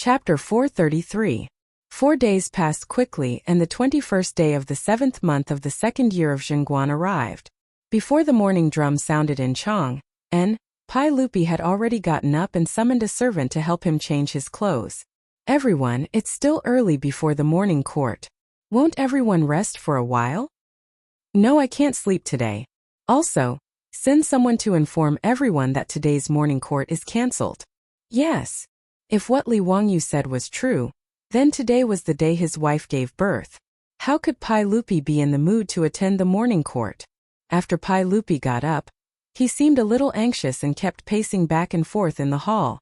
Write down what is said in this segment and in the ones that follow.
Chapter 433. 4 days passed quickly and the 21st day of the 7th month of the 2nd year of Zhenguan arrived. Before the morning drum sounded in Chang, Pai Lupi had already gotten up and summoned a servant to help him change his clothes. Everyone, it's still early before the morning court. Won't everyone rest for a while? No, I can't sleep today. Also, send someone to inform everyone that today's morning court is cancelled. Yes. If what Li Wangyu said was true, then today was the day his wife gave birth. How could Pai Lupi be in the mood to attend the morning court? After Pai Lupi got up, he seemed a little anxious and kept pacing back and forth in the hall.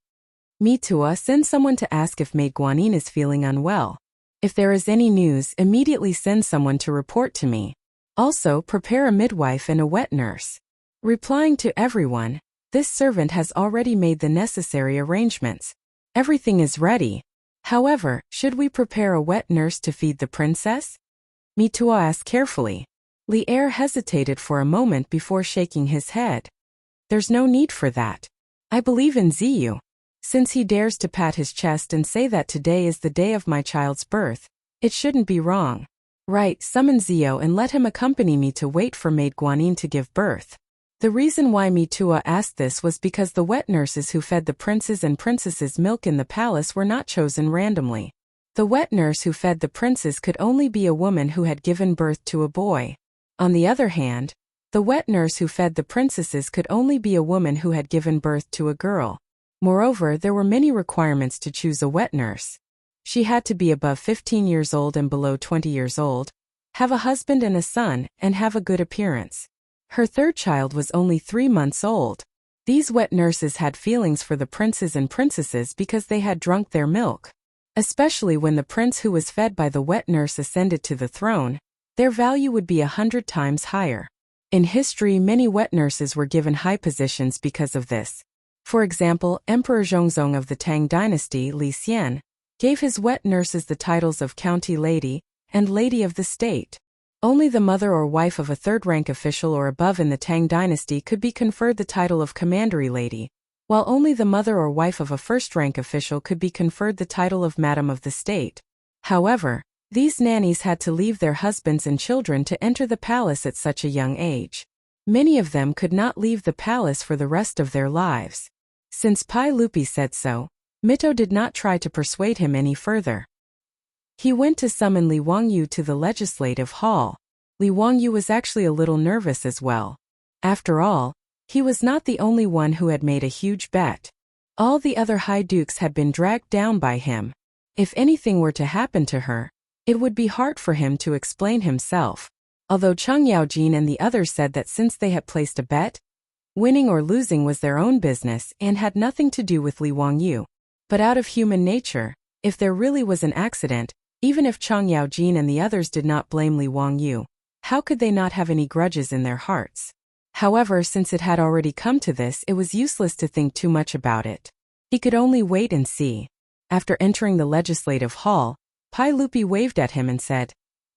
Mitua, send someone to ask if Maid Guanyin is feeling unwell. If there is any news, immediately send someone to report to me. Also, prepare a midwife and a wet nurse. Replying to everyone, this servant has already made the necessary arrangements. Everything is ready. However, should we prepare a wet nurse to feed the princess? Mitua asked carefully. Li Er hesitated for a moment before shaking his head. There's no need for that. I believe in Ziyu. Since he dares to pat his chest and say that today is the day of my child's birth, it shouldn't be wrong. Right, summon Ziyu and let him accompany me to wait for Maid Guanyin to give birth. The reason why Mitua asked this was because the wet nurses who fed the princes and princesses milk in the palace were not chosen randomly. The wet nurse who fed the princes could only be a woman who had given birth to a boy. On the other hand, the wet nurse who fed the princesses could only be a woman who had given birth to a girl. Moreover, there were many requirements to choose a wet nurse. She had to be above 15 years old and below 20 years old, have a husband and a son, and have a good appearance. Her third child was only 3 months old. These wet nurses had feelings for the princes and princesses because they had drunk their milk. Especially when the prince who was fed by the wet nurse ascended to the throne, their value would be 100 times higher. In history, many wet nurses were given high positions because of this. For example, Emperor Zhongzong of the Tang dynasty, Li Xian, gave his wet nurses the titles of County Lady and Lady of the State. Only the mother or wife of a third-rank official or above in the Tang dynasty could be conferred the title of Commandery Lady, while only the mother or wife of a first-rank official could be conferred the title of Madam of the State. However, these nannies had to leave their husbands and children to enter the palace at such a young age. Many of them could not leave the palace for the rest of their lives. Since Pai Lupi said so, Mito did not try to persuade him any further. He went to summon Li Wangyu to the legislative hall. Li Wangyu was actually a little nervous as well. After all, he was not the only one who had made a huge bet. All the other high dukes had been dragged down by him. If anything were to happen to her, it would be hard for him to explain himself. Although Cheng Yaojin and the others said that since they had placed a bet, winning or losing was their own business and had nothing to do with Li Wangyu. But out of human nature, if there really was an accident, even if Cheng Yaojin and the others did not blame Li Wangyu, how could they not have any grudges in their hearts? However, since it had already come to this, it was useless to think too much about it. He could only wait and see. After entering the legislative hall, Pai Lupi waved at him and said,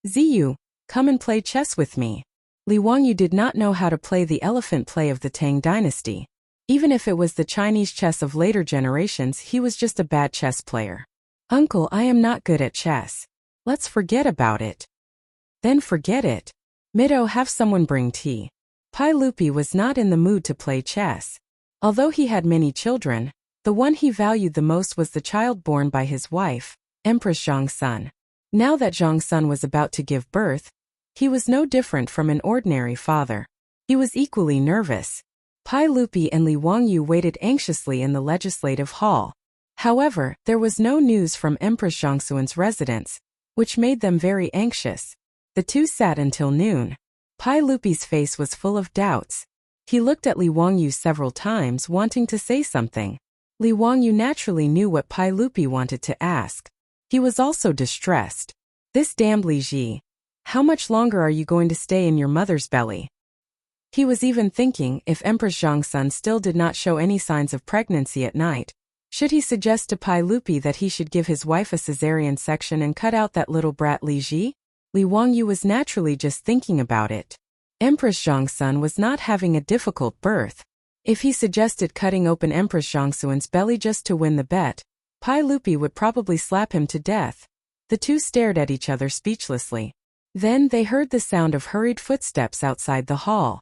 Ziyu, come and play chess with me. Li Wangyu did not know how to play the elephant play of the Tang dynasty. Even if it was the Chinese chess of later generations, he was just a bad chess player. Uncle, I am not good at chess. Let's forget about it. Then forget it. Mito, have someone bring tea. Pai Lupi was not in the mood to play chess. Although he had many children, the one he valued the most was the child born by his wife, Empress Zhongsun. Now that Zhongsun was about to give birth, he was no different from an ordinary father. He was equally nervous. Pai Lupi and Li Wangyu waited anxiously in the legislative hall. However, there was no news from Empress Zhongsun's residence, which made them very anxious. The two sat until noon. Pai Lupi's face was full of doubts. He looked at Li Wangyu several times, wanting to say something. Li Wangyu naturally knew what Pai Lupi wanted to ask. He was also distressed. This damned Li Ji. How much longer are you going to stay in your mother's belly? He was even thinking, if Empress Zhongsun still did not show any signs of pregnancy at night, should he suggest to Pai Lupi that he should give his wife a cesarean section and cut out that little brat Li Ji? Li Wangyu was naturally just thinking about it. Empress Zhongsun was not having a difficult birth. If he suggested cutting open Empress Zhongsun's belly just to win the bet, Pai Lupi would probably slap him to death. The two stared at each other speechlessly. Then they heard the sound of hurried footsteps outside the hall.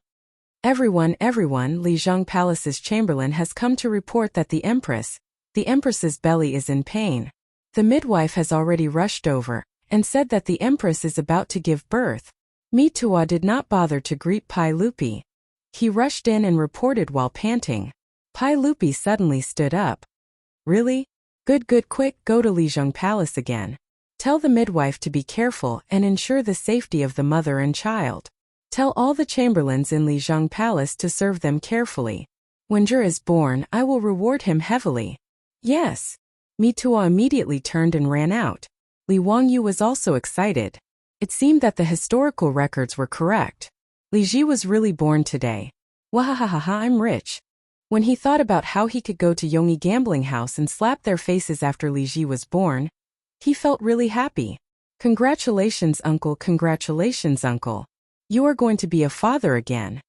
Everyone, Li Zheng Palace's chamberlain has come to report that the Empress's belly is in pain. The midwife has already rushed over and said that the Empress is about to give birth. Mi Tuo did not bother to greet Pai Lupi. He rushed in and reported while panting. Pai Lupi suddenly stood up. Really? Good, quick, go to Li Zheng Palace again. Tell the midwife to be careful and ensure the safety of the mother and child. Tell all the chamberlains in Li Zheng Palace to serve them carefully. When Zhi is born, I will reward him heavily. Yes. Mi Tuo immediately turned and ran out. Li Wangyu was also excited. It seemed that the historical records were correct. Li Ji was really born today. Wahahaha, I'm rich. When he thought about how he could go to Yongyi gambling house and slap their faces after Li Ji was born, he felt really happy. Congratulations, uncle, congratulations, uncle. You are going to be a father again.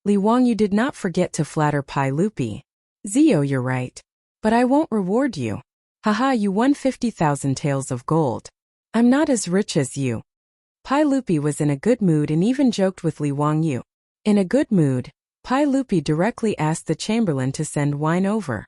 Li Wangyu did not forget to flatter Pai Lupi. Zio, you're right. But I won't reward you. Haha, you won 50,000 taels of gold. I'm not as rich as you. Pai Lupi was in a good mood and even joked with Li Wangyu. In a good mood, Pai Lupi directly asked the chamberlain to send wine over.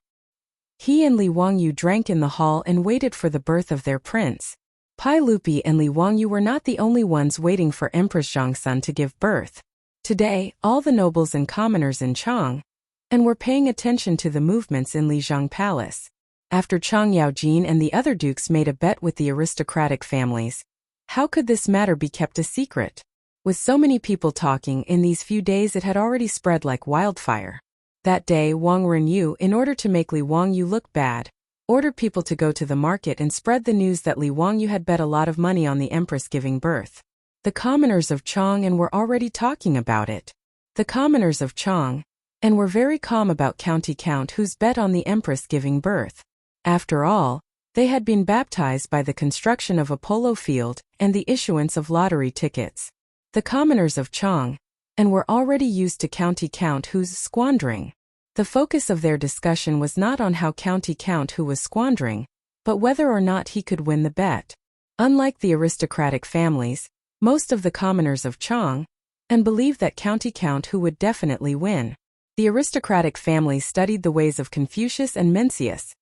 He and Li Wangyu drank in the hall and waited for the birth of their prince. Pai Lupi and Li Wangyu were not the only ones waiting for Empress Zhongsun to give birth. Today, all the nobles and commoners in Chang and were paying attention to the movements in Li Zheng Palace. After Chang Yaojin and the other dukes made a bet with the aristocratic families, how could this matter be kept a secret? With so many people talking in these few days, it had already spread like wildfire. That day, Wang Renyu, in order to make Li Wangyu look bad, ordered people to go to the market and spread the news that Li Wangyu had bet a lot of money on the Empress giving birth. The commoners of Chang were already talking about it. The commoners of Chang were very calm about County Count whose bet on the Empress giving birth. After all, they had been baptized by the construction of a polo field and the issuance of lottery tickets. The commoners of Chang were already used to County Count who's squandering. The focus of their discussion was not on how County Count who was squandering, but whether or not he could win the bet. Unlike the aristocratic families, most of the commoners of Chang believed that County Count who would definitely win. The aristocratic families studied the ways of Confucius and Mencius,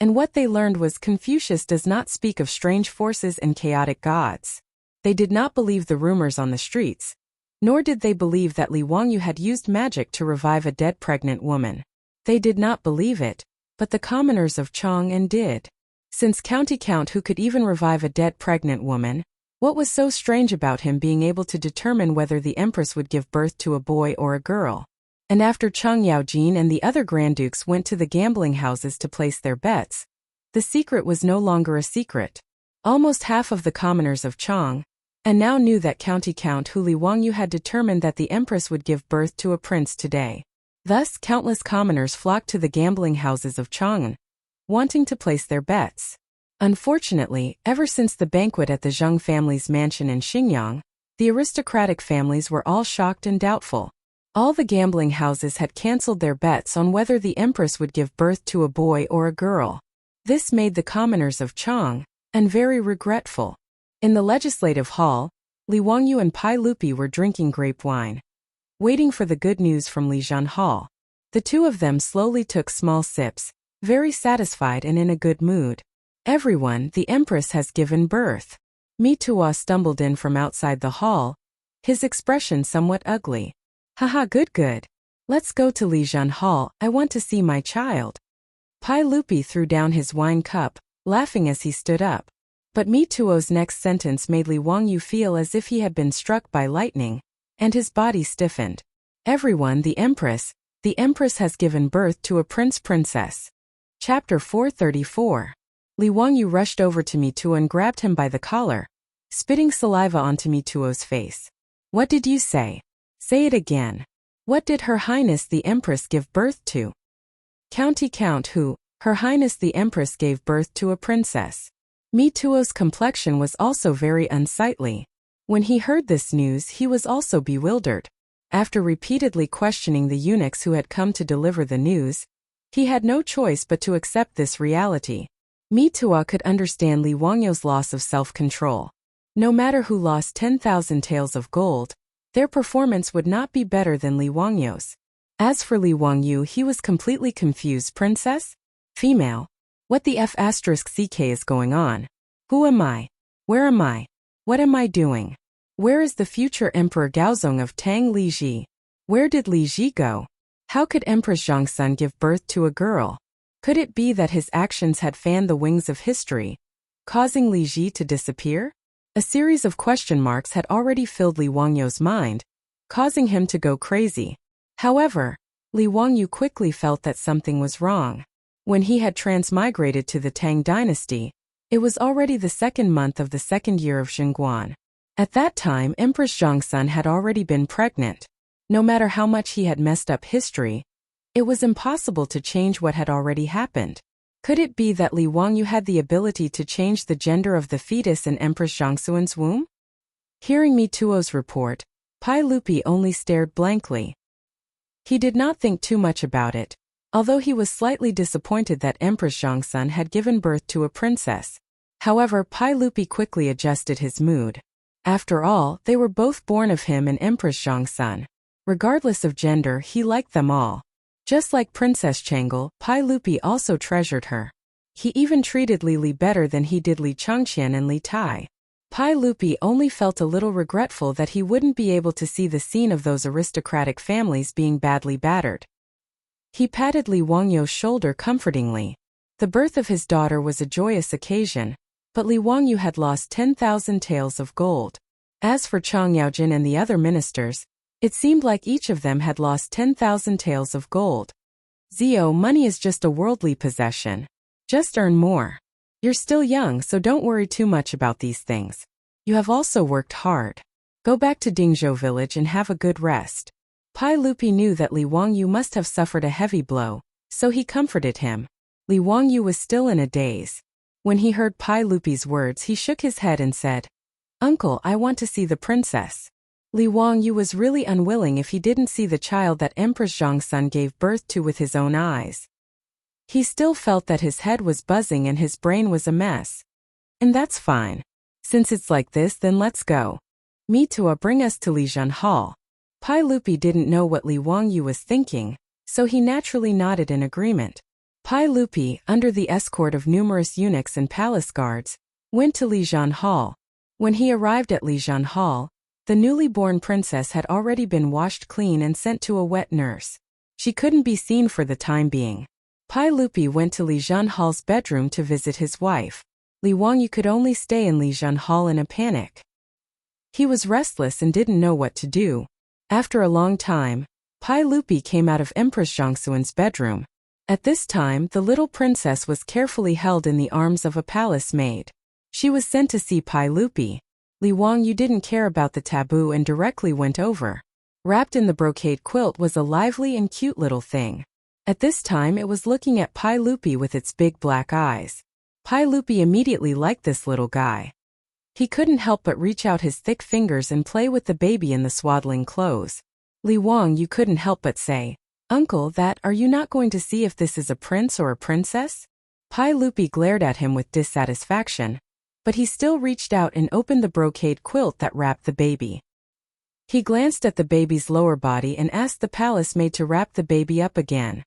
and what they learned was Confucius does not speak of strange forces and chaotic gods. They did not believe the rumors on the streets, nor did they believe that Li Wangyu had used magic to revive a dead pregnant woman. They did not believe it, but the commoners of Chang did. Since County Count who could even revive a dead pregnant woman, what was so strange about him being able to determine whether the Empress would give birth to a boy or a girl? And after Chang Yaojin and the other Grand Dukes went to the gambling houses to place their bets, the secret was no longer a secret. Almost half of the commoners of Chang now knew that County Count who Li Wangyu had determined that the Empress would give birth to a prince today. Thus, countless commoners flocked to the gambling houses of Chang'an, wanting to place their bets. Unfortunately, ever since the banquet at the Zheng family's mansion in Xingyang, the aristocratic families were all shocked and doubtful. All the gambling houses had cancelled their bets on whether the Empress would give birth to a boy or a girl. This made the commoners of Chang very regretful. In the legislative hall, Li Wangyu and Pai Lupi were drinking grape wine, waiting for the good news from Li Zhan Hall. The two of them slowly took small sips, very satisfied and in a good mood. Everyone, the Empress has given birth. Mi Tuo stumbled in from outside the hall, his expression somewhat ugly. Haha, good. Let's go to Li Zhan Hall, I want to see my child. Pai Lupi threw down his wine cup, laughing as he stood up. But Mi Tuo's next sentence made Li Wangyu feel as if he had been struck by lightning, and his body stiffened. Everyone, the Empress has given birth to a princess. Chapter 434. Li Wangyu rushed over to Mi Tuo and grabbed him by the collar, spitting saliva onto Mi Tuo's face. What did you say? Say it again. What did Her Highness the Empress give birth to? County Count who, Her Highness the Empress gave birth to a princess. Mi Tuo's complexion was also very unsightly. When he heard this news, he was also bewildered. After repeatedly questioning the eunuchs who had come to deliver the news, he had no choice but to accept this reality. Mitua could understand Li Wangyu's loss of self-control. No matter who lost 10,000 taels of gold, their performance would not be better than Li Wangyu's. As for Li Wangyu, he was completely confused. Princess? Female? What the F***ck is going on? Who am I? Where am I? What am I doing? Where is the future Emperor Gaozong of Tang Li Ji? Where did Li Ji go? How could Empress Zhongsun give birth to a girl? Could it be that his actions had fanned the wings of history, causing Li Ji to disappear? A series of question marks had already filled Li Wangyu's mind, causing him to go crazy. However, Li Wangyu quickly felt that something was wrong. When he had transmigrated to the Tang dynasty, it was already the second month of the second year of Xinguan. At that time, Empress Zhongsun had already been pregnant. No matter how much he had messed up history, it was impossible to change what had already happened. Could it be that Li Wangyu had the ability to change the gender of the fetus in Empress Zhongsun's womb? Hearing Mituo's report, Pai Lupi only stared blankly. He did not think too much about it, although he was slightly disappointed that Empress Zhongsun had given birth to a princess. However, Pai Lupi quickly adjusted his mood. After all, they were both born of him and Empress Zhongsun. Regardless of gender, he liked them all. Just like Princess Changle, Pai Lupi also treasured her. He even treated Li Li better than he did Li Changqian and Li Tai. Pai Lupi only felt a little regretful that he wouldn't be able to see the scene of those aristocratic families being badly battered. He patted Li Wangyu's shoulder comfortingly. The birth of his daughter was a joyous occasion, but Li Wangyu had lost 10,000 taels of gold. As for Chang Yaojin and the other ministers, it seemed like each of them had lost 10,000 taels of gold. Zio, money is just a worldly possession. Just earn more. You're still young, so don't worry too much about these things. You have also worked hard. Go back to Dingzhou village and have a good rest. Pai Lupi knew that Li Wangyu must have suffered a heavy blow, so he comforted him. Li Wangyu was still in a daze. When he heard Pai Lupi's words, he shook his head and said, "Uncle, I want to see the princess." Li Wangyu was really unwilling if he didn't see the child that Empress Zhongsun gave birth to with his own eyes. He still felt that his head was buzzing and his brain was a mess. And that's fine. Since it's like this, then let's go. Mitua, bring us to Lijian Hall. Pai Lupi didn't know what Li Wangyu was thinking, so he naturally nodded in agreement. Pai Lupi, under the escort of numerous eunuchs and palace guards, went to Lijian Hall. When he arrived at Lijian Hall, the newly born princess had already been washed clean and sent to a wet nurse. She couldn't be seen for the time being. Pai Lupi went to Lijian Hall's bedroom to visit his wife. Li Wangyu could only stay in Lijian Hall in a panic. He was restless and didn't know what to do. After a long time, Pai Lupi came out of Empress Zhongsun's bedroom. At this time, the little princess was carefully held in the arms of a palace maid. She was sent to see Pai Lupi. Li Wangyu didn't care about the taboo and directly went over. Wrapped in the brocade quilt was a lively and cute little thing. At this time it was looking at Pai Lupi with its big black eyes. Pai Lupi immediately liked this little guy. He couldn't help but reach out his thick fingers and play with the baby in the swaddling clothes. Li Wangyu couldn't help but say, "Uncle, are you not going to see if this is a prince or a princess?" Pai Lupi glared at him with dissatisfaction, but he still reached out and opened the brocade quilt that wrapped the baby. He glanced at the baby's lower body and asked the palace maid to wrap the baby up again.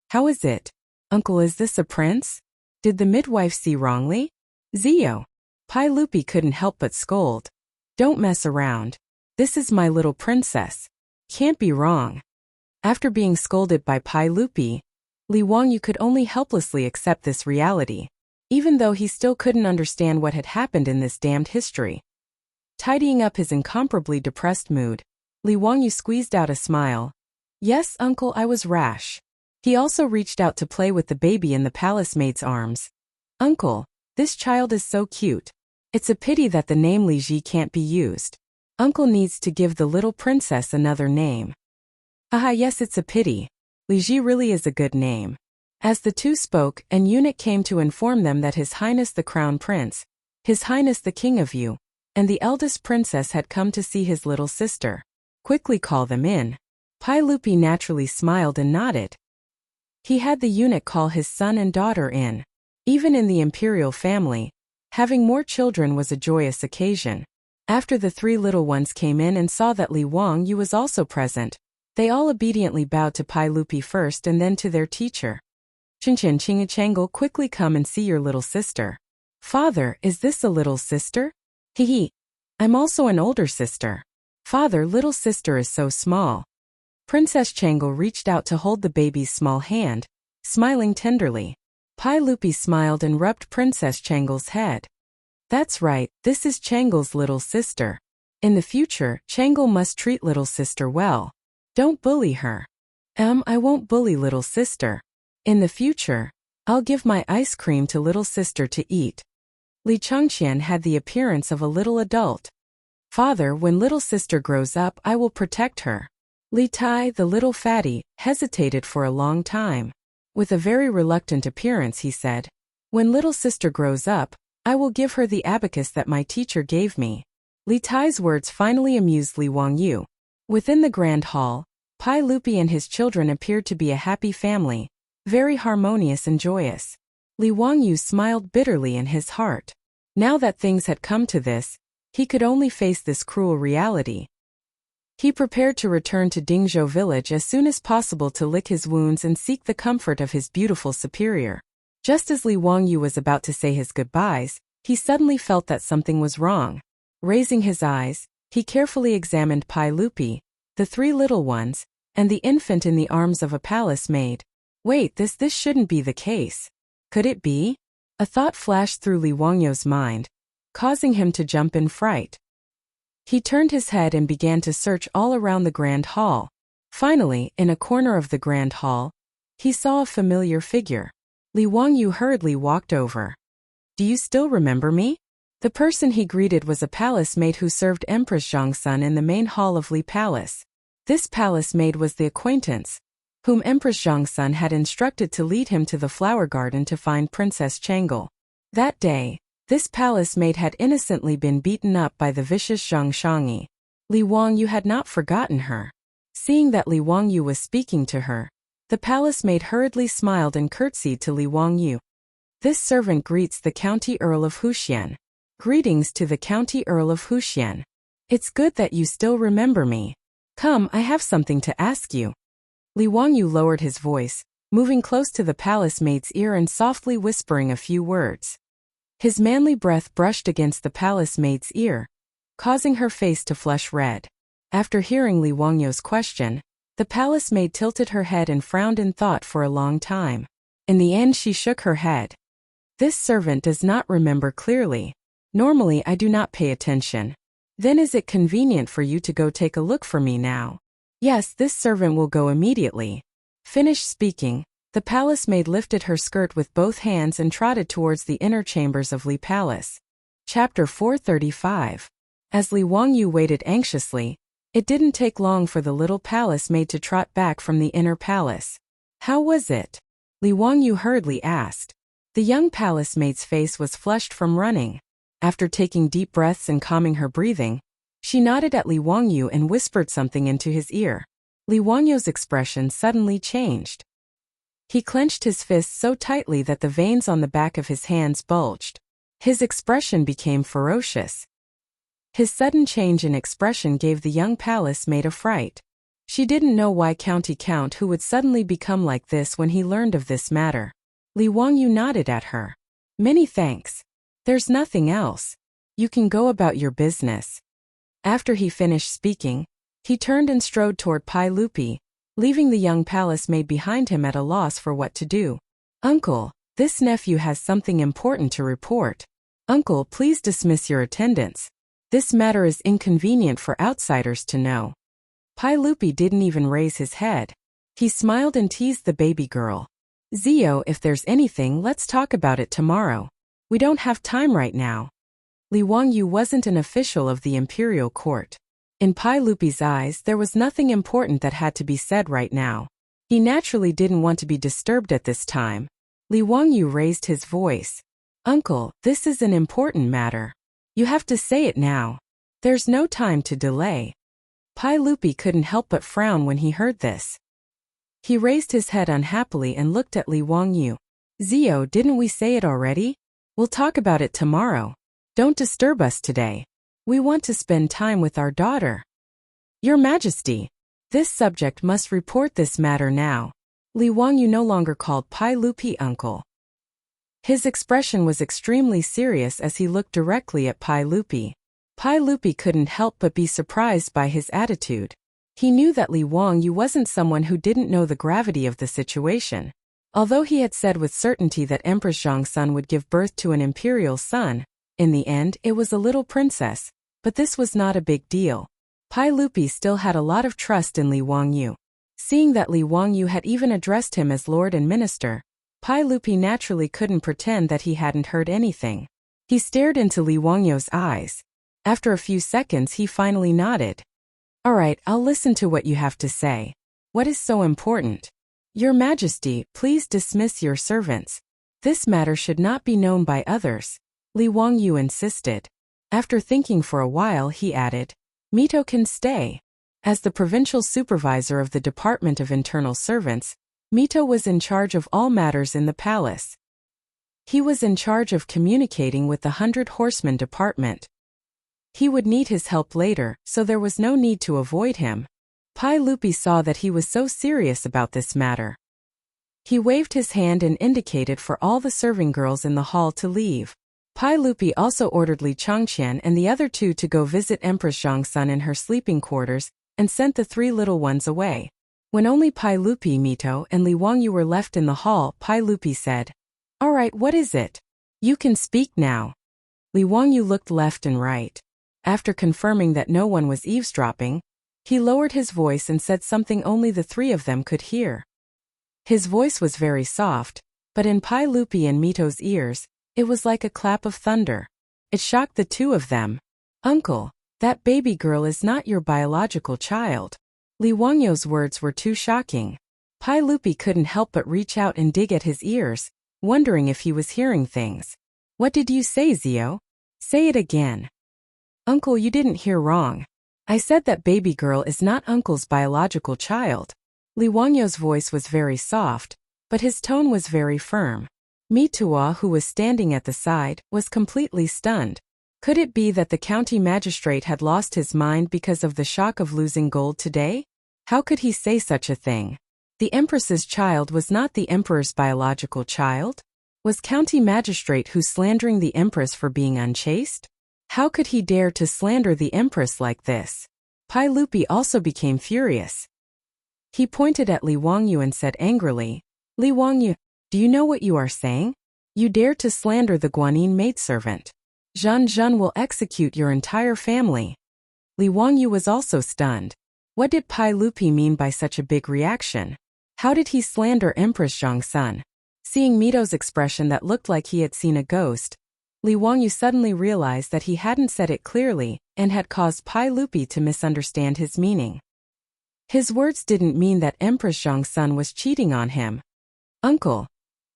"How is it? Uncle, is this a prince? Did the midwife see wrongly?" "Zio." Pai Lupi couldn't help but scold. "Don't mess around. This is my little princess. Can't be wrong." After being scolded by Pai Lupi, Li Wangyu could only helplessly accept this reality, even though he still couldn't understand what had happened in this damned history. Tidying up his incomparably depressed mood, Li Wangyu squeezed out a smile. "Yes, uncle, I was rash." He also reached out to play with the baby in the palace maid's arms. "Uncle, this child is so cute. It's a pity that the name Li Ji can't be used. Uncle needs to give the little princess another name." "Aha, yes, it's a pity. Li Ji really is a good name." As the two spoke, an eunuch came to inform them that His Highness the Crown Prince, His Highness the King of Yu, and the eldest princess had come to see his little sister. "Quickly call them in." Pai Lupi naturally smiled and nodded. He had the eunuch call his son and daughter in. Even in the imperial family, having more children was a joyous occasion. After the 3 little ones came in and saw that Li Wangyu was also present, they all obediently bowed to Pai Lupi first and then to their teacher. Chinchen Chingachangle, quickly come and see your little sister. Father, is this a little sister? Hee. I'm also an older sister. Father, little sister is so small. Princess Changle reached out to hold the baby's small hand, smiling tenderly. Pai Lupi smiled and rubbed Princess Changle's head. That's right, this is Changle's little sister. In the future, Changle must treat little sister well. Don't bully her. I won't bully little sister. In the future, I'll give my ice cream to little sister to eat. Li Changqian had the appearance of a little adult. Father, when little sister grows up, I will protect her. Li Tai, the little fatty, hesitated for a long time. With a very reluctant appearance, he said, when little sister grows up, I will give her the abacus that my teacher gave me. Li Tai's words finally amused Li Wangyu. Within the grand hall, Pai Lupi and his children appeared to be a happy family, very harmonious and joyous. Li Wangyu smiled bitterly in his heart. Now that things had come to this, he could only face this cruel reality. He prepared to return to Dingzhou village as soon as possible to lick his wounds and seek the comfort of his beautiful superior. Just as Li Wangyu was about to say his goodbyes, he suddenly felt that something was wrong. Raising his eyes, he carefully examined Pai Lupi, the 3 little ones, and the infant in the arms of a palace maid. Wait, this shouldn't be the case. Could it be? A thought flashed through Li Wangyu's mind, causing him to jump in fright. He turned his head and began to search all around the grand hall. Finally, in a corner of the grand hall, he saw a familiar figure. Li Wangyu hurriedly walked over. Do you still remember me? The person he greeted was a palace maid who served Empress Zhongsun in the main hall of Li Palace. This palace maid was the acquaintance, whom Empress Zhongsun had instructed to lead him to the flower garden to find Princess Changle. That day, this palace maid had innocently been beaten up by the vicious Zhang Shangyi. Li Wangyu had not forgotten her. Seeing that Li Wangyu was speaking to her, the palace maid hurriedly smiled and curtsied to Li Wangyu. This servant greets the County Earl of Huxian. Greetings to the County Earl of Huxian. It's good that you still remember me. Come, I have something to ask you. Li Wangyu lowered his voice, moving close to the palace maid's ear and softly whispering a few words. His manly breath brushed against the palace maid's ear, causing her face to flush red. After hearing Li Wangyu's question, the palace maid tilted her head and frowned in thought for a long time. In the end, she shook her head. This servant does not remember clearly. Normally, I do not pay attention. Then is it convenient for you to go take a look for me now? Yes, this servant will go immediately. Finished speaking, the palace maid lifted her skirt with both hands and trotted towards the inner chambers of Li Palace. Chapter 435. As Li Wangyu waited anxiously, it didn't take long for the little palace maid to trot back from the inner palace. How was it? Li Wangyu hurriedly asked. The young palace maid's face was flushed from running. After taking deep breaths and calming her breathing, she nodded at Li Wangyu and whispered something into his ear. Li Wangyu's expression suddenly changed. He clenched his fists so tightly that the veins on the back of his hands bulged. His expression became ferocious. His sudden change in expression gave the young palace maid a fright. She didn't know why County Count who would suddenly become like this when he learned of this matter. Li Wangyu nodded at her. Many thanks. There's nothing else. You can go about your business. After he finished speaking, he turned and strode toward Pai Lupi, leaving the young palace maid behind him at a loss for what to do. Uncle, this nephew has something important to report. Uncle, please dismiss your attendants. This matter is inconvenient for outsiders to know. Pai Lupi didn't even raise his head. He smiled and teased the baby girl. Zio, if there's anything, let's talk about it tomorrow. We don't have time right now. Li Wangyu wasn't an official of the imperial court. In Pai Lupi's eyes, there was nothing important that had to be said right now. He naturally didn't want to be disturbed at this time. Li Wangyu raised his voice. Uncle, this is an important matter. You have to say it now. There's no time to delay. Pai Lupi couldn't help but frown when he heard this. He raised his head unhappily and looked at Li Wangyu. Zio, didn't we say it already? We'll talk about it tomorrow. Don't disturb us today. We want to spend time with our daughter. Your Majesty, this subject must report this matter now. Li Wangyu no longer called Pai Lupi uncle. His expression was extremely serious as he looked directly at Pai Lupi. Pai Lupi couldn't help but be surprised by his attitude. He knew that Li Wangyu wasn't someone who didn't know the gravity of the situation. Although he had said with certainty that Empress Zhang's son would give birth to an imperial son, in the end it was a little princess, but this was not a big deal. Pai Lupi still had a lot of trust in Li Wangyu. Seeing that Li Wangyu had even addressed him as Lord and Minister, Pai Lupi naturally couldn't pretend that he hadn't heard anything. He stared into Li Wangyu's eyes. After a few seconds he finally nodded. All right, I'll listen to what you have to say. What is so important? Your Majesty, please dismiss your servants. This matter should not be known by others, Li Wangyu insisted. After thinking for a while he added, Mito can stay. As the provincial supervisor of the Department of Internal Servants, Mito was in charge of all matters in the palace. He was in charge of communicating with the 100 Horsemen department. He would need his help later, so there was no need to avoid him. Pai Lupi saw that he was so serious about this matter. He waved his hand and indicated for all the serving girls in the hall to leave. Pai Lupi also ordered Li Changqian and the other two to go visit Empress Zhang's son in her sleeping quarters, and sent the 3 little ones away. When only Pai Lupi, Mito, and Li Wangyu were left in the hall, Pai Lupi said, All right, what is it? You can speak now. Li Wangyu looked left and right. After confirming that no one was eavesdropping, he lowered his voice and said something only the 3 of them could hear. His voice was very soft, but in Pai Lupi and Mito's ears, it was like a clap of thunder. It shocked the 2 of them. Uncle, that baby girl is not your biological child. Li Wangyu's words were too shocking. Pai Lupi couldn't help but reach out and dig at his ears, wondering if he was hearing things. What did you say, Zio? Say it again. Uncle, you didn't hear wrong. I said that baby girl is not Uncle's biological child. Li Wangyu's voice was very soft, but his tone was very firm. Mitua, who was standing at the side, was completely stunned. Could it be that the county magistrate had lost his mind because of the shock of losing gold today? How could he say such a thing? The Empress's child was not the Emperor's biological child? Was county magistrate who slandering the Empress for being unchaste? How could he dare to slander the Empress like this? Pai Lupi also became furious. He pointed at Li Wangyu and said angrily, Li Wangyu, do you know what you are saying? You dare to slander the Guanyin maidservant. Zhan will execute your entire family. Li Wangyu was also stunned. What did Pai Lupi mean by such a big reaction? How did he slander Empress Zhang's son? Seeing Mito's expression that looked like he had seen a ghost, Li Wangyu suddenly realized that he hadn't said it clearly and had caused Pai Lupi to misunderstand his meaning. His words didn't mean that Empress Zhang's son was cheating on him. Uncle,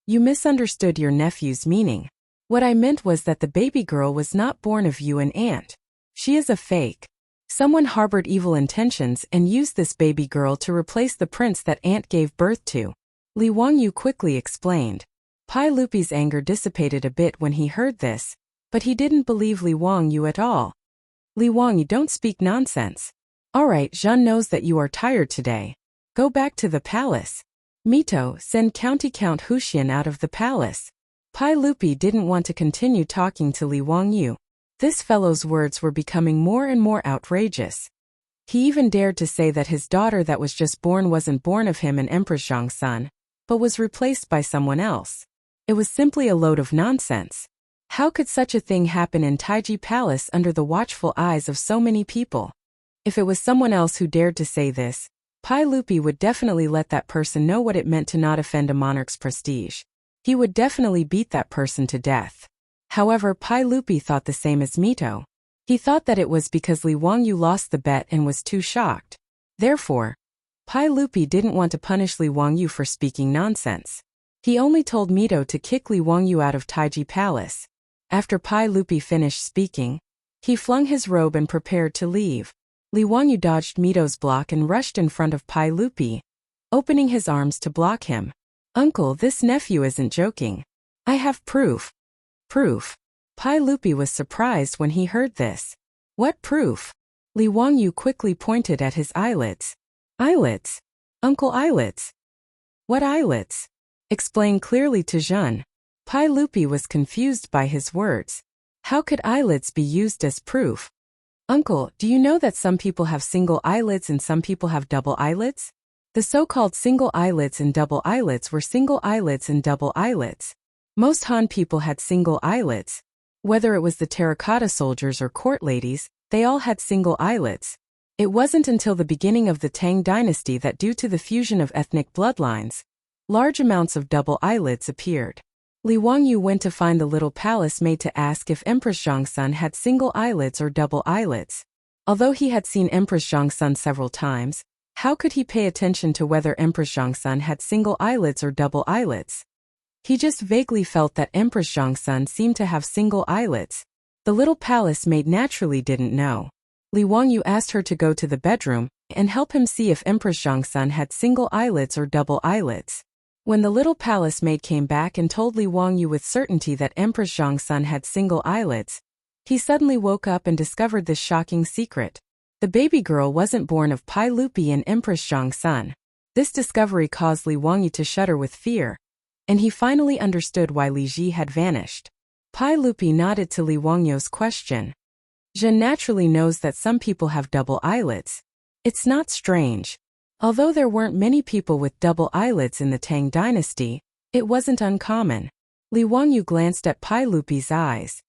you misunderstood your nephew's meaning. What I meant was that the baby girl was not born of you and Aunt. She is a fake. Someone harbored evil intentions and used this baby girl to replace the prince that Aunt gave birth to. Li Wangyu quickly explained. Pai Lupi's anger dissipated a bit when he heard this, but he didn't believe Li Wangyu at all. Li Wangyu, don't speak nonsense. All right, Zhan knows that you are tired today. Go back to the palace. Mito, send County Count Huxian out of the palace. Pai Lupi didn't want to continue talking to Li Wangyu. This fellow's words were becoming more and more outrageous. He even dared to say that his daughter that was just born wasn't born of him and Empress Zhang's son, but was replaced by someone else. It was simply a load of nonsense. How could such a thing happen in Taiji Palace under the watchful eyes of so many people? If it was someone else who dared to say this, Pai Lupi would definitely let that person know what it meant to not offend a monarch's prestige. He would definitely beat that person to death. However, Pai Lupi thought the same as Mito. He thought that it was because Li Wangyu lost the bet and was too shocked. Therefore, Pai Lupi didn't want to punish Li Wangyu for speaking nonsense. He only told Mito to kick Li Wangyu out of Taiji Palace. After Pai Lupi finished speaking, he flung his robe and prepared to leave. Li Wangyu dodged Mito's block and rushed in front of Pai Lupi, opening his arms to block him. Uncle, this nephew isn't joking. I have proof. Proof. Pai Lupi was surprised when he heard this. What proof? Li Wangyu quickly pointed at his eyelids. Eyelids? Uncle, eyelids? What eyelids? Explain clearly to Zhen. Pai Lupi was confused by his words. How could eyelids be used as proof? Uncle, do you know that some people have single eyelids and some people have double eyelids? The so-called single eyelids and double eyelids were single eyelids and double eyelids. Most Han people had single eyelids. Whether it was the terracotta soldiers or court ladies, they all had single eyelids. It wasn't until the beginning of the Tang dynasty that due to the fusion of ethnic bloodlines, large amounts of double eyelids appeared. Li Wangyu went to find the little palace maid to ask if Empress Zhongsun had single eyelids or double eyelids. Although he had seen Empress Zhongsun several times, how could he pay attention to whether Empress Zhongsun had single eyelids or double eyelids? He just vaguely felt that Empress Zhongsun seemed to have single eyelids. The little palace maid naturally didn't know. Li Wangyu asked her to go to the bedroom and help him see if Empress Zhongsun had single eyelids or double eyelids. When the little palace maid came back and told Li Wangyu with certainty that Empress Zhongsun had single eyelids, he suddenly woke up and discovered this shocking secret. The baby girl wasn't born of Pai Lupi and Empress Zhongsun. This discovery caused Li Wangyu to shudder with fear, and he finally understood why Li Ji had vanished. Pai Lupi nodded to Li Wangyu's question. Zhen naturally knows that some people have double eyelids. It's not strange. Although there weren't many people with double eyelids in the Tang dynasty, it wasn't uncommon. Li Wangyu glanced at Pai Lupi's eyes.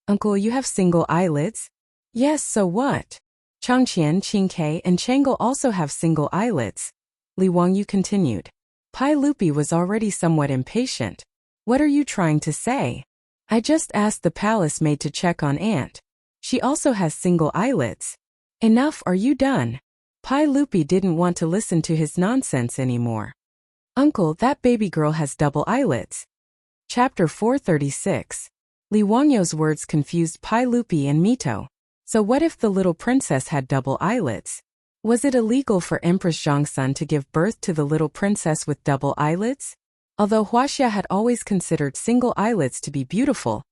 Uncle, you have single eyelids? Yes, so what? Changqian, Qingke, and Chang'e also have single eyelids. Li Wangyu continued. Pai Lupi was already somewhat impatient. What are you trying to say? I just asked the palace maid to check on Aunt. She also has single eyelids. Enough, are you done? Pai Lupi didn't want to listen to his nonsense anymore. Uncle, that baby girl has double eyelids. Chapter 436. Li Wangyu's words confused Pai Lupi and Mito. So what if the little princess had double eyelids? Was it illegal for Empress Zhongsun to give birth to the little princess with double eyelids? Although Huaxia had always considered single eyelids to be beautiful,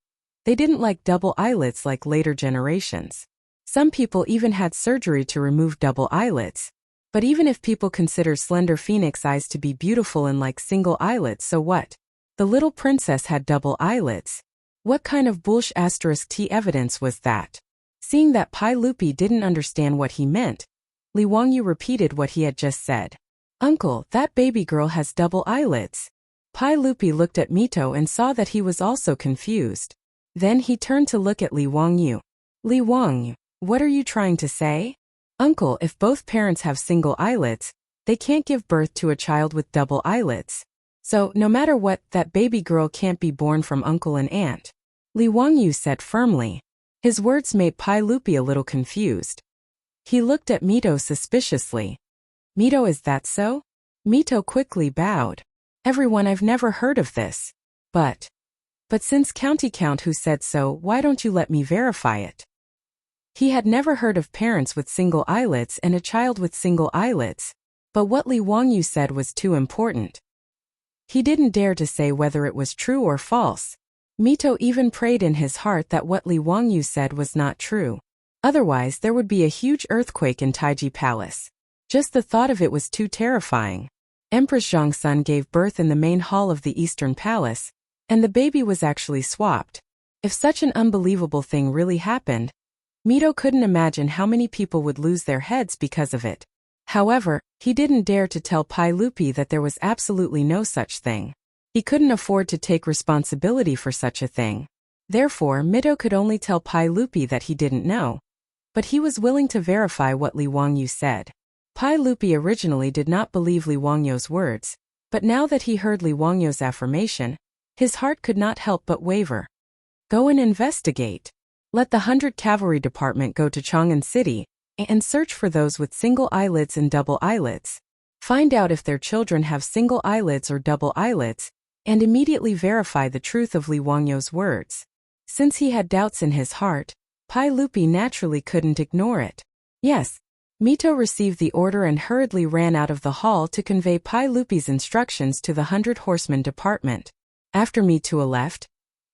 they didn't like double eyelids like later generations. Some people even had surgery to remove double eyelids. But even if people consider slender phoenix eyes to be beautiful and like single eyelids, so what? The little princess had double eyelids. What kind of bullsh** T evidence was that? Seeing that Pai Lupi didn't understand what he meant, Li Wangyu repeated what he had just said. Uncle, that baby girl has double eyelids. Pai Lupi looked at Mito and saw that he was also confused. Then he turned to look at Li Wangyu. Li Wangyu, what are you trying to say? Uncle, if both parents have single eyelids, they can't give birth to a child with double eyelids. So, no matter what, that baby girl can't be born from uncle and aunt. Li Wangyu said firmly. His words made Pai Lupi a little confused. He looked at Mito suspiciously. Mito, is that so? Mito quickly bowed. Everyone, I've never heard of this. But since County Count who said so, why don't you let me verify it? He had never heard of parents with single eyelids and a child with single eyelids, but what Li Wangyu said was too important. He didn't dare to say whether it was true or false. Mito even prayed in his heart that what Li Wangyu said was not true. Otherwise there would be a huge earthquake in Taiji Palace. Just the thought of it was too terrifying. Empress Zhongsun gave birth in the main hall of the Eastern Palace, and the baby was actually swapped. If such an unbelievable thing really happened, Mito couldn't imagine how many people would lose their heads because of it. However, he didn't dare to tell Pai Lupi that there was absolutely no such thing. He couldn't afford to take responsibility for such a thing. Therefore, Mito could only tell Pai Lupi that he didn't know. But he was willing to verify what Li Wangyu said. Pai Lupi originally did not believe Li Wangyu's words, but now that he heard Li Wangyu's affirmation, his heart could not help but waver. Go and investigate. Let the 100 Cavalry Department go to Chang'an City and search for those with single eyelids and double eyelids. Find out if their children have single eyelids or double eyelids, and immediately verify the truth of Li Wangyu's words. Since he had doubts in his heart, Pai Lupi naturally couldn't ignore it. Yes, Mito received the order and hurriedly ran out of the hall to convey Pai Lupi's instructions to the 100 Horsemen department. After Mito left,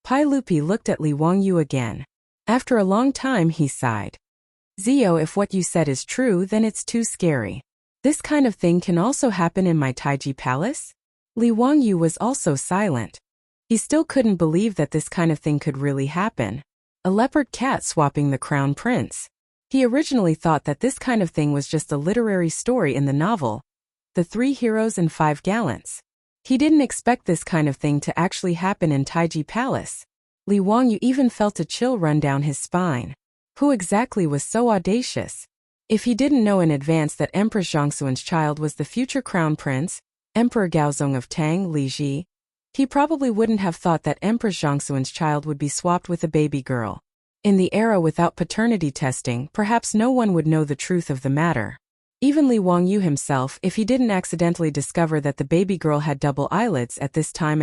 Pai Lupi looked at Li Wangyu again. After a long time he sighed. Zio, if what you said is true, then it's too scary. This kind of thing can also happen in my Taiji palace? Li Wangyu was also silent. He still couldn't believe that this kind of thing could really happen. A leopard cat swapping the crown prince. He originally thought that this kind of thing was just a literary story in the novel, The 3 Heroes and 5 Gallants. He didn't expect this kind of thing to actually happen in Taiji Palace. Li Wangyu even felt a chill run down his spine. Who exactly was so audacious? If he didn't know in advance that Empress Zhongxuan's child was the future crown prince, Emperor Gaozong of Tang, Li Ji, he probably wouldn't have thought that Empress Zhongxuan's child would be swapped with a baby girl. In the era without paternity testing, perhaps no one would know the truth of the matter. Even Li Wangyu himself, if he didn't accidentally discover that the baby girl had double eyelids at this time,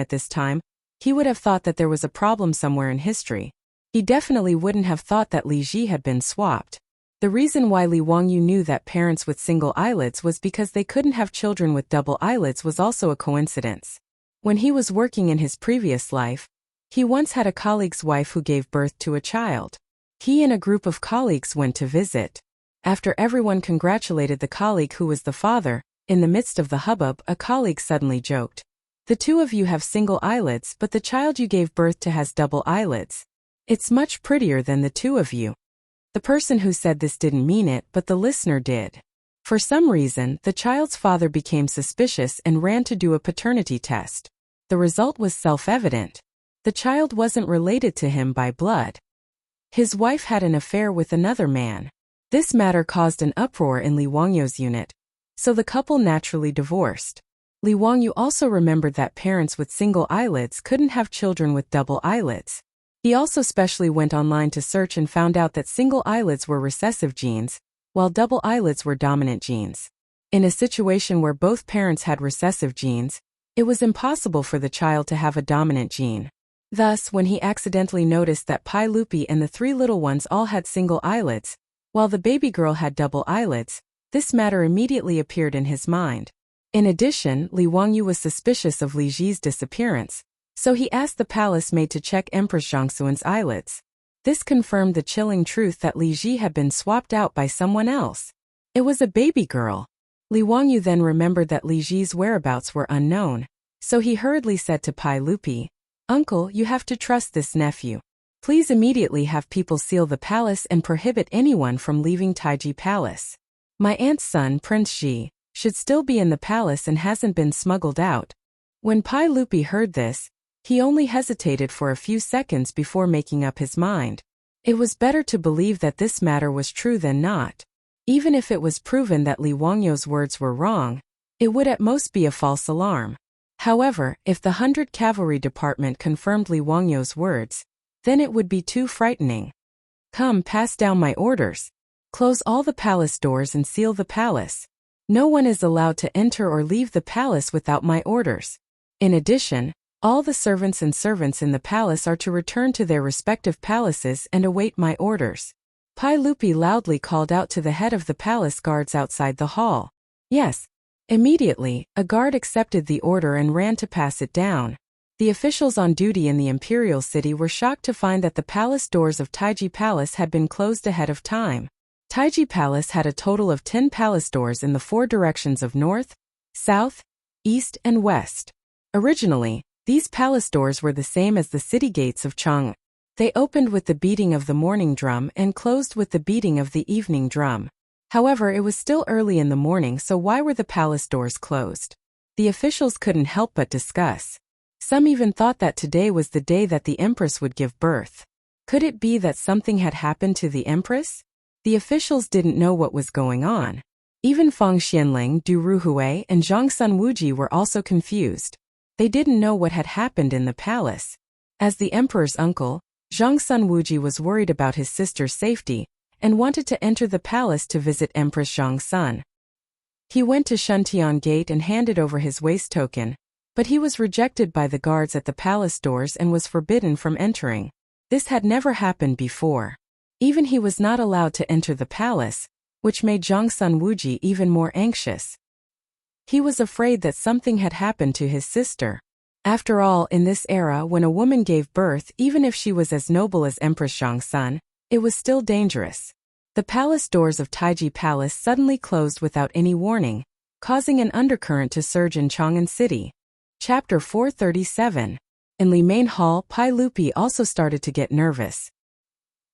he would have thought that there was a problem somewhere in history. He definitely wouldn't have thought that Li Ji had been swapped. The reason why Li Wangyu knew that parents with single eyelids was because they couldn't have children with double eyelids was also a coincidence. When he was working in his previous life, he once had a colleague's wife who gave birth to a child. He and a group of colleagues went to visit. After everyone congratulated the colleague who was the father, in the midst of the hubbub, a colleague suddenly joked, "The two of you have single eyelids, but the child you gave birth to has double eyelids. It's much prettier than the two of you." The person who said this didn't mean it, but the listener did. For some reason, the child's father became suspicious and ran to do a paternity test. The result was self-evident. The child wasn't related to him by blood. His wife had an affair with another man. This matter caused an uproar in Li Wangyu's unit, so the couple naturally divorced. Li Wangyu also remembered that parents with single eyelids couldn't have children with double eyelids. He also specially went online to search and found out that single eyelids were recessive genes, while double eyelids were dominant genes. In a situation where both parents had recessive genes, it was impossible for the child to have a dominant gene. Thus, when he accidentally noticed that Pai Lupi and the 3 little ones all had single eyelids, while the baby girl had double eyelids, this matter immediately appeared in his mind. In addition, Li Wangyu was suspicious of Li Ji's disappearance, so he asked the palace maid to check Empress Zhongxuan's eyelids. This confirmed the chilling truth that Li Ji had been swapped out by someone else. It was a baby girl. Li Wangyu then remembered that Li Ji's whereabouts were unknown, so he hurriedly said to Pai Lupi, "Uncle, you have to trust this nephew. Please immediately have people seal the palace and prohibit anyone from leaving Taiji Palace. My aunt's son, Prince Ji, should still be in the palace and hasn't been smuggled out." When Pai Lupi heard this, he only hesitated for a few seconds before making up his mind. It was better to believe that this matter was true than not. Even if it was proven that Li Wangyu's words were wrong, it would at most be a false alarm. However, if the 100 Cavalry Department confirmed Li Wangyu's words, then it would be too frightening. "Come, pass down my orders. Close all the palace doors and seal the palace. No one is allowed to enter or leave the palace without my orders. In addition, all the servants in the palace are to return to their respective palaces and await my orders." Pai Lupi loudly called out to the head of the palace guards outside the hall. "Yes." Immediately, a guard accepted the order and ran to pass it down. The officials on duty in the imperial city were shocked to find that the palace doors of Taiji Palace had been closed ahead of time. Taiji Palace had a total of 10 palace doors in the 4 directions of north, south, east, and west. Originally, these palace doors were the same as the city gates of Chang'e. They opened with the beating of the morning drum and closed with the beating of the evening drum. However, it was still early in the morning, so why were the palace doors closed? The officials couldn't help but discuss. Some even thought that today was the day that the empress would give birth. Could it be that something had happened to the empress? The officials didn't know what was going on. Even Feng Xianling, Du Ruhui, and Zhang Sun Wuji were also confused. They didn't know what had happened in the palace. As the emperor's uncle, Zhang Sun Wuji was worried about his sister's safety and wanted to enter the palace to visit Empress Zhang Sun. He went to Shuntian Gate and handed over his waist token, but he was rejected by the guards at the palace doors and was forbidden from entering. This had never happened before. Even he was not allowed to enter the palace, which made Zhongsun Wuji even more anxious. He was afraid that something had happened to his sister. After all, in this era when a woman gave birth, even if she was as noble as Empress Zhongsun, it was still dangerous. The palace doors of Taiji Palace suddenly closed without any warning, causing an undercurrent to surge in Chang'an City. Chapter 437. In Limain Hall, Pai Lupi also started to get nervous.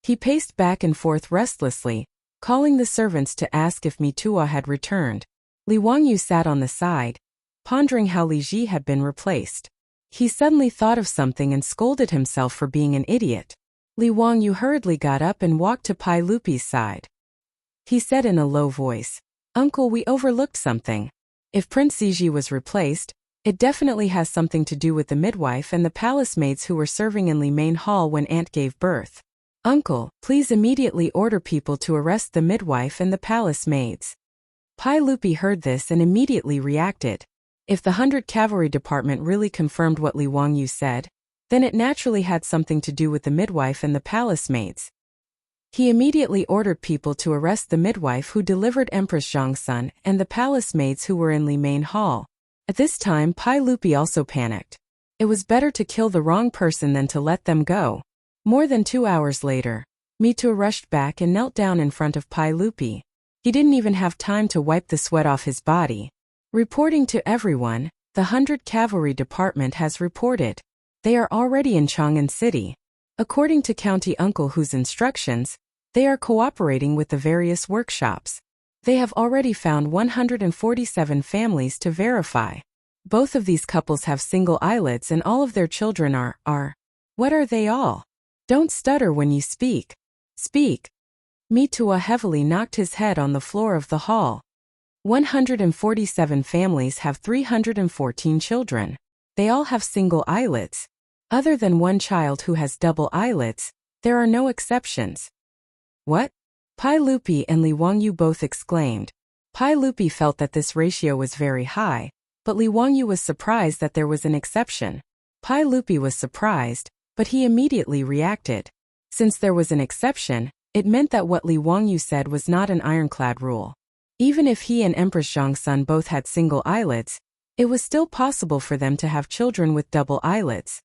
He paced back and forth restlessly, calling the servants to ask if Mitua had returned. Li Wangyu sat on the side, pondering how Li Ji had been replaced. He suddenly thought of something and scolded himself for being an idiot. Li Wangyu hurriedly got up and walked to Pai Lupi's side. He said in a low voice, "Uncle, we overlooked something. If Prince Ziji was replaced, it definitely has something to do with the midwife and the palace maids who were serving in Limain Hall when Aunt gave birth. Uncle, please immediately order people to arrest the midwife and the palace maids." Pai Lupi heard this and immediately reacted. If the 100 Cavalry Department really confirmed what Li Wangyu said, then it naturally had something to do with the midwife and the palace maids. He immediately ordered people to arrest the midwife who delivered Empress Zhongsun and the palace maids who were in Limain Hall. At this time, Pai Lupi also panicked. It was better to kill the wrong person than to let them go. More than 2 hours later, Mitua rushed back and knelt down in front of Pai Lupi. He didn't even have time to wipe the sweat off his body. Reporting to everyone, the 100 Cavalry Department has reported. They are already in Chang'an City. According to County Uncle Hu's instructions, they are cooperating with the various workshops. They have already found 147 families to verify. Both of these couples have single eyelids and all of their children are. What are they all? Don't stutter when you speak. Speak. Mitua heavily knocked his head on the floor of the hall. 147 families have 314 children. They all have single eyelids. Other than one child who has double eyelids, there are no exceptions. What? Pai Lupi and Li Wangyu both exclaimed. Pai Lupi felt that this ratio was very high, but Li Wangyu was surprised that there was an exception. Pai Lupi was surprised, but he immediately reacted. Since there was an exception, it meant that what Li Wangyu said was not an ironclad rule. Even if he and Empress Zhongsun both had single eyelids, it was still possible for them to have children with double eyelids.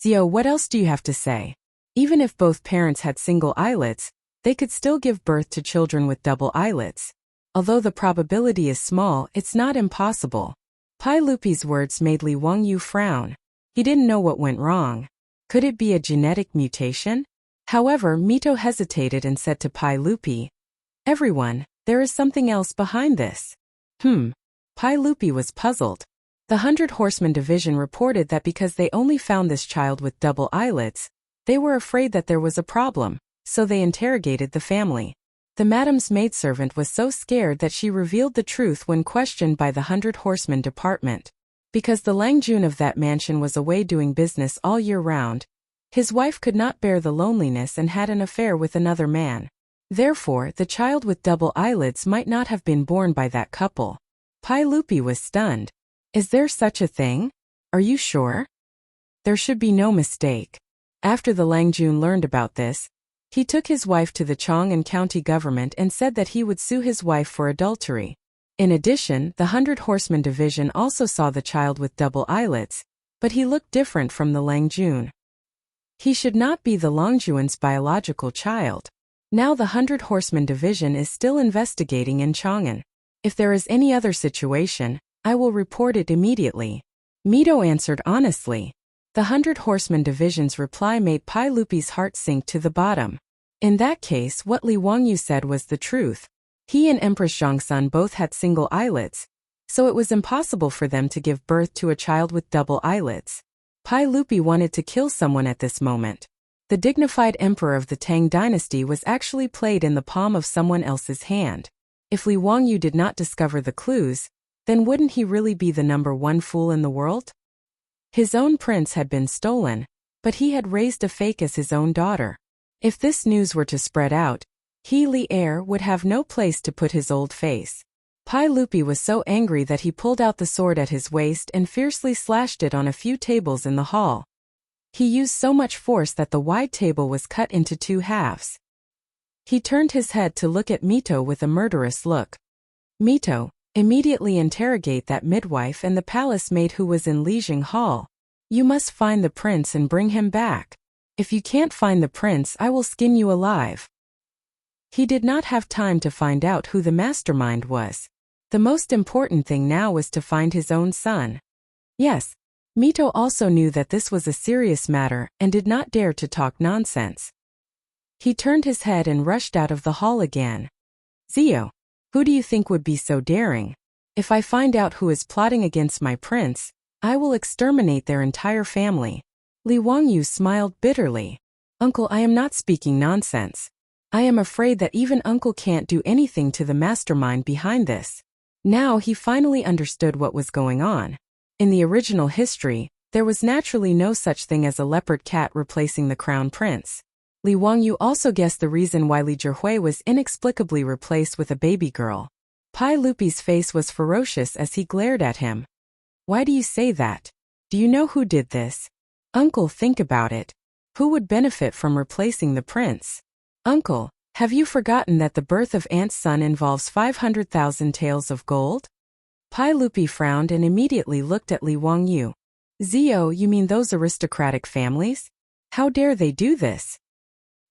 Zio, what else do you have to say? Even if both parents had single eyelids, they could still give birth to children with double eyelids. Although the probability is small, it's not impossible. Pai Lupi's words made Li Wangyu frown. He didn't know what went wrong. Could it be a genetic mutation? However, Mito hesitated and said to Pai Lupi, "Everyone, there is something else behind this." Pai Lupi was puzzled. The 100 Horsemen Division reported that because they only found this child with double eyelids, they were afraid that there was a problem, so they interrogated the family. The madam's maidservant was so scared that she revealed the truth when questioned by the 100 Horsemen Department. Because the Langjun of that mansion was away doing business all year round, his wife could not bear the loneliness and had an affair with another man. Therefore, the child with double eyelids might not have been born by that couple. Pai Lupi was stunned. Is there such a thing? Are you sure? There should be no mistake. After the Langjun learned about this, he took his wife to the Chang'an County government and said that he would sue his wife for adultery. In addition, the 100 Horsemen Division also saw the child with double eyelids, but he looked different from the Langjun. He should not be the Longjuan's biological child. Now the 100 Horsemen Division is still investigating in Chang'an. If there is any other situation, I will report it immediately. Mito answered honestly. The 100 Horsemen Division's reply made Pai Lupi's heart sink to the bottom. In that case, what Li Wangyu said was the truth. He and Empress Zhongsun both had single eyelids, so it was impossible for them to give birth to a child with double eyelids. Pai Lupi wanted to kill someone at this moment. The dignified emperor of the Tang dynasty was actually played in the palm of someone else's hand. If Li Wangyu did not discover the clues, then wouldn't he really be the #1 fool in the world? His own prince had been stolen, but he had raised a fake as his own daughter. If this news were to spread out, he, Li Heir, would have no place to put his old face. Pai Lupi was so angry that he pulled out the sword at his waist and fiercely slashed it on a few tables in the hall. He used so much force that the wide table was cut into 2 halves. He turned his head to look at Mito with a murderous look. Mito, immediately interrogate that midwife and the palace maid who was in Lijing Hall. You must find the prince and bring him back. If you can't find the prince, I will skin you alive. He did not have time to find out who the mastermind was. The most important thing now was to find his own son. Yes, Mito also knew that this was a serious matter and did not dare to talk nonsense. He turned his head and rushed out of the hall again. Zio, who do you think would be so daring? If I find out who is plotting against my prince, I will exterminate their entire family. Li Wangyu smiled bitterly. Uncle, I am not speaking nonsense. I am afraid that even Uncle can't do anything to the mastermind behind this. Now he finally understood what was going on. In the original history, there was naturally no such thing as a leopard cat replacing the crown prince. Li Wangyu also guessed the reason why Li Zhihui was inexplicably replaced with a baby girl. Pai Lupi's face was ferocious as he glared at him. Why do you say that? Do you know who did this? Uncle, think about it. Who would benefit from replacing the prince? Uncle, have you forgotten that the birth of Ant's son involves 500,000 taels of gold? Pai Lupi frowned and immediately looked at Li Wangyu. Zio, you mean those aristocratic families? How dare they do this?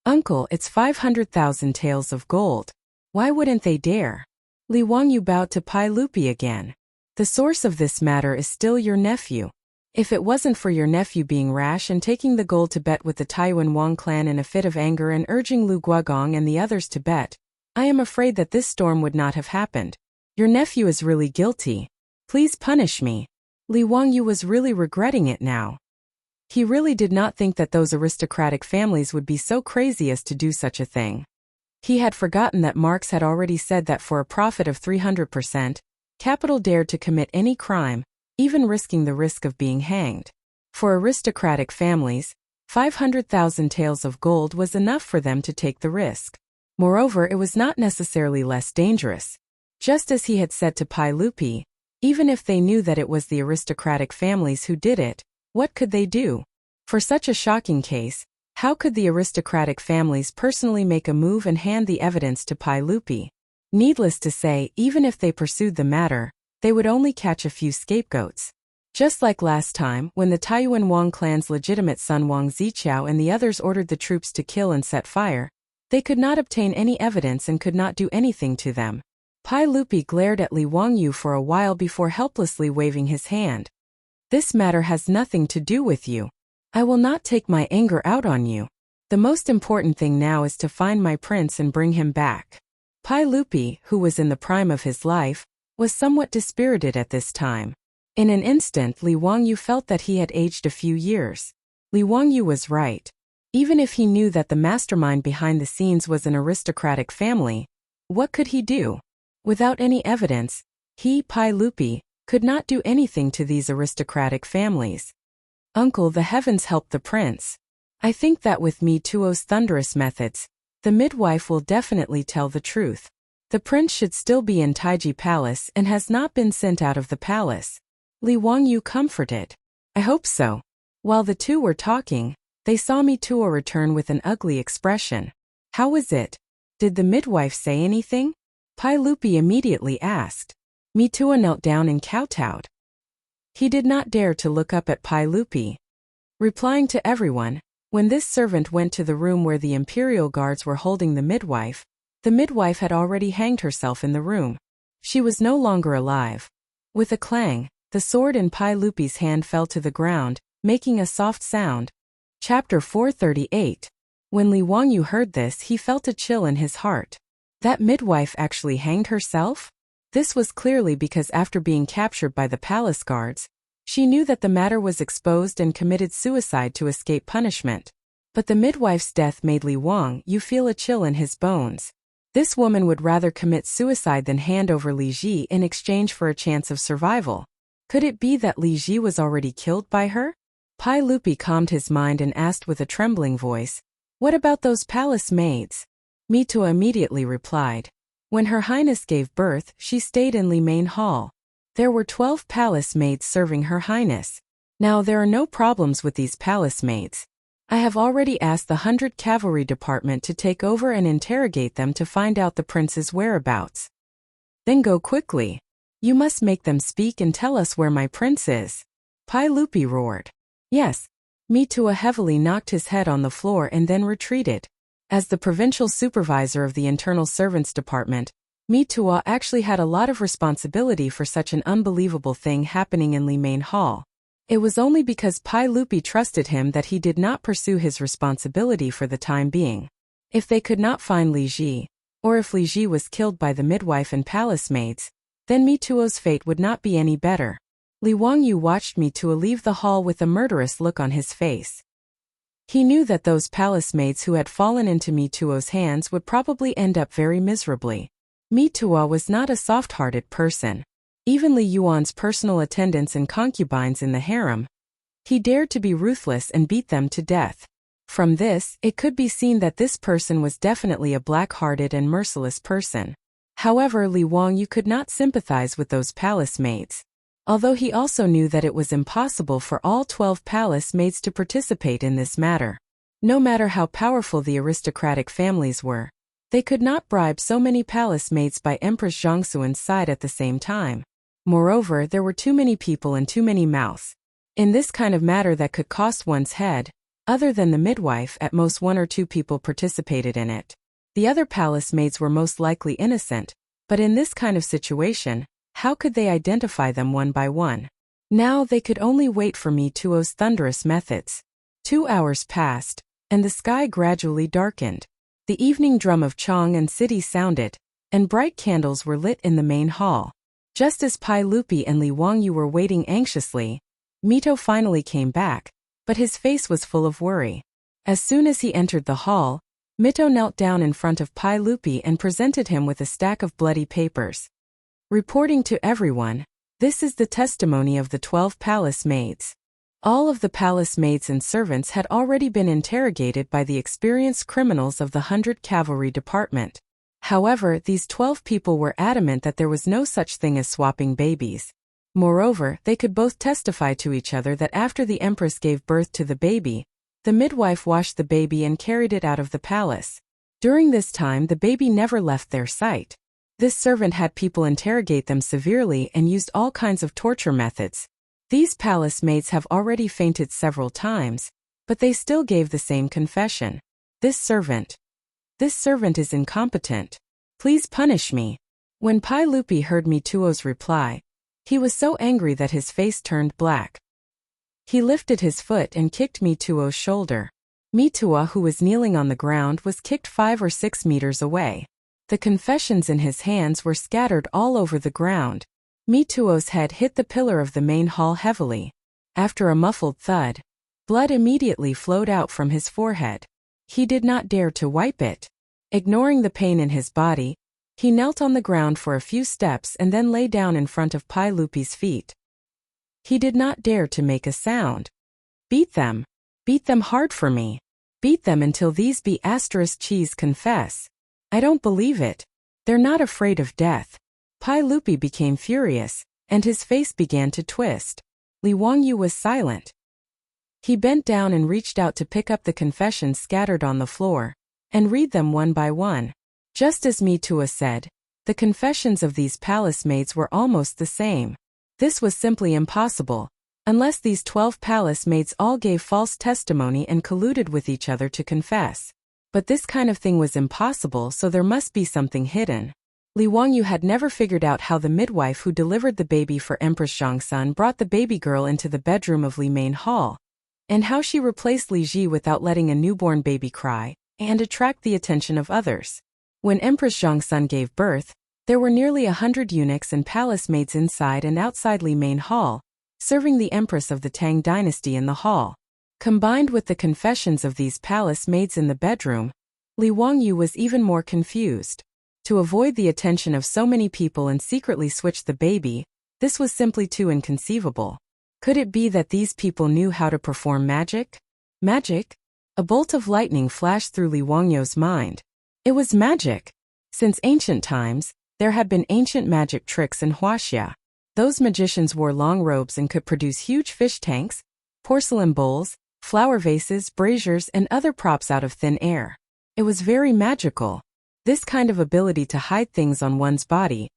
Uncle, it's 500,000 taels of gold. Why wouldn't they dare? Li Wangyu bowed to Pai Lupi again. The source of this matter is still your nephew. If it wasn't for your nephew being rash and taking the gold to bet with the Taiyuan Wang clan in a fit of anger and urging Lu Guogong and the others to bet, I am afraid that this storm would not have happened. Your nephew is really guilty. Please punish me. Li Wangyu was really regretting it now. He really did not think that those aristocratic families would be so crazy as to do such a thing. He had forgotten that Marx had already said that for a profit of 300%, capital dared to commit any crime, even risking the risk of being hanged. For aristocratic families, 500,000 taels of gold was enough for them to take the risk. Moreover, it was not necessarily less dangerous. Just as he had said to Pai Lupi, even if they knew that it was the aristocratic families who did it, what could they do? For such a shocking case, how could the aristocratic families personally make a move and hand the evidence to Pai Lupi? Needless to say, even if they pursued the matter, they would only catch a few scapegoats. Just like last time, when the Taiyuan Wang clan's legitimate son Wang Ziqiao and the others ordered the troops to kill and set fire, they could not obtain any evidence and could not do anything to them. Pai Lupi glared at Li Wangyu for a while before helplessly waving his hand. This matter has nothing to do with you. I will not take my anger out on you. The most important thing now is to find my prince and bring him back. Pai Lupi, who was in the prime of his life, was somewhat dispirited at this time. In an instant, Li Wangyu felt that he had aged a few years. Li Wangyu was right. Even if he knew that the mastermind behind the scenes was an aristocratic family, what could he do? Without any evidence, he, Pai Lupi, could not do anything to these aristocratic families. Uncle, the heavens help the prince. I think that with Mi Tuo's thunderous methods, the midwife will definitely tell the truth. The prince should still be in Taiji Palace and has not been sent out of the palace. Li Wangyu comforted. I hope so. While the two were talking, they saw Mi Tuo return with an ugly expression. How was it? Did the midwife say anything? Pai Lupi immediately asked. Mi Tuo knelt down and kowtowed. He did not dare to look up at Pai Lupi. Replying to everyone, when this servant went to the room where the imperial guards were holding the midwife had already hanged herself in the room. She was no longer alive. With a clang, the sword in Pai Lupi's hand fell to the ground, making a soft sound. Chapter 438. When Li Wangyu heard this, he felt a chill in his heart. That midwife actually hanged herself? This was clearly because after being captured by the palace guards, she knew that the matter was exposed and committed suicide to escape punishment. But the midwife's death made Li Wangyu feel a chill in his bones. This woman would rather commit suicide than hand over Li Ji in exchange for a chance of survival. Could it be that Li Ji was already killed by her? Pai Lupi calmed his mind and asked with a trembling voice, "What about those palace maids?" Mi Tuo immediately replied. When Her Highness gave birth, she stayed in Li Main Hall. There were 12 palace maids serving Her Highness. Now there are no problems with these palace maids. I have already asked the 100 Cavalry Department to take over and interrogate them to find out the prince's whereabouts. Then go quickly. You must make them speak and tell us where my prince is. Pai Lupi roared. Yes. Mitua heavily knocked his head on the floor and then retreated. As the provincial supervisor of the Internal Servants Department, Mitua actually had a lot of responsibility for such an unbelievable thing happening in Li Main Hall. It was only because Pai Lupi trusted him that he did not pursue his responsibility for the time being. If they could not find Li Ji, or if Li Ji was killed by the midwife and palace maids, then Mituo's fate would not be any better. Li Wangyu watched Mitua leave the hall with a murderous look on his face. He knew that those palace maids who had fallen into Mituo's hands would probably end up very miserably. Mitua was not a soft-hearted person. Even Li Yuan's personal attendants and concubines in the harem, he dared to be ruthless and beat them to death. From this, it could be seen that this person was definitely a black-hearted and merciless person. However, Li Wangyu could not sympathize with those palace maids. Although he also knew that it was impossible for all 12 palace maids to participate in this matter. No matter how powerful the aristocratic families were, they could not bribe so many palace maids by Empress Zhongxuan's side at the same time. Moreover, there were too many people and too many mouths. In this kind of matter that could cost one's head, other than the midwife, at most 1 or 2 people participated in it. The other palace maids were most likely innocent, but in this kind of situation, how could they identify them one by one? Now they could only wait for Mituo's thunderous methods. 2 hours passed, and the sky gradually darkened. The evening drum of Chang and city sounded, and bright candles were lit in the main hall. Just as Pai Lupi and Li Wangyu were waiting anxiously, Mito finally came back, but his face was full of worry. As soon as he entered the hall, Mito knelt down in front of Pai Lupi and presented him with a stack of bloody papers. Reporting to everyone, this is the testimony of the 12 palace maids. All of the palace maids and servants had already been interrogated by the experienced criminals of the 100 Cavalry Department. However, these 12 people were adamant that there was no such thing as swapping babies. Moreover, they could both testify to each other that after the empress gave birth to the baby, the midwife washed the baby and carried it out of the palace. During this time, the baby never left their sight. This servant had people interrogate them severely and used all kinds of torture methods. These palace maids have already fainted several times, but they still gave the same confession. This servant is incompetent. Please punish me. When Pai Lupi heard Mituo's reply, he was so angry that his face turned black. He lifted his foot and kicked Mituo's shoulder. Mitua, who was kneeling on the ground, was kicked 5 or 6 meters away. The confessions in his hands were scattered all over the ground. Mituo's head hit the pillar of the main hall heavily. After a muffled thud, blood immediately flowed out from his forehead. He did not dare to wipe it. Ignoring the pain in his body, he knelt on the ground for a few steps and then lay down in front of Pai Lupi's feet. He did not dare to make a sound. Beat them. Beat them hard for me. Beat them until these cheese confess. I don't believe it. They're not afraid of death. Pai Lupi became furious, and his face began to twist. Li Wangyu was silent. He bent down and reached out to pick up the confessions scattered on the floor, and read them one by one. Just as Mitua said, the confessions of these palace maids were almost the same. This was simply impossible, unless these 12 palace maids all gave false testimony and colluded with each other to confess. But this kind of thing was impossible, so there must be something hidden. Li Wangyu had never figured out how the midwife who delivered the baby for Empress Zhongxun brought the baby girl into the bedroom of Li Main Hall, and how she replaced Li Ji without letting a newborn baby cry, and attract the attention of others. When Empress Zhongxun gave birth, there were nearly 100 eunuchs and palace maids inside and outside Li Main Hall, serving the empress of the Tang dynasty in the hall. Combined with the confessions of these palace maids in the bedroom, Li Wangyu was even more confused. To avoid the attention of so many people and secretly switch the baby, this was simply too inconceivable. Could it be that these people knew how to perform magic? Magic? A bolt of lightning flashed through Li Wangyu's mind. It was magic. Since ancient times, there had been ancient magic tricks in Huaxia. Those magicians wore long robes and could produce huge fish tanks, porcelain bowls, flower vases, braziers, and other props out of thin air. It was very magical. This kind of ability to hide things on one's body.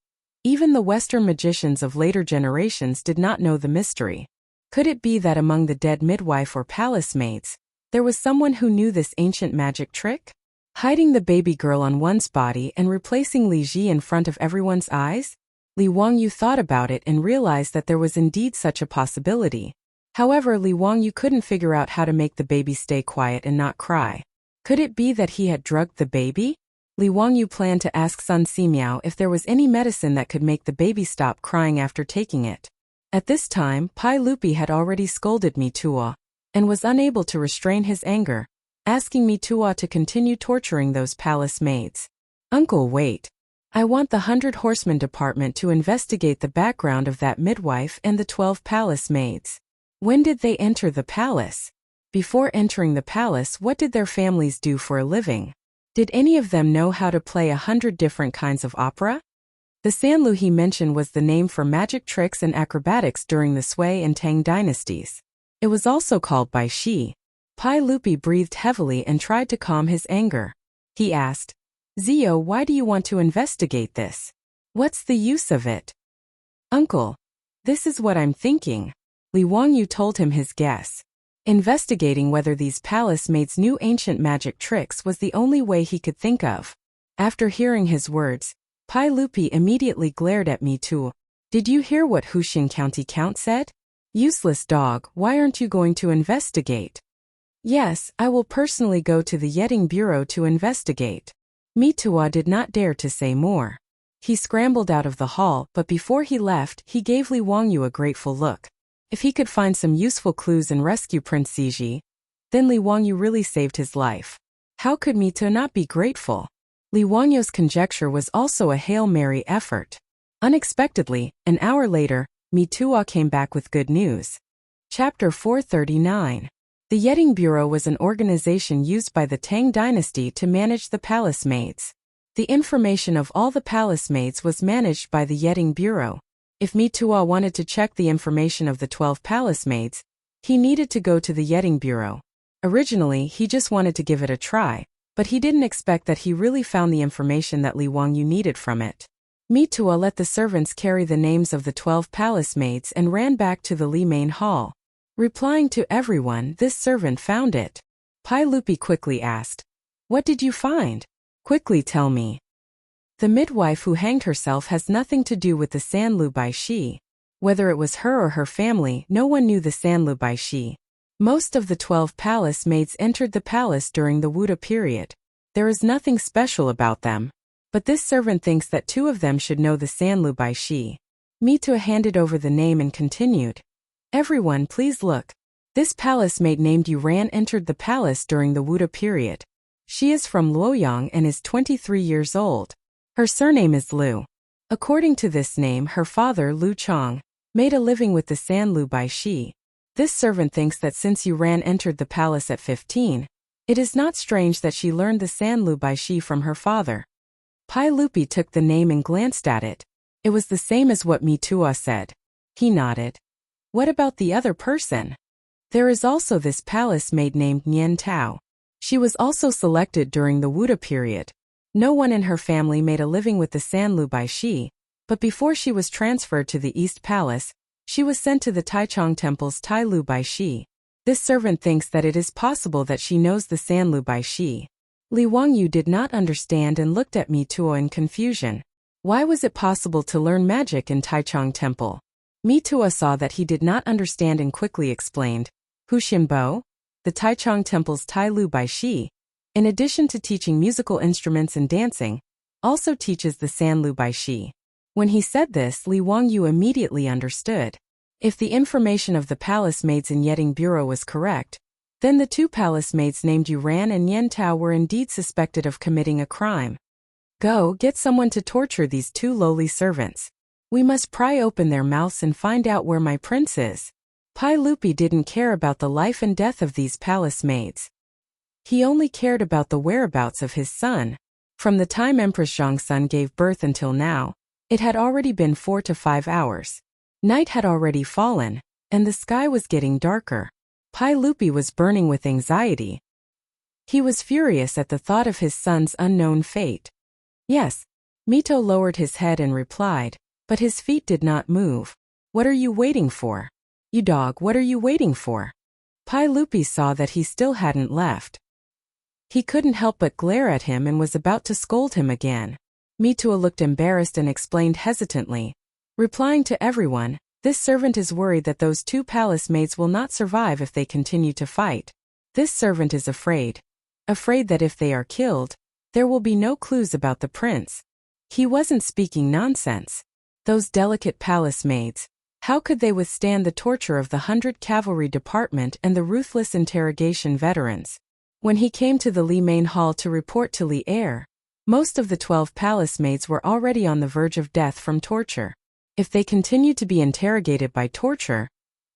Even the Western magicians of later generations did not know the mystery. Could it be that among the dead midwife or palace maids, there was someone who knew this ancient magic trick? Hiding the baby girl on one's body and replacing Li Ji in front of everyone's eyes? Li Wangyu thought about it and realized that there was indeed such a possibility. However, Li Wangyu couldn't figure out how to make the baby stay quiet and not cry. Could it be that he had drugged the baby? Li Wangyu planned to ask Sun Simiao if there was any medicine that could make the baby stop crying after taking it. At this time, Pai Lupi had already scolded Mitua and was unable to restrain his anger, asking Mitua to continue torturing those palace maids. Uncle, wait. I want the 100 Horsemen Department to investigate the background of that midwife and the 12 palace maids. When did they enter the palace? Before entering the palace, what did their families do for a living? Did any of them know how to play 100 different kinds of opera? The Sanlu he mentioned was the name for magic tricks and acrobatics during the Sui and Tang dynasties. It was also called Bai Shi. Pai Lupi breathed heavily and tried to calm his anger. He asked, Zio, why do you want to investigate this? What's the use of it? Uncle, this is what I'm thinking. Li Wangyu told him his guess. Investigating whether these palace maids knew ancient magic tricks was the only way he could think of. After hearing his words, Pai Lupi immediately glared at me too. Did you hear what Huxing County Count said? Useless dog, why aren't you going to investigate? Yes, I will personally go to the Yetting Bureau to investigate. Mitua did not dare to say more. He scrambled out of the hall, but before he left, he gave Li Wangyu a grateful look. If he could find some useful clues and rescue Prince Ziji, then Li Wangyu really saved his life. How could Mitua not be grateful? Li Wangyu's conjecture was also a Hail Mary effort. Unexpectedly, an hour later, Mitua came back with good news. Chapter 439. The Yetting Bureau was an organization used by the Tang dynasty to manage the palace maids. The information of all the palace maids was managed by the Yetting Bureau. If Mitua wanted to check the information of the 12 palace maids, he needed to go to the Yetting Bureau. Originally, he just wanted to give it a try, but he didn't expect that he really found the information that Li Wangyu needed from it. Mitua let the servants carry the names of the 12 palace maids and ran back to the Li main hall. Replying to everyone, this servant found it. Pai Lupi quickly asked, What did you find? Quickly tell me. The midwife who hanged herself has nothing to do with the Sanlu Bai Shi. Whether it was her or her family, no one knew the Sanlu Bai Shi. Most of the 12 palace maids entered the palace during the Wuda period. There is nothing special about them. But this servant thinks that 2 of them should know the Sanlu Bai Shi. Mitua handed over the name and continued. Everyone, please look. This palace maid named Yuran entered the palace during the Wuda period. She is from Luoyang and is 23 years old. Her surname is Lu. According to this name, her father, Lu Chong, made a living with the Sanlu Bai Shi. This servant thinks that since Yuran entered the palace at 15, it is not strange that she learned the Sanlu Bai Shi from her father. Pai Lupi took the name and glanced at it. It was the same as what Mitua said. He nodded. What about the other person? There is also this palace maid named Nian Tao. She was also selected during the Wuda period. No one in her family made a living with the Sanlu Bai Shi, but before she was transferred to the East Palace, she was sent to the Taichung Temple's Tai Lu Bai Shi. This servant thinks that it is possible that she knows the Sanlu Bai Shi. Li Wangyu did not understand and looked at Mitua in confusion. Why was it possible to learn magic in Taichung Temple? Mitua saw that he did not understand and quickly explained. Huxinbo, the Taichung Temple's Tai Lu Bai Shi, in addition to teaching musical instruments and dancing, also teaches the Sanlu Bai Shi. When he said this, Li Wangyu immediately understood. If the information of the palace maids in Yetting Bureau was correct, then the 2 palace maids named Yuran and Yen Tao were indeed suspected of committing a crime. Go, get someone to torture these 2 lowly servants. We must pry open their mouths and find out where my prince is. Pai Lupi didn't care about the life and death of these palace maids. He only cared about the whereabouts of his son. From the time Empress Zhongsun gave birth until now, it had already been 4 to 5 hours. Night had already fallen, and the sky was getting darker. Pai Lupi was burning with anxiety. He was furious at the thought of his son's unknown fate. Yes. Mito lowered his head and replied, but his feet did not move. What are you waiting for? You dog, what are you waiting for? Pai Lupi saw that he still hadn't left. He couldn't help but glare at him and was about to scold him again. Mitua looked embarrassed and explained hesitantly, replying to everyone, this servant is worried that those two palace maids will not survive if they continue to fight. This servant is afraid that if they are killed, there will be no clues about the prince. He wasn't speaking nonsense. Those delicate palace maids, how could they withstand the torture of the 100 Cavalry Department and the ruthless interrogation veterans? When he came to the Li main hall to report to Li Heir, most of the 12 palace maids were already on the verge of death from torture. If they continued to be interrogated by torture,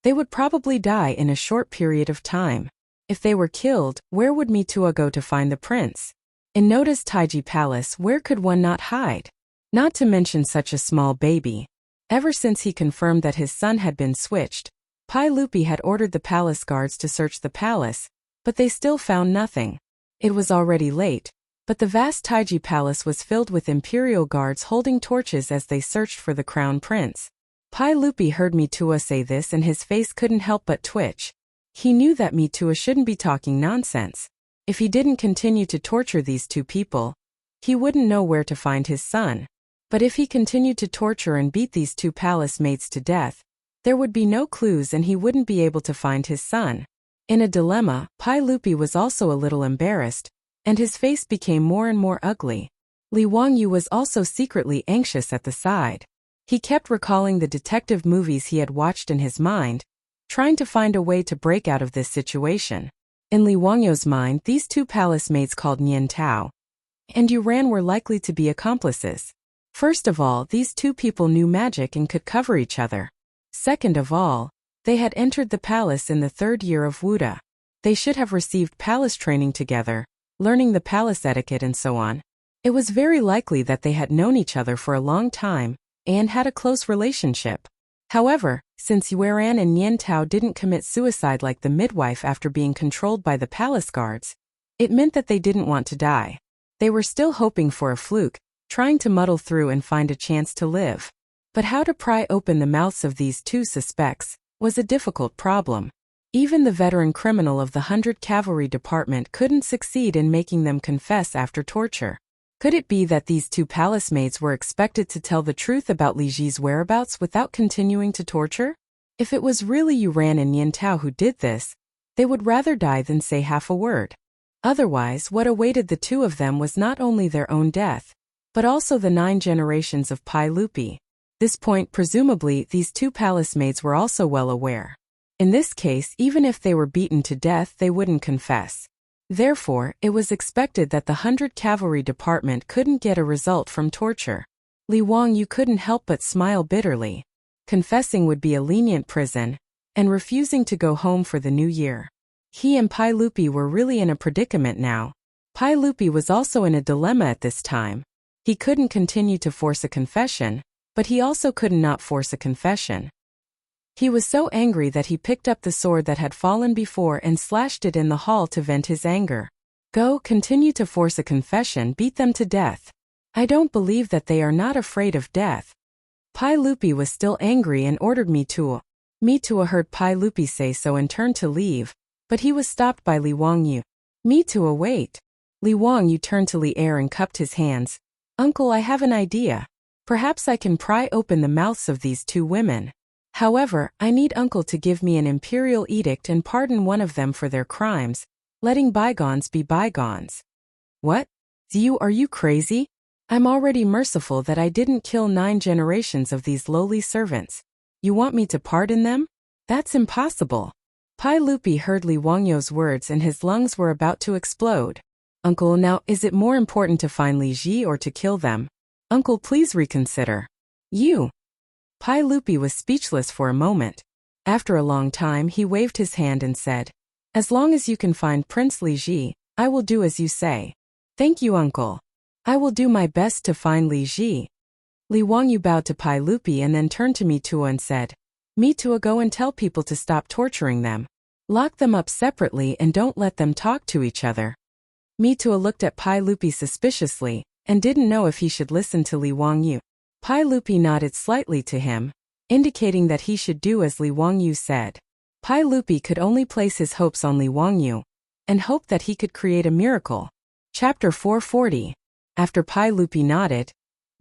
they would probably die in a short period of time. If they were killed, where would Mitua go to find the prince? In Noda's Taiji Palace, where could one not hide? Not to mention such a small baby. Ever since he confirmed that his son had been switched, Pai Lupi had ordered the palace guards to search the palace, but they still found nothing. It was already late, but the vast Taiji Palace was filled with imperial guards holding torches as they searched for the crown prince. Pai Lupi heard Mitua say this and his face couldn't help but twitch. He knew that Mitua shouldn't be talking nonsense. If he didn't continue to torture these two people, he wouldn't know where to find his son. But if he continued to torture and beat these two palace maids to death, there would be no clues and he wouldn't be able to find his son. In a dilemma, Pai Lupi was also a little embarrassed, and his face became more and more ugly. Li Wangyu was also secretly anxious at the side. He kept recalling the detective movies he had watched in his mind, trying to find a way to break out of this situation. In Li Wangyu's mind, these two palace maids called Nian Tao and Yuran were likely to be accomplices. First of all, these two people knew magic and could cover each other. Second of all, they had entered the palace in the 3rd year of Wuda. They should have received palace training together, learning the palace etiquette and so on. It was very likely that they had known each other for a long time and had a close relationship. However, since Yuran and Nian Tao didn't commit suicide like the midwife after being controlled by the palace guards, it meant that they didn't want to die. They were still hoping for a fluke, trying to muddle through and find a chance to live. But how to pry open the mouths of these two suspects was a difficult problem. Even the veteran criminal of the 100 Cavalry Department couldn't succeed in making them confess after torture. Could it be that these two palace maids were expected to tell the truth about Li Ji's whereabouts without continuing to torture? If it was really Yuran and Nian Tao who did this, they would rather die than say half a word. Otherwise, what awaited the two of them was not only their own death, but also the 9 generations of Pai Lupi. This point, presumably, these two palace maids were also well aware. In this case, even if they were beaten to death, they wouldn't confess. Therefore, it was expected that the 100 Cavalry Department couldn't get a result from torture. Li Wangyu couldn't help but smile bitterly. Confessing would be a lenient prison, and refusing to go home for the new year. He and Pai Lupi were really in a predicament now. Pai Lupi was also in a dilemma at this time. He couldn't continue to force a confession, but he also could not force a confession. He was so angry that he picked up the sword that had fallen before and slashed it in the hall to vent his anger. Go, continue to force a confession, beat them to death. I don't believe that they are not afraid of death. Pai Lupi was still angry and ordered Mitua. Mitua heard Pai Lupi say so and turned to leave, but he was stopped by Li Wangyu. Mitua, wait. Li Wangyu turned to Li Heir and cupped his hands. Uncle, I have an idea. Perhaps I can pry open the mouths of these two women. However, I need Uncle to give me an imperial edict and pardon one of them for their crimes, letting bygones be bygones. What? Are you crazy? I'm already merciful that I didn't kill 9 generations of these lowly servants. You want me to pardon them? That's impossible. Pai Lupi heard Li Wangyu's words and his lungs were about to explode. Uncle, now is it more important to find Li Ji or to kill them? Uncle, please reconsider. You. Pai Lupi was speechless for a moment. After a long time he waved his hand and said, as long as you can find Prince Li Ji, I will do as you say. Thank you, Uncle. I will do my best to find Li Ji. Li Wangyu bowed to Pai Lupi and then turned to Mitua and said, Mitua, go and tell people to stop torturing them. Lock them up separately and don't let them talk to each other. Mitua looked at Pai Lupi suspiciously, and didn't know if he should listen to Li Wangyu. Pai Lupi nodded slightly to him, indicating that he should do as Li Wangyu said. Pai Lupi could only place his hopes on Li Wangyu, and hoped that he could create a miracle. Chapter 440. After Pai Lupi nodded,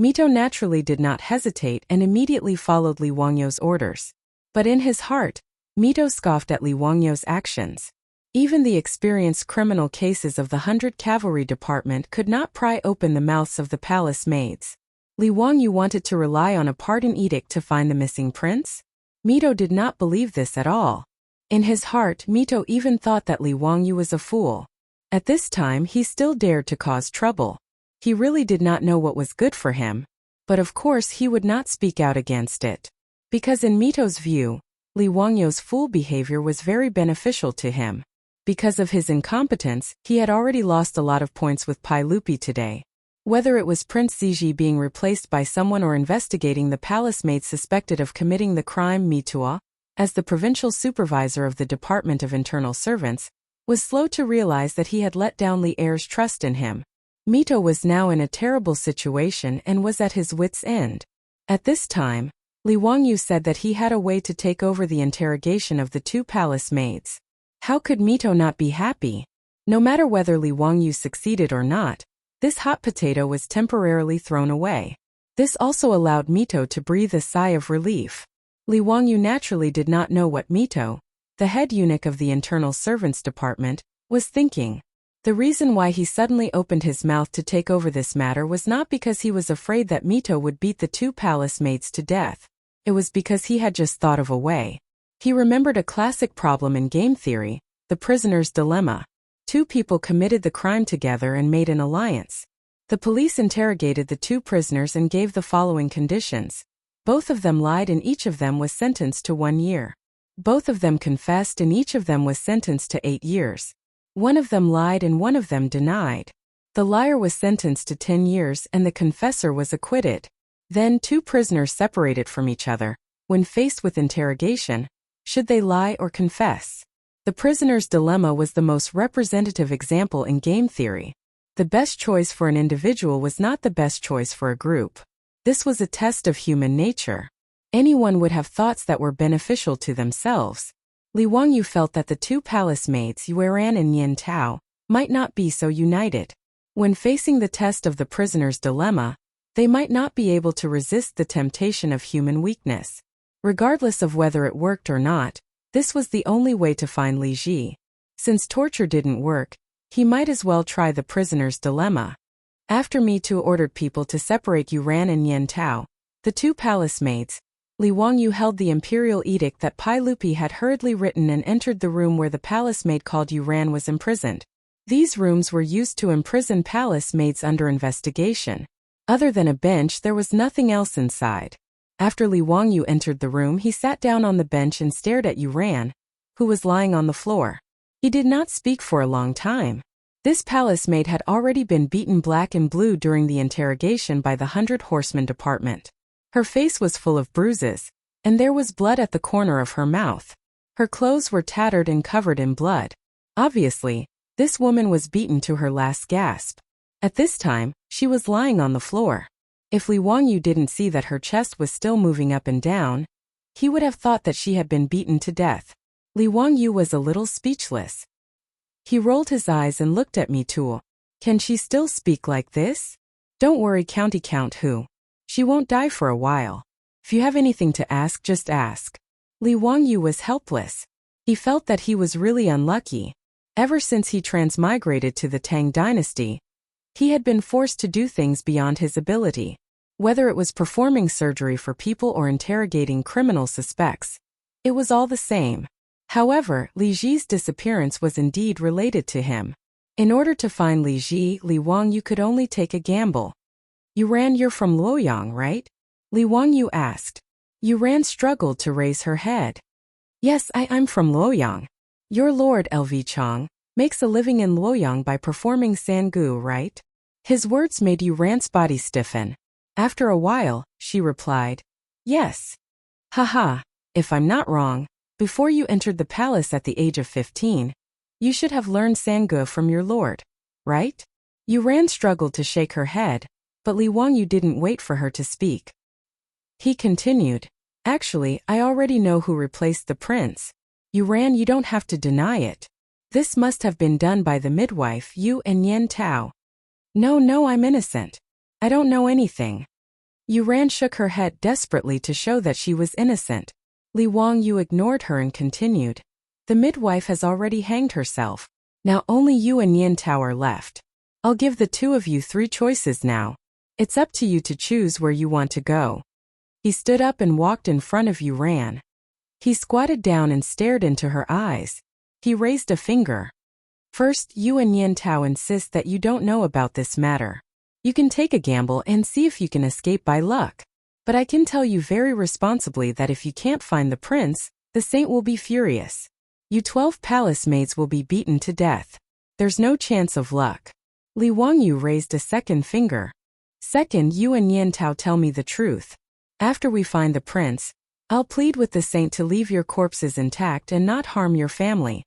Mito naturally did not hesitate and immediately followed Li Wangyu's orders. But in his heart, Mito scoffed at Li Wangyu's actions. Even the experienced criminal cases of the 100 Cavalry Department could not pry open the mouths of the palace maids. Li Wangyu wanted to rely on a pardon edict to find the missing prince? Mito did not believe this at all. In his heart, Mito even thought that Li Wangyu was a fool. At this time, he still dared to cause trouble. He really did not know what was good for him, but of course he would not speak out against it. Because in Mito's view, Li Wangyu's fool behavior was very beneficial to him. Because of his incompetence, he had already lost a lot of points with Pai Lupi today. Whether it was Prince Ziji being replaced by someone or investigating the palace maid suspected of committing the crime, Mitua, as the provincial supervisor of the Department of Internal Servants, was slow to realize that he had let down Li Er's trust in him. Mito was now in a terrible situation and was at his wits' end. At this time, Li Wangyu said that he had a way to take over the interrogation of the two palace maids. How could Mito not be happy? No matter whether Li Wangyu succeeded or not, this hot potato was temporarily thrown away. This also allowed Mito to breathe a sigh of relief. Li Wangyu naturally did not know what Mito, the head eunuch of the Internal Servants Department, was thinking. The reason why he suddenly opened his mouth to take over this matter was not because he was afraid that Mito would beat the two palace maids to death. It was because he had just thought of a way. He remembered a classic problem in game theory, the prisoner's dilemma. Two people committed the crime together and made an alliance. The police interrogated the two prisoners and gave the following conditions. Both of them lied and each of them was sentenced to 1 year. Both of them confessed and each of them was sentenced to 8 years. One of them lied and one of them denied. The liar was sentenced to 10 years and the confessor was acquitted. Then two prisoners separated from each other. When faced with interrogation, should they lie or confess? The prisoner's dilemma was the most representative example in game theory. The best choice for an individual was not the best choice for a group. This was a test of human nature. Anyone would have thoughts that were beneficial to themselves. Li Wangyu felt that the two palace maids Yueran and Yin Tao might not be so united. When facing the test of the prisoner's dilemma, they might not be able to resist the temptation of human weakness. Regardless of whether it worked or not, this was the only way to find Li Ji. Since torture didn't work, he might as well try the prisoner's dilemma. After Mitu ordered people to separate Yueran and Yin Tao, the two palace maids, Li Wangyu held the imperial edict that Pai Lupi had hurriedly written and entered the room where the palace maid called Yueran was imprisoned. These rooms were used to imprison palace maids under investigation. Other than a bench, there was nothing else inside. After Li Wangyu entered the room, he sat down on the bench and stared at Yueran, who was lying on the floor. He did not speak for a long time. This palace maid had already been beaten black and blue during the interrogation by the 100 Horsemen Department. Her face was full of bruises, and there was blood at the corner of her mouth. Her clothes were tattered and covered in blood. Obviously, this woman was beaten to her last gasp. At this time, she was lying on the floor. If Li Wangyu didn't see that her chest was still moving up and down, he would have thought that she had been beaten to death. Li Wangyu was a little speechless. He rolled his eyes and looked at Mitu. Can she still speak like this? Don't worry, County Count Hu. She won't die for a while. If you have anything to ask, just ask. Li Wangyu was helpless. He felt that he was really unlucky. Ever since he transmigrated to the Tang dynasty, he had been forced to do things beyond his ability. Whether it was performing surgery for people or interrogating criminal suspects, it was all the same. However, Li Ji's disappearance was indeed related to him. In order to find Li Ji, Li Wangyu could only take a gamble. You're from Luoyang, right? Li Wangyu asked. Yueran struggled to raise her head. Yes, I'm from Luoyang. Your lord, LV Chang, makes a living in Luoyang by performing sangu, right? His words made Yueran's body stiffen. After a while, she replied, yes. Haha, if I'm not wrong, Before you entered the palace at the age of 15, you should have learned Sangge from your lord, right? Yuran struggled to shake her head, but Li Wangyu didn't wait for her to speak. He continued, actually, I already know who replaced the prince. Yuran, you don't have to deny it. This must have been done by the midwife, you and Yen Tao. No, I'm innocent. I don't know anything. Yuran shook her head desperately to show that she was innocent. Li Wangyu ignored her and continued. The midwife has already hanged herself. Now only you and Yen Tao are left. I'll give the two of you 3 choices now. It's up to you to choose where you want to go. He stood up and walked in front of Yuran. He squatted down and stared into her eyes. He raised a finger. First, you and Yen Tao insist that you don't know about this matter. You can take a gamble and see if you can escape by luck. But I can tell you very responsibly that if you can't find the prince, the saint will be furious. You 12 palace maids will be beaten to death. There's no chance of luck. Li Wangyu raised a second finger. Second, you and Yen Tao tell me the truth. After we find the prince, I'll plead with the saint to leave your corpses intact and not harm your family.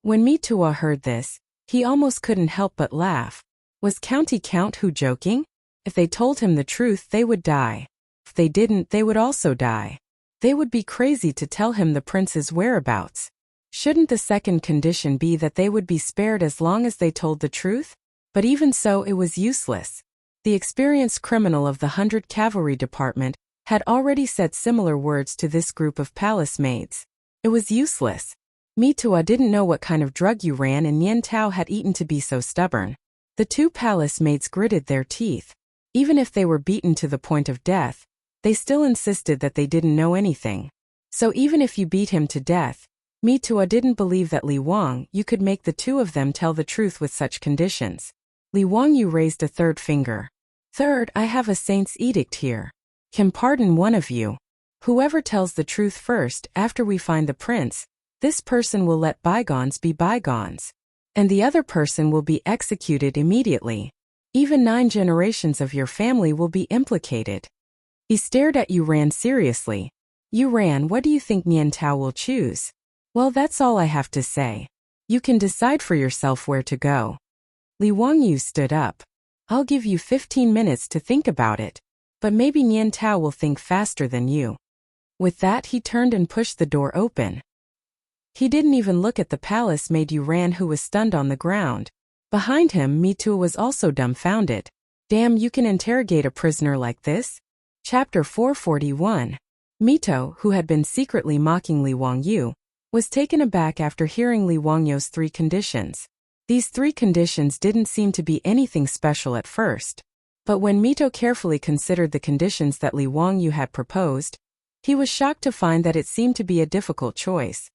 When Mitua heard this, he almost couldn't help but laugh. Was County Count Hu joking? If they told him the truth, they would die. If they didn't, they would also die. They would be crazy to tell him the prince's whereabouts. Shouldn't the second condition be that they would be spared as long as they told the truth? But even so, it was useless. The experienced criminal of the 100 Cavalry Department had already said similar words to this group of palace maids. It was useless. Mitua didn't know what kind of drug Yuran and Yen Tao had eaten to be so stubborn. The 2 palace maids gritted their teeth. Even if they were beaten to the point of death, they still insisted that they didn't know anything. So even if you beat him to death, Mitua didn't believe that Li Wangyu could make the 2 of them tell the truth with such conditions. Li Wangyu raised a third finger. Third, I have a saint's edict here. Can pardon one of you. Whoever tells the truth first after we find the prince, this person will let bygones be bygones. And the other person will be executed immediately. Even 9 generations of your family will be implicated. He stared at Yuran seriously. Yuran, what do you think Yen Tao will choose? Well, that's all I have to say. You can decide for yourself where to go. Li Wangyu stood up. I'll give you 15 minutes to think about it. But maybe Yen Tao will think faster than you. With that, he turned and pushed the door open. He didn't even look at the palace maid Yuran, who was stunned on the ground. Behind him, Mitua was also dumbfounded. Damn, you can interrogate a prisoner like this? Chapter 441. Mito, who had been secretly mocking Li Wangyu, was taken aback after hearing Li Wangyu's 3 conditions. These 3 conditions didn't seem to be anything special at first. But when Mito carefully considered the conditions that Li Wangyu had proposed, he was shocked to find that it seemed to be a difficult choice.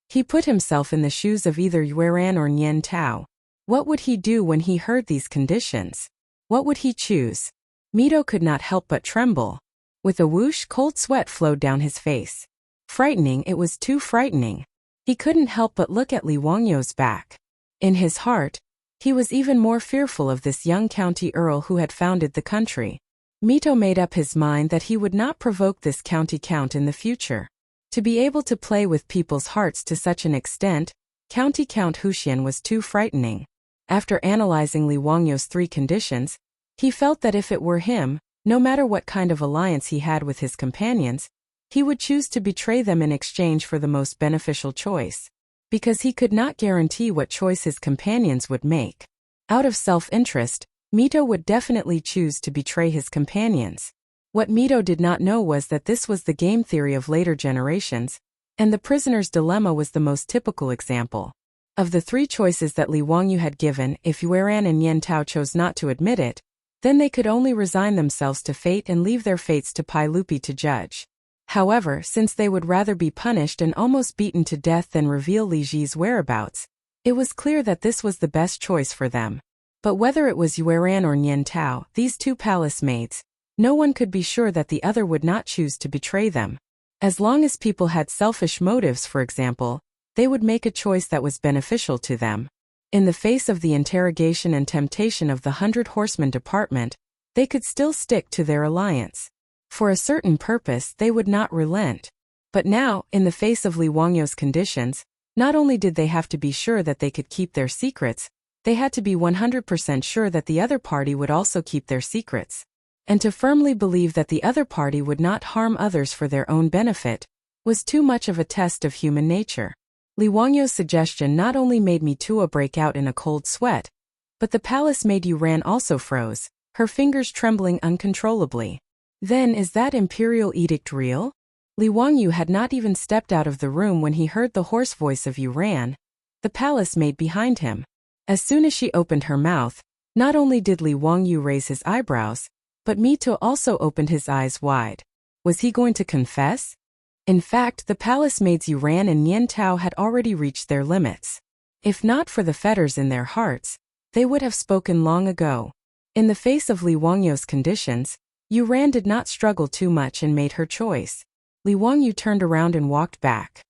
He put himself in the shoes of either Yuran or Yen Tao. What would he do when he heard these conditions? What would he choose? Mito could not help but tremble. With a whoosh, cold sweat flowed down his face. Frightening, it was too frightening. He couldn't help but look at Li Wangyu's back. In his heart, he was even more fearful of this young county earl who had founded the country. Mito made up his mind that he would not provoke this county count in the future. To be able to play with people's hearts to such an extent, County Count Huxian was too frightening. After analyzing Li Wangyu's 3 conditions, he felt that if it were him, no matter what kind of alliance he had with his companions, he would choose to betray them in exchange for the most beneficial choice. Because he could not guarantee what choice his companions would make. Out of self-interest, Mito would definitely choose to betray his companions. What Mito did not know was that this was the game theory of later generations, and the prisoner's dilemma was the most typical example. Of the 3 choices that Li Wangyu had given, if Yuran and Yen Tao chose not to admit it, then they could only resign themselves to fate and leave their fates to Pai Lupi to judge. However, since they would rather be punished and almost beaten to death than reveal Li Ji's whereabouts, it was clear that this was the best choice for them. But whether it was Yuran or Yen Tao, these 2 palace maids, no one could be sure that the other would not choose to betray them. As long as people had selfish motives, for example, they would make a choice that was beneficial to them. In the face of the interrogation and temptation of the 100 Horsemen Department, they could still stick to their alliance. For a certain purpose, they would not relent. But now, in the face of Li Wangyu's conditions, not only did they have to be sure that they could keep their secrets, they had to be 100% sure that the other party would also keep their secrets. And to firmly believe that the other party would not harm others for their own benefit was too much of a test of human nature. Li Wangyu's suggestion not only made Mitua break out in a cold sweat, but the palace maid Yuran also froze, her fingers trembling uncontrollably. Then, is that imperial edict real? Li Wangyu had not even stepped out of the room when he heard the hoarse voice of Yuran, the palace maid behind him. As soon as she opened her mouth, not only did Li Wangyu raise his eyebrows, but Mitua also opened his eyes wide. Was he going to confess? In fact, the palace maids Yuran and Nian Tao had already reached their limits. If not for the fetters in their hearts, they would have spoken long ago. In the face of Li Wangyu's conditions, Yuran did not struggle too much and made her choice. Li Wangyu turned around and walked back.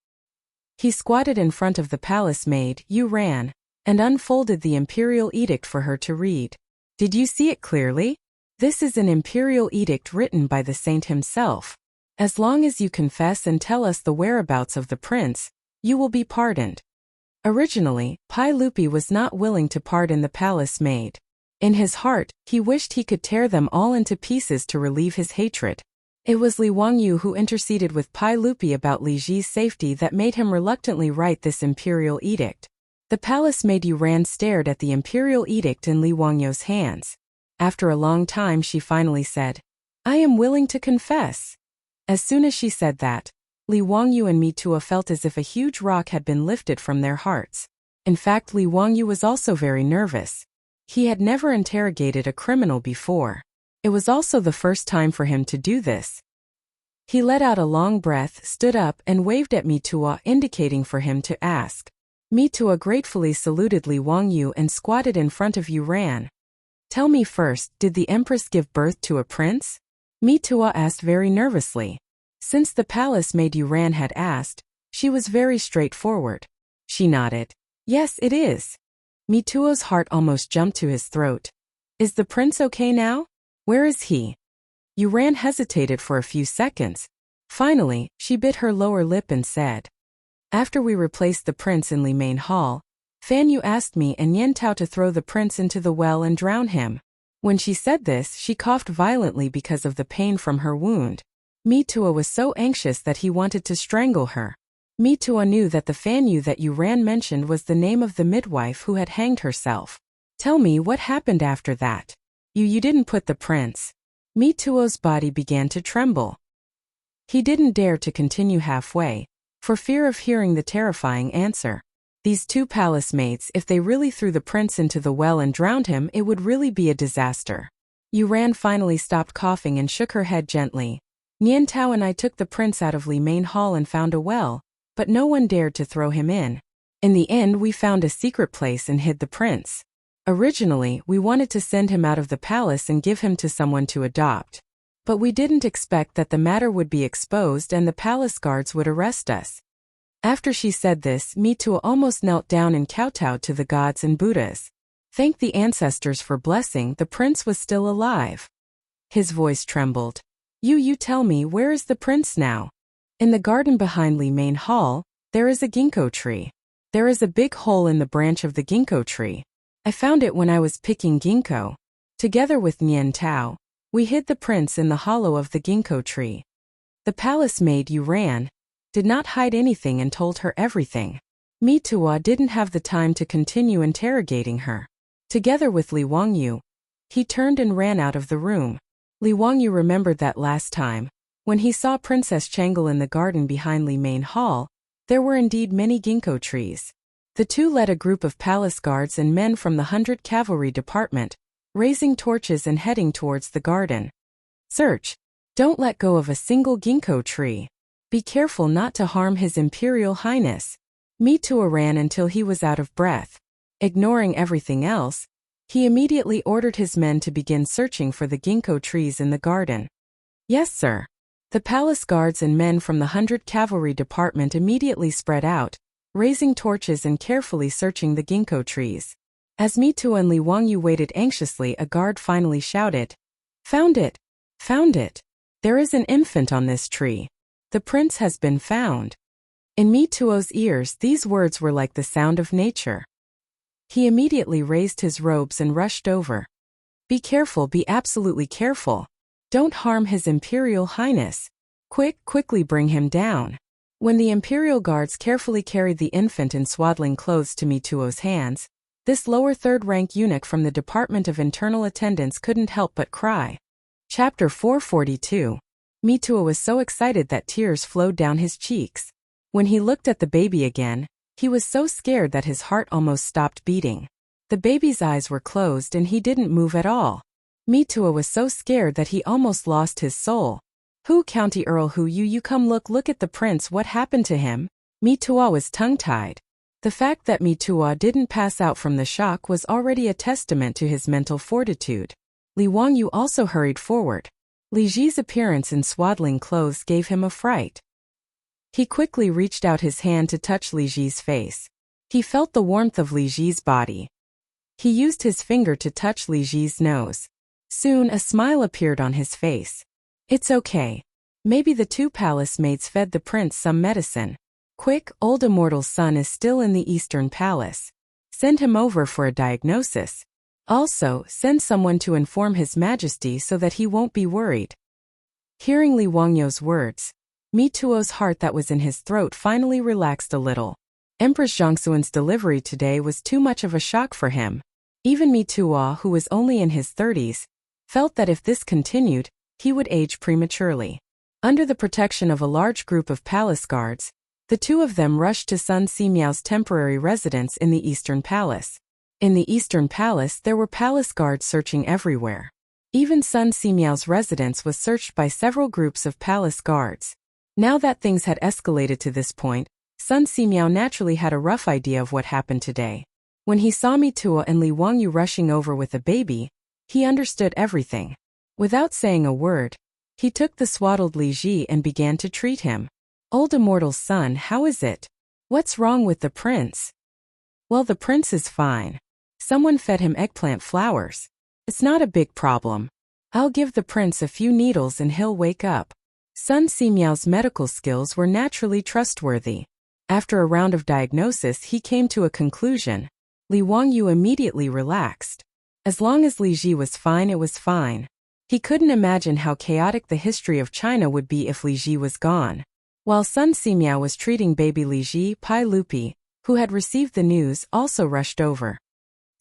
He squatted in front of the palace maid, Yuran, and unfolded the imperial edict for her to read. Did you see it clearly? This is an imperial edict written by the saint himself. As long as you confess and tell us the whereabouts of the prince, you will be pardoned. Originally, Pai Lupi was not willing to pardon the palace maid. In his heart, he wished he could tear them all into pieces to relieve his hatred. It was Li Wangyu who interceded with Pai Lupi about Li Ji's safety that made him reluctantly write this imperial edict. The palace maid Yuran stared at the imperial edict in Li Wangyu's hands. After a long time she finally said, "I am willing to confess." As soon as she said that, Li Wangyu and Mitua felt as if a huge rock had been lifted from their hearts. In fact, Li Wangyu was also very nervous. He had never interrogated a criminal before. It was also the first time for him to do this. He let out a long breath, stood up, and waved at Mitua, indicating for him to ask. Mitua gratefully saluted Li Wangyu and squatted in front of Yuran. "Tell me first, did the empress give birth to a prince?" Mitua asked very nervously. Since the palace maid Yuran had asked, she was very straightforward. She nodded. "Yes, it is." Mitua's heart almost jumped to his throat. "Is the prince okay now? Where is he?" Yuran hesitated for a few seconds. Finally, she bit her lower lip and said, "After we replaced the prince in Li Main Hall, Fan Yu asked me and Yen Tao to throw the prince into the well and drown him." When she said this, she coughed violently because of the pain from her wound. Mitua was so anxious that he wanted to strangle her. Mitua knew that the Fan Yu that Yuran mentioned was the name of the midwife who had hanged herself. "Tell me what happened after that. You didn't put the prince." Mitua's body began to tremble. He didn't dare to continue halfway, for fear of hearing the terrifying answer. These two palace maids, if they really threw the prince into the well and drowned him, it would really be a disaster. Yuran finally stopped coughing and shook her head gently. "Nian Tao and I took the prince out of Li Main Hall and found a well, but no one dared to throw him in. In the end, we found a secret place and hid the prince. Originally, we wanted to send him out of the palace and give him to someone to adopt. But we didn't expect that the matter would be exposed and the palace guards would arrest us." After she said this, Mitua almost knelt down and kowtowed to the gods and Buddhas. Thanked the ancestors for blessing the prince was still alive. His voice trembled. You tell me, where is the prince now?" "In the garden behind Li Main Hall, there is a ginkgo tree. There is a big hole in the branch of the ginkgo tree. I found it when I was picking ginkgo. Together with Nian Tao, we hid the prince in the hollow of the ginkgo tree." The palace maid Yuran did not hide anything and told her everything. Mitua didn't have the time to continue interrogating her. Together with Li Wangyu, he turned and ran out of the room. Li Wangyu remembered that last time, when he saw Princess Changle in the garden behind Li Main Hall, there were indeed many ginkgo trees. The two led a group of palace guards and men from the 100 Cavalry Department, raising torches and heading towards the garden. "Search. Don't let go of a single ginkgo tree. Be careful not to harm His Imperial Highness." Mitua ran until he was out of breath. Ignoring everything else, he immediately ordered his men to begin searching for the ginkgo trees in the garden. "Yes, sir." The palace guards and men from the 100 Cavalry Department immediately spread out, raising torches and carefully searching the ginkgo trees. As Mitua and Li Wangyu waited anxiously, a guard finally shouted, "Found it! Found it! There is an infant on this tree." The prince has been found. In Mi Tuo's ears, these words were like the sound of nature. He immediately raised his robes and rushed over. Be careful, be absolutely careful. Don't harm His Imperial Highness. Quickly bring him down. When the imperial guards carefully carried the infant in swaddling clothes to Mi Tuo's hands, this lower third-rank eunuch from the Department of Internal Attendance couldn't help but cry. Chapter 442. Mi Tuo was so excited that tears flowed down his cheeks. When he looked at the baby again, he was so scared that his heart almost stopped beating. The baby's eyes were closed and he didn't move at all. Mi Tuo was so scared that he almost lost his soul. Who, County Earl, who you come look at the prince, what happened to him? Mi Tuo was tongue-tied. The fact that Mi Tuo didn't pass out from the shock was already a testament to his mental fortitude. Li Wangyu also hurried forward. Li Ji's appearance in swaddling clothes gave him a fright. He quickly reached out his hand to touch Li Ji's face. He felt the warmth of Li Ji's body. He used his finger to touch Li Ji's nose. Soon a smile appeared on his face. It's okay. Maybe the two palace maids fed the prince some medicine. Quick, old immortal's son is still in the Eastern Palace. Send him over for a diagnosis. Also, send someone to inform His Majesty so that he won't be worried. Hearing Li Wangyu's words, Mi Tuo's heart that was in his throat finally relaxed a little. Empress Zhongxuan's delivery today was too much of a shock for him. Even Mi Tuo, who was only in his 30s, felt that if this continued, he would age prematurely. Under the protection of a large group of palace guards, the two of them rushed to Sun Simiao's temporary residence in the Eastern Palace. In the Eastern Palace there were palace guards searching everywhere. Even Sun Simiao's residence was searched by several groups of palace guards. Now that things had escalated to this point, Sun Simiao naturally had a rough idea of what happened today. When he saw Mi Tuo and Li Wangyu rushing over with a baby, he understood everything. Without saying a word, he took the swaddled Li Ji and began to treat him. Old immortal's son, how is it? What's wrong with the prince? Well, the prince is fine. Someone fed him eggplant flowers. It's not a big problem. I'll give the prince a few needles and he'll wake up. Sun Simiao's medical skills were naturally trustworthy. After a round of diagnosis, he came to a conclusion. Li Wangyu immediately relaxed. As long as Li Ji was fine, it was fine. He couldn't imagine how chaotic the history of China would be if Li Ji was gone. While Sun Simiao was treating baby Li Ji, Pai Lupi, who had received the news, also rushed over.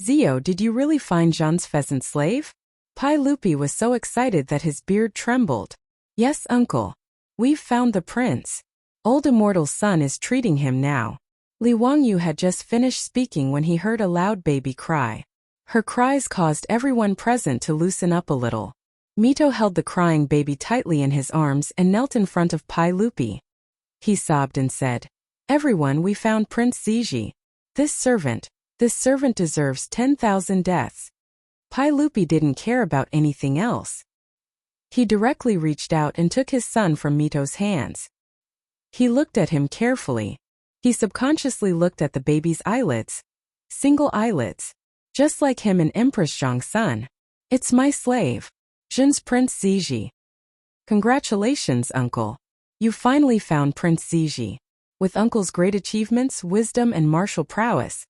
Zio, did you really find Zhan's pheasant slave? Pai Lupi was so excited that his beard trembled. Yes, uncle. We've found the prince. Old immortal's son is treating him now. Li Wangyu had just finished speaking when he heard a loud baby cry. Her cries caused everyone present to loosen up a little. Mito held the crying baby tightly in his arms and knelt in front of Pai Lupi. He sobbed and said, Everyone, we found Prince Ziji. This servant deserves 10,000 deaths. Pai Lupi didn't care about anything else. He directly reached out and took his son from Mito's hands. He looked at him carefully. He subconsciously looked at the baby's eyelids. Single eyelids. Just like him and Empress Zhongxuan. It's my slave. Zhen's Prince Ziji. Congratulations, uncle. You finally found Prince Ziji. With uncle's great achievements, wisdom, and martial prowess,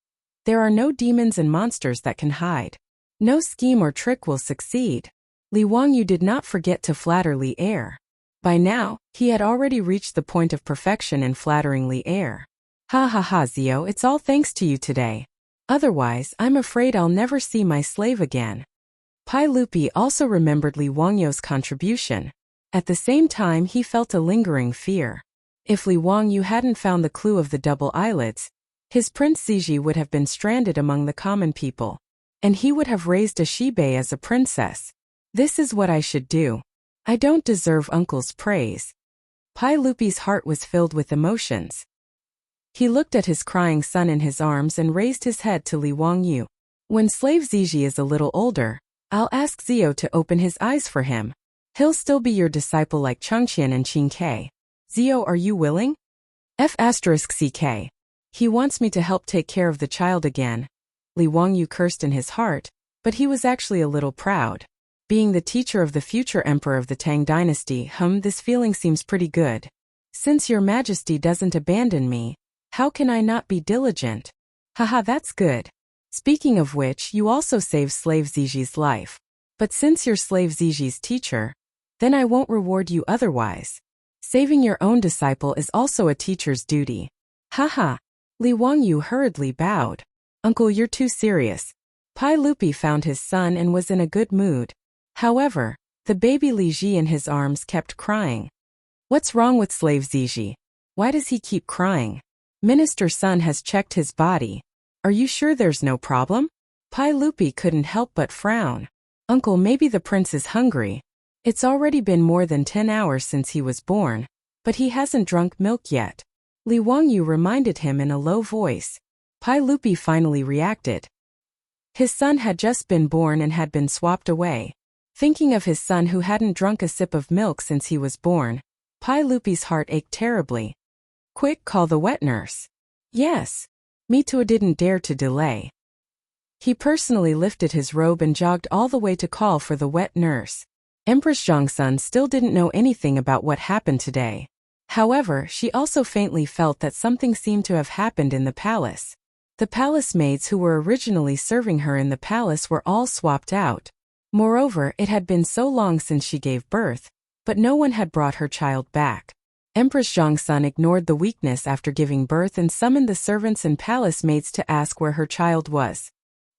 there are no demons and monsters that can hide. No scheme or trick will succeed. Li Wangyu did not forget to flatter Li Heir. By now, he had already reached the point of perfection in flattering Li Heir. Ha ha ha, Zio, it's all thanks to you today. Otherwise, I'm afraid I'll never see my slave again. Pai Lupi also remembered Li Wangyu's contribution. At the same time, he felt a lingering fear. If Li Wangyu hadn't found the clue of the double eyelids, his Prince Ziji would have been stranded among the common people. And he would have raised a Shibei as a princess. This is what I should do. I don't deserve uncle's praise. Pai Lupi's heart was filled with emotions. He looked at his crying son in his arms and raised his head to Li Wangyu. When slave Ziji is a little older, I'll ask Zio to open his eyes for him. He'll still be your disciple like Changqian and Qin Ke. Zio, are you willing? F***ck. He wants me to help take care of the child again. Li Wangyu cursed in his heart, but he was actually a little proud. Being the teacher of the future emperor of the Tang dynasty, this feeling seems pretty good. Since your majesty doesn't abandon me, how can I not be diligent? Haha, that's good. Speaking of which, you also saved slave Ziji's life. But since you're slave Ziji's teacher, then I won't reward you otherwise. Saving your own disciple is also a teacher's duty. Haha. Li Wangyu hurriedly bowed. Uncle, you're too serious. Pai Lupi found his son and was in a good mood. However, the baby Li Ji in his arms kept crying. What's wrong with slave Ziji? Why does he keep crying? Minister's son has checked his body. Are you sure there's no problem? Pai Lupi couldn't help but frown. Uncle, maybe the prince is hungry. It's already been more than 10 hours since he was born, but he hasn't drunk milk yet. Li Wangyu reminded him in a low voice. Pai Lupi finally reacted. His son had just been born and had been swapped away. Thinking of his son who hadn't drunk a sip of milk since he was born, Pai Lupi's heart ached terribly. Quick, call the wet nurse. Yes. Mitua didn't dare to delay. He personally lifted his robe and jogged all the way to call for the wet nurse. Empress Zhongsun still didn't know anything about what happened today. However, she also faintly felt that something seemed to have happened in the palace. The palace maids who were originally serving her in the palace were all swapped out. Moreover, it had been so long since she gave birth, but no one had brought her child back. Empress Zhongsun ignored the weakness after giving birth and summoned the servants and palace maids to ask where her child was.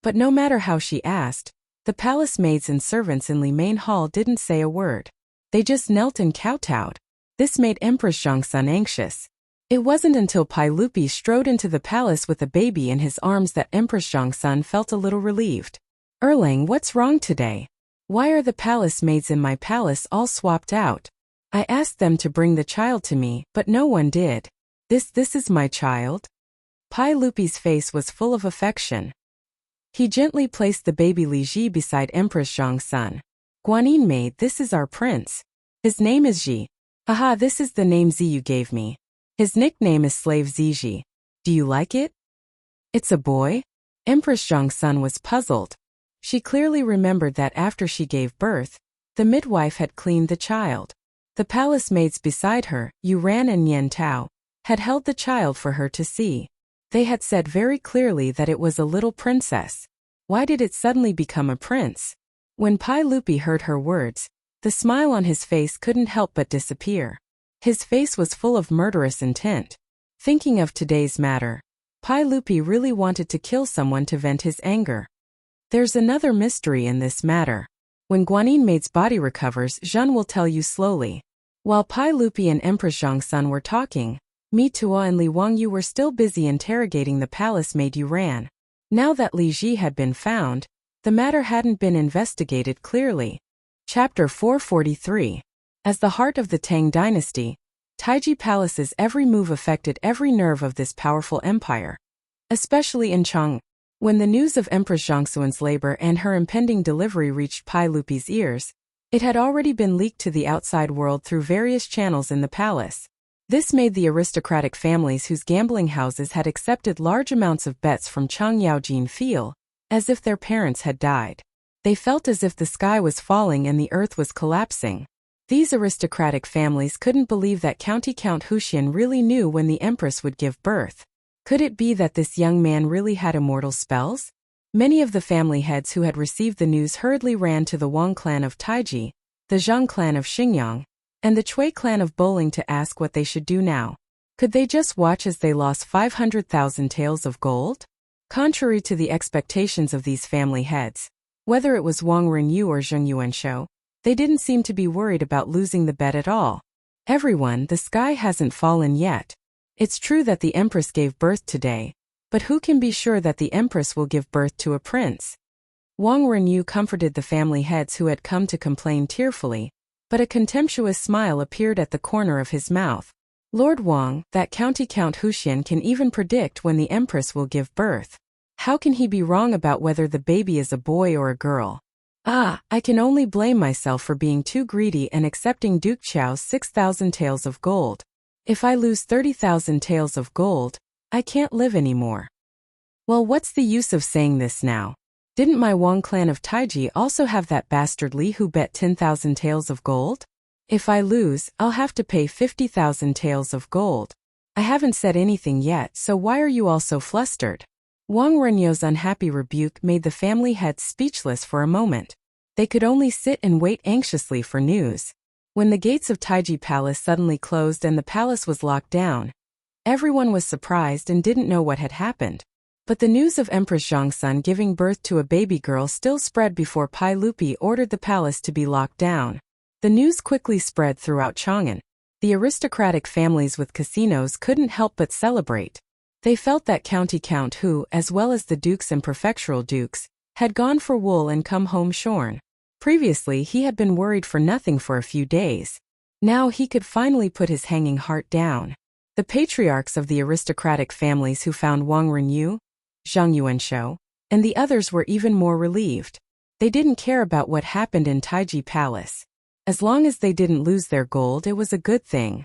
But no matter how she asked, the palace maids and servants in Li Main Hall didn't say a word. They just knelt and kowtowed. This made Empress Zhongsun anxious. It wasn't until Pai Lupi strode into the palace with a baby in his arms that Empress Zhongsun felt a little relieved. Erlang, what's wrong today? Why are the palace maids in my palace all swapped out? I asked them to bring the child to me, but no one did. This is my child? Pai Lupi's face was full of affection. He gently placed the baby Li Ji beside Empress Zhongsun. Guanyin maid, this is our prince. His name is Ji. Haha, this is the name Zi you gave me. His nickname is Slave Ziji. Do you like it? It's a boy? Empress Zhongsun was puzzled. She clearly remembered that after she gave birth, the midwife had cleaned the child. The palace maids beside her, Yu Ran and Yen Tao, had held the child for her to see. They had said very clearly that it was a little princess. Why did it suddenly become a prince? When Pai Lupi heard her words, the smile on his face couldn't help but disappear. His face was full of murderous intent. Thinking of today's matter, Pai Lupi really wanted to kill someone to vent his anger. There's another mystery in this matter. When Guanyin maid's body recovers, Zhen will tell you slowly. While Pai Lupi and Empress Zhongsun were talking, Mi Tua and Li Wangyu were still busy interrogating the palace maid Yu Ran. Now that Li Ji had been found, the matter hadn't been investigated clearly. Chapter 443. As the heart of the Tang dynasty, Taiji Palace's every move affected every nerve of this powerful empire. Especially in Chang. When the news of Empress Zhongsun's labor and her impending delivery reached Pai Lupi's ears, it had already been leaked to the outside world through various channels in the palace. This made the aristocratic families whose gambling houses had accepted large amounts of bets from Chang Yaojin feel as if their parents had died. They felt as if the sky was falling and the earth was collapsing. These aristocratic families couldn't believe that Count Huxian really knew when the empress would give birth. Could it be that this young man really had immortal spells? Many of the family heads who had received the news hurriedly ran to the Wang clan of Taiji, the Zhang clan of Xingyang, and the Cui clan of Bowling to ask what they should do now. Could they just watch as they lost 500,000 taels of gold? Contrary to the expectations of these family heads, whether it was Wang Renyu or Zheng Yuanshou, they didn't seem to be worried about losing the bet at all. Everyone, the sky hasn't fallen yet. It's true that the Empress gave birth today, but who can be sure that the Empress will give birth to a prince? Wang Renyu comforted the family heads who had come to complain tearfully, but a contemptuous smile appeared at the corner of his mouth. Lord Wang, that Count Huxian can even predict when the Empress will give birth. How can he be wrong about whether the baby is a boy or a girl? I can only blame myself for being too greedy and accepting Duke Qiao's 6,000 taels of gold. If I lose 30,000 taels of gold, I can't live anymore. Well, what's the use of saying this now? Didn't my Wang clan of Taiji also have that bastard Li who bet 10,000 taels of gold? If I lose, I'll have to pay 50,000 taels of gold. I haven't said anything yet, so why are you all so flustered? Wang Renyo's unhappy rebuke made the family heads speechless for a moment. They could only sit and wait anxiously for news. When the gates of Taiji Palace suddenly closed and the palace was locked down, everyone was surprised and didn't know what had happened. But the news of Empress Zhongsun giving birth to a baby girl still spread before Pai Lupi ordered the palace to be locked down. The news quickly spread throughout Chang'an. The aristocratic families with casinos couldn't help but celebrate. They felt that county count who, as well as the dukes and prefectural dukes, had gone for wool and come home shorn. Previously he had been worried for nothing for a few days. Now he could finally put his hanging heart down. The patriarchs of the aristocratic families who found Wang Renyu, Zhang Yuanshou, and the others were even more relieved. They didn't care about what happened in Taiji Palace. As long as they didn't lose their gold, it was a good thing.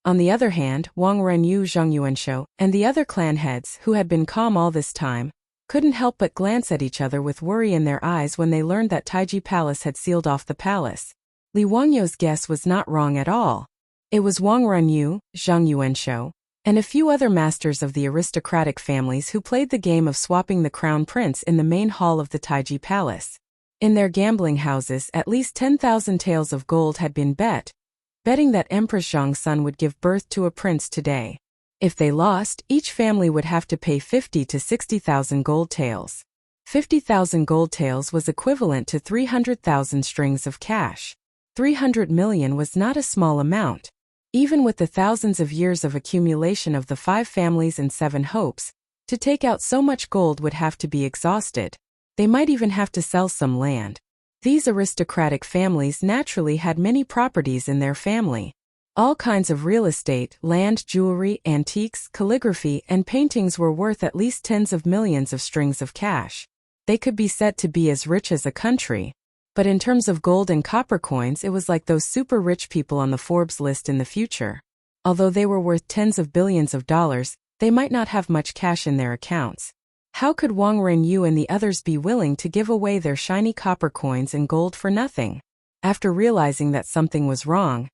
On the other hand, Wang Renyu, Zhang Yuanshou, and the other clan heads, who had been calm all this time, couldn't help but glance at each other with worry in their eyes when they learned that Taiji Palace had sealed off the palace. Li Wangyou's guess was not wrong at all. It was Wang Renyu, Zhang Yuanshou, and a few other masters of the aristocratic families who played the game of swapping the crown prince in the main hall of the Taiji Palace. In their gambling houses, at least 10,000 taels of gold had been betting that Empress Zhongsun would give birth to a prince today. If they lost, each family would have to pay 50 to 60,000 gold taels. 50,000 gold taels was equivalent to 300,000 strings of cash. 300 million was not a small amount. Even with the thousands of years of accumulation of the 5 families and 7 hopes, to take out so much gold would have to be exhausted. They might even have to sell some land. These aristocratic families naturally had many properties in their family. All kinds of real estate, land, jewelry, antiques, calligraphy, and paintings were worth at least tens of millions of strings of cash. They could be said to be as rich as a country. But in terms of gold and copper coins, it was like those super rich people on the Forbes list in the future. Although they were worth tens of billions of dollars, they might not have much cash in their accounts. How could Wang Renyu and the others be willing to give away their shiny copper coins and gold for nothing? After realizing that something was wrong,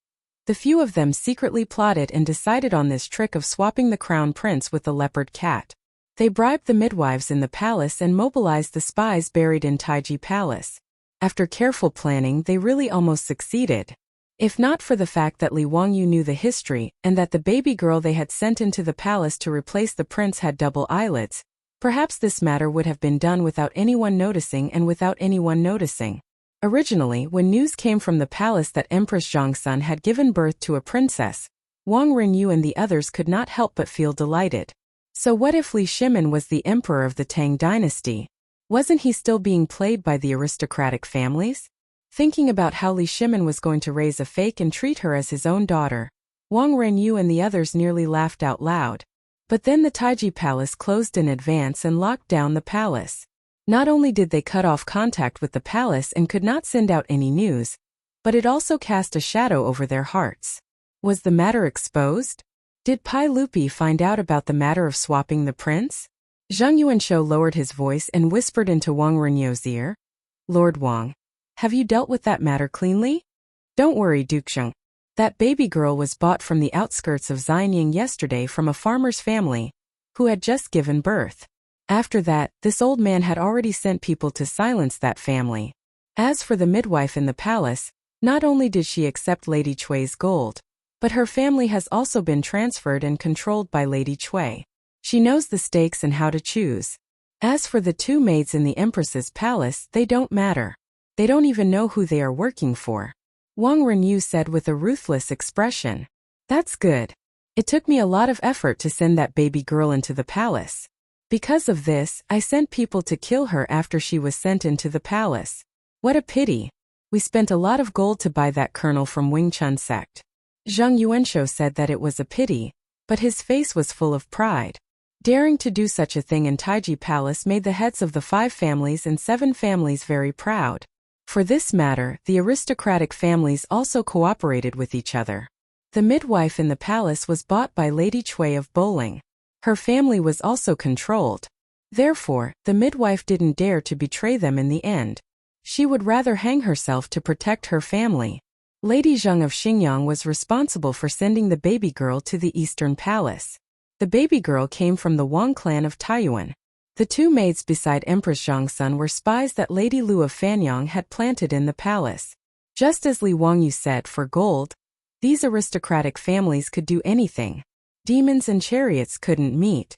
the few of them secretly plotted and decided on this trick of swapping the crown prince with the leopard cat. They bribed the midwives in the palace and mobilized the spies buried in Taiji Palace. After careful planning, they really almost succeeded. If not for the fact that Li Wangyu knew the history, and that the baby girl they had sent into the palace to replace the prince had double eyelids, perhaps this matter would have been done without anyone noticing and without anyone noticing. Originally, when news came from the palace that Empress Zhongsun had given birth to a princess, Wang Renyu and the others could not help but feel delighted. So what if Li Shimin was the emperor of the Tang dynasty? Wasn't he still being played by the aristocratic families? Thinking about how Li Shimin was going to raise a fake and treat her as his own daughter, Wang Renyu and the others nearly laughed out loud. But then the Taiji Palace closed in advance and locked down the palace. Not only did they cut off contact with the palace and could not send out any news, but it also cast a shadow over their hearts. Was the matter exposed? Did Pai Lupi find out about the matter of swapping the prince? Zhang Yuanshou lowered his voice and whispered into Wang Renyou's ear. Lord Wang, have you dealt with that matter cleanly? Don't worry, Duke Zheng. That baby girl was bought from the outskirts of Xianying yesterday from a farmer's family, who had just given birth. After that, this old man had already sent people to silence that family. As for the midwife in the palace, not only did she accept Lady Chui's gold, but her family has also been transferred and controlled by Lady Chui. She knows the stakes and how to choose. As for the 2 maids in the Empress's palace, they don't matter. They don't even know who they are working for. Wang Renyu said with a ruthless expression. That's good. It took me a lot of effort to send that baby girl into the palace. Because of this, I sent people to kill her after she was sent into the palace. What a pity. We spent a lot of gold to buy that colonel from Wing Chun sect. Zhang Yuanshou said that it was a pity, but his face was full of pride. Daring to do such a thing in Taiji Palace made the heads of the 5 families and 7 families very proud. For this matter, the aristocratic families also cooperated with each other. The midwife in the palace was bought by Lady Chui of Bowling. Her family was also controlled. Therefore, the midwife didn't dare to betray them in the end. She would rather hang herself to protect her family. Lady Zheng of Xingyang was responsible for sending the baby girl to the Eastern Palace. The baby girl came from the Wang clan of Taiyuan. The two maids beside Empress Zhongsun were spies that Lady Lu of Fanyang had planted in the palace. Just as Li Wangyu said, for gold, these aristocratic families could do anything. Demons and chariots couldn't meet.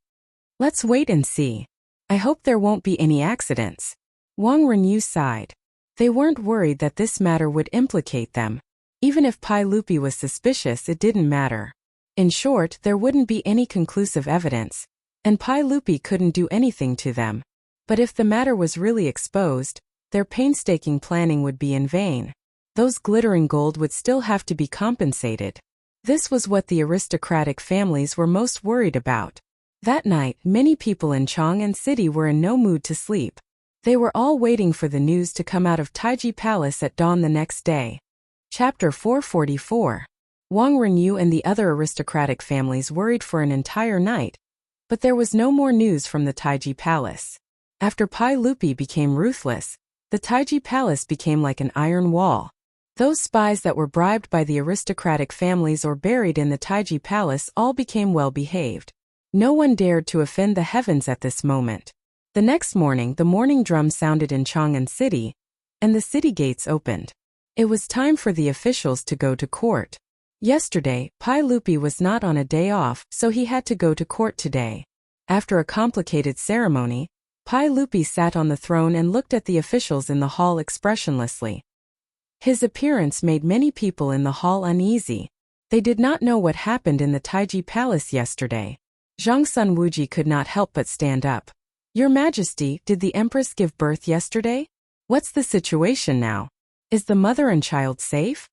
Let's wait and see. I hope there won't be any accidents. Wang Renyu sighed. They weren't worried that this matter would implicate them. Even if Pai Lupi was suspicious, it didn't matter. In short, there wouldn't be any conclusive evidence, and Pai Lupi couldn't do anything to them. But if the matter was really exposed, their painstaking planning would be in vain. Those glittering gold would still have to be compensated. This was what the aristocratic families were most worried about. That night, many people in Chang'an City were in no mood to sleep. They were all waiting for the news to come out of Taiji Palace at dawn the next day. Chapter 444. Wang Renyu and the other aristocratic families worried for an entire night, but there was no more news from the Taiji Palace. After Pai Lupi became ruthless, the Taiji Palace became like an iron wall. Those spies that were bribed by the aristocratic families or buried in the Taiji Palace all became well-behaved. No one dared to offend the heavens at this moment. The next morning, the morning drum sounded in Chang'an City, and the city gates opened. It was time for the officials to go to court. Yesterday, Pai Lupi was not on a day off, so he had to go to court today. After a complicated ceremony, Pai Lupi sat on the throne and looked at the officials in the hall expressionlessly. His appearance made many people in the hall uneasy. They did not know what happened in the Taiji Palace yesterday. Zhongsun Wuji could not help but stand up. Your Majesty, did the Empress give birth yesterday? What's the situation now? Is the mother and child safe?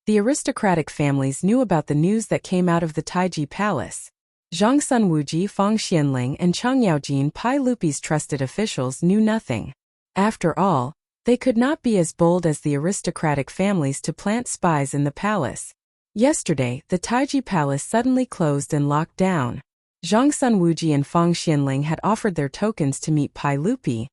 The aristocratic families knew about the news that came out of the Taiji Palace. Zhongsun Wuji, Fang Xianling, and Chang Yaojin, Pai Lupi's trusted officials, knew nothing. After all, they could not be as bold as the aristocratic families to plant spies in the palace. Yesterday, the Taiji Palace suddenly closed and locked down. Zhongsun Wuji and Fang Xianling had offered their tokens to meet Pai Lupi,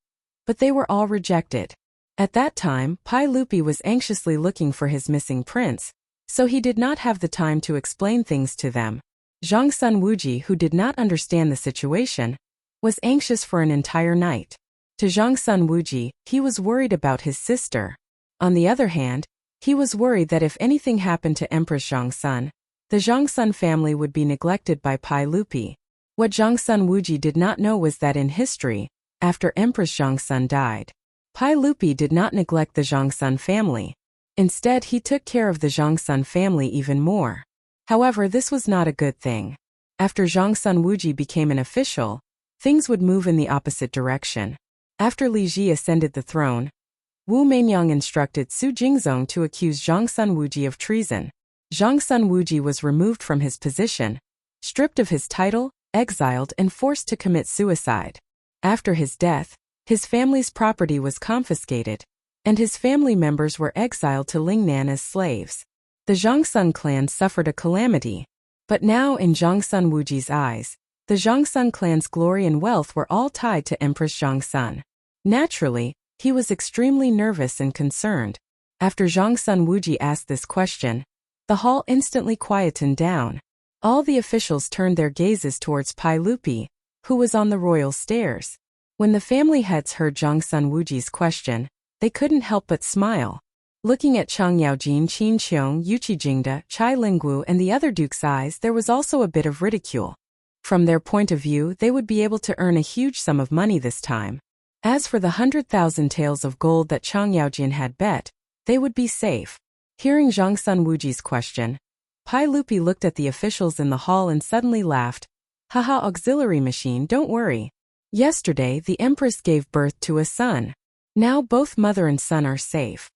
but they were all rejected. At that time, Pai Lupi was anxiously looking for his missing prince, so he did not have the time to explain things to them. Zhongsun Wuji, who did not understand the situation, was anxious for an entire night. To Zhongsun Wuji, he was worried about his sister. On the other hand, he was worried that if anything happened to Empress Zhongsun, the Zhongsun family would be neglected by Pai Lupi. What Zhongsun Wuji did not know was that in history, after Empress Zhongsun died, Pai Lupi did not neglect the Zhongsun family. Instead, he took care of the Zhongsun family even more. However, this was not a good thing. After Zhongsun Wuji became an official, things would move in the opposite direction. After Li Ji ascended the throne, Wu Meinyang instructed Su Jingzong to accuse Zhongsun Wuji of treason. Zhongsun Wuji was removed from his position, stripped of his title, exiled, and forced to commit suicide. After his death, his family's property was confiscated, and his family members were exiled to Lingnan as slaves. The Zhongsun clan suffered a calamity, but now in Zhongsun Wuji's eyes, the Zhongsun clan's glory and wealth were all tied to Empress Zhongsun. Naturally, he was extremely nervous and concerned. After Zhongsun Wuji asked this question, the hall instantly quietened down. All the officials turned their gazes towards Pai Lupi, who was on the royal stairs. When the family heads heard Zhongsun Wuji's question, they couldn't help but smile. Looking at Chang Yaojin, Qin Qiong, Yuqi Jingde, Chai Linggu, and the other dukes' eyes, there was also a bit of ridicule. From their point of view, they would be able to earn a huge sum of money this time. As for the 100,000 taels of gold that Chang Yaojin had bet, they would be safe. Hearing Zhongsun Wuji's question, Pai Lupi looked at the officials in the hall and suddenly laughed. Haha, auxiliary machine, don't worry. Yesterday, the Empress gave birth to a son. Now both mother and son are safe.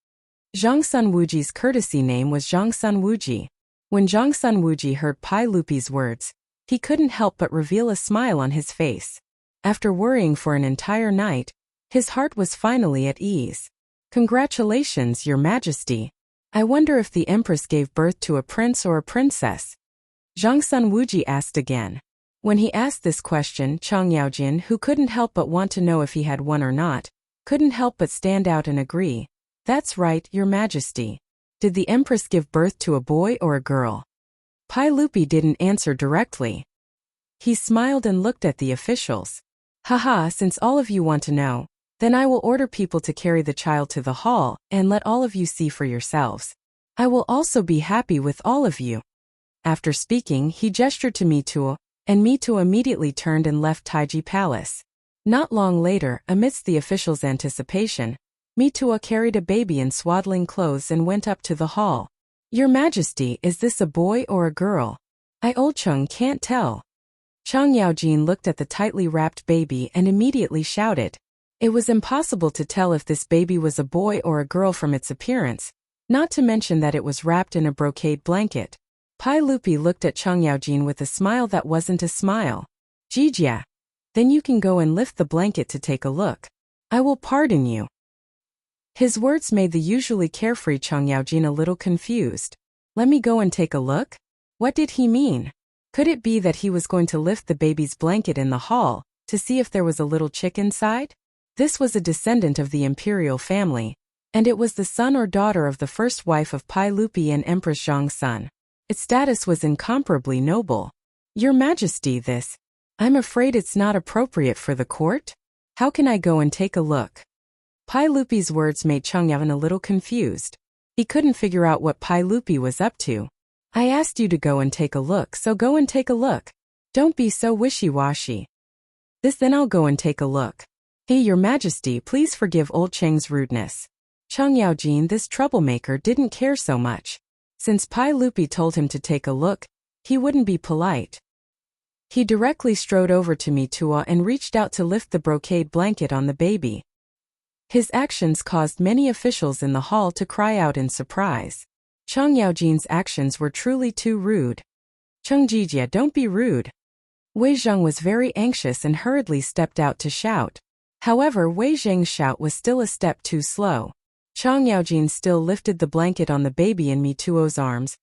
Zhongsun Wuji's courtesy name was Zhongsun Wuji. When Zhongsun Wuji heard Pai Lupi's words, he couldn't help but reveal a smile on his face. After worrying for an entire night, his heart was finally at ease. Congratulations, Your Majesty. I wonder if the Empress gave birth to a prince or a princess. Zhongsun Wuji asked again. When he asked this question, Chang Yaojin, who couldn't help but want to know if he had one or not, couldn't help but stand out and agree. That's right, Your Majesty. Did the Empress give birth to a boy or a girl? Pai Lupi didn't answer directly. He smiled and looked at the officials. Haha, since all of you want to know, then I will order people to carry the child to the hall and let all of you see for yourselves. I will also be happy with all of you. After speaking, he gestured to Mituo, and Mituo immediately turned and left Taiji Palace. Not long later, amidst the officials' anticipation, Mituo carried a baby in swaddling clothes and went up to the hall. Your Majesty, is this a boy or a girl? I Old Chung can't tell. Chang Yaojin looked at the tightly wrapped baby and immediately shouted. It was impossible to tell if this baby was a boy or a girl from its appearance, not to mention that it was wrapped in a brocade blanket. Pai Lupi looked at Chang Yaojin with a smile that wasn't a smile. Jijia. Then you can go and lift the blanket to take a look. I will pardon you. His words made the usually carefree Chang Yaojin a little confused. Let me go and take a look? What did he mean? Could it be that he was going to lift the baby's blanket in the hall to see if there was a little chick inside? This was a descendant of the imperial family, and it was the son or daughter of the first wife of Pai Lupi and Empress Zhang's son. Its status was incomparably noble. Your Majesty, this. I'm afraid it's not appropriate for the court? How can I go and take a look? Pai Lupi's words made Chang Yaojin a little confused. He couldn't figure out what Pai Lupi was up to. I asked you to go and take a look, so go and take a look. Don't be so wishy-washy. Then I'll go and take a look. Hey, Your Majesty, please forgive old Cheng's rudeness. Chang Yaojin, this troublemaker, didn't care so much. Since Pai Lupi told him to take a look, he wouldn't be polite. He directly strode over to Mituo and reached out to lift the brocade blanket on the baby. His actions caused many officials in the hall to cry out in surprise. Chang Yaojin's actions were truly too rude. Cheng Jijia, don't be rude. Wei Zheng was very anxious and hurriedly stepped out to shout. However, Wei Zheng's shout was still a step too slow. Chang Yaojin still lifted the blanket on the baby in Mituo's arms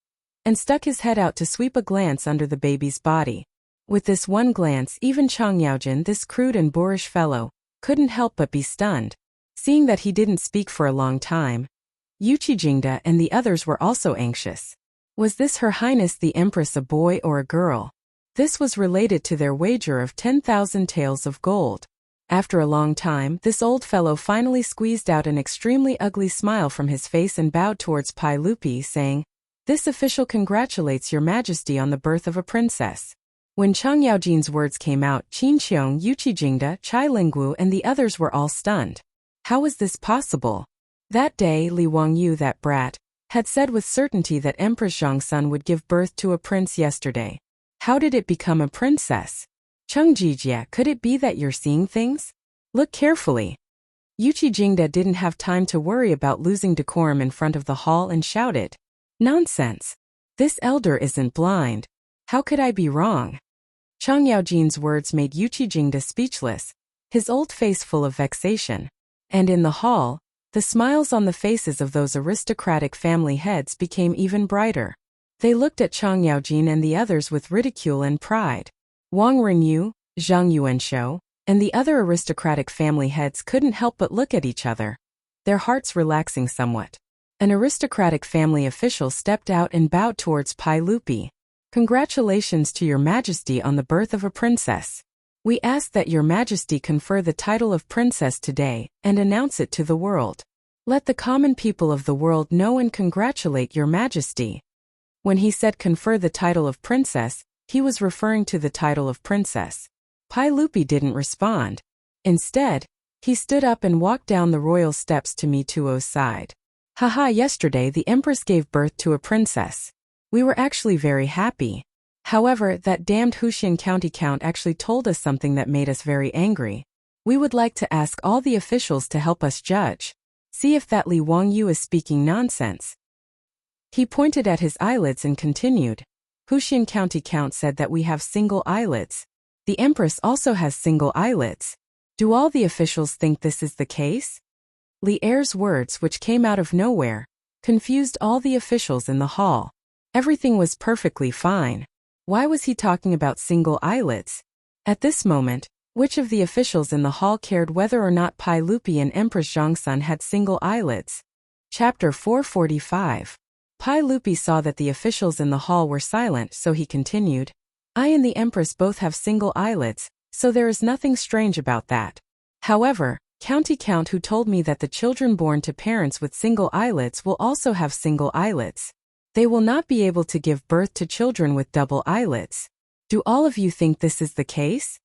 and stuck his head out to sweep a glance under the baby's body. With this one glance, even Chang Yaojin, this crude and boorish fellow, couldn't help but be stunned. Seeing that he didn't speak for a long time, Yuqi and the others were also anxious. Was this Her Highness the Empress a boy or a girl? This was related to their wager of 10,000 taels of gold. After a long time, this old fellow finally squeezed out an extremely ugly smile from his face and bowed towards Pai Lupi, saying, This official congratulates Your Majesty on the birth of a princess. When Chang Yaojin's words came out, Qin Qiong, Yuqi, Chai Linggu and the others were all stunned. How was this possible? That day, Li Wangyu, that brat, had said with certainty that Empress Zhang's son would give birth to a prince yesterday. How did it become a princess? Cheng Jijia, could it be that you're seeing things? Look carefully. Yuqi didn't have time to worry about losing decorum in front of the hall and shouted. Nonsense. This elder isn't blind. How could I be wrong? Chang Yaojin's words made Yuqi speechless, his old face full of vexation. And in the hall, the smiles on the faces of those aristocratic family heads became even brighter. They looked at Chang Yaojin and the others with ridicule and pride. Wang Renyu, Zhang Yuanshou, and the other aristocratic family heads couldn't help but look at each other, their hearts relaxing somewhat. An aristocratic family official stepped out and bowed towards Pai Lupi. Congratulations to Your Majesty on the birth of a princess. We ask that Your Majesty confer the title of princess today and announce it to the world. Let the common people of the world know and congratulate Your Majesty. When he said confer the title of princess, he was referring to the title of princess. Pai Lupi didn't respond. Instead, he stood up and walked down the royal steps to Mituo's side. Haha, yesterday the Empress gave birth to a princess. We were actually very happy. However, that damned Huxian County Count actually told us something that made us very angry. We would like to ask all the officials to help us judge. See if that Li Wangyu is speaking nonsense. He pointed at his eyelids and continued. Huxian County Count said that we have single eyelids. The Empress also has single eyelids. Do all the officials think this is the case? Li Er's words, which came out of nowhere, confused all the officials in the hall. Everything was perfectly fine. Why was he talking about single eyelids? At this moment, which of the officials in the hall cared whether or not Pai Lupi and Empress Zhangsun had single eyelids? Chapter 445. Pai Lupi saw that the officials in the hall were silent, so he continued. I and the Empress both have single eyelids, so there is nothing strange about that. However, County Count who told me that the children born to parents with single eyelids will also have single eyelids. They will not be able to give birth to children with double eyelids. Do all of you think this is the case?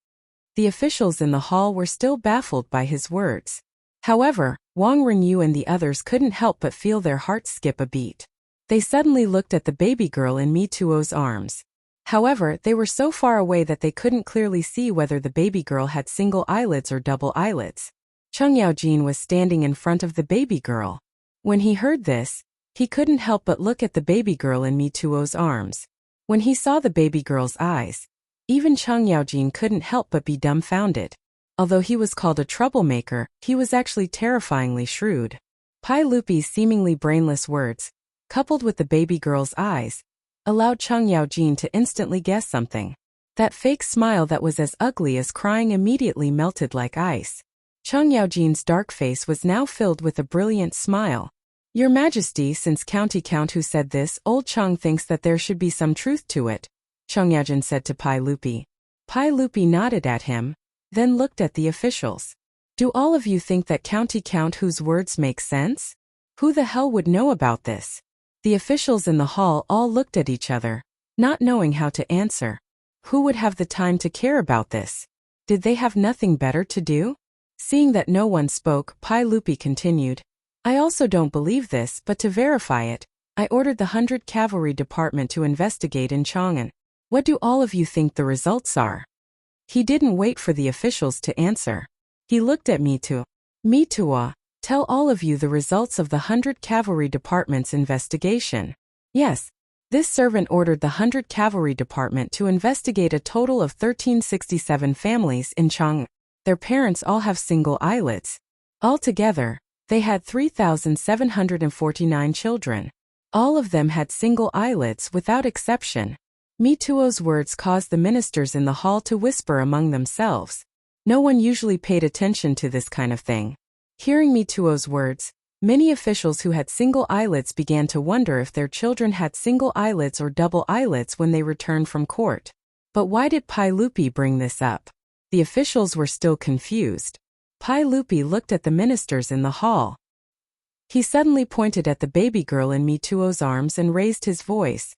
The officials in the hall were still baffled by his words. However, Wang Renyu and the others couldn't help but feel their hearts skip a beat. They suddenly looked at the baby girl in Mi Tuo's arms. However, they were so far away that they couldn't clearly see whether the baby girl had single eyelids or double eyelids. Cheng Yaojin was standing in front of the baby girl. When he heard this, he couldn't help but look at the baby girl in Mi Tuo's arms. When he saw the baby girl's eyes, even Cheng Yaojin couldn't help but be dumbfounded. Although he was called a troublemaker, he was actually terrifyingly shrewd. Pai Lupi's seemingly brainless words, coupled with the baby girl's eyes, allowed Cheng Yaojin to instantly guess something. That fake smile that was as ugly as crying immediately melted like ice. Cheng Yaojin's dark face was now filled with a brilliant smile. Your Majesty, since County Count who said this, old Cheng thinks that there should be some truth to it, Cheng Yaojin said to Pai Lupi. Pai Lupi nodded at him, then looked at the officials. Do all of you think that County Count whose words make sense? Who the hell would know about this? The officials in the hall all looked at each other, not knowing how to answer. Who would have the time to care about this? Did they have nothing better to do? Seeing that no one spoke, Pai Lupi continued. I also don't believe this, but to verify it, I ordered the 100 Cavalry Department to investigate in Chang'an. What do all of you think the results are? He didn't wait for the officials to answer. He looked at Mi Tuo, tell all of you the results of the 100 Cavalry Department's investigation. Yes, this servant ordered the 100 Cavalry Department to investigate a total of 1367 families in Chang'an. Their parents all have single eyelids. Altogether, they had 3,749 children. All of them had single eyelids without exception. Mi Tuo's words caused the ministers in the hall to whisper among themselves. No one usually paid attention to this kind of thing. Hearing Mi Tuo's words, many officials who had single eyelids began to wonder if their children had single eyelids or double eyelids when they returned from court. But why did Pai Lupi bring this up? The officials were still confused. Pai Lupi looked at the ministers in the hall. He suddenly pointed at the baby girl in Mi Tuo's arms and raised his voice.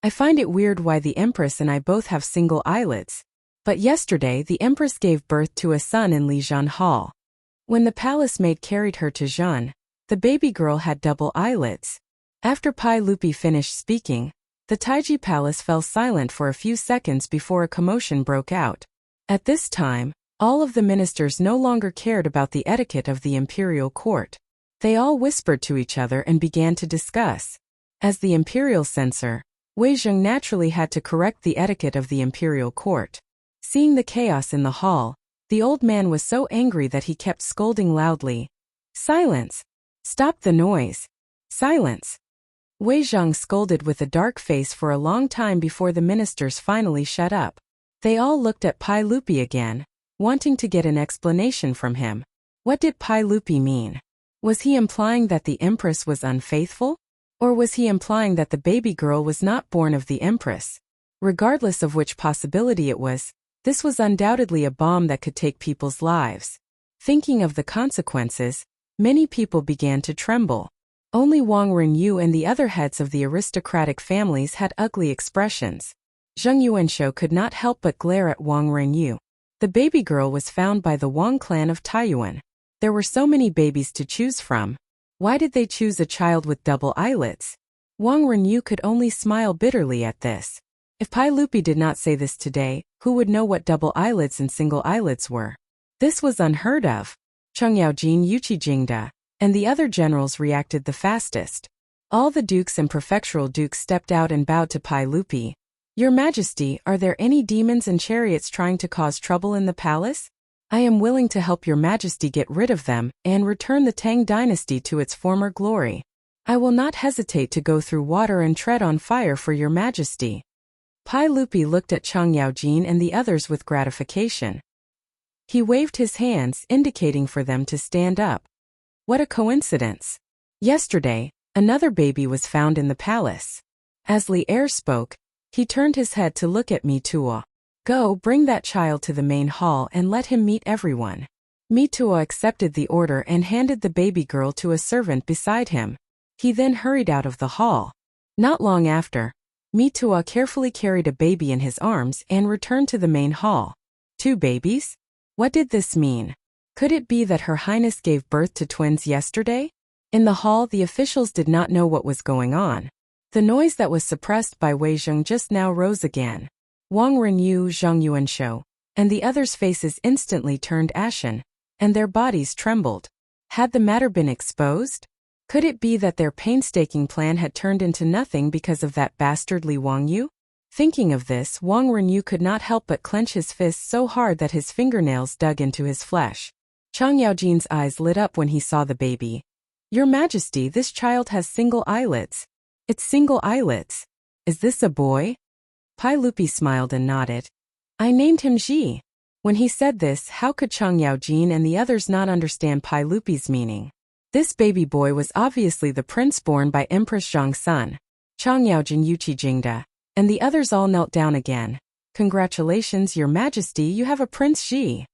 I find it weird why the Empress and I both have single eyelids. But yesterday the Empress gave birth to a son in Lijian Hall. When the palace maid carried her to Zhan, the baby girl had double eyelids. After Pai Lupi finished speaking, the Taiji Palace fell silent for a few seconds before a commotion broke out. At this time, all of the ministers no longer cared about the etiquette of the imperial court. They all whispered to each other and began to discuss. As the imperial censor, Wei Zheng naturally had to correct the etiquette of the imperial court. Seeing the chaos in the hall, the old man was so angry that he kept scolding loudly. Silence! Stop the noise! Silence! Wei Zheng scolded with a dark face for a long time before the ministers finally shut up. They all looked at Pai Lupi again, wanting to get an explanation from him. What did Pai Lupi mean? Was he implying that the Empress was unfaithful? Or was he implying that the baby girl was not born of the Empress? Regardless of which possibility it was, this was undoubtedly a bomb that could take people's lives. Thinking of the consequences, many people began to tremble. Only Wang Renyu and the other heads of the aristocratic families had ugly expressions. Zheng Yuanshou could not help but glare at Wang Renyu. The baby girl was found by the Wang clan of Taiyuan. There were so many babies to choose from. Why did they choose a child with double eyelids? Wang Renyu could only smile bitterly at this. If Pai Lupi did not say this today, who would know what double eyelids and single eyelids were? This was unheard of. Cheng Yaojin, Yuqi Jingda, and the other generals reacted the fastest. All the dukes and prefectural dukes stepped out and bowed to Pai Lupi. Your Majesty, are there any demons and chariots trying to cause trouble in the palace? I am willing to help your Majesty get rid of them and return the Tang dynasty to its former glory. I will not hesitate to go through water and tread on fire for your Majesty. Pai Lupi looked at Cheng Yaojin and the others with gratification. He waved his hands, indicating for them to stand up. What a coincidence! Yesterday, Another baby was found in the palace. As Li Er spoke, he turned his head to look at Mi Tuo. Go, bring that child to the main hall and let him meet everyone. Mi Tuo accepted the order and handed the baby girl to a servant beside him. He then hurried out of the hall. Not long after, Mi Tuo carefully carried a baby in his arms and returned to the main hall. 2 babies? What did this mean? Could it be that Her Highness gave birth to twins yesterday? In the hall, the officials did not know what was going on. The noise that was suppressed by Wei Zheng just now rose again. Wang Renyu, Zhang Yuanshou, and the others' faces instantly turned ashen, and their bodies trembled. Had the matter been exposed? Could it be that their painstaking plan had turned into nothing because of that bastard Li Wangyu? Thinking of this, Wang Renyu could not help but clench his fists so hard that his fingernails dug into his flesh. Chang Yaojin's eyes lit up when he saw the baby. Your Majesty, this child has single eyelids. It's single eyelids. Is this a boy? Pai Lupi smiled and nodded. I named him Ji. When he said this, how could Chang Yaojin and the others not understand Pai Lupi's meaning? This baby boy was obviously the prince born by Empress Zhang's son. Chang Yaojin Yuqi Jingda, and the others all knelt down again. Congratulations, Your Majesty, you have a Prince Ji.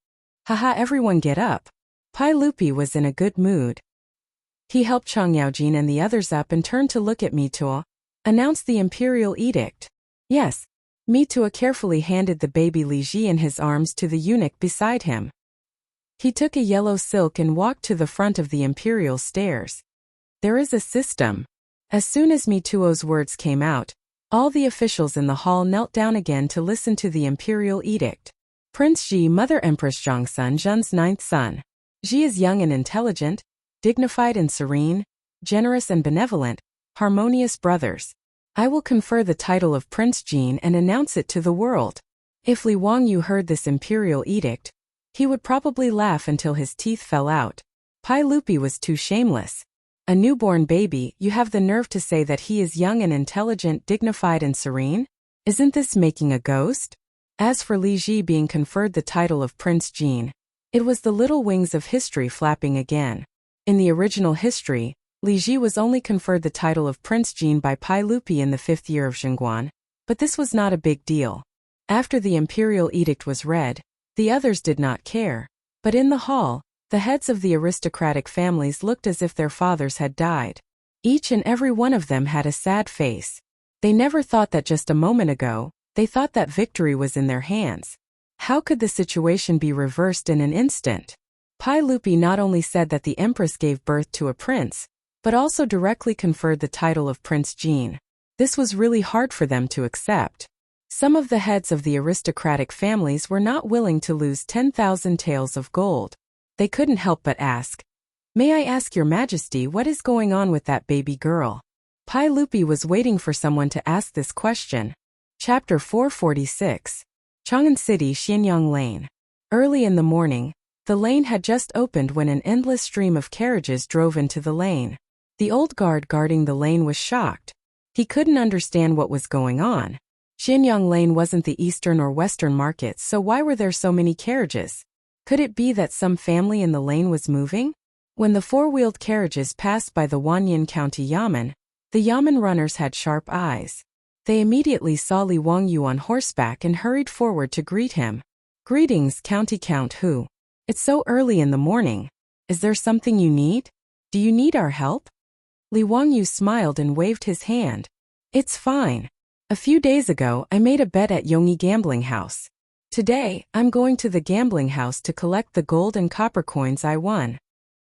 Haha, everyone get up. Pai Lupi was in a good mood. He helped Chang Yaojin and the others up and turned to look at Mi Tuo. Announced the imperial edict. Yes. Mi Tuo carefully handed the baby Li Ji in his arms to the eunuch beside him. He took a yellow silk and walked to the front of the imperial stairs. There is a system. As soon as Mi Tuo's words came out, all the officials in the hall knelt down again to listen to the imperial edict. Prince Ji, Mother Empress Zhangsun Zhen's 9th son. Ji is young and intelligent, dignified and serene, generous and benevolent, harmonious brothers. I will confer the title of Prince Jin and announce it to the world. If Li Wangyu heard this imperial edict, he would probably laugh until his teeth fell out. Pai Lupi was too shameless. A newborn baby, you have the nerve to say that he is young and intelligent, dignified and serene? Isn't this making a ghost? As for Li Ji being conferred the title of Prince Jin, it was the little wings of history flapping again. In the original history, Li Ji was only conferred the title of Prince Jin by Pai Lupi in the 5th year of Xingguan, but this was not a big deal. After the imperial edict was read, the others did not care. But in the hall, the heads of the aristocratic families looked as if their fathers had died. Each and every one of them had a sad face. They never thought that just a moment ago, they thought that victory was in their hands. How could the situation be reversed in an instant? Pai Lupi not only said that the empress gave birth to a prince, but also directly conferred the title of Prince Jin. This was really hard for them to accept. Some of the heads of the aristocratic families were not willing to lose 10,000 taels of gold. They couldn't help but ask, "May I ask Your Majesty what is going on with that baby girl?" Pai Lupi was waiting for someone to ask this question. Chapter 446. Chang'an City, Xianyang Lane. Early in the morning, the lane had just opened when an endless stream of carriages drove into the lane. The old guard guarding the lane was shocked. He couldn't understand what was going on. Xianyang Lane wasn't the eastern or western markets, so why were there so many carriages? Could it be that some family in the lane was moving? When the four-wheeled carriages passed by the Wanyan County Yamen, the Yamen runners had sharp eyes. They immediately saw Li Wangyu on horseback and hurried forward to greet him. Greetings, County Count Hu. It's so early in the morning. Is there something you need? Do you need our help? Li Wangyu smiled and waved his hand. It's fine. A few days ago, I made a bet at Yongyi Gambling House. Today, I'm going to the gambling house to collect the gold and copper coins I won.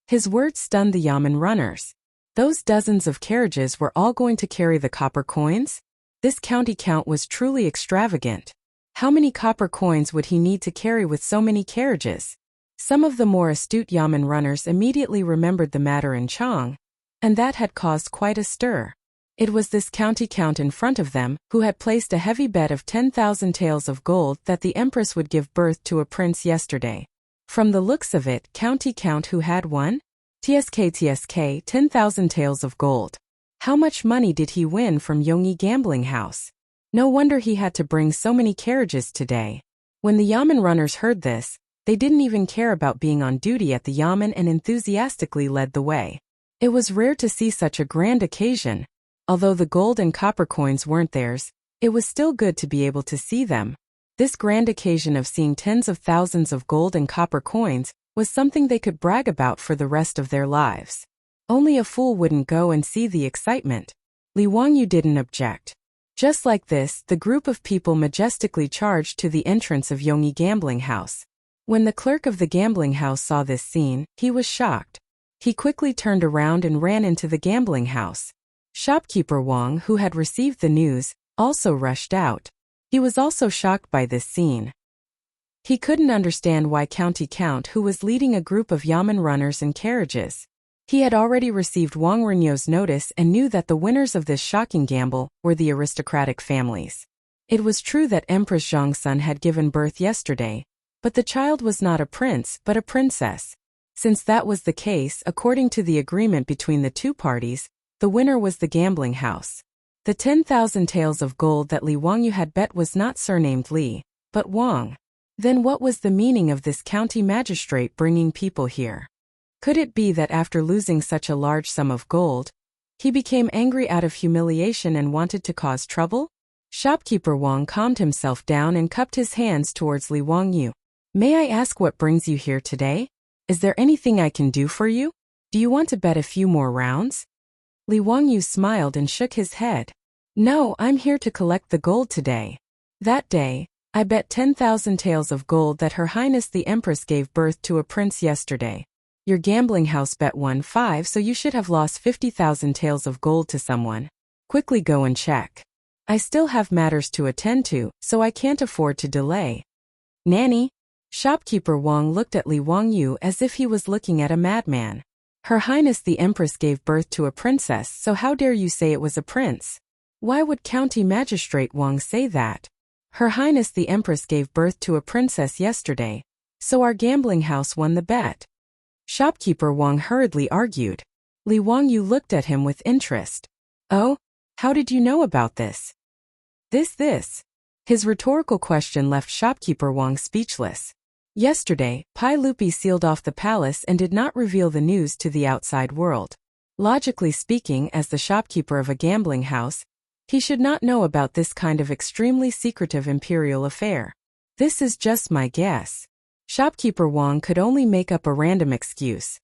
His words stunned the Yamen runners. Those dozens of carriages were all going to carry the copper coins? This county count was truly extravagant. How many copper coins would he need to carry with so many carriages? Some of the more astute Yamen runners immediately remembered the matter in Chang, and that had caused quite a stir. It was this county count in front of them who had placed a heavy bet of 10,000 taels of gold that the empress would give birth to a prince yesterday. From the looks of it, county count who had won? TSK 10,000 taels of gold. How much money did he win from Yongyi Gambling House? No wonder he had to bring so many carriages today. When the Yamen runners heard this, they didn't even care about being on duty at the Yamen and enthusiastically led the way. It was rare to see such a grand occasion. Although the gold and copper coins weren't theirs, it was still good to be able to see them. This grand occasion of seeing tens of thousands of gold and copper coins was something they could brag about for the rest of their lives. Only a fool wouldn't go and see the excitement. Li Wangyu didn't object. Just like this, the group of people majestically charged to the entrance of Yongyi gambling house. When the clerk of the gambling house saw this scene, he was shocked. He quickly turned around and ran into the gambling house. Shopkeeper Wang, who had received the news, also rushed out. He was also shocked by this scene. He couldn't understand why County Count, who was leading a group of yamen runners and carriages. He had already received Wang Renyo's notice and knew that the winners of this shocking gamble were the aristocratic families. It was true that Empress Zhang's son had given birth yesterday, but the child was not a prince but a princess. Since that was the case, according to the agreement between the two parties, the winner was the gambling house. The 10,000 taels of gold that Li Wangyu had bet was not surnamed Li, but Wang. Then what was the meaning of this county magistrate bringing people here? Could it be that after losing such a large sum of gold, he became angry out of humiliation and wanted to cause trouble? Shopkeeper Wang calmed himself down and cupped his hands towards Li Wangyu. May I ask what brings you here today? Is there anything I can do for you? Do you want to bet a few more rounds? Li Wangyu smiled and shook his head. No, I'm here to collect the gold today. That day, I bet 10,000 taels of gold that Her Highness the Empress gave birth to a prince yesterday. Your gambling house bet won 5, so you should have lost 50,000 taels of gold to someone. Quickly go and check. I still have matters to attend to, so I can't afford to delay. Nanny? Shopkeeper Wang looked at Li Wangyu as if he was looking at a madman. Her Highness the Empress gave birth to a princess, so how dare you say it was a prince? Why would County Magistrate Wang say that? Her Highness the Empress gave birth to a princess yesterday, so our gambling house won the bet. Shopkeeper Wang hurriedly argued. Li Wangyu looked at him with interest. Oh? How did you know about this? This. His rhetorical question left Shopkeeper Wang speechless. Yesterday, Pai Lupi sealed off the palace and did not reveal the news to the outside world. Logically speaking, as the shopkeeper of a gambling house, he should not know about this kind of extremely secretive imperial affair. This is just my guess. Shopkeeper Wang could only make up a random excuse.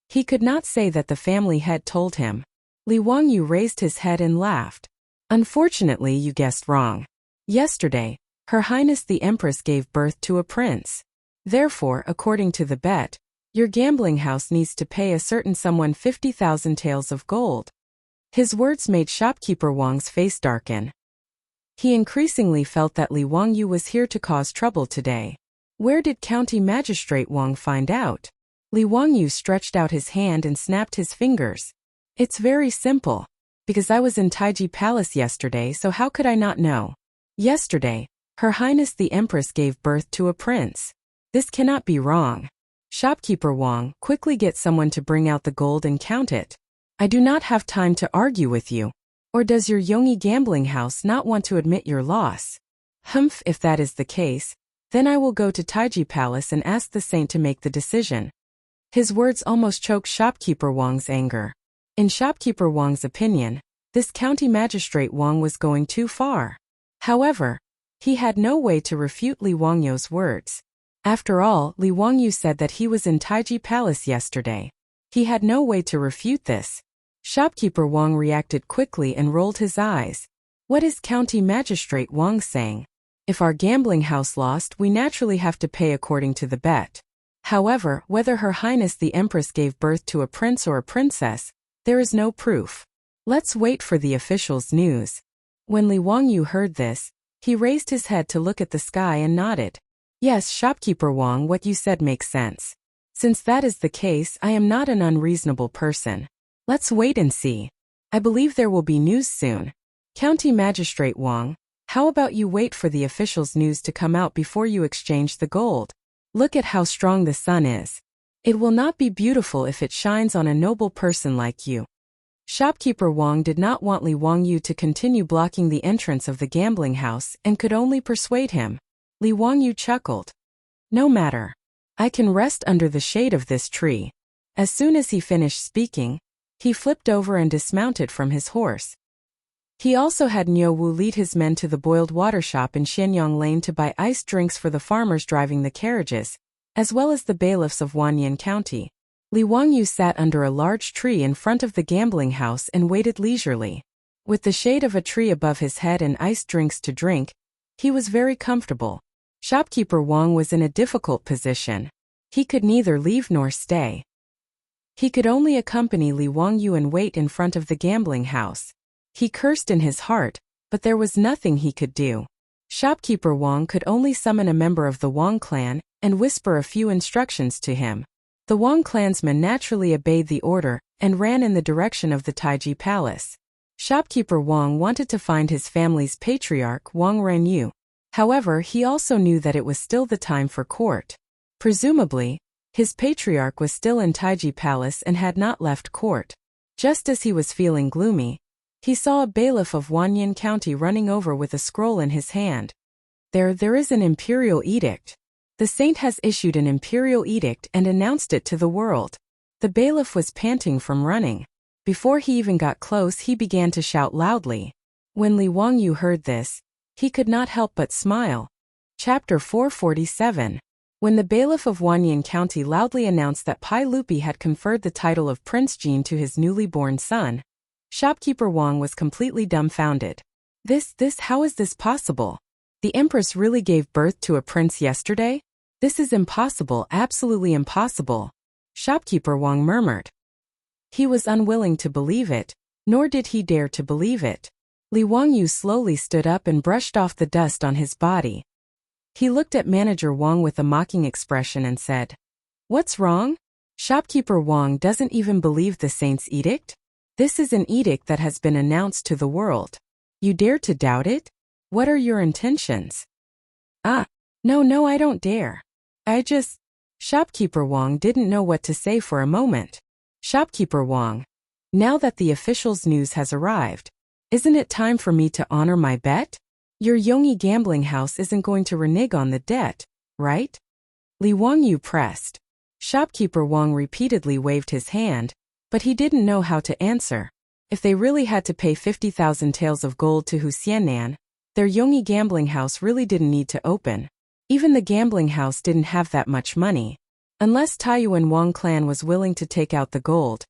He could not say that the family head told him. Li Wangyu raised his head and laughed. Unfortunately, you guessed wrong. Yesterday, Her Highness the Empress gave birth to a prince. Therefore, according to the bet, your gambling house needs to pay a certain someone 50,000 taels of gold. His words made Shopkeeper Wang's face darken. He increasingly felt that Li Wangyu was here to cause trouble today. Where did County Magistrate Wang find out? Li Wangyu stretched out his hand and snapped his fingers. It's very simple. Because I was in Taiji Palace yesterday, so how could I not know? Yesterday, Her Highness the Empress gave birth to a prince. This cannot be wrong. Shopkeeper Wang, quickly get someone to bring out the gold and count it. I do not have time to argue with you. Or does your Yongyi gambling house not want to admit your loss? Humph, if that is the case, then I will go to Taiji Palace and ask the saint to make the decision. His words almost choked Shopkeeper Wang's anger. In Shopkeeper Wang's opinion, this County Magistrate Wang was going too far. However, he had no way to refute Li Wangyu's words. After all, Li Wangyu said that he was in Taiji Palace yesterday. He had no way to refute this. Shopkeeper Wang reacted quickly and rolled his eyes. What is County Magistrate Wang saying? If our gambling house lost, we naturally have to pay according to the bet. However, whether Her Highness the Empress gave birth to a prince or a princess, there is no proof. Let's wait for the official's news. When Li Wangyu heard this, he raised his head to look at the sky and nodded. Yes, Shopkeeper Wang, what you said makes sense. Since that is the case, I am not an unreasonable person. Let's wait and see. I believe there will be news soon. County Magistrate Wang, how about you wait for the official's news to come out before you exchange the gold? Look at how strong the sun is. It will not be beautiful if it shines on a noble person like you. Shopkeeper Wang did not want Li Wangyu to continue blocking the entrance of the gambling house and could only persuade him. Li Wangyu chuckled. No matter. I can rest under the shade of this tree. As soon as he finished speaking, He flipped over and dismounted from his horse. He also had Niu Wu lead his men to the boiled water shop in Xianyang Lane to buy iced drinks for the farmers driving the carriages, as well as the bailiffs of Wanyan County. Li Wangyu sat under a large tree in front of the gambling house and waited leisurely. With the shade of a tree above his head and iced drinks to drink, he was very comfortable. Shopkeeper Wang was in a difficult position. He could neither leave nor stay. He could only accompany Li Wangyu and wait in front of the gambling house. He cursed in his heart, but there was nothing he could do. Shopkeeper Wang could only summon a member of the Wang clan and whisper a few instructions to him. The Wang clansman naturally obeyed the order and ran in the direction of the Taiji Palace. Shopkeeper Wang wanted to find his family's patriarch Wang Renyu. However, he also knew that it was still the time for court. Presumably, his patriarch was still in Taiji Palace and had not left court. Just as he was feeling gloomy, he saw a bailiff of Wanyan County running over with a scroll in his hand. There is an imperial edict. The saint has issued an imperial edict and announced it to the world. The bailiff was panting from running. Before he even got close, he began to shout loudly. When Li Wangyu heard this, he could not help but smile. Chapter 447. When the bailiff of Wanyan County loudly announced that Pai Lupi had conferred the title of Prince Jin to his newly born son, Shopkeeper Wang was completely dumbfounded. How is this possible? The Empress really gave birth to a prince yesterday? This is impossible, absolutely impossible, Shopkeeper Wang murmured. He was unwilling to believe it, nor did he dare to believe it. Li Wangyu slowly stood up and brushed off the dust on his body. He looked at Manager Wang with a mocking expression and said, "What's wrong? Shopkeeper Wang doesn't even believe the saint's edict? This is an edict that has been announced to the world. You dare to doubt it? What are your intentions?" No, I don't dare. Shopkeeper Wang didn't know what to say for a moment. Shopkeeper Wang, now that the official's news has arrived, isn't it time for me to honor my bet? Your Yongyi gambling house isn't going to renege on the debt, right? Li Wangyu pressed. Shopkeeper Wang repeatedly waved his hand, but he didn't know how to answer. If they really had to pay 50,000 taels of gold to Hu Xiannan, their Yongyi gambling house really didn't need to open. Even the gambling house didn't have that much money. Unless Taiyuan Wang clan was willing to take out the gold,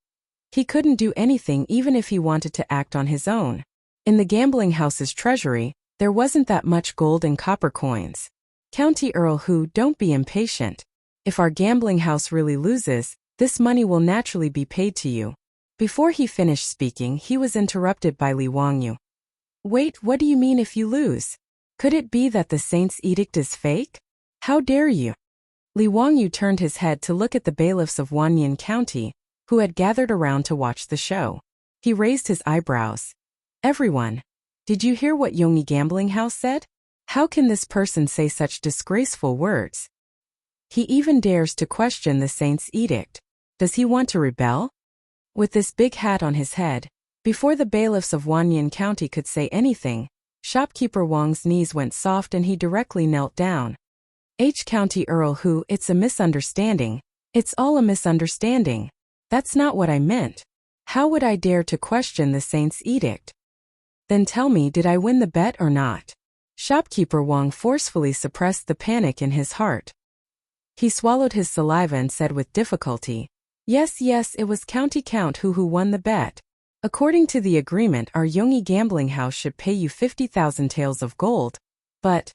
he couldn't do anything even if he wanted to act on his own. In the gambling house's treasury, there wasn't that much gold and copper coins. County Earl Hu, don't be impatient. If our gambling house really loses, this money will naturally be paid to you. Before he finished speaking, he was interrupted by Li Wangyu. Wait, what do you mean if you lose? Could it be that the saint's edict is fake? How dare you? Li Wangyu turned his head to look at the bailiffs of Wanyan County, who had gathered around to watch the show. He raised his eyebrows. Everyone, did you hear what Yongyi Gambling House said? How can this person say such disgraceful words? He even dares to question the saint's edict. Does he want to rebel? With this big hat on his head, before the bailiffs of Wanyan County could say anything, Shopkeeper Wang's knees went soft and he directly knelt down. County Earl Hu, it's a misunderstanding. It's all a misunderstanding. That's not what I meant. How would I dare to question the saint's edict? Then tell me, did I win the bet or not? Shopkeeper Wang forcefully suppressed the panic in his heart. He swallowed his saliva and said with difficulty, Yes, it was County Count who won the bet. According to the agreement, our Yongyi gambling house should pay you 50,000 taels of gold. But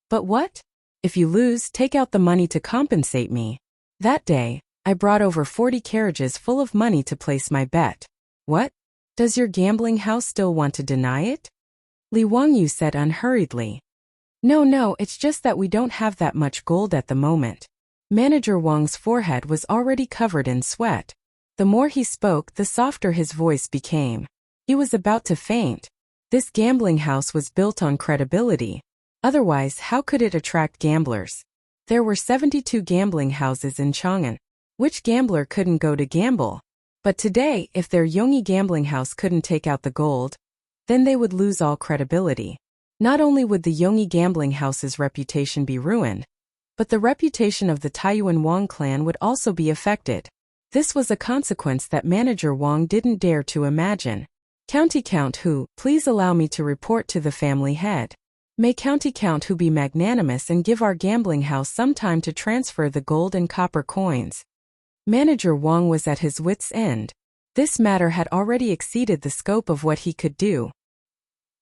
what? If you lose, take out the money to compensate me. That day, I brought over 40 carriages full of money to place my bet. What? Does your gambling house still want to deny it? Li Wangyu said unhurriedly. No, it's just that we don't have that much gold at the moment. Manager Wang's forehead was already covered in sweat. The more he spoke, the softer his voice became. He was about to faint. This gambling house was built on credibility. Otherwise, how could it attract gamblers? There were 72 gambling houses in Chang'an. Which gambler couldn't go to gamble? But today, if their Yongyi gambling house couldn't take out the gold, then they would lose all credibility. Not only would the Yongyi gambling house's reputation be ruined, but the reputation of the Taiyuan Wang clan would also be affected. This was a consequence that Manager Wang didn't dare to imagine. County Count Hu, please allow me to report to the family head. May County Count Hu be magnanimous and give our gambling house some time to transfer the gold and copper coins. Manager Wang was at his wits' end. This matter had already exceeded the scope of what he could do.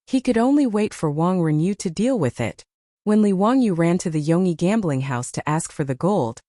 He could only wait for Wang Renyu to deal with it. When Li Wangyu ran to the Yongyi gambling house to ask for the gold,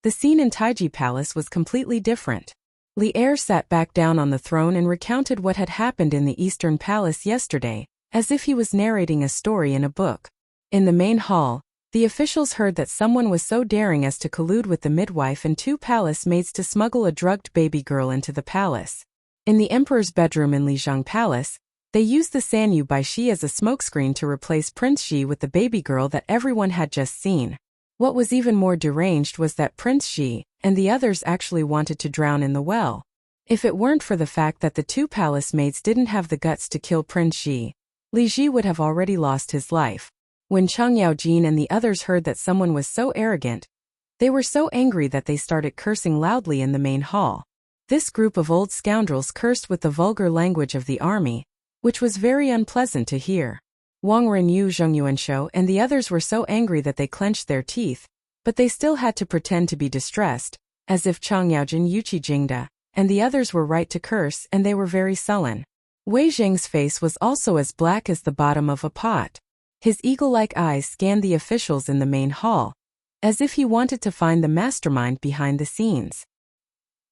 the scene in Taiji Palace was completely different. Li Er sat back down on the throne and recounted what had happened in the Eastern Palace yesterday, as if he was narrating a story in a book. In the main hall, the officials heard that someone was so daring as to collude with the midwife and 2 palace maids to smuggle a drugged baby girl into the palace. In the emperor's bedroom in Lijiang Palace, they used the Sanyu by Shi as a smokescreen to replace Prince Shi with the baby girl that everyone had just seen. What was even more deranged was that Prince Shi and the others actually wanted to drown in the well. If it weren't for the fact that the 2 palace maids didn't have the guts to kill Prince Shi, Li Ji would have already lost his life. When Chang Yaojin and the others heard that someone was so arrogant, they were so angry that they started cursing loudly in the main hall. This group of old scoundrels cursed with the vulgar language of the army, which was very unpleasant to hear. Wang Renyu, Zheng Yuanshou, and the others were so angry that they clenched their teeth, but they still had to pretend to be distressed, as if Chang Yaojin, Yuqi Jingda, and the others were right to curse, and they were very sullen. Wei Zheng's face was also as black as the bottom of a pot. His eagle-like eyes scanned the officials in the main hall, as if he wanted to find the mastermind behind the scenes.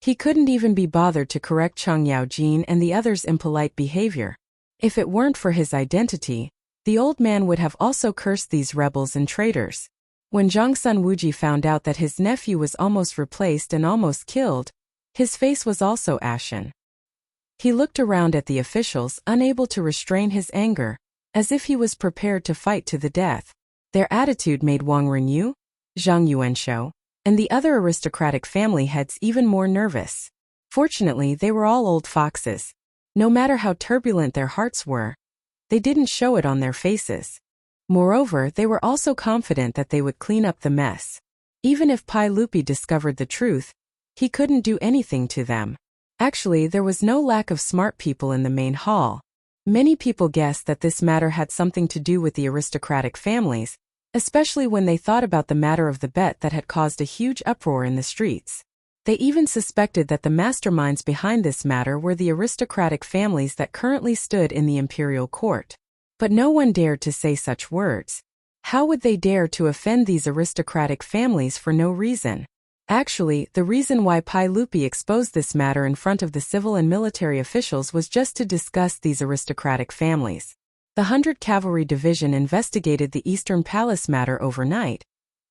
He couldn't even be bothered to correct Chang Yaojin and the others' impolite behavior. If it weren't for his identity, the old man would have also cursed these rebels and traitors. When Zhang Sun Wuji found out that his nephew was almost replaced and almost killed, his face was also ashen. He looked around at the officials, unable to restrain his anger, as if he was prepared to fight to the death. Their attitude made Wang Renyu, Zhang Yuanshou, and the other aristocratic family heads even more nervous. Fortunately, they were all old foxes. No matter how turbulent their hearts were, they didn't show it on their faces. Moreover, they were also confident that they would clean up the mess. Even if Pai Lupi discovered the truth, he couldn't do anything to them. Actually, there was no lack of smart people in the main hall. Many people guessed that this matter had something to do with the aristocratic families, especially when they thought about the matter of the bet that had caused a huge uproar in the streets. They even suspected that the masterminds behind this matter were the aristocratic families that currently stood in the imperial court. But no one dared to say such words. How would they dare to offend these aristocratic families for no reason? Actually, the reason why Pai Lupi exposed this matter in front of the civil and military officials was just to discuss these aristocratic families. The 100 Cavalry Division investigated the Eastern Palace matter overnight,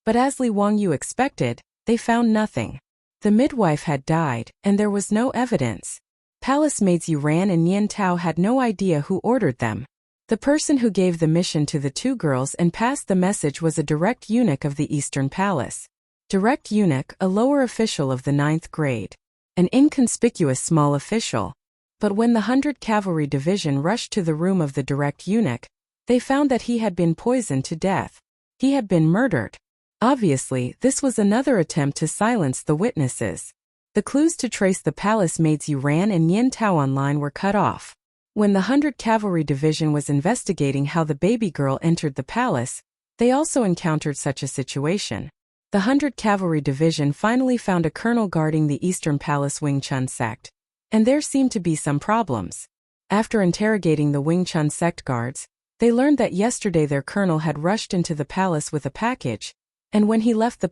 but as Li Wangyu expected, they found nothing. The midwife had died, and there was no evidence. Palace maids Yuran and Nian Tao had no idea who ordered them. The person who gave the mission to the 2 girls and passed the message was a direct eunuch of the Eastern Palace. Direct eunuch, a lower official of the 9th grade. An inconspicuous small official. But when the 100 Cavalry Division rushed to the room of the direct eunuch, they found that he had been poisoned to death. He had been murdered. Obviously, this was another attempt to silence the witnesses. The clues to trace the palace maids Yuran and Nian Tao online were cut off. When the 100 Cavalry Division was investigating how the baby girl entered the palace, they also encountered such a situation. The 100 Cavalry Division finally found a colonel guarding the Eastern Palace Wing Chun sect, and there seemed to be some problems. After interrogating the Wing Chun sect guards, they learned that yesterday their colonel had rushed into the palace with a package, and when he left the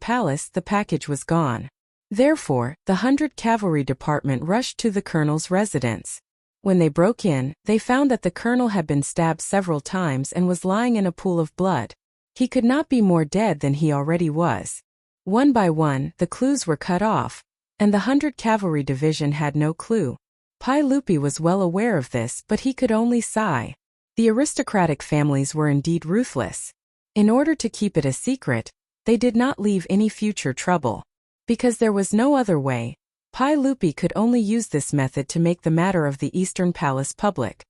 package was gone. Therefore, the 100 Cavalry Department rushed to the colonel's residence. When they broke in, they found that the colonel had been stabbed several times and was lying in a pool of blood. He could not be more dead than he already was. One by one, the clues were cut off, and the 100 Cavalry Division had no clue. Pai Lupi was well aware of this, but he could only sigh. The aristocratic families were indeed ruthless. In order to keep it a secret, they did not leave any future trouble. Because there was no other way, Pai Lupi could only use this method to make the matter of the Eastern Palace public.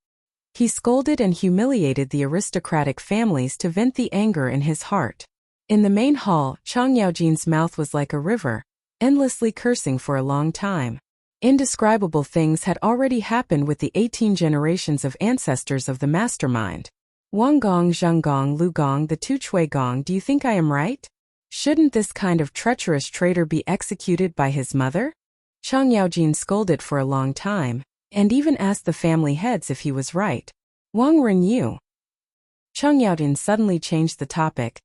He scolded and humiliated the aristocratic families to vent the anger in his heart. In the main hall, Chang Yaojin's mouth was like a river, endlessly cursing for a long time. Indescribable things had already happened with the 18 generations of ancestors of the mastermind. Wang Gong, Zheng Gong, Lu Gong, the two Chui Gong, do you think I am right? Shouldn't this kind of treacherous traitor be executed by his mother? Chang Yaojin scolded for a long time, and even asked the family heads if he was right. Wang Renyu. Chang Yaojin suddenly changed the topic.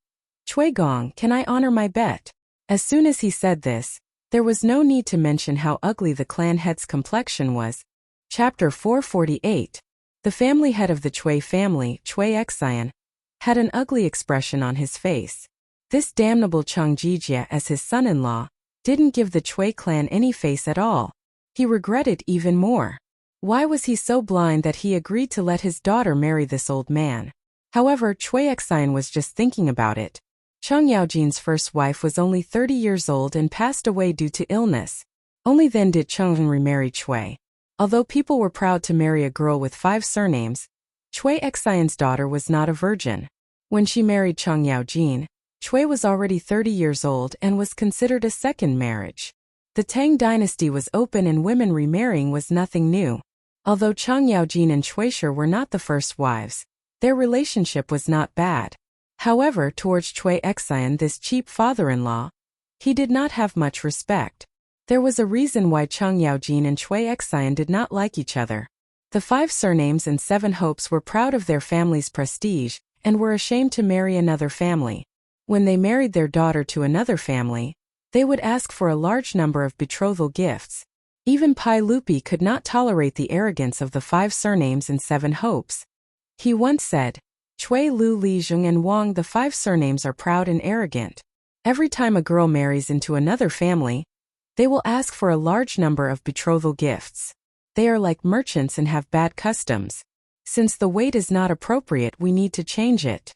Chui Gong, can I honor my bet? As soon as he said this, there was no need to mention how ugly the clan head's complexion was. Chapter 448. The family head of the Chui family, Chui Xian, had an ugly expression on his face. This damnable Chang Jijia as his son-in-law didn't give the Chui clan any face at all. He regretted even more. Why was he so blind that he agreed to let his daughter marry this old man? However, Chui Xian was just thinking about it. Chang Yaojin's first wife was only 30 years old and passed away due to illness. Only then did Chang remarry Chui. Although people were proud to marry a girl with 5 surnames, Chui Xian's daughter was not a virgin. When she married Chang Yaojin, Chui was already 30 years old and was considered a second marriage. The Tang dynasty was open and women remarrying was nothing new. Although Chang Yaojin and Chui were not the first wives, their relationship was not bad. However, towards Chui Xian, this cheap father-in-law, he did not have much respect. There was a reason why Chang Yaojin and Chui Xian did not like each other. The 5 surnames and 7 hopes were proud of their family's prestige and were ashamed to marry another family. When they married their daughter to another family, they would ask for a large number of betrothal gifts. Even Pai Lupi could not tolerate the arrogance of the 5 surnames and 7 hopes. He once said, Chui, Lu, Li, Zheng and Wang, the 5 surnames are proud and arrogant. Every time a girl marries into another family, they will ask for a large number of betrothal gifts. They are like merchants and have bad customs. Since the weight is not appropriate, we need to change it.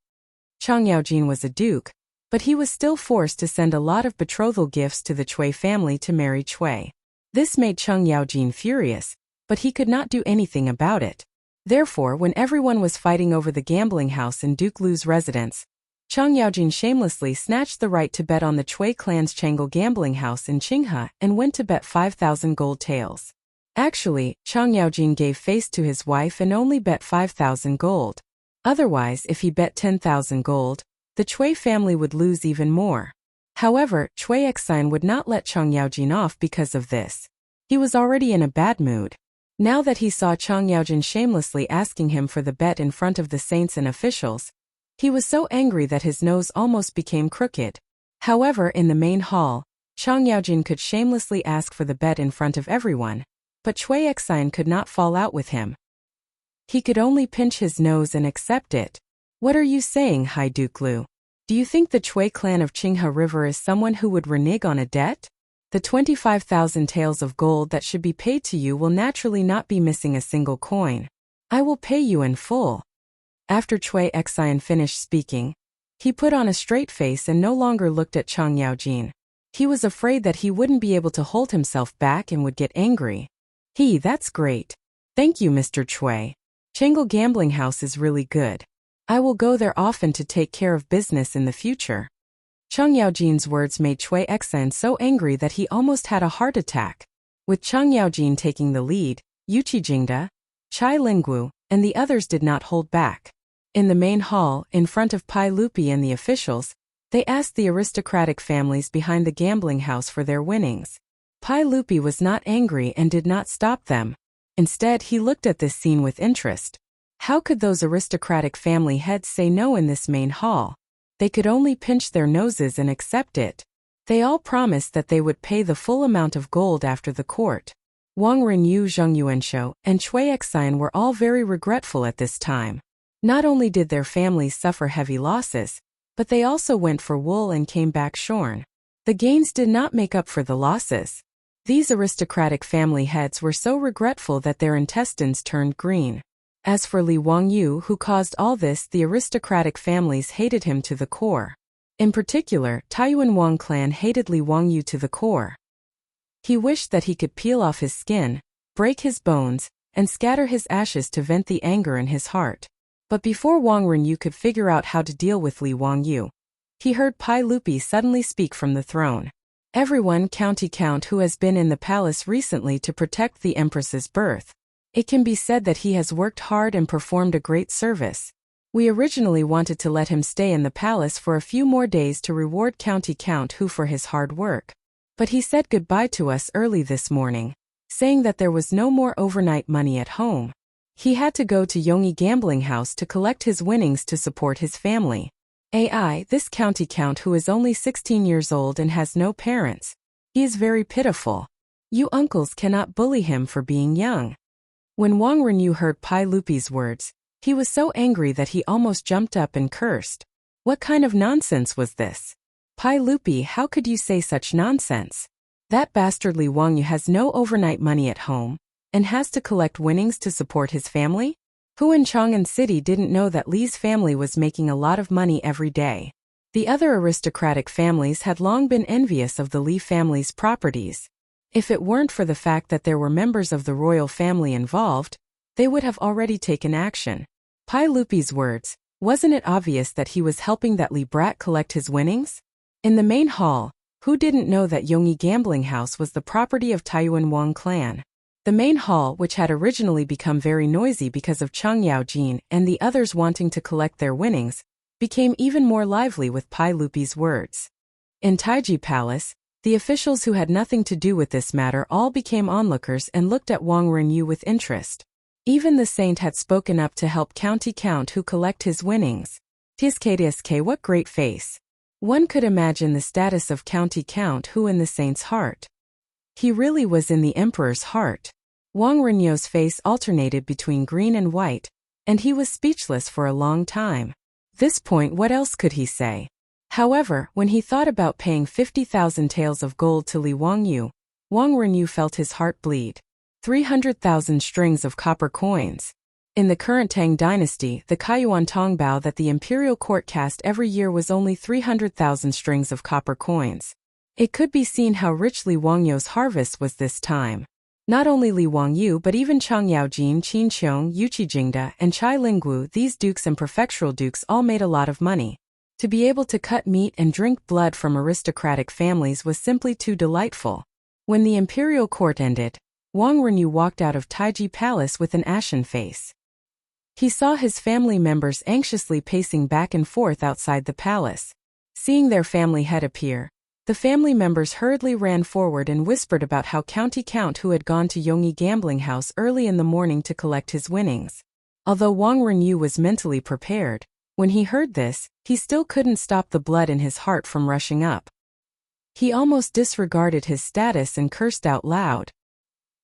Chang Yaojin was a duke, but he was still forced to send a lot of betrothal gifts to the Chui family to marry Chui. This made Chang Yaojin furious, but he could not do anything about it. Therefore, when everyone was fighting over the gambling house in Duke Lu's residence, Chang Yaojin shamelessly snatched the right to bet on the Chui clan's Chang'e gambling house in Qinghe and went to bet 5,000 gold taels. Actually, Chang Yaojin gave face to his wife and only bet 5,000 gold. Otherwise, if he bet 10,000 gold, the Chui family would lose even more. However, Chui Xian would not let Chang Yaojin off because of this. He was already in a bad mood. Now that he saw Chang Yaojin shamelessly asking him for the bet in front of the saints and officials, he was so angry that his nose almost became crooked. However, in the main hall, Chang Yaojin could shamelessly ask for the bet in front of everyone, but Chui Xian could not fall out with him. He could only pinch his nose and accept it. What are you saying, High Duke Lu? Do you think the Chui clan of Qinghe River is someone who would renege on a debt? The 25,000 taels of gold that should be paid to you will naturally not be missing a single coin. I will pay you in full. After Chui Xian finished speaking, he put on a straight face and no longer looked at Chang Yaojin. He was afraid that he wouldn't be able to hold himself back and would get angry. That's great. Thank you, Mr. Chui. Chang'e gambling house is really good. I will go there often to take care of business in the future. Chang Yaojin's words made Chui Xian so angry that he almost had a heart attack. With Chang Yaojin taking the lead, Yuqi Jingde, Chai Linggu, and the others did not hold back. In the main hall, in front of Pai Lupi and the officials, they asked the aristocratic families behind the gambling house for their winnings. Pai Lupi was not angry and did not stop them. Instead, he looked at this scene with interest. How could those aristocratic family heads say no in this main hall? They could only pinch their noses and accept it. They all promised that they would pay the full amount of gold after the court. Wang Renyu, Zheng Yuanshou, and Chui Xian were all very regretful at this time. Not only did their families suffer heavy losses, but they also went for wool and came back shorn. The gains did not make up for the losses. These aristocratic family heads were so regretful that their intestines turned green. As for Li Wangyu, who caused all this, the aristocratic families hated him to the core. In particular, Taiyuan Wang clan hated Li Wangyu to the core. He wished that he could peel off his skin, break his bones, and scatter his ashes to vent the anger in his heart. But before Wang Renyu could figure out how to deal with Li Wangyu, he heard Pai Lupi suddenly speak from the throne. Everyone county count who has been in the palace recently to protect the Empress's birth. It can be said that he has worked hard and performed a great service. We originally wanted to let him stay in the palace for a few more days to reward county count who for his hard work. But he said goodbye to us early this morning, saying that there was no more overnight money at home. He had to go to Yongyi gambling house to collect his winnings to support his family. This county count who is only 16 years old and has no parents. He is very pitiful. You uncles cannot bully him for being young. When Wang Renyu heard Pai Lupi's words, he was so angry that he almost jumped up and cursed. What kind of nonsense was this? Pai Lupi, how could you say such nonsense? That bastardly Wang Yu has no overnight money at home, and has to collect winnings to support his family? Who in Chang'an City didn't know that Li's family was making a lot of money every day? The other aristocratic families had long been envious of the Li family's properties. If it weren't for the fact that there were members of the royal family involved, they would have already taken action. Pai Lupi's words, wasn't it obvious that he was helping that Li brat collect his winnings? In the main hall, who didn't know that Yongyi gambling house was the property of Taiyuan Wang clan? The main hall, which had originally become very noisy because of Chang Yaojin and the others wanting to collect their winnings, became even more lively with Pai Lupi's words. In Taiji Palace, the officials who had nothing to do with this matter all became onlookers and looked at Wang Renyu with interest. Even the saint had spoken up to help county count who collect his winnings. Tsk, what great face. One could imagine the status of county count who in the saint's heart. He really was in the emperor's heart. Wang Renyu's face alternated between green and white, and he was speechless for a long time. This point, what else could he say? However, when he thought about paying 50,000 taels of gold to Li Wangyu, Wang Renyu felt his heart bleed. 300,000 strings of copper coins. In the current Tang dynasty, the Kaiyuan Tong bao that the imperial court cast every year was only 300,000 strings of copper coins. It could be seen how rich Li Wangyu's harvest was this time. Not only Li Wangyu but even Chang Yaojin, Qin Qiong, Yuqi Jingda, and Chai Linggu, these dukes and prefectural dukes all made a lot of money. To be able to cut meat and drink blood from aristocratic families was simply too delightful. When the imperial court ended, Wang Renyu walked out of Taiji Palace with an ashen face. He saw his family members anxiously pacing back and forth outside the palace. Seeing their family head appear, the family members hurriedly ran forward and whispered about how county count who had gone to Yongyi gambling house early in the morning to collect his winnings. Although Wang Renyu was mentally prepared, when he heard this, he still couldn't stop the blood in his heart from rushing up. He almost disregarded his status and cursed out loud.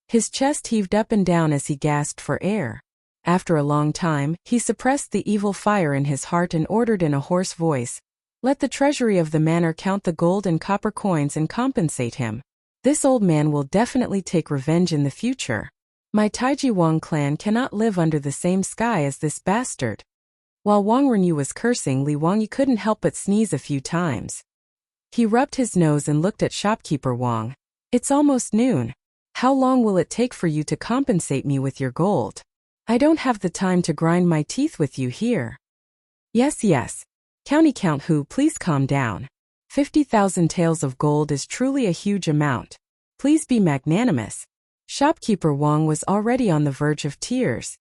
His chest heaved up and down as he gasped for air. After a long time, he suppressed the evil fire in his heart and ordered in a hoarse voice, "Let the treasury of the manor count the gold and copper coins and compensate him. This old man will definitely take revenge in the future. My Taiji Wang clan cannot live under the same sky as this bastard." While Wang Renyu was cursing, Li Wangyu couldn't help but sneeze a few times. He rubbed his nose and looked at shopkeeper Wang. "It's almost noon. How long will it take for you to compensate me with your gold? I don't have the time to grind my teeth with you here." Yes. County count who, please calm down. 50,000 taels of gold is truly a huge amount. Please be magnanimous. Shopkeeper Wang was already on the verge of tears.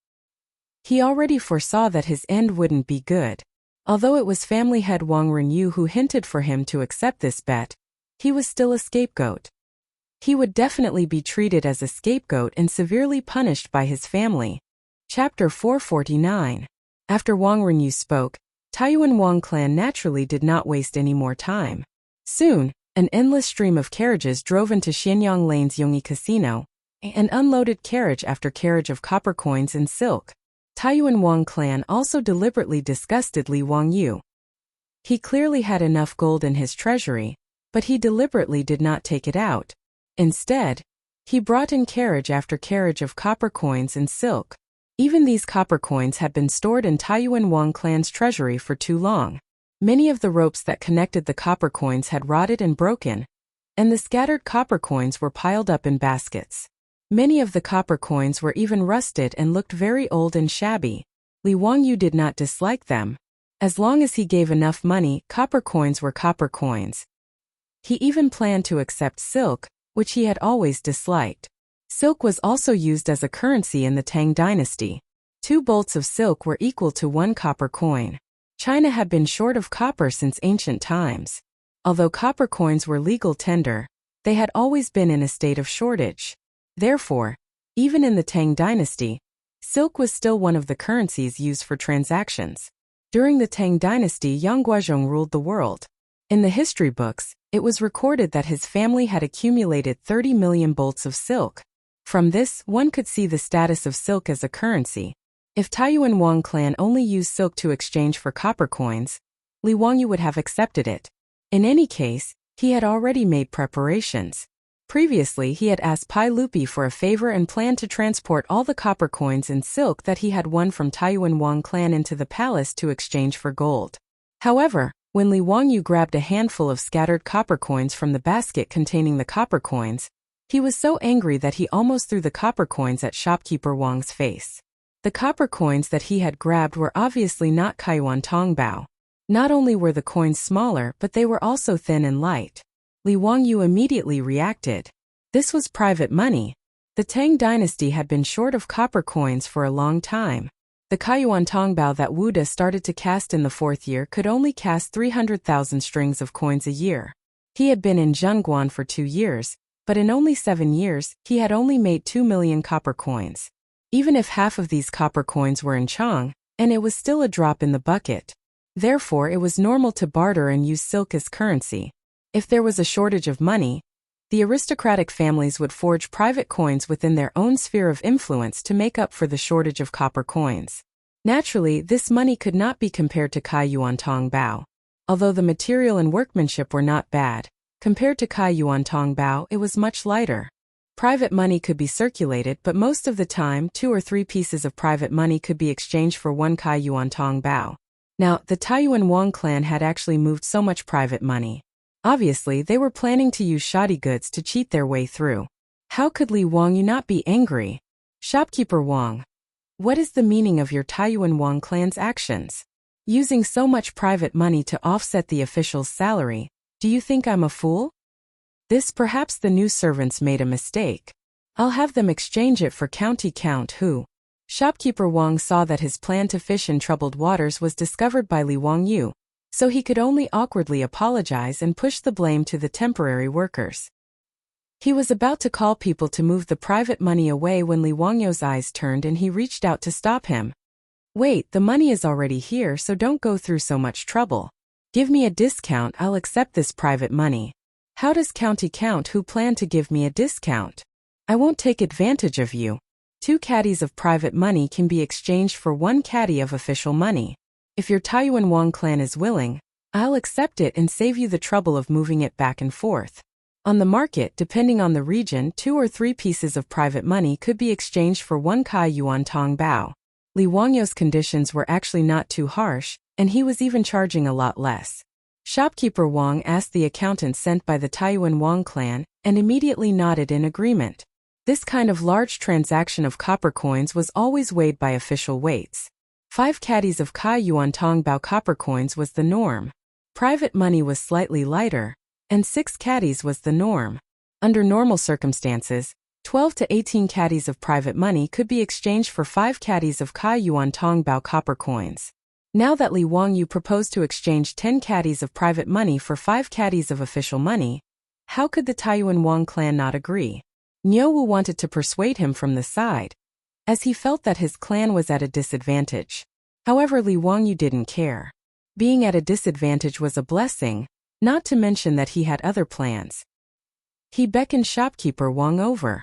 He already foresaw that his end wouldn't be good. Although it was family head Wang Renyu who hinted for him to accept this bet, he was still a scapegoat. He would definitely be treated as a scapegoat and severely punished by his family. Chapter 449. After Wang Renyu spoke, Taiyuan Wang clan naturally did not waste any more time. Soon, an endless stream of carriages drove into Xianyang Lane's Yongyi Casino, and unloaded carriage after carriage of copper coins and silk. Taiyuan Wang clan also deliberately disgusted Li Wangyu. He clearly had enough gold in his treasury, but he deliberately did not take it out. Instead, he brought in carriage after carriage of copper coins and silk. Even these copper coins had been stored in Taiyuan Wang clan's treasury for too long. Many of the ropes that connected the copper coins had rotted and broken, and the scattered copper coins were piled up in baskets. Many of the copper coins were even rusted and looked very old and shabby. Li Wangyu did not dislike them. As long as he gave enough money, copper coins were copper coins. He even planned to accept silk, which he had always disliked. Silk was also used as a currency in the Tang dynasty. 2 bolts of silk were equal to 1 copper coin. China had been short of copper since ancient times. Although copper coins were legal tender, they had always been in a state of shortage. Therefore, even in the Tang dynasty, silk was still one of the currencies used for transactions. During the Tang dynasty, Yang Guozhong ruled the world. In the history books, it was recorded that his family had accumulated 30 million bolts of silk. From this, one could see the status of silk as a currency. If Taiyuan Wang clan only used silk to exchange for copper coins, Li Wangyu would have accepted it. In any case, he had already made preparations. Previously, he had asked Pai Lupi for a favor and planned to transport all the copper coins and silk that he had won from Taiyuan Wang clan into the palace to exchange for gold. However, when Li Wangyu grabbed a handful of scattered copper coins from the basket containing the copper coins, he was so angry that he almost threw the copper coins at shopkeeper Wang's face. The copper coins that he had grabbed were obviously not Kaiyuan Tongbao. Not only were the coins smaller, but they were also thin and light. Li Wangyu immediately reacted. This was private money. The Tang dynasty had been short of copper coins for a long time. The Kaiyuan Tongbao that Wu De started to cast in the 4th year could only cast 300,000 strings of coins a year. He had been in Zhengguan for 2 years, but in only 7 years, he had only made 2 million copper coins. Even if half of these copper coins were in Chang, and it was still a drop in the bucket. Therefore, it was normal to barter and use silk as currency. If there was a shortage of money, the aristocratic families would forge private coins within their own sphere of influence to make up for the shortage of copper coins. Naturally, this money could not be compared to Kaiyuan Tongbao. Although the material and workmanship were not bad, compared to Kaiyuan Tongbao, it was much lighter. Private money could be circulated, but most of the time 2 or 3 pieces of private money could be exchanged for 1 Kaiyuan Tongbao. Now, the Taiyuan Wang clan had actually moved so much private money. Obviously, they were planning to use shoddy goods to cheat their way through. How could Li Wangyu not be angry? Shopkeeper Wang, what is the meaning of your Taiyuan Wang clan's actions? Using so much private money to offset the official's salary, do you think I'm a fool? Perhaps the new servants made a mistake. I'll have them exchange it for county count who. Shopkeeper Wang saw that his plan to fish in troubled waters was discovered by Li Wangyu, so he could only awkwardly apologize and push the blame to the temporary workers. He was about to call people to move the private money away when Li Wangyu's eyes turned and he reached out to stop him. Wait, the money is already here, so don't go through so much trouble. Give me a discount, I'll accept this private money. How does county count who plan to give me a discount? I won't take advantage of you. 2 caddies of private money can be exchanged for 1 caddy of official money. If your Taiyuan Wang clan is willing, I'll accept it and save you the trouble of moving it back and forth. On the market, depending on the region, 2 or 3 pieces of private money could be exchanged for 1 Kaiyuan Tongbao. Li Wangyu's conditions were actually not too harsh, and he was even charging a lot less. Shopkeeper Wang asked the accountant sent by the Taiyuan Wang clan, and immediately nodded in agreement. This kind of large transaction of copper coins was always weighed by official weights. 5 caddies of Kaiyuan Tongbao copper coins was the norm. Private money was slightly lighter, and 6 caddies was the norm. Under normal circumstances, 12 to 18 caddies of private money could be exchanged for 5 caddies of Kaiyuan Tongbao copper coins. Now that Li Wangyu proposed to exchange 10 caddies of private money for 5 caddies of official money, how could the Taiyuan Wang clan not agree? Niu Wu wanted to persuade him from the side, as he felt that his clan was at a disadvantage. However, Li Wangyu didn't care. Being at a disadvantage was a blessing, not to mention that he had other plans. He beckoned Shopkeeper Wang over.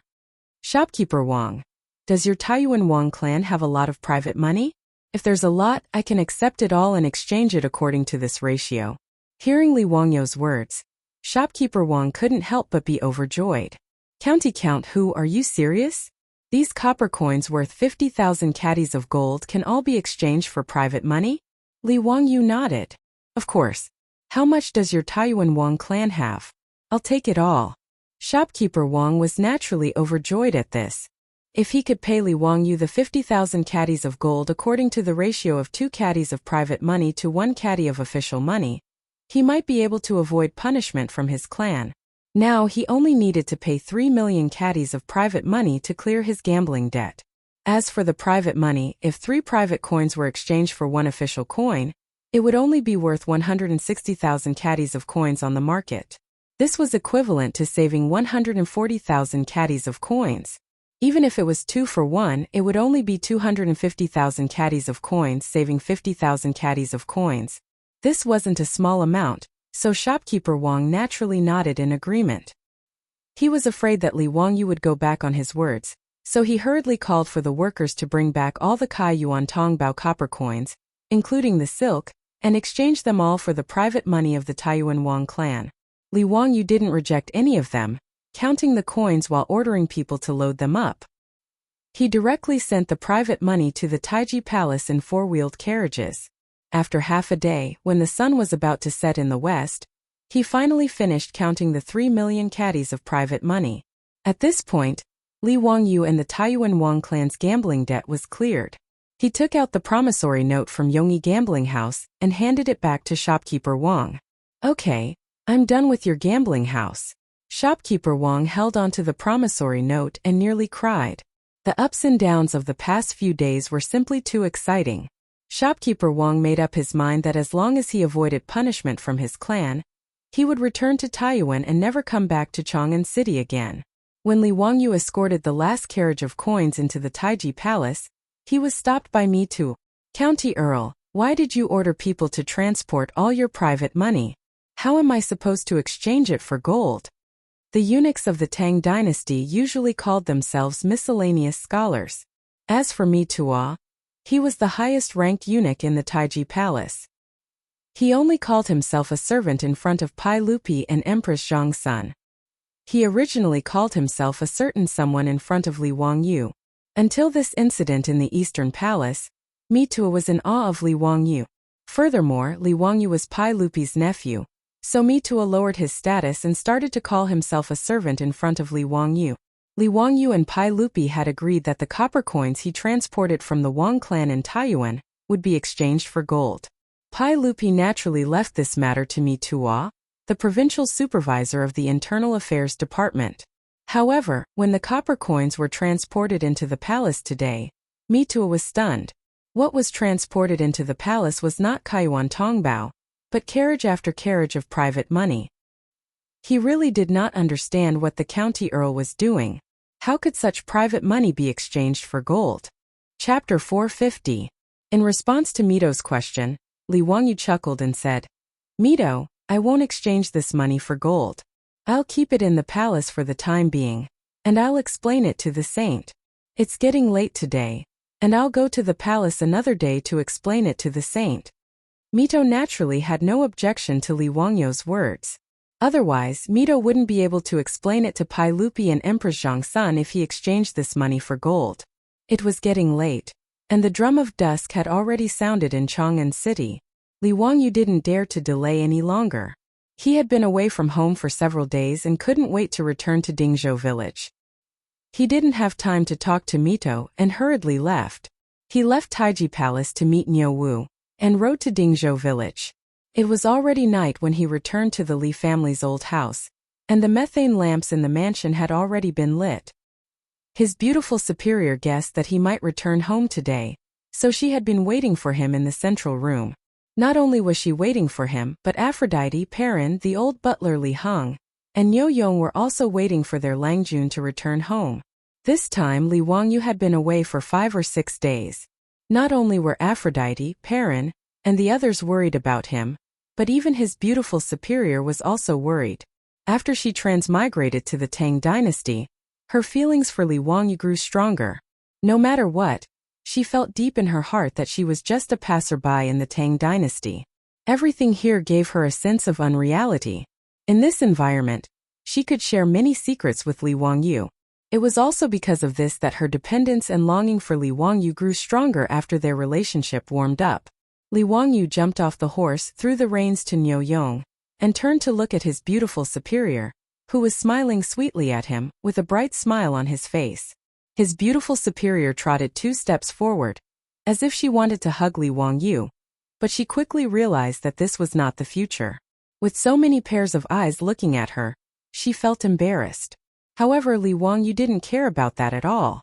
Shopkeeper Wang, does your Taiyuan Wang clan have a lot of private money? If there's a lot, I can accept it all and exchange it according to this ratio. Hearing Li Wangyu's words, Shopkeeper Wang couldn't help but be overjoyed. County count who, are you serious? These copper coins worth 50,000 caddies of gold can all be exchanged for private money? Li Wangyu nodded. Of course. How much does your Taiyuan Wang clan have? I'll take it all. Shopkeeper Wang was naturally overjoyed at this. If he could pay Li Wangyu the 50,000 caddies of gold according to the ratio of 2 caddies of private money to 1 caddy of official money, He might be able to avoid punishment from his clan. Now he only needed to pay 3 million caddies of private money to clear his gambling debt. As for the private money, if 3 private coins were exchanged for 1 official coin, it would only be worth 160,000 caddies of coins on the market. This was equivalent to saving 140,000 caddies of coins. Even if it was 2 for 1, it would only be 250,000 caddies of coins, saving 50,000 caddies of coins. This wasn't a small amount, so shopkeeper Wang naturally nodded in agreement. He was afraid that Li Wangyu would go back on his words, so he hurriedly called for the workers to bring back all the Kai Yuan Tongbao copper coins, including the silk, and exchange them all for the private money of the Taiyuan Wang clan. Li Wangyu didn't reject any of them, counting the coins while ordering people to load them up. He directly sent the private money to the Taiji Palace in 4-wheeled carriages. After half a day, when the sun was about to set in the west, he finally finished counting the 3 million caddies of private money. At this point, Li Wangyu and the Taiyuan Wang clan's gambling debt was cleared. He took out the promissory note from Yongyi Gambling House and handed it back to shopkeeper Wang. "Okay, I'm done with your gambling house." Shopkeeper Wang held onto the promissory note and nearly cried. The ups and downs of the past few days were simply too exciting. Shopkeeper Wang made up his mind that as long as he avoided punishment from his clan, he would return to Taiyuan and never come back to Chang'an City again. When Li Wangyu escorted the last carriage of coins into the Taiji Palace, he was stopped by Mi Tu. "County Earl, why did you order people to transport all your private money? How am I supposed to exchange it for gold?" The eunuchs of the Tang dynasty usually called themselves miscellaneous scholars. As for Mi Tuo, he was the highest-ranked eunuch in the Taiji Palace. He only called himself a servant in front of Pai Lupi and Empress Zhang's son. He originally called himself a certain someone in front of Li Wangyu. Until this incident in the Eastern Palace, Mi Tuo was in awe of Li Wangyu. Furthermore, Li Wangyu was Pai Lupi's nephew, so Mi Tuo lowered his status and started to call himself a servant in front of Li Wangyu. Li Wangyu and Pai Lupi had agreed that the copper coins he transported from the Wang clan in Taiyuan would be exchanged for gold. Pai Lupi naturally left this matter to Mi Tuo, the provincial supervisor of the Internal Affairs Department. However, when the copper coins were transported into the palace today, Mi Tuo was stunned. What was transported into the palace was not Kaiyuan Tongbao, but carriage after carriage of private money. He really did not understand what the county earl was doing. How could such private money be exchanged for gold? Chapter 450. In response to Mito's question, Li Wangyu chuckled and said, "Mito, I won't exchange this money for gold. I'll keep it in the palace for the time being, and I'll explain it to the saint. It's getting late today, and I'll go to the palace another day to explain it to the saint." Mito naturally had no objection to Li Wangyu's words. Otherwise, Mito wouldn't be able to explain it to Pai Lupi and Empress Zhang's son if he exchanged this money for gold. It was getting late, and the drum of dusk had already sounded in Chang'an City. Li Wangyu didn't dare to delay any longer. He had been away from home for several days and couldn't wait to return to Dingzhou village. He didn't have time to talk to Mito and hurriedly left. He left Taiji Palace to meet Niu Wu and rode to Dingzhou village. It was already night when he returned to the Li family's old house, and the methane lamps in the mansion had already been lit. His beautiful superior guessed that he might return home today, so she had been waiting for him in the central room. Not only was she waiting for him, but Aphrodite, Perrin, the old butler Li Heng, and Niu Yong were also waiting for their Langjun to return home. This time Li Wangyu had been away for 5 or 6 days. Not only were Aphrodite, Perrin, and the others worried about him, but even his beautiful superior was also worried. After she transmigrated to the Tang dynasty, her feelings for Li Wangyu grew stronger. No matter what, she felt deep in her heart that she was just a passerby in the Tang dynasty. Everything here gave her a sense of unreality. In this environment, she could share many secrets with Li Wangyu. It was also because of this that her dependence and longing for Li Wangyu grew stronger after their relationship warmed up. Li Wangyu jumped off the horse, threw the reins to Niu Yong, and turned to look at his beautiful superior, who was smiling sweetly at him, with a bright smile on his face. His beautiful superior trotted 2 steps forward, as if she wanted to hug Li Wangyu, but she quickly realized that this was not the future. With so many pairs of eyes looking at her, she felt embarrassed. However, Li Wangyu didn't care about that at all.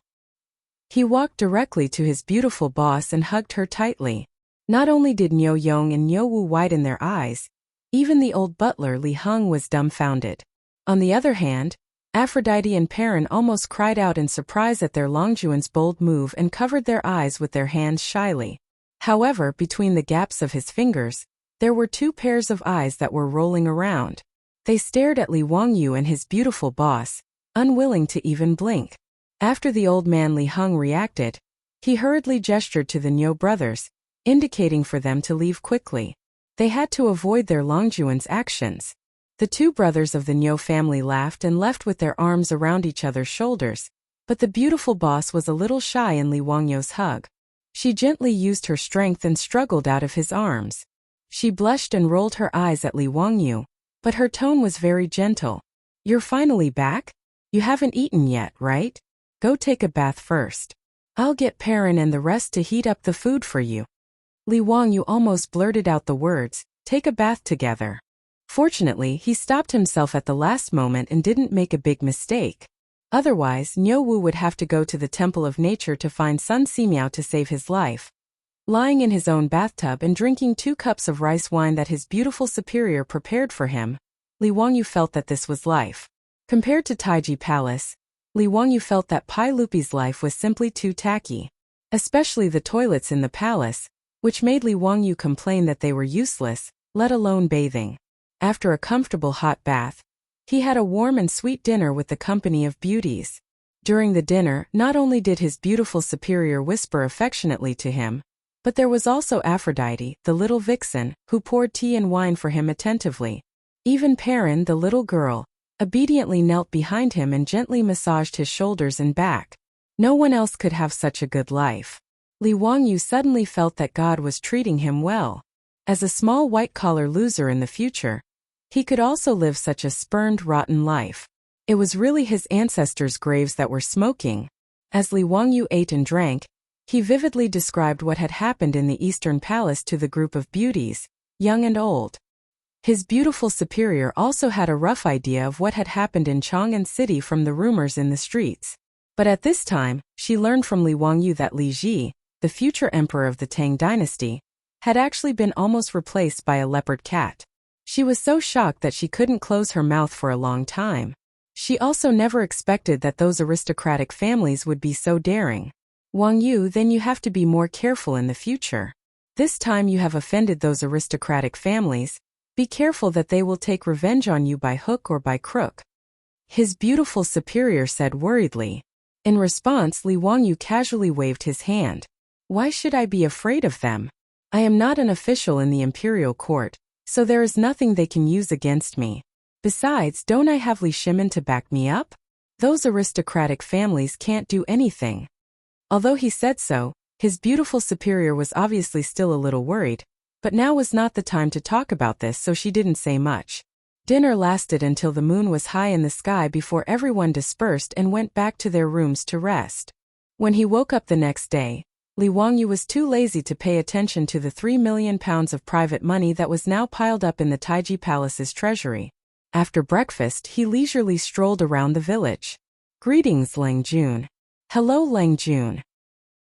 He walked directly to his beautiful boss and hugged her tightly. Not only did Niu Yong and Niu Wu widen their eyes, even the old butler Li Heng was dumbfounded. On the other hand, Aphrodite and Perrin almost cried out in surprise at their Longjuan's bold move and covered their eyes with their hands shyly. However, between the gaps of his fingers, there were two pairs of eyes that were rolling around. They stared at Li Wangyu and his beautiful boss, unwilling to even blink. After the old man Li Heng reacted, he hurriedly gestured to the Niu brothers, indicating for them to leave quickly. They had to avoid their Longjuan's actions. The two brothers of the Niu family laughed and left with their arms around each other's shoulders, but the beautiful boss was a little shy in Li Wangyu's hug. She gently used her strength and struggled out of his arms. She blushed and rolled her eyes at Li Wangyu, but her tone was very gentle. "You're finally back? You haven't eaten yet, right? Go take a bath first. I'll get Perrin and the rest to heat up the food for you." Li Wangyu almost blurted out the words, "Take a bath together." Fortunately, he stopped himself at the last moment and didn't make a big mistake. Otherwise, Niu Wu would have to go to the Temple of Nature to find Sun Simiao to save his life. Lying in his own bathtub and drinking 2 cups of rice wine that his beautiful superior prepared for him, Li Wangyu felt that this was life. Compared to Taiji Palace, Li Wangyu felt that Pai Lupi's life was simply too tacky. Especially the toilets in the palace, which made Li Wangyu complain that they were useless, let alone bathing. After a comfortable hot bath, he had a warm and sweet dinner with the company of beauties. During the dinner, not only did his beautiful superior whisper affectionately to him, but there was also Aphrodite, the little vixen, who poured tea and wine for him attentively. Even Perrin, the little girl, obediently knelt behind him and gently massaged his shoulders and back. No one else could have such a good life. Li Wangyu suddenly felt that God was treating him well. As a small white-collar loser in the future, he could also live such a spurned, rotten life. It was really his ancestors' graves that were smoking. As Li Wangyu ate and drank, he vividly described what had happened in the Eastern Palace to the group of beauties, young and old. His beautiful superior also had a rough idea of what had happened in Chang'an City from the rumors in the streets. But at this time, she learned from Li Wangyu that Li Ji, the future emperor of the Tang dynasty, had actually been almost replaced by a leopard cat. She was so shocked that she couldn't close her mouth for a long time. She also never expected that those aristocratic families would be so daring. "Wang Yu, then you have to be more careful in the future. This time you have offended those aristocratic families. Be careful that they will take revenge on you by hook or by crook," his beautiful superior said worriedly. In response, Li Wangyu casually waved his hand. "Why should I be afraid of them? I am not an official in the imperial court, so there is nothing they can use against me. Besides, don't I have Li Shimin to back me up? Those aristocratic families can't do anything." Although he said so, his beautiful superior was obviously still a little worried, but now was not the time to talk about this, so she didn't say much. Dinner lasted until the moon was high in the sky before everyone dispersed and went back to their rooms to rest. When he woke up the next day, Li Wangyu was too lazy to pay attention to the 3 million pounds of private money that was now piled up in the Taiji Palace's treasury. After breakfast, he leisurely strolled around the village. "Greetings, Lang Jun." "Hello, Lang Jun."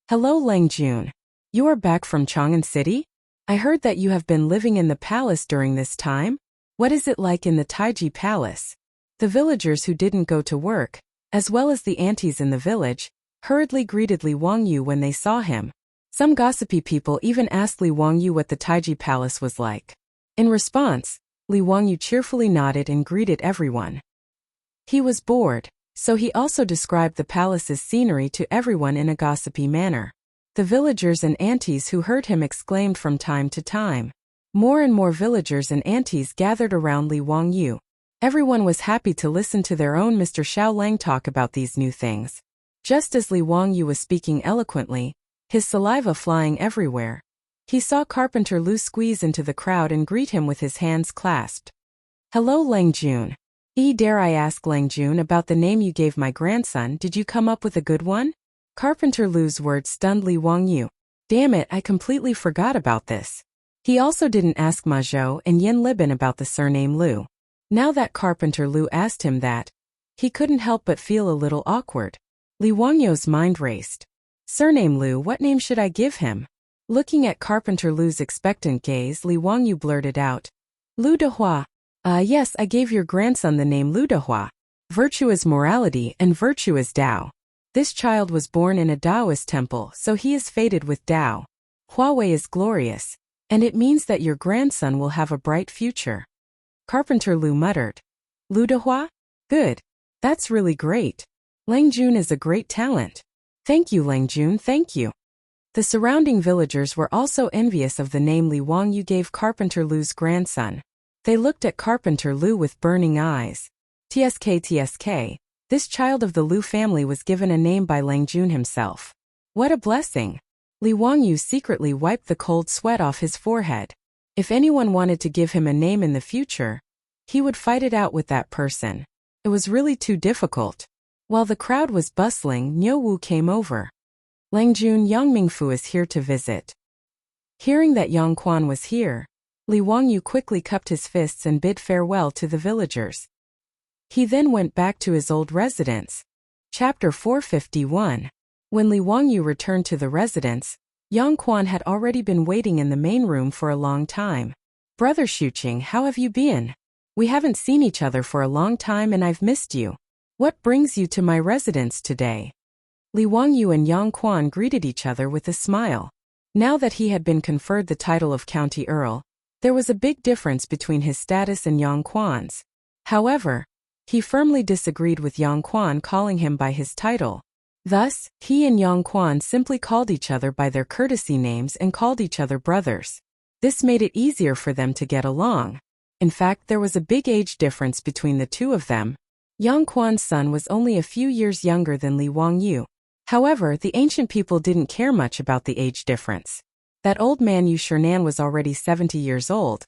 "Hello, Lang Jun. You are back from Chang'an City? I heard that you have been living in the palace during this time. What is it like in the Taiji Palace?" The villagers who didn't go to work, as well as the aunties in the village, hurriedly greeted Li Wangyu when they saw him. Some gossipy people even asked Li Wangyu what the Taiji Palace was like. In response, Li Wangyu cheerfully nodded and greeted everyone. He was bored, so he also described the palace's scenery to everyone in a gossipy manner. The villagers and aunties who heard him exclaimed from time to time. More and more villagers and aunties gathered around Li Wangyu. Everyone was happy to listen to their own Mr. Xiao Lang talk about these new things. Just as Li Wangyu was speaking eloquently, his saliva flying everywhere, he saw Carpenter Lu squeeze into the crowd and greet him with his hands clasped. "Hello, Lang Jun. Dare I ask, Lang Jun, about the name you gave my grandson? Did you come up with a good one?" Carpenter Lu's words stunned Li Wangyu. "Damn it, I completely forgot about this. He also didn't ask Ma Zhou and Yin Libin about the surname Liu. Now that Carpenter Liu asked him that, he couldn't help but feel a little awkward. Li Wangyu's mind raced. Surname Liu, what name should I give him? Looking at Carpenter Liu's expectant gaze, Li Wangyu blurted out, Liu Dehua. Yes, I gave your grandson the name Liu Dehua. Virtue is morality and virtue is Tao. This child was born in a Taoist temple, so he is fated with Tao. Huawei is glorious, and it means that your grandson will have a bright future. Carpenter Liu muttered. Liu Dehua? Good. That's really great. Lang Jun is a great talent. Thank you, Lang Jun, thank you. The surrounding villagers were also envious of the name Li Wangyu gave Carpenter Liu's grandson. They looked at Carpenter Liu with burning eyes. TSK, this child of the Liu family was given a name by Lang Jun himself. What a blessing! Li Wangyu secretly wiped the cold sweat off his forehead. If anyone wanted to give him a name in the future, he would fight it out with that person. It was really too difficult. While the crowd was bustling, Niu Wu came over. Lang Jun, Yang Mingfu is here to visit. Hearing that Yang Quan was here, Li Wangyu quickly cupped his fists and bid farewell to the villagers. He then went back to his old residence. Chapter 451. When Li Wangyu returned to the residence, Yang Quan had already been waiting in the main room for a long time. Brother Xuqing, how have you been? We haven't seen each other for a long time and I've missed you. What brings you to my residence today? Li Wangyu and Yang Quan greeted each other with a smile. Now that he had been conferred the title of County Earl, there was a big difference between his status and Yang Quan's. However, he firmly disagreed with Yang Quan calling him by his title. Thus, he and Yang Quan simply called each other by their courtesy names and called each other brothers. This made it easier for them to get along. In fact, there was a big age difference between the two of them. Yang Quan's son was only a few years younger than Li Wangyu. However, the ancient people didn't care much about the age difference. That old man Yu Shernan was already 70 years old,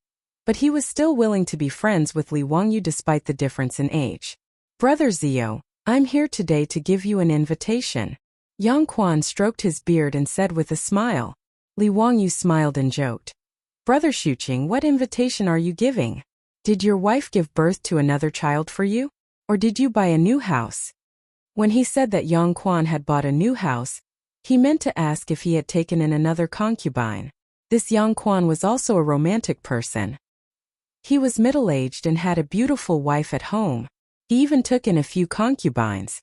but he was still willing to be friends with Li Wangyu despite the difference in age. Brother Zio, I'm here today to give you an invitation. Yang Quan stroked his beard and said with a smile. Li Wangyu smiled and joked. Brother Xuqing, what invitation are you giving? Did your wife give birth to another child for you? Or did you buy a new house? When he said that Yang Quan had bought a new house, he meant to ask if he had taken in another concubine. This Yang Quan was also a romantic person. He was middle-aged and had a beautiful wife at home. He even took in a few concubines.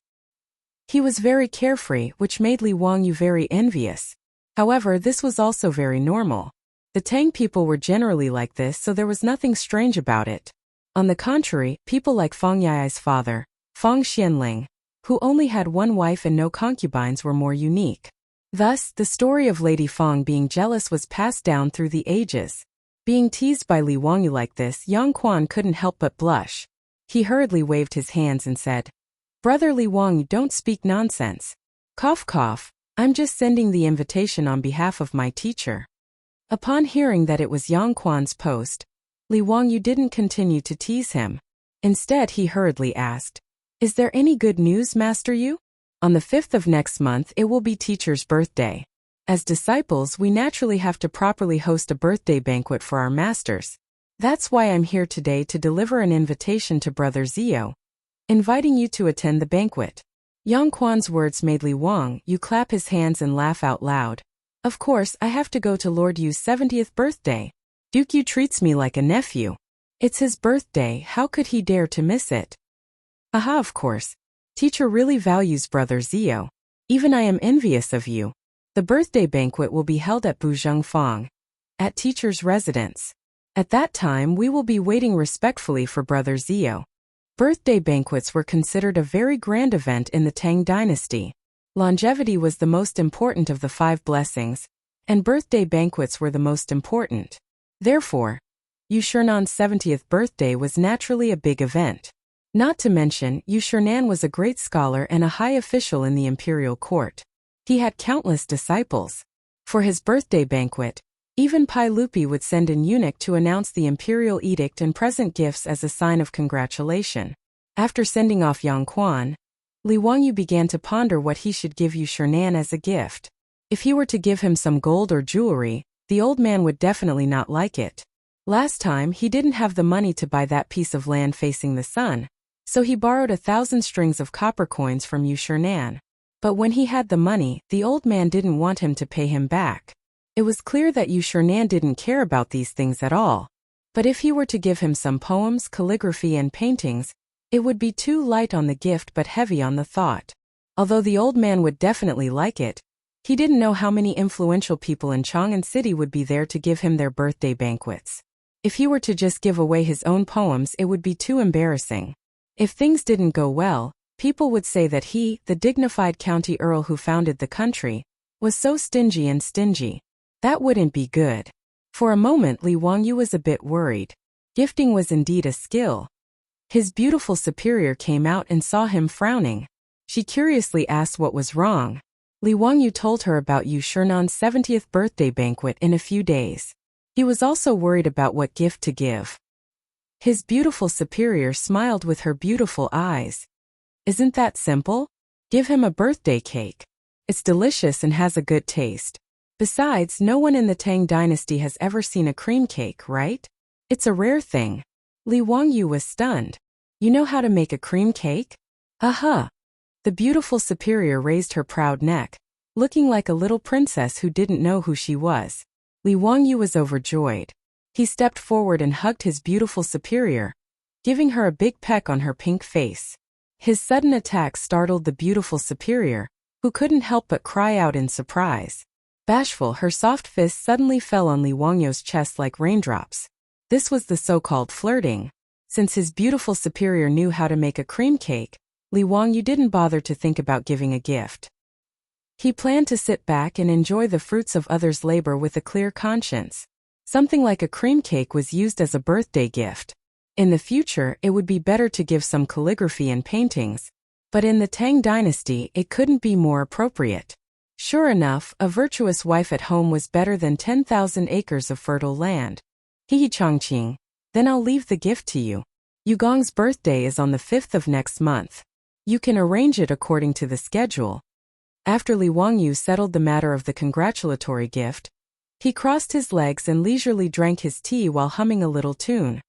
He was very carefree, which made Li Wangyu very envious. However, this was also very normal. The Tang people were generally like this, so there was nothing strange about it. On the contrary, people like Fang Yai's father, Fang Xianling, who only had one wife and no concubines, were more unique. Thus, the story of Lady Fang being jealous was passed down through the ages. Being teased by Li Wangyu like this, Yang Quan couldn't help but blush. He hurriedly waved his hands and said, Brother Li Wangyu, don't speak nonsense. Cough cough, I'm just sending the invitation on behalf of my teacher. Upon hearing that it was Yang Quan's post, Li Wangyu didn't continue to tease him. Instead, he hurriedly asked, Is there any good news, Master Yu? On the 5th of next month, it will be teacher's birthday. As disciples, we naturally have to properly host a birthday banquet for our masters. That's why I'm here today to deliver an invitation to Brother Zio, inviting you to attend the banquet. Yang Quan's words made Li Wangyu clap his hands and laugh out loud. Of course, I have to go to Lord Yu's 70th birthday. Duke Yu treats me like a nephew. It's his birthday, how could he dare to miss it? Aha, of course. Teacher really values Brother Zio. Even I am envious of you. The birthday banquet will be held at Buzheng Fang, at teacher's residence. At that time, we will be waiting respectfully for Brother Zio. Birthday banquets were considered a very grand event in the Tang dynasty. Longevity was the most important of the 5 blessings, and birthday banquets were the most important. Therefore, Yu Shernan's 70th birthday was naturally a big event. Not to mention, Yu Shernan was a great scholar and a high official in the imperial court. He had countless disciples. For his birthday banquet, even Pai Lupi would send an eunuch to announce the imperial edict and present gifts as a sign of congratulation. After sending off Yang Quan, Li Wangyu began to ponder what he should give Yu Shernan as a gift. If he were to give him some gold or jewelry, the old man would definitely not like it. Last time, he didn't have the money to buy that piece of land facing the sun, so he borrowed 1,000 strings of copper coins from Yu Shernan. But when he had the money, the old man didn't want him to pay him back. It was clear that Yu Shernan didn't care about these things at all. But if he were to give him some poems, calligraphy and paintings, it would be too light on the gift but heavy on the thought. Although the old man would definitely like it, he didn't know how many influential people in Chang'an City would be there to give him their birthday banquets. If he were to just give away his own poems, it would be too embarrassing. If things didn't go well, people would say that he, the dignified county earl who founded the country, was so stingy and stingy. That wouldn't be good. For a moment Li Wangyu was a bit worried. Gifting was indeed a skill. His beautiful superior came out and saw him frowning. She curiously asked what was wrong. Li Wangyu told her about Yu Shernan's 70th birthday banquet in a few days. He was also worried about what gift to give. His beautiful superior smiled with her beautiful eyes. Isn't that simple? Give him a birthday cake. It's delicious and has a good taste. Besides, no one in the Tang dynasty has ever seen a cream cake, right? It's a rare thing. Li Wangyu was stunned. You know how to make a cream cake? Aha! The beautiful superior raised her proud neck, looking like a little princess who didn't know who she was. Li Wangyu was overjoyed. He stepped forward and hugged his beautiful superior, giving her a big peck on her pink face. His sudden attack startled the beautiful superior, who couldn't help but cry out in surprise. Bashful, her soft fist suddenly fell on Li Wangyu's chest like raindrops. This was the so-called flirting. Since his beautiful superior knew how to make a cream cake, Li Wangyu didn't bother to think about giving a gift. He planned to sit back and enjoy the fruits of others' labor with a clear conscience. Something like a cream cake was used as a birthday gift. In the future, it would be better to give some calligraphy and paintings, but in the Tang dynasty, it couldn't be more appropriate. Sure enough, a virtuous wife at home was better than 10,000 acres of fertile land. Hihi Chongqing, then I'll leave the gift to you. Yugong's birthday is on the 5th of next month. You can arrange it according to the schedule. After Li Wangyu settled the matter of the congratulatory gift, he crossed his legs and leisurely drank his tea while humming a little tune.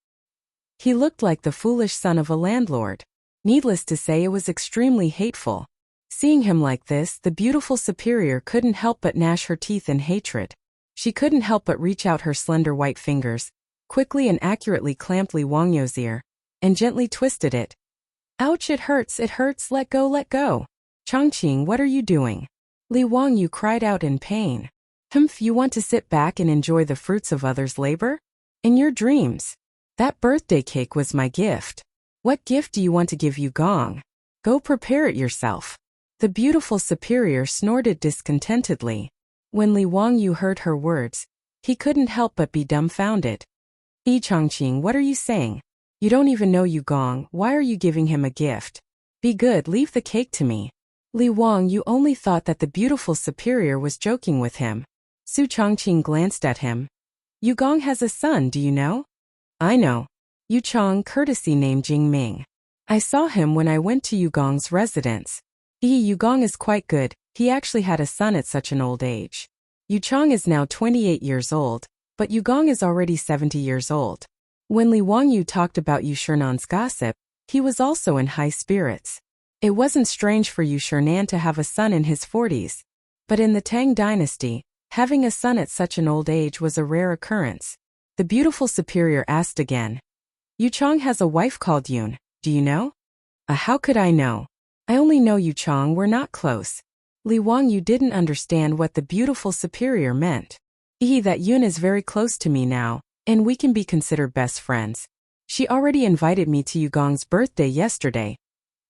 He looked like the foolish son of a landlord. Needless to say, it was extremely hateful. Seeing him like this, the beautiful superior couldn't help but gnash her teeth in hatred. She couldn't help but reach out her slender white fingers, quickly and accurately clamped Li Wangyu's ear, and gently twisted it. Ouch, it hurts, let go, let go. Chongqing, what are you doing? Li Wangyu cried out in pain. Humph, you want to sit back and enjoy the fruits of others' labor? In your dreams. That birthday cake was my gift. What gift do you want to give Yugong? Go prepare it yourself. The beautiful superior snorted discontentedly. When Li Wangyu heard her words, he couldn't help but be dumbfounded. Yi Chongqing, what are you saying? You don't even know Yugong, why are you giving him a gift? Be good, leave the cake to me. Li Wangyu only thought that the beautiful superior was joking with him. Su Chongqing glanced at him. Yugong has a son, do you know? I know. Yu Chong, courtesy name Jingming. I saw him when I went to Yugong's residence. Yugong is quite good, he actually had a son at such an old age. Yu Chong is now 28 years old, but Yugong is already 70 years old. When Li Wangyu talked about Yu Shernan's gossip, he was also in high spirits. It wasn't strange for Yu Shernan to have a son in his 40s. But in the Tang dynasty, having a son at such an old age was a rare occurrence. The beautiful superior asked again. Yu Chong has a wife called Yun, do you know? How could I know? I only know Yu Chong, we're not close. Li Wangyu didn't understand what the beautiful superior meant. That Yun is very close to me now, and we can be considered best friends. She already invited me to Yugong's birthday yesterday.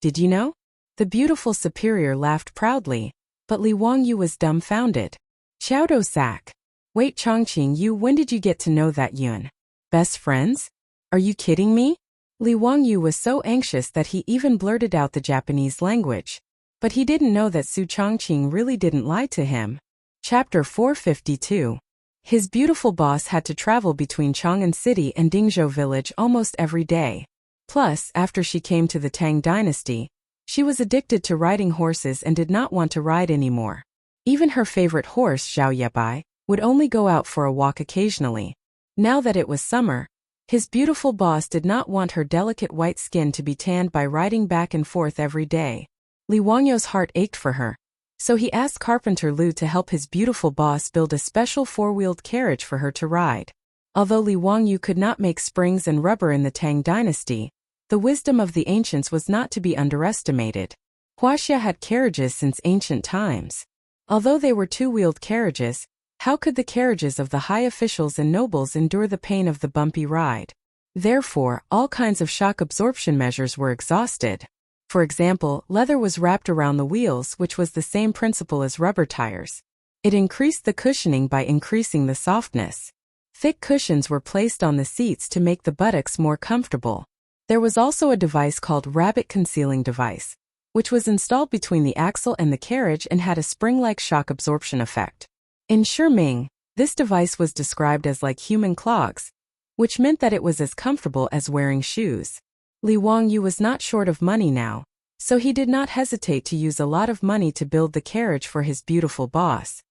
Did you know? The beautiful superior laughed proudly, but Li Wangyu was dumbfounded. Xiaodo Sak. Wait, Chongqing, when did you get to know that Yun? Best friends? Are you kidding me? Li Wangyu was so anxious that he even blurted out the Japanese language. But he didn't know that Su Chongqing really didn't lie to him. Chapter 452. His beautiful boss had to travel between Chang'an City and Dingzhou village almost every day. Plus, after she came to the Tang dynasty, she was addicted to riding horses and did not want to ride anymore. Even her favorite horse, Zhao Yebai, would only go out for a walk occasionally. Now that it was summer, his beautiful boss did not want her delicate white skin to be tanned by riding back and forth every day. Li Wangyu's heart ached for her, so he asked Carpenter Lu to help his beautiful boss build a special four-wheeled carriage for her to ride. Although Li Wangyu could not make springs and rubber in the Tang dynasty, the wisdom of the ancients was not to be underestimated. Huaxia had carriages since ancient times. Although they were two-wheeled carriages, how could the carriages of the high officials and nobles endure the pain of the bumpy ride? Therefore, all kinds of shock absorption measures were exhausted. For example, leather was wrapped around the wheels, which was the same principle as rubber tires. It increased the cushioning by increasing the softness. Thick cushions were placed on the seats to make the buttocks more comfortable. There was also a device called rabbit concealing device, which was installed between the axle and the carriage and had a spring-like shock absorption effect. In Shiming, this device was described as like human clogs, which meant that it was as comfortable as wearing shoes. Li Wangyu was not short of money now, so he did not hesitate to use a lot of money to build the carriage for his beautiful boss.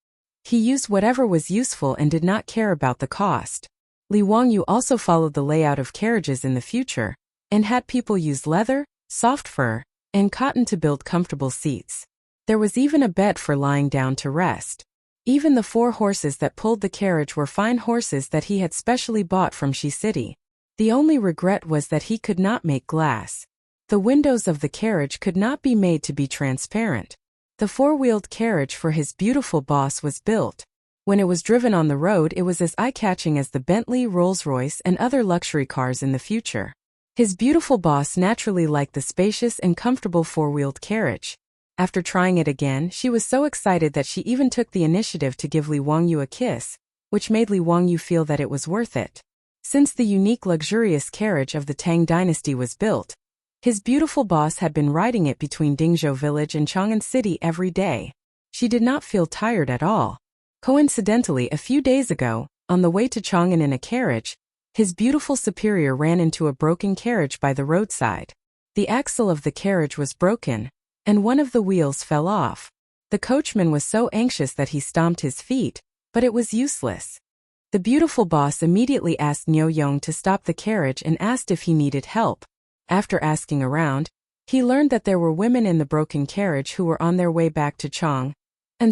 He used whatever was useful and did not care about the cost. Li Wangyu also followed the layout of carriages in the future, and had people use leather, soft fur, and cotton to build comfortable seats. There was even a bed for lying down to rest. Even the 4 horses that pulled the carriage were fine horses that he had specially bought from Shi City. The only regret was that he could not make glass. The windows of the carriage could not be made to be transparent. The 4-wheeled carriage for his beautiful boss was built. When it was driven on the road, it was as eye-catching as the Bentley, Rolls-Royce, and other luxury cars in the future. His beautiful boss naturally liked the spacious and comfortable 4-wheeled carriage. After trying it again, she was so excited that she even took the initiative to give Li Wangyu a kiss, which made Li Wangyu feel that it was worth it. Since the unique luxurious carriage of the Tang dynasty was built, his beautiful boss had been riding it between Dingzhou village and Chang'an City every day. She did not feel tired at all. Coincidentally, a few days ago, on the way to Chang'an in a carriage, his beautiful superior ran into a broken carriage by the roadside. The axle of the carriage was broken, and one of the wheels fell off. The coachman was so anxious that he stomped his feet, but it was useless. The beautiful boss immediately asked Niu Yong to stop the carriage and asked if he needed help. After asking around, he learned that there were women in the broken carriage who were on their way back to Chang'an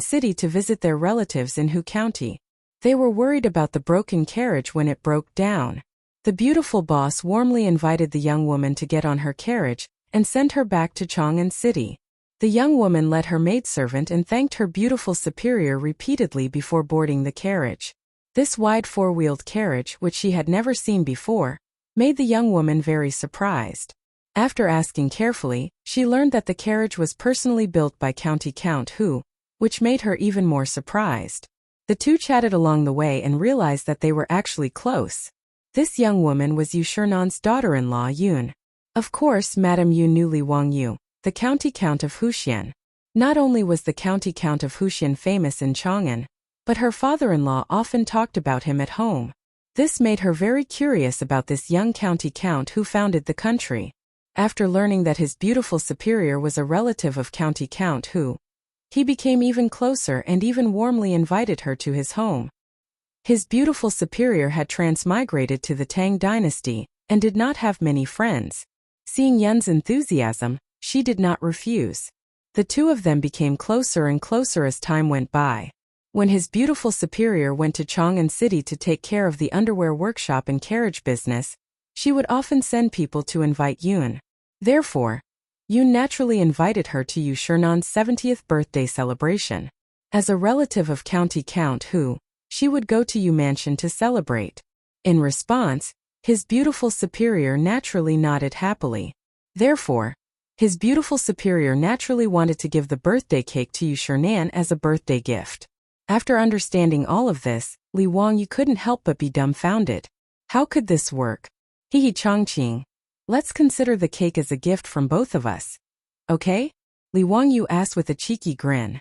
City to visit their relatives in Hu County. They were worried about the broken carriage when it broke down. The beautiful boss warmly invited the young woman to get on her carriage and send her back to Chang'an City. The young woman led her maidservant and thanked her beautiful superior repeatedly before boarding the carriage. This wide 4-wheeled carriage, which she had never seen before, made the young woman very surprised. After asking carefully, she learned that the carriage was personally built by County Count Hu, which made her even more surprised. The two chatted along the way and realized that they were actually close. This young woman was Yu Shernan's daughter-in-law Yun. Of course, Madame Yun knew Li Wangyu, the County Count of Huxian. Not only was the County Count of Huxian famous in Chang'an, but her father-in-law often talked about him at home. This made her very curious about this young County Count who founded the country. After learning that his beautiful superior was a relative of County Count Hu, he became even closer and even warmly invited her to his home. His beautiful superior had transmigrated to the Tang dynasty and did not have many friends. Seeing Yun's enthusiasm, she did not refuse. The two of them became closer and closer as time went by. When his beautiful superior went to Chang'an City to take care of the underwear workshop and carriage business, she would often send people to invite Yun. Therefore, Yun naturally invited her to Yu Shernan's 70th birthday celebration. As a relative of County Count Hu, she would go to Yu Mansion to celebrate. In response, his beautiful superior naturally nodded happily. Therefore, his beautiful superior naturally wanted to give the birthday cake to Yu Shernan as a birthday gift. After understanding all of this, Li Wangyu couldn't help but be dumbfounded. How could this work? Hihi Chongqing. Let's consider the cake as a gift from both of us. Okay? Li Wangyu asked with a cheeky grin.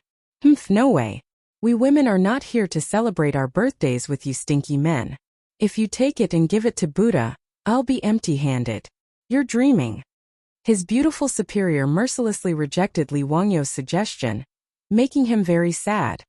No way. We women are not here to celebrate our birthdays with you stinky men. If you take it and give it to Buddha, I'll be empty-handed. You're dreaming. His beautiful superior mercilessly rejected Li Wangyu's suggestion, making him very sad.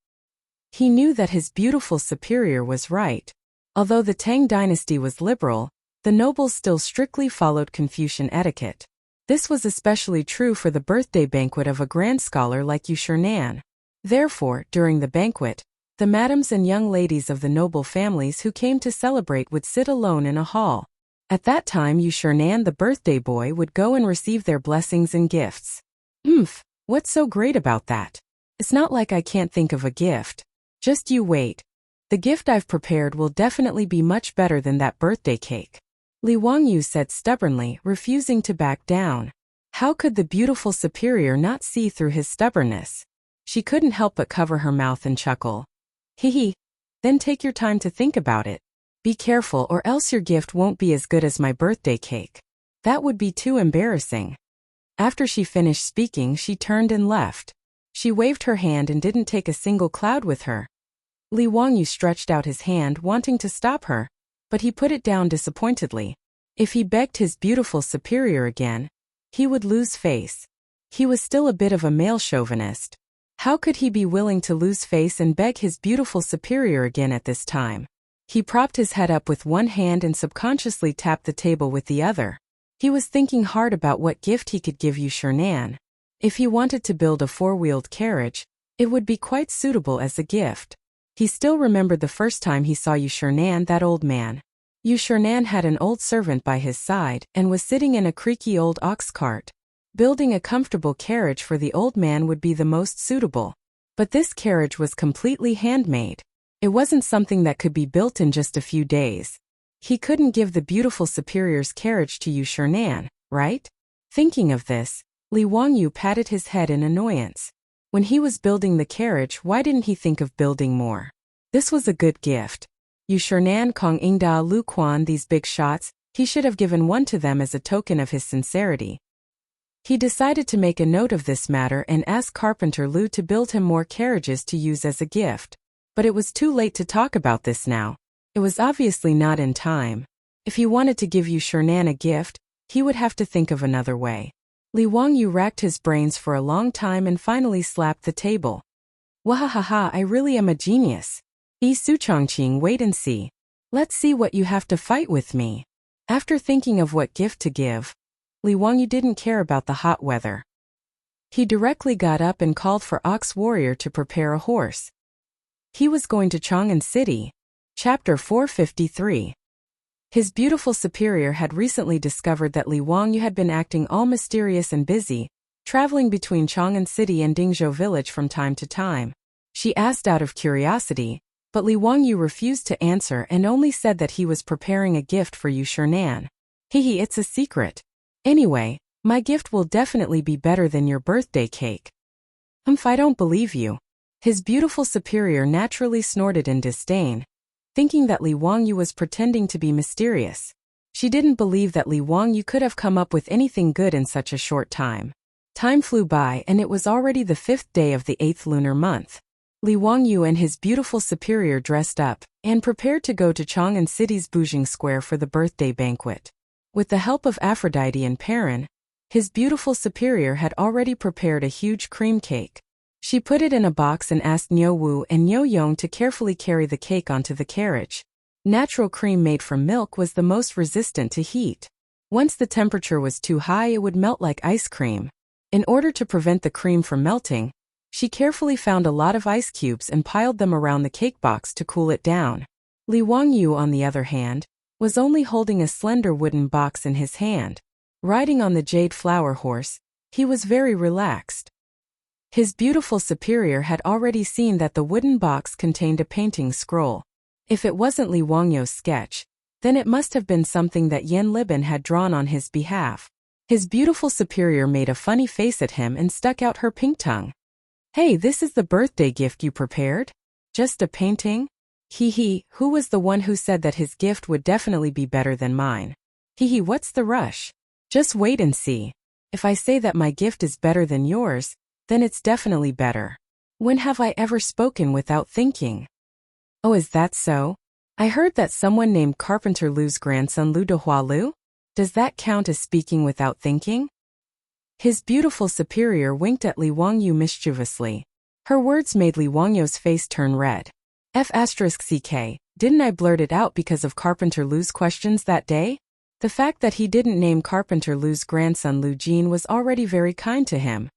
He knew that his beautiful superior was right. Although the Tang dynasty was liberal, the nobles still strictly followed Confucian etiquette. This was especially true for the birthday banquet of a grand scholar like Yu Shernan. Therefore, during the banquet, the madams and young ladies of the noble families who came to celebrate would sit alone in a hall. At that time Yu Shernan the birthday boy would go and receive their blessings and gifts. What's so great about that? It's not like I can't think of a gift. Just you wait. The gift I've prepared will definitely be much better than that birthday cake. Li Wangyu said stubbornly, refusing to back down. How could the beautiful superior not see through his stubbornness? She couldn't help but cover her mouth and chuckle. Hee. Then take your time to think about it. Be careful or else your gift won't be as good as my birthday cake. That would be too embarrassing. After she finished speaking, she turned and left. She waved her hand and didn't take a single cloud with her. Li Wangyu stretched out his hand wanting to stop her, but he put it down disappointedly. If he begged his beautiful superior again, he would lose face. He was still a bit of a male chauvinist. How could he be willing to lose face and beg his beautiful superior again at this time? He propped his head up with one hand and subconsciously tapped the table with the other. He was thinking hard about what gift he could give Yu Shernan. If he wanted to build a four-wheeled carriage, it would be quite suitable as a gift. He still remembered the first time he saw Yu Shernan, that old man. Yu Shernan had an old servant by his side and was sitting in a creaky old ox cart. Building a comfortable carriage for the old man would be the most suitable. But this carriage was completely handmade. It wasn't something that could be built in just a few days. He couldn't give the beautiful superior's carriage to Yu Shernan, right? Thinking of this, Li Wangyu patted his head in annoyance. When he was building the carriage, why didn't he think of building more? This was a good gift. Yu Shernan Kong Ingda Lu Quan these big shots, he should have given one to them as a token of his sincerity. He decided to make a note of this matter and ask Carpenter Lu to build him more carriages to use as a gift. But it was too late to talk about this now. It was obviously not in time. If he wanted to give Yu Shernan a gift, he would have to think of another way. Li Wangyu racked his brains for a long time and finally slapped the table. Wahahaha, I really am a genius. Su Chongqing, wait and see. Let's see what you have to fight with me. After thinking of what gift to give, Li Wangyu didn't care about the hot weather. He directly got up and called for Ox Warrior to prepare a horse. He was going to Chang'an City. Chapter 453. His beautiful superior had recently discovered that Li Wangyu had been acting all mysterious and busy, traveling between Chang'an City and Dingzhou village from time to time. She asked out of curiosity, but Li Wangyu refused to answer and only said that he was preparing a gift for Yu Shernan. It's a secret. Anyway, my gift will definitely be better than your birthday cake. I don't believe you. His beautiful superior naturally snorted in disdain, thinking that Li Wangyu was pretending to be mysterious. She didn't believe that Li Wangyu could have come up with anything good in such a short time. Time flew by and it was already the 5th day of the 8th lunar month. Li Wangyu and his beautiful superior dressed up and prepared to go to Chang'an City's Bujing Square for the birthday banquet. With the help of Aphrodite and Perrin, his beautiful superior had already prepared a huge cream cake. She put it in a box and asked Niu Wu and Niu Yong to carefully carry the cake onto the carriage. Natural cream made from milk was the most resistant to heat. Once the temperature was too high, it would melt like ice cream. In order to prevent the cream from melting, she carefully found a lot of ice cubes and piled them around the cake box to cool it down. Li Wangyu, on the other hand, was only holding a slender wooden box in his hand. Riding on the jade flower horse, he was very relaxed. His beautiful superior had already seen that the wooden box contained a painting scroll. If it wasn't Li Wangyu's sketch, then it must have been something that Yen Liban had drawn on his behalf. His beautiful superior made a funny face at him and stuck out her pink tongue. Hey, this is the birthday gift you prepared? Just a painting? Who was the one who said that his gift would definitely be better than mine? What's the rush? Just wait and see. If I say that my gift is better than yours, then it's definitely better. When have I ever spoken without thinking? Oh, is that so? I heard that someone named Carpenter Lu's grandson Lu Dehua Lu? Does that count as speaking without thinking? His beautiful superior winked at Li Wangyu mischievously. Her words made Li Wangyu's face turn red. F***ck, didn't I blurt it out because of Carpenter Lu's questions that day? The fact that he didn't name Carpenter Lu's grandson Lu Jin was already very kind to him.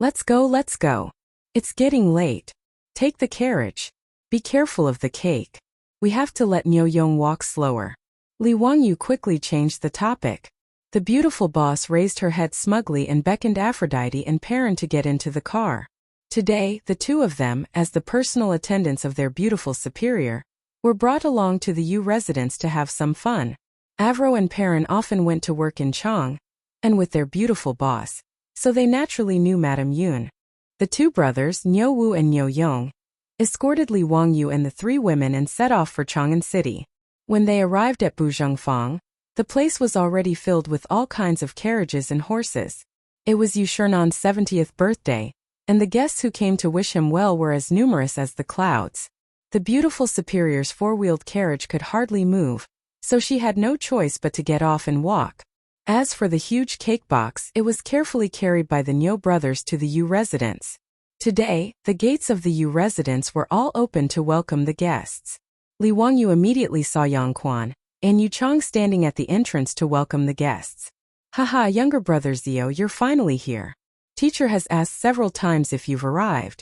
Let's go, let's go. It's getting late. Take the carriage. Be careful of the cake. We have to let Nyo Yong walk slower. Li Wangyu quickly changed the topic. The beautiful boss raised her head smugly and beckoned Aphrodite and Perrin to get into the car. Today, the two of them, as the personal attendants of their beautiful superior, were brought along to the Yu residence to have some fun. Avro and Perrin often went to work in Chang, and with their beautiful boss, so they naturally knew Madame Yun. The two brothers, Nyo Wu and Nyo Yong, escorted Li Wangyu and the three women and set off for Chang'an City. When they arrived at Buzhongfang, the place was already filled with all kinds of carriages and horses. It was Yu Shernan's 70th birthday, and the guests who came to wish him well were as numerous as the clouds. The beautiful superior's four-wheeled carriage could hardly move, so she had no choice but to get off and walk. As for the huge cake box, it was carefully carried by the Nyo brothers to the Yu residence. Today, the gates of the Yu residence were all open to welcome the guests. Li Wangyu immediately saw Yang Quan and Yu Chang standing at the entrance to welcome the guests. Haha, younger brother Zio, you're finally here. Teacher has asked several times if you've arrived.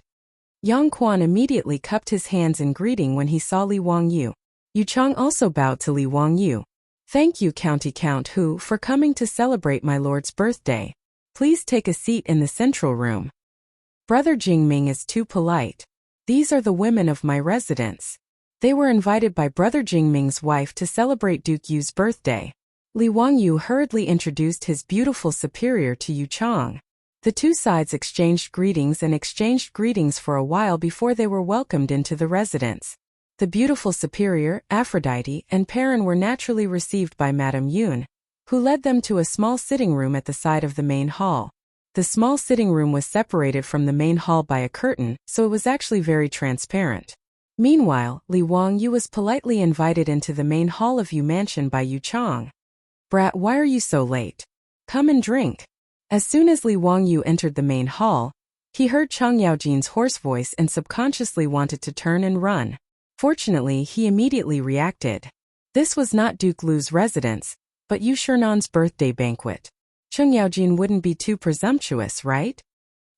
Yang Quan immediately cupped his hands in greeting when he saw Li Wangyu. Yu Chang also bowed to Li Wangyu. Thank you, County Count Hu, for coming to celebrate my lord's birthday. Please take a seat in the central room. Brother Jingming is too polite. These are the women of my residence. They were invited by Brother Jingming's wife to celebrate Duke Yu's birthday. Li Wangyu hurriedly introduced his beautiful superior to Yu Chang. The two sides exchanged greetings for a while before they were welcomed into the residence. The beautiful superior, Aphrodite, and Perrin were naturally received by Madame Yun, who led them to a small sitting room at the side of the main hall. The small sitting room was separated from the main hall by a curtain, so it was actually very transparent. Meanwhile, Li Wangyu was politely invited into the main hall of Yu Mansion by Yu Chang. Brat, why are you so late? Come and drink. As soon as Li Wangyu entered the main hall, he heard Chang Yaojin's hoarse voice and subconsciously wanted to turn and run. Fortunately, he immediately reacted. This was not Duke Lu's residence, but Yu Shernan's birthday banquet. Chang Yaojin wouldn't be too presumptuous, right?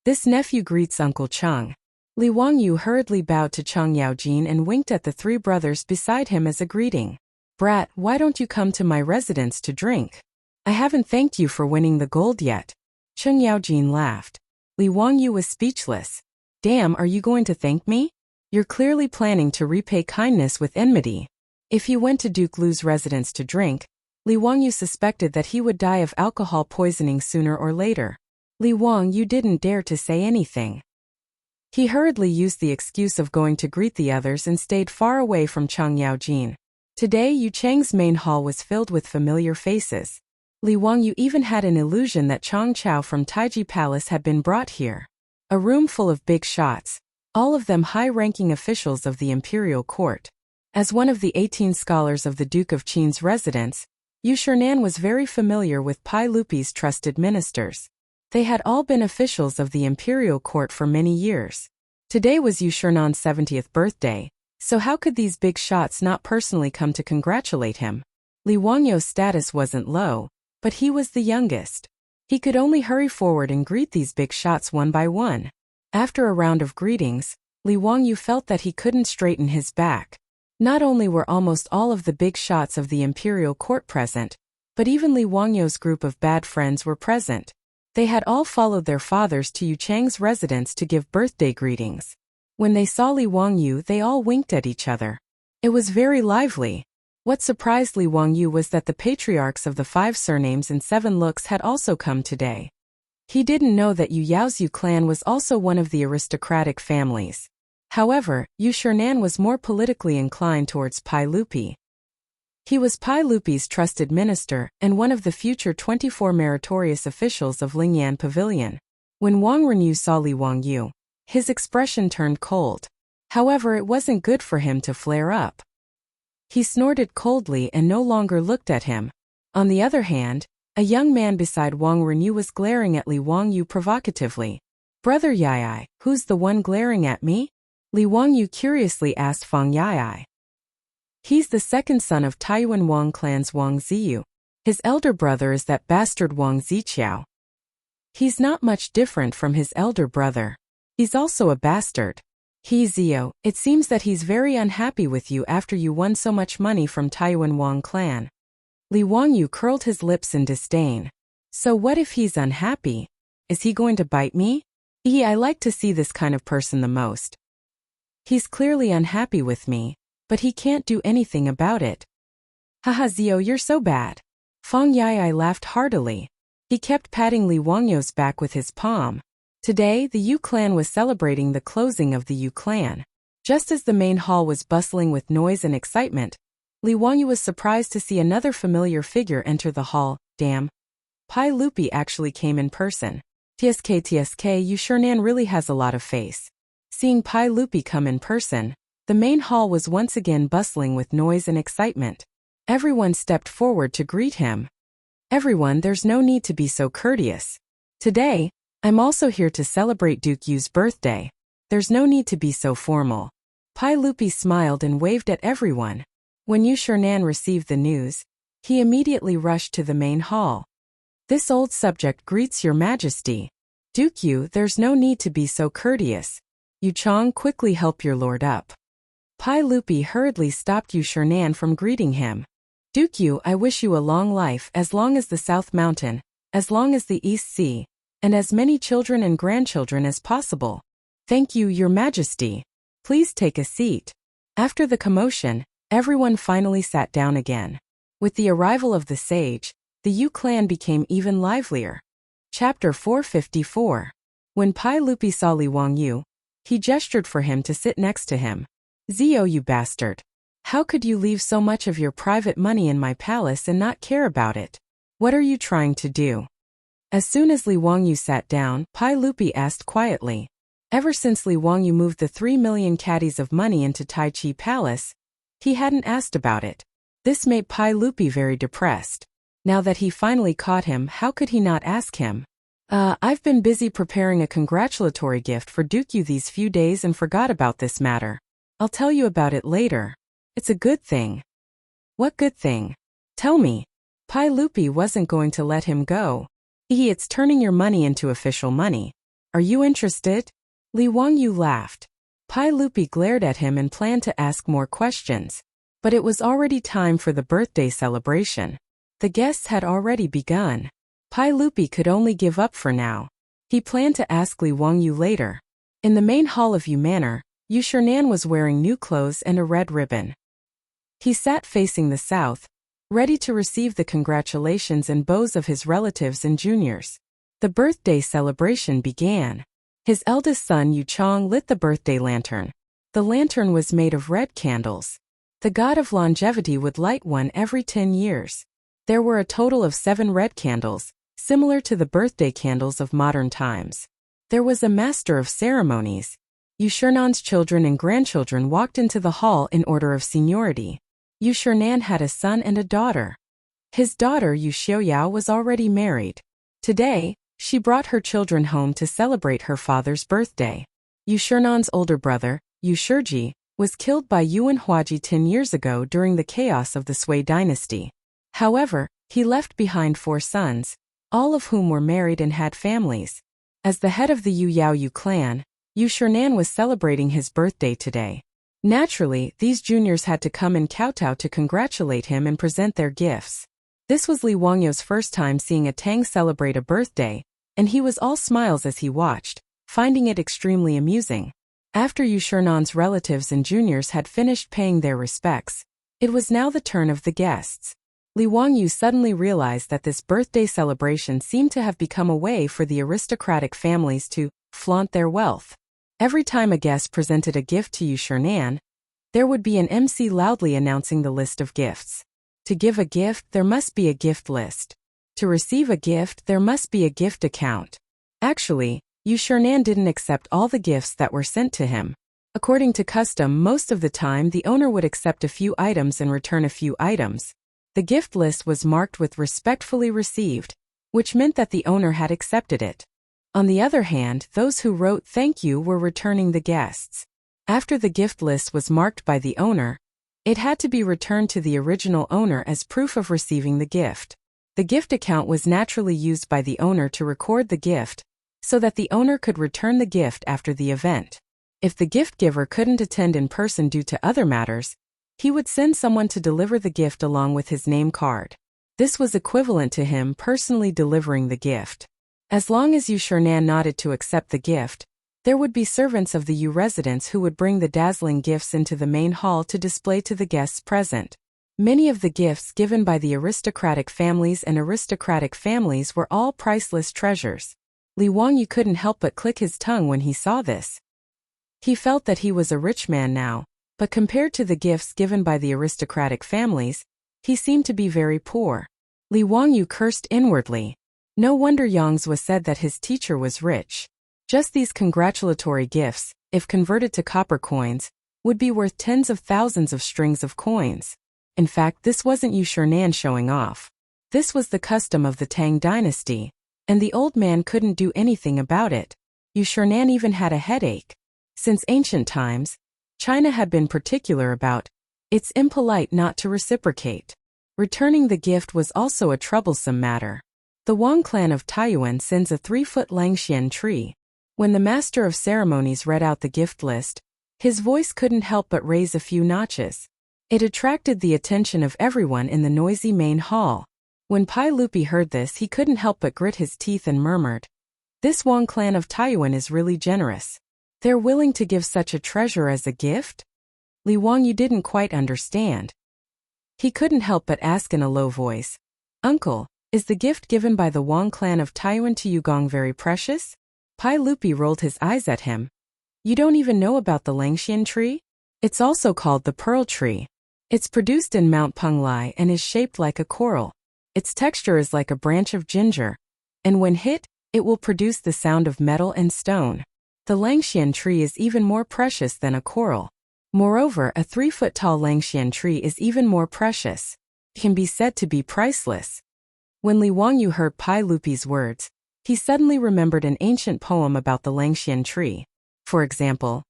This nephew greets Uncle Chang. Li Wangyu hurriedly bowed to Chang Yaojin and winked at the three brothers beside him as a greeting. Brat, why don't you come to my residence to drink? I haven't thanked you for winning the gold yet. Chang Yaojin laughed. Li Wangyu was speechless. Damn, are you going to thank me? You're clearly planning to repay kindness with enmity. If he went to Duke Lu's residence to drink, Li Wangyu suspected that he would die of alcohol poisoning sooner or later. Li Wangyu didn't dare to say anything. He hurriedly used the excuse of going to greet the others and stayed far away from Chang Yaojin. Today, Yu Chang's main hall was filled with familiar faces. Li Wangyu even had an illusion that Chang Chao from Taiji Palace had been brought here. A room full of big shots, all of them high-ranking officials of the imperial court. As one of the 18 scholars of the Duke of Qin's residence, Yu Shernan was very familiar with Pai Lupi's trusted ministers. They had all been officials of the imperial court for many years. Today was Yu Shernan's 70th birthday, so how could these big shots not personally come to congratulate him? Li Wangyu's status wasn't low, but he was the youngest. He could only hurry forward and greet these big shots one by one. After a round of greetings, Li Wangyu felt that he couldn't straighten his back. Not only were almost all of the big shots of the imperial court present, but even Li Wangyu's group of bad friends were present. They had all followed their fathers to Yu Chang's residence to give birthday greetings. When they saw Li Wangyu, they all winked at each other. It was very lively. What surprised Li Wangyu was that the patriarchs of the 5 surnames and 7 looks had also come today. He didn't know that Yu Yao's Yu clan was also one of the aristocratic families. However, Yu Shernan was more politically inclined towards Pai Lupi. He was Pai Lupi's trusted minister and one of the future 24 meritorious officials of Lingyan Pavilion. When Wang Renyu saw Li Wangyu, his expression turned cold. However, it wasn't good for him to flare up. He snorted coldly and no longer looked at him. On the other hand, a young man beside Wang Renyu was glaring at Li Wangyu provocatively. Brother Yai, who's the one glaring at me? Li Wangyu curiously asked Fang Yai. He's the second son of Taiyuan Wang clan's Wang Ziyu. His elder brother is that bastard Wang Ziqiao. He's not much different from his elder brother. He's also a bastard. He Zio, it seems that he's very unhappy with you after you won so much money from Taiyuan Wang clan. Li Wangyu curled his lips in disdain. So what if he's unhappy? Is he going to bite me? I like to see this kind of person the most. He's clearly unhappy with me, but he can't do anything about it. Haha Zio, you're so bad. Fang Yai laughed heartily. He kept patting Li Wangyu's back with his palm. Today, the Yu clan was celebrating the closing of the Yu clan. Just as the main hall was bustling with noise and excitement, Li Wangyu was surprised to see another familiar figure enter the hall. Damn. Pai Lupi actually came in person. TSK, Yu Shernan really has a lot of face. Seeing Pai Lupi come in person, the main hall was once again bustling with noise and excitement. Everyone stepped forward to greet him. Everyone, there's no need to be so courteous. Today, I'm also here to celebrate Duke Yu's birthday. There's no need to be so formal. Pai Lupi smiled and waved at everyone. When Yu Shernan received the news, he immediately rushed to the main hall. This old subject greets your majesty. Duke Yu, there's no need to be so courteous. Yu Chong, quickly help your lord up. Pai Lupi hurriedly stopped Yu Shernan from greeting him. Duke Yu, I wish you a long life, as long as the South Mountain, as long as the East Sea, and as many children and grandchildren as possible. Thank you, your majesty. Please take a seat. After the commotion, everyone finally sat down again. With the arrival of the sage, the Yu clan became even livelier. Chapter 454. When Pai Lupi saw Li Wangyu, he gestured for him to sit next to him. Zio, you bastard. How could you leave so much of your private money in my palace and not care about it? What are you trying to do? As soon as Li Wangyu sat down, Pai Lupi asked quietly. Ever since Li Wangyu moved the 3 million caddies of money into Tai Chi Palace, he hadn't asked about it. This made Pai Lupi very depressed. Now that he finally caught him, how could he not ask him? I've been busy preparing a congratulatory gift for Duke Yu these few days and forgot about this matter. I'll tell you about it later. It's a good thing. What good thing? Tell me. Pai Lupi wasn't going to let him go. It's turning your money into official money. Are you interested? Li Wangyu laughed. Pai Lupi glared at him and planned to ask more questions. But it was already time for the birthday celebration. The guests had already begun. Pai Lupi could only give up for now. He planned to ask Li Wangyu later. In the main hall of Yu Manor, Yu Shernan was wearing new clothes and a red ribbon. He sat facing the south, ready to receive the congratulations and bows of his relatives and juniors. The birthday celebration began. His eldest son Yu Chong lit the birthday lantern. The lantern was made of red candles. The god of longevity would light one every 10 years. There were a total of 7 red candles, similar to the birthday candles of modern times. There was a master of ceremonies. Yu Shernan's children and grandchildren walked into the hall in order of seniority. Yu Shernan had a son and a daughter. His daughter Yu Xiaoyao was already married. Today, she brought her children home to celebrate her father's birthday. Yu Shernan's older brother, Yu Shiji, was killed by Yuan Huaji 10 years ago during the chaos of the Sui dynasty. However, he left behind 4 sons, all of whom were married and had families. As the head of the Yu Yao Yu clan, Yu Shernan was celebrating his birthday today. Naturally, these juniors had to come and kowtow to congratulate him and present their gifts. This was Li Wangyu's first time seeing a Tang celebrate a birthday, and he was all smiles as he watched, finding it extremely amusing. After Yu Shernan's relatives and juniors had finished paying their respects, it was now the turn of the guests. Li Wangyu suddenly realized that this birthday celebration seemed to have become a way for the aristocratic families to flaunt their wealth. Every time a guest presented a gift to Yu Shernan, there would be an MC loudly announcing the list of gifts. To give a gift, there must be a gift list. To receive a gift, there must be a gift account. Actually, Yu Shernan didn't accept all the gifts that were sent to him. According to custom, most of the time the owner would accept a few items and return a few items. The gift list was marked with respectfully received, which meant that the owner had accepted it. On the other hand, those who wrote thank you were returning the guests. After the gift list was marked by the owner, it had to be returned to the original owner as proof of receiving the gift. The gift account was naturally used by the owner to record the gift, so that the owner could return the gift after the event. If the gift giver couldn't attend in person due to other matters, he would send someone to deliver the gift along with his name card. This was equivalent to him personally delivering the gift. As long as Yu Shernan nodded to accept the gift, there would be servants of the Yu residence who would bring the dazzling gifts into the main hall to display to the guests present. Many of the gifts given by the aristocratic families were all priceless treasures. Li Wangyu couldn't help but click his tongue when he saw this. He felt that he was a rich man now, but compared to the gifts given by the aristocratic families, he seemed to be very poor. Li Wangyu cursed inwardly. No wonder Yangzhe said that his teacher was rich. Just these congratulatory gifts, if converted to copper coins, would be worth tens of thousands of strings of coins. In fact, this wasn't Yu Shernan showing off. This was the custom of the Tang dynasty, and the old man couldn't do anything about it. Yu Shernan even had a headache. Since ancient times, China had been particular about it's impolite not to reciprocate. Returning the gift was also a troublesome matter. The Wang clan of Taiyuan sends a 3-foot Langxian tree. When the master of ceremonies read out the gift list, his voice couldn't help but raise a few notches. It attracted the attention of everyone in the noisy main hall. When Pai Lupi heard this, he couldn't help but grit his teeth and murmured, "This Wang clan of Taiyuan is really generous. They're willing to give such a treasure as a gift?" Li Wangyu didn't quite understand. He couldn't help but ask in a low voice, "Uncle, is the gift given by the Wang clan of Taiyuan to Yugong very precious?" Pai Lupi rolled his eyes at him. "You don't even know about the Langxian tree? It's also called the pearl tree. It's produced in Mount Penglai and is shaped like a coral. Its texture is like a branch of ginger, and when hit, it will produce the sound of metal and stone. The Langxian tree is even more precious than a coral. Moreover, a 3-foot-tall Langxian tree is even more precious. It can be said to be priceless." When Li Wangyu heard Pai Lupi's words, he suddenly remembered an ancient poem about the Langxian tree. For example,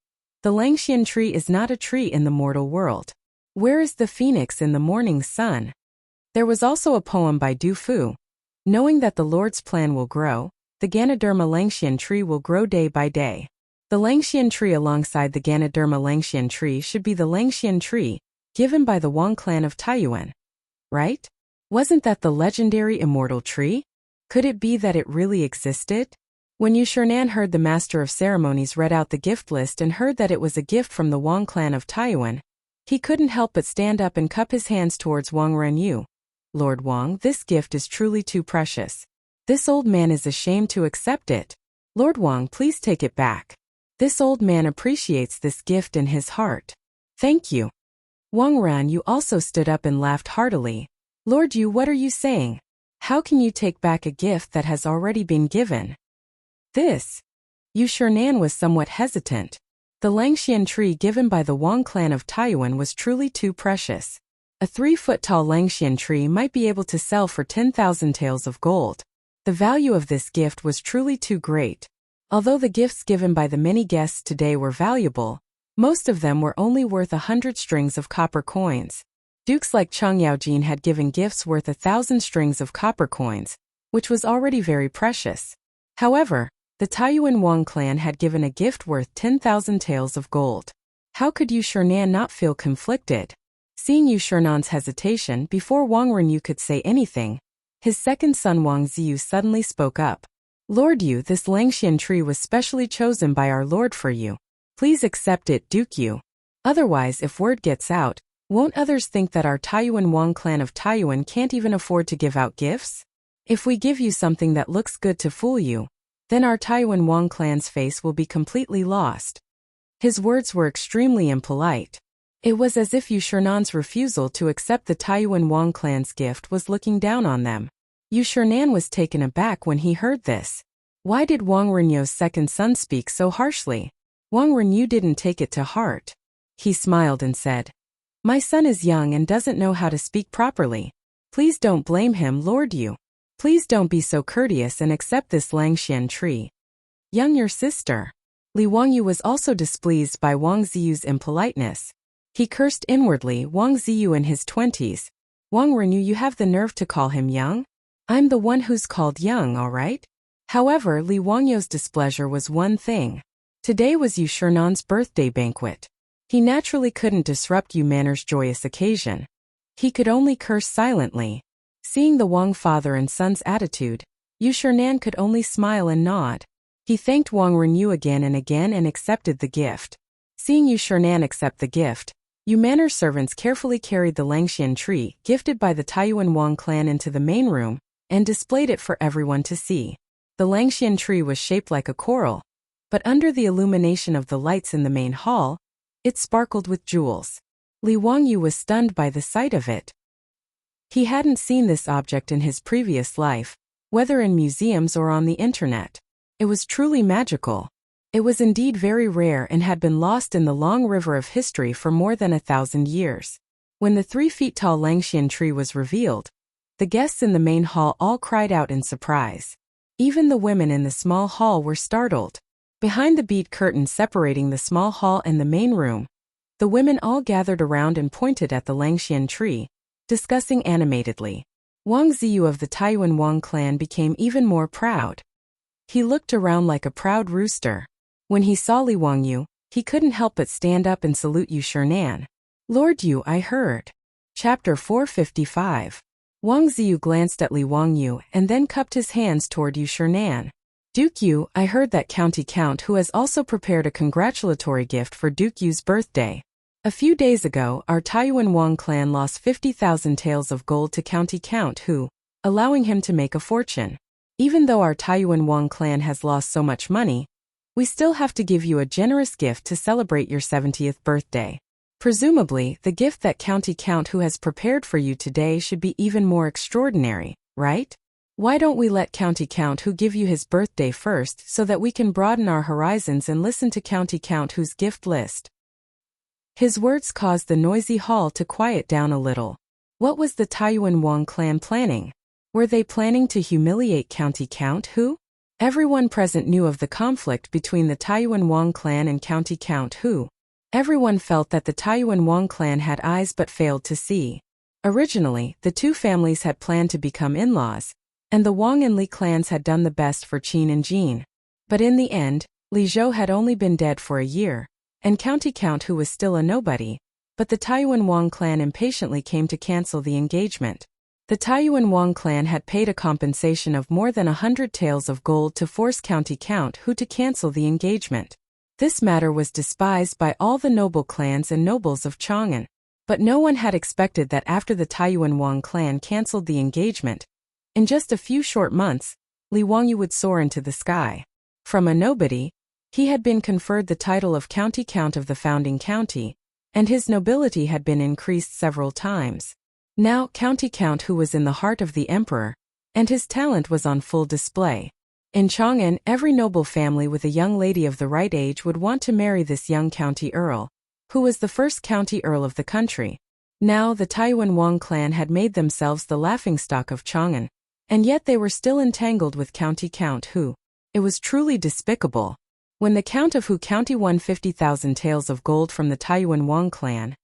"The Langxian tree is not a tree in the mortal world. Where is the phoenix in the morning sun?" There was also a poem by Du Fu. "Knowing that the Lord's plan will grow, the Ganoderma Langxian tree will grow day by day." The Langxian tree alongside the Ganoderma Langxian tree should be the Langxian tree, given by the Wang clan of Taiyuan. Right? Wasn't that the legendary immortal tree? Could it be that it really existed? When Yu Shernan heard the master of ceremonies read out the gift list and heard that it was a gift from the Wang clan of Taiyuan, he couldn't help but stand up and cup his hands towards Wang Renyu. "Lord Wang, this gift is truly too precious. This old man is ashamed to accept it. Lord Wang, please take it back. This old man appreciates this gift in his heart. Thank you." Wang Renyu also stood up and laughed heartily. "Lord Yu, what are you saying? How can you take back a gift that has already been given?" This. Yu Shernan was somewhat hesitant. The Langxian tree given by the Wang clan of Taiyuan was truly too precious. A 3-foot-tall Langxian tree might be able to sell for 10,000 taels of gold. The value of this gift was truly too great. Although the gifts given by the many guests today were valuable, most of them were only worth 100 strings of copper coins. Dukes like Cheng Yaojin had given gifts worth 1,000 strings of copper coins, which was already very precious. However, the Taiyuan Wang clan had given a gift worth 10,000 taels of gold. How could Yu Shernan not feel conflicted? Seeing Yu Shernan's hesitation before Wang Renyu could say anything, his second son Wang Ziyu suddenly spoke up. "Lord Yu, this Langxian tree was specially chosen by our lord for you. Please accept it, Duke Yu. Otherwise, if word gets out, won't others think that our Taiyuan Wang clan of Taiyuan can't even afford to give out gifts? If we give you something that looks good to fool you, then our Taiyuan Wang clan's face will be completely lost." His words were extremely impolite. It was as if Yu Shernan's refusal to accept the Taiyuan Wang clan's gift was looking down on them. Yu Shernan was taken aback when he heard this. Why did Wang Renyu's second son speak so harshly? Wang Renyu didn't take it to heart. He smiled and said, "My son is young and doesn't know how to speak properly. Please don't blame him, Lord Yu. Please don't be so courteous and accept this Langxian tree. Young your sister. Li Wangyu was also displeased by Wang Ziyu's impoliteness. He cursed inwardly. Wang Ziyu in his 20s. Wang Renyu, you have the nerve to call him young? I'm the one who's called young, all right? However, Li Wangyu's displeasure was one thing. Today was Yu Shernan's birthday banquet. He naturally couldn't disrupt Yu Manor's joyous occasion. He could only curse silently. Seeing the Wang father and son's attitude, Yu Shernan could only smile and nod. He thanked Wang Renyu again and accepted the gift. Seeing Yu Shernan accept the gift, Yu Manor's servants carefully carried the Langxian tree gifted by the Taiyuan Wang clan into the main room and displayed it for everyone to see. The Langxian tree was shaped like a coral, but under the illumination of the lights in the main hall, it sparkled with jewels. Li Wangyu was stunned by the sight of it. He hadn't seen this object in his previous life, whether in museums or on the internet. It was truly magical. It was indeed very rare and had been lost in the long river of history for more than 1,000 years. When the 3-feet-tall Langxian tree was revealed, the guests in the main hall all cried out in surprise. Even the women in the small hall were startled. Behind the bead curtain separating the small hall and the main room, the women all gathered around and pointed at the Langxian tree, discussing animatedly. Wang Ziyu of the Taiyuan Wang clan became even more proud. He looked around like a proud rooster. When he saw Li Wangyu, he couldn't help but stand up and salute Yu Shernan. Lord Yu, I heard. Chapter 455. Wang Ziyu glanced at Li Wangyu and then cupped his hands toward Yu Shernan. Duke Yu, I heard that County Count who has also prepared a congratulatory gift for Duke Yu's birthday. A few days ago, our Taiyuan Wang clan lost 50,000 taels of gold to County Count who, allowing him to make a fortune. Even though our Taiyuan Wang clan has lost so much money, we still have to give you a generous gift to celebrate your 70th birthday. Presumably, the gift that County Count who has prepared for you today should be even more extraordinary, right? Why don't we let County Count who give you his birthday first so that we can broaden our horizons and listen to County Count who's gift list? His words caused the noisy hall to quiet down a little. What was the Taiyuan Wang clan planning? Were they planning to humiliate County Count who? Everyone present knew of the conflict between the Taiyuan Wang clan and County Count who. Everyone felt that the Taiyuan Wang clan had eyes but failed to see. Originally, the two families had planned to become in-laws, and the Wang and Li clans had done the best for Qin and Jin. But in the end, Li Zhou had only been dead for a year, and County Count who was still a nobody, but the Taiyuan Wang clan impatiently came to cancel the engagement. The Taiyuan Wang clan had paid a compensation of more than 100 taels of gold to force County Count who to cancel the engagement. This matter was despised by all the noble clans and nobles of Chang'an, but no one had expected that after the Taiyuan Wang clan cancelled the engagement, in just a few short months, Li Wangyu would soar into the sky. From a nobody, he had been conferred the title of County Count of the founding county, and his nobility had been increased several times. Now County Count who was in the heart of the emperor, and his talent was on full display. In Chang'an, every noble family with a young lady of the right age would want to marry this young county earl, who was the first county earl of the country. Now the Taiyuan Wang clan had made themselves the laughingstock of Chang'an, and yet they were still entangled with County Count who. It was truly despicable. When the Count of Hu County won 50,000 taels of gold from the Taiyuan Wang clan,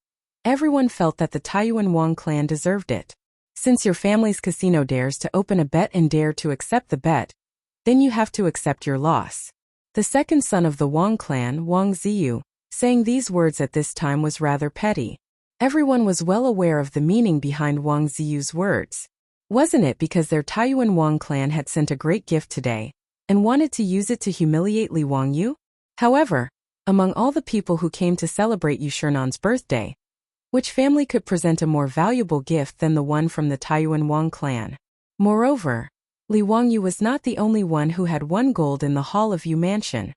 everyone felt that the Taiyuan Wang clan deserved it. Since your family's casino dares to open a bet and dare to accept the bet, then you have to accept your loss. The second son of the Wang clan, Wang Ziyu, saying these words at this time was rather petty. Everyone was well aware of the meaning behind Wang Ziyu's words. Wasn't it because their Taiyuan Wang clan had sent a great gift today, and wanted to use it to humiliate Li Wangyu? However, among all the people who came to celebrate Yu Shernan's birthday, which family could present a more valuable gift than the one from the Taiyuan Wang clan? Moreover, Li Wangyu was not the only one who had won gold in the hall of Yu Mansion.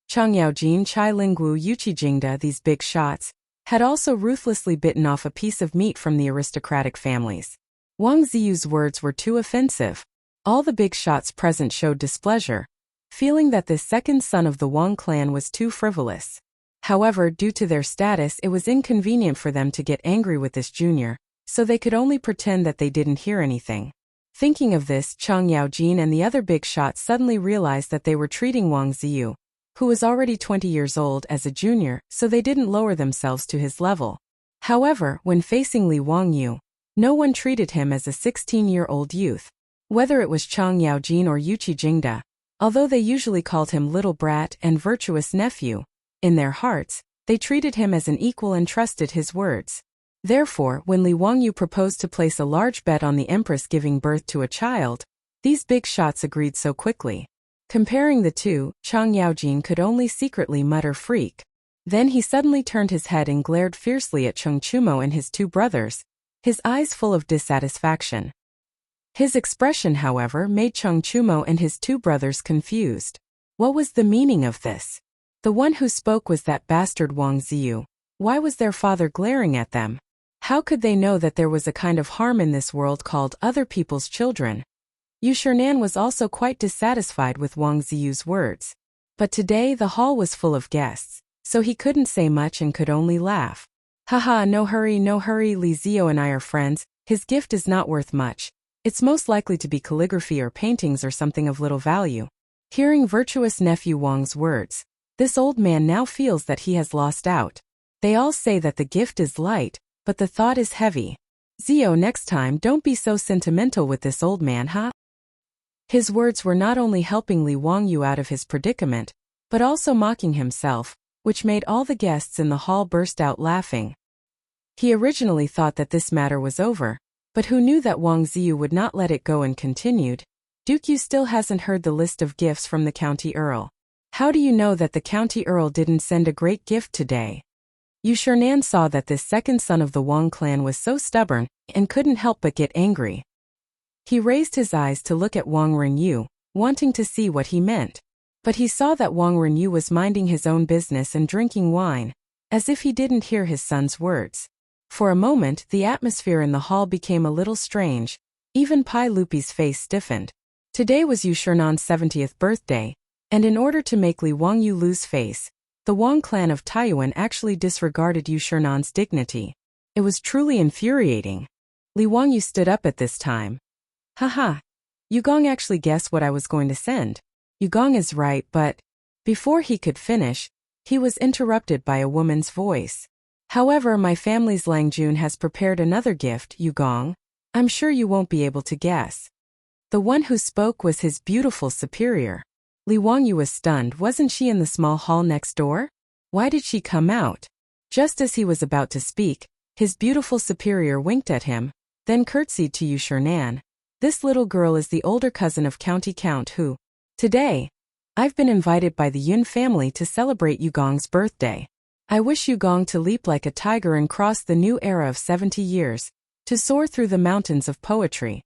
Chang Yaojin, Chai Linggu, Yuchi Jingda, these big shots, had also ruthlessly bitten off a piece of meat from the aristocratic families. Wang Ziyu's words were too offensive. All the big shots present showed displeasure, feeling that this second son of the Wang clan was too frivolous. However, due to their status, it was inconvenient for them to get angry with this junior, so they could only pretend that they didn't hear anything. Thinking of this, Chang Yaojin and the other big shots suddenly realized that they were treating Wang Ziyu, who was already 20 years old, as a junior, so they didn't lower themselves to his level. However, when facing Li Wangyu, no one treated him as a 16-year-old youth. Whether it was Chang Yaojin or Yuqi Jingda, although they usually called him little brat and virtuous nephew, in their hearts, they treated him as an equal and trusted his words. Therefore, when Li Wangyu proposed to place a large bet on the empress giving birth to a child, these big shots agreed so quickly. Comparing the two, Chang Yaojin could only secretly mutter freak. Then he suddenly turned his head and glared fiercely at Cheng Chumo and his two brothers, his eyes full of dissatisfaction. His expression, however, made Cheng Chumo and his two brothers confused. What was the meaning of this? The one who spoke was that bastard Wang Ziyu. Why was their father glaring at them? How could they know that there was a kind of harm in this world called other people's children? Yu Shernan was also quite dissatisfied with Wang Ziyu's words. But today the hall was full of guests, so he couldn't say much and could only laugh. Haha, no hurry, Li Ziyu and I are friends. His gift is not worth much. It's most likely to be calligraphy or paintings or something of little value. Hearing virtuous nephew Wang's words, this old man now feels that he has lost out. They all say that the gift is light, but the thought is heavy. Ziyu, next time don't be so sentimental with this old man, huh? His words were not only helping Li Wangyu out of his predicament, but also mocking himself, which made all the guests in the hall burst out laughing. He originally thought that this matter was over, but who knew that Wang Ziyu would not let it go and continued. Duke, you still hasn't heard the list of gifts from the county earl. How do you know that the county earl didn't send a great gift today? Yu Shernan saw that this second son of the Wang clan was so stubborn and couldn't help but get angry. He raised his eyes to look at Wang Renyu, wanting to see what he meant. But he saw that Wang Renyu was minding his own business and drinking wine, as if he didn't hear his son's words. For a moment, the atmosphere in the hall became a little strange. Even Pai Lupi's face stiffened. Today was Yu Shernan's 70th birthday, and in order to make Li Wangyu lose face, the Wang clan of Taiyuan actually disregarded Yu Shernan's dignity. It was truly infuriating. Li Wangyu stood up at this time. Haha. Yugong actually guessed what I was going to send. Yugong is right, but... Before he could finish, he was interrupted by a woman's voice. However, my family's Langjun has prepared another gift, Yugong. I'm sure you won't be able to guess. The one who spoke was his beautiful superior. Li Wangyu was stunned. Wasn't she in the small hall next door? Why did she come out? Just as he was about to speak, his beautiful superior winked at him, then curtsied to Yu Shernan. This little girl is the older cousin of County Count who, today, I've been invited by the Yun family to celebrate Yugong's birthday. I wish Yugong to leap like a tiger and cross the new era of 70 years, to soar through the mountains of poetry.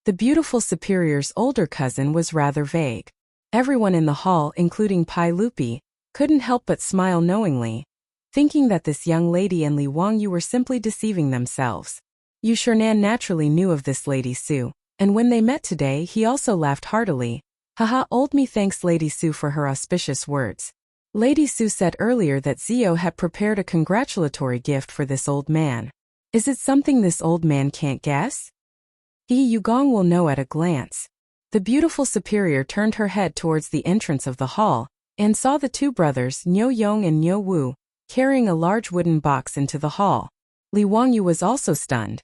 The beautiful superior's older cousin was rather vague. Everyone in the hall, including Pai Lupi, couldn't help but smile knowingly, thinking that this young lady and Li Wangyu were simply deceiving themselves. Yu Shernan naturally knew of this Lady Su, and when they met today he also laughed heartily. Haha, old me thanks Lady Su for her auspicious words. Lady Su said earlier that Ziyu had prepared a congratulatory gift for this old man. Is it something this old man can't guess? Yugong will know at a glance. The beautiful superior turned her head towards the entrance of the hall, and saw the two brothers, Niu Yong and Niu Wu, carrying a large wooden box into the hall. Li Wangyu was also stunned.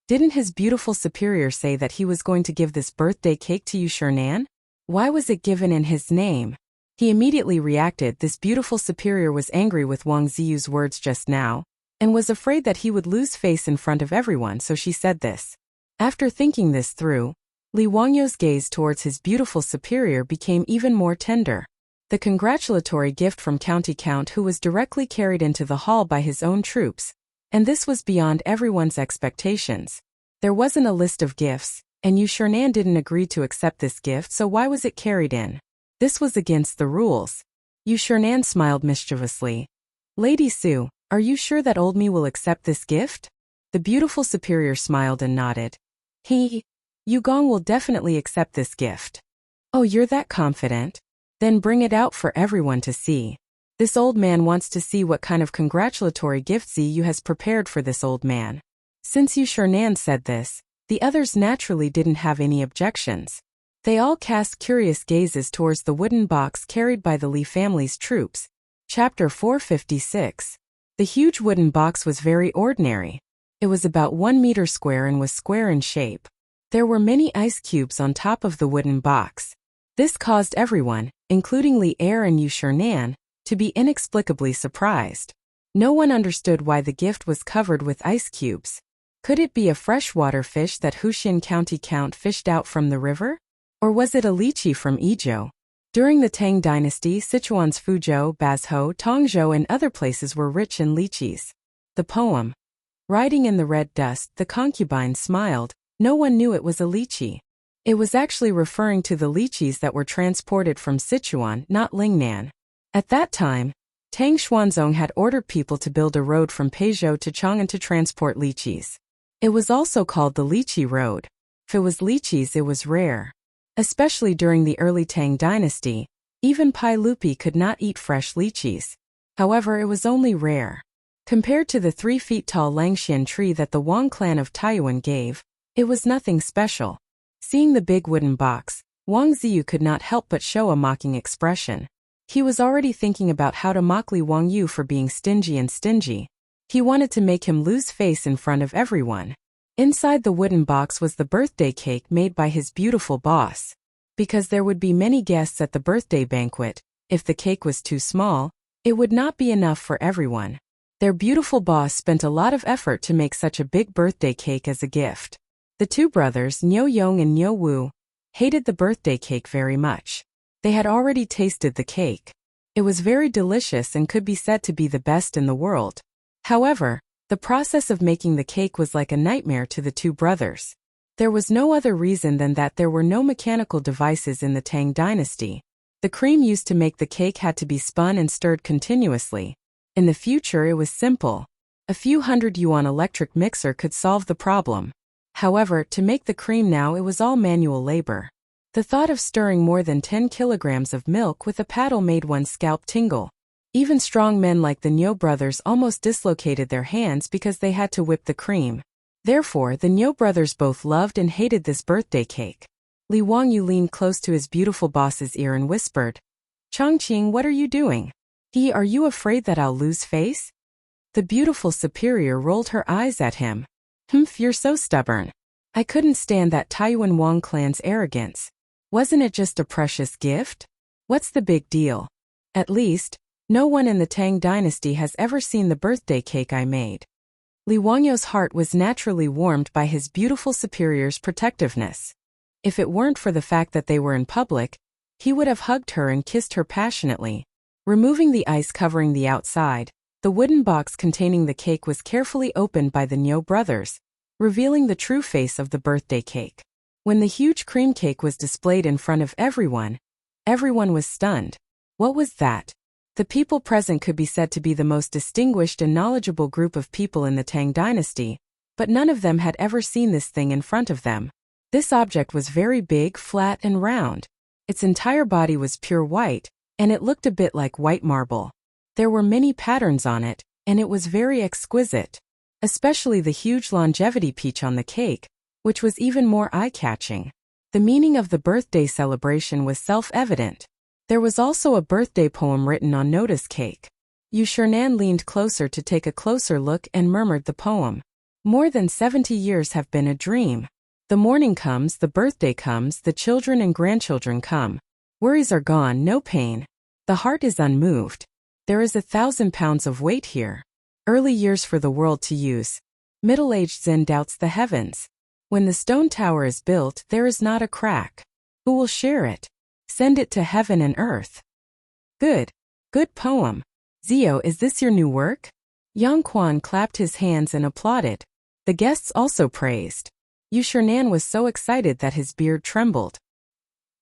Didn't his beautiful superior say that he was going to give this birthday cake to Yu Shernan? Why was it given in his name? He immediately reacted. This beautiful superior was angry with Wang Ziyu's words just now, and was afraid that he would lose face in front of everyone, so she said this. After thinking this through, Li Wangyu's gaze towards his beautiful superior became even more tender. The congratulatory gift from County Count who was directly carried into the hall by his own troops, and this was beyond everyone's expectations. There wasn't a list of gifts, and Yu Shernan didn't agree to accept this gift, so why was it carried in? This was against the rules. Yu Shernan smiled mischievously. Lady Su, are you sure that old me will accept this gift? The beautiful superior smiled and nodded. Yugong will definitely accept this gift. Oh, you're that confident? Then bring it out for everyone to see. This old man wants to see what kind of congratulatory gift Ziyu has prepared for this old man. Since Yu Shernan said this, The others naturally didn't have any objections. They all cast curious gazes towards the wooden box carried by the Li family's troops. Chapter 456. The huge wooden box was very ordinary. It was about 1 meter square and was square in shape. There were many ice cubes on top of the wooden box. This caused everyone, including Li Er and Yu Shernan, to be inexplicably surprised. No one understood why the gift was covered with ice cubes. Could it be a freshwater fish that Huxin County Count fished out from the river? Or was it a lychee from Izhou? During the Tang dynasty, Sichuan's Fuzhou, Bazhou, Tongzhou and other places were rich in lychees. The poem. Riding in the red dust, the concubine smiled. No one knew it was a lychee. It was actually referring to the lychees that were transported from Sichuan, not Lingnan. At that time, Tang Xuanzong had ordered people to build a road from Peizhou to Chang'an to transport lychees. It was also called the Lychee Road. If it was lychees, it was rare. Especially during the early Tang dynasty, even Pai Lupi could not eat fresh lychees. However, it was only rare. Compared to the 3 feet tall Langxian tree that the Wang clan of Taiyuan gave, it was nothing special. Seeing the big wooden box, Wang Ziyu could not help but show a mocking expression. He was already thinking about how to mock Li Wangyu for being stingy. He wanted to make him lose face in front of everyone. Inside the wooden box was the birthday cake made by his beautiful boss. Because there would be many guests at the birthday banquet, if the cake was too small, it would not be enough for everyone. Their beautiful boss spent a lot of effort to make such a big birthday cake as a gift. The 2 brothers, Niu Yong and Niu Wu, hated the birthday cake very much. They had already tasted the cake. It was very delicious and could be said to be the best in the world. However, the process of making the cake was like a nightmare to the 2 brothers. There was no other reason than that there were no mechanical devices in the Tang dynasty. The cream used to make the cake had to be spun and stirred continuously. In the future, it was simple. A few hundred yuan electric mixer could solve the problem. However, to make the cream now, it was all manual labor. The thought of stirring more than 10 kilograms of milk with a paddle made one's scalp tingle. Even strong men like the Niu brothers almost dislocated their hands because they had to whip the cream. Therefore, the Niu brothers both loved and hated this birthday cake. Li Wangyu leaned close to his beautiful boss's ear and whispered, "Chongqing, what are you doing? Are you afraid that I'll lose face?" The beautiful superior rolled her eyes at him. You're so stubborn. I couldn't stand that Taiyuan Wang clan's arrogance. Wasn't it just a precious gift? What's the big deal? At least, no one in the Tang dynasty has ever seen the birthday cake I made. Li Wangyu's heart was naturally warmed by his beautiful superior's protectiveness. If it weren't for the fact that they were in public, he would have hugged her and kissed her passionately. Removing the ice covering the outside, the wooden box containing the cake was carefully opened by the Niu brothers, revealing the true face of the birthday cake. When the huge cream cake was displayed in front of everyone was stunned. What was that? The people present could be said to be the most distinguished and knowledgeable group of people in the Tang dynasty, but none of them had ever seen this thing in front of them. This object was very big, flat, and round. Its entire body was pure white, and it looked a bit like white marble. There were many patterns on it, and it was very exquisite. Especially the huge longevity peach on the cake, which was even more eye-catching. The meaning of the birthday celebration was self-evident. There was also a birthday poem written on notice cake. Yu Shernan leaned closer to take a closer look and murmured the poem. More than 70 years have been a dream. The morning comes, the birthday comes, the children and grandchildren come. Worries are gone, no pain. The heart is unmoved. There is 1,000 pounds of weight here. Early years for the world to use. Middle-aged Zen doubts the heavens. When the stone tower is built, there is not a crack. Who will share it? Send it to heaven and earth. Good poem. Zio, is this your new work? Yang Quan clapped his hands and applauded. The guests also praised. Yu Shernan was so excited that his beard trembled.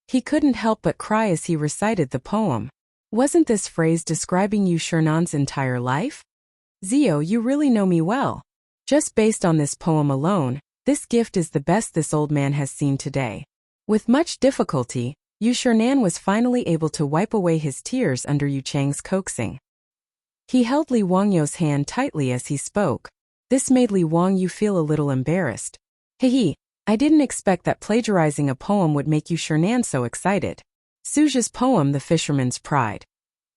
He couldn't help but cry as he recited the poem. Wasn't this phrase describing Yu Shernan's entire life? Zio, you really know me well. Just based on this poem alone, this gift is the best this old man has seen today. With much difficulty, Yu Shernan was finally able to wipe away his tears under Yu Chang's coaxing. He held Li Wangyu's hand tightly as he spoke. This made Li Wangyu feel a little embarrassed. I I didn't expect that plagiarizing a poem would make you Shernan so excited. Suja's poem The Fisherman's Pride.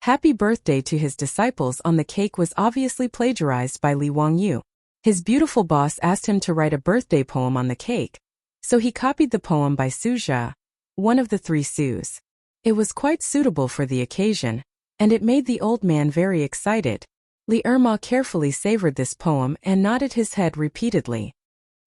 Happy birthday to his disciples on the cake was obviously plagiarized by Li Wangyu. His beautiful boss asked him to write a birthday poem on the cake, so he copied the poem by Suja, one of the three Sus. It was quite suitable for the occasion, and it made the old man very excited. Li Erma carefully savored this poem and nodded his head repeatedly.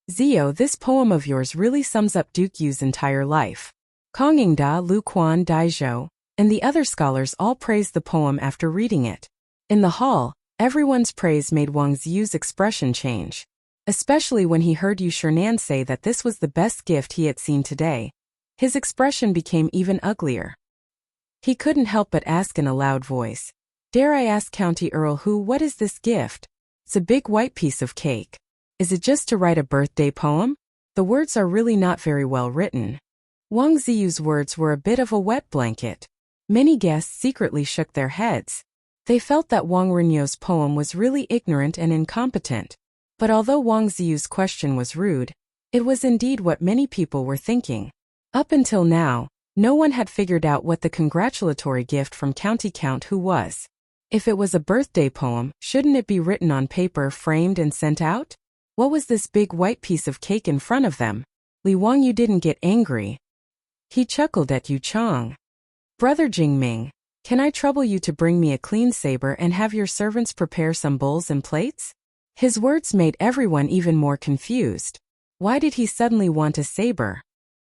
Zio, this poem of yours really sums up Duke Yu's entire life. Kong Yingda, Lu Quan Daizhou, and the other scholars all praised the poem after reading it. In the hall, everyone's praise made Wang Ziyu's expression change, especially when he heard Yu Shernan say that this was the best gift he had seen today. His expression became even uglier. He couldn't help but ask in a loud voice, "Dare I ask County Earl Hu, what is this gift?" "It's a big white piece of cake." "Is it just to write a birthday poem?" The words are really not very well written. Wang Ziyu's words were a bit of a wet blanket. Many guests secretly shook their heads. They felt that Wang Renyou's poem was really ignorant and incompetent. But although Wang Ziyu's question was rude, it was indeed what many people were thinking. Up until now, no one had figured out what the congratulatory gift from County Count Hu was. If it was a birthday poem, shouldn't it be written on paper, framed and sent out? What was this big white piece of cake in front of them? Li Wangyu didn't get angry. He chuckled at Yu Chang. "Brother Jingming, can I trouble you to bring me a clean saber and have your servants prepare some bowls and plates?" His words made everyone even more confused. Why did he suddenly want a saber?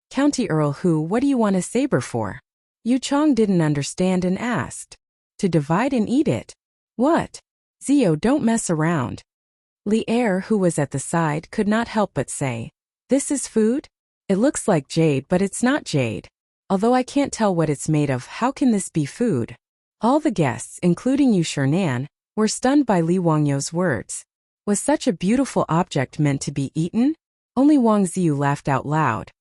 "County Earl Hu, what do you want a saber for?" Yu Chang didn't understand and asked. "To divide and eat it." "What?" "Zio, don't mess around." Li Er, who was at the side, could not help but say, "This is food? It looks like jade, but it's not jade. Although I can't tell what it's made of, how can this be food?" All the guests, including Yu Shernan, were stunned by Li Wangyou's words. Was such a beautiful object meant to be eaten? Only Wang Ziyu laughed out loud.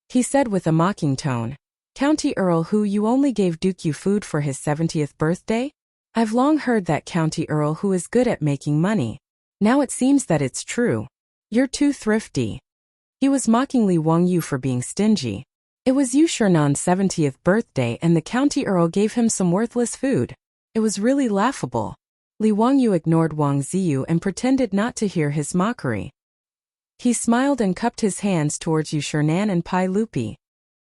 He said with a mocking tone, "County Earl Hu, you only gave Duke Yu food for his 70th birthday? I've long heard that County Earl Hu is good at making money. Now it seems that it's true. You're too thrifty." He was mocking Li Wangyu for being stingy. It was Yu Shernan's 70th birthday and the County Earl gave him some worthless food. It was really laughable. Li Wangyu ignored Wang Ziyu and pretended not to hear his mockery. He smiled and cupped his hands towards Yu Shernan and Pai Lupi.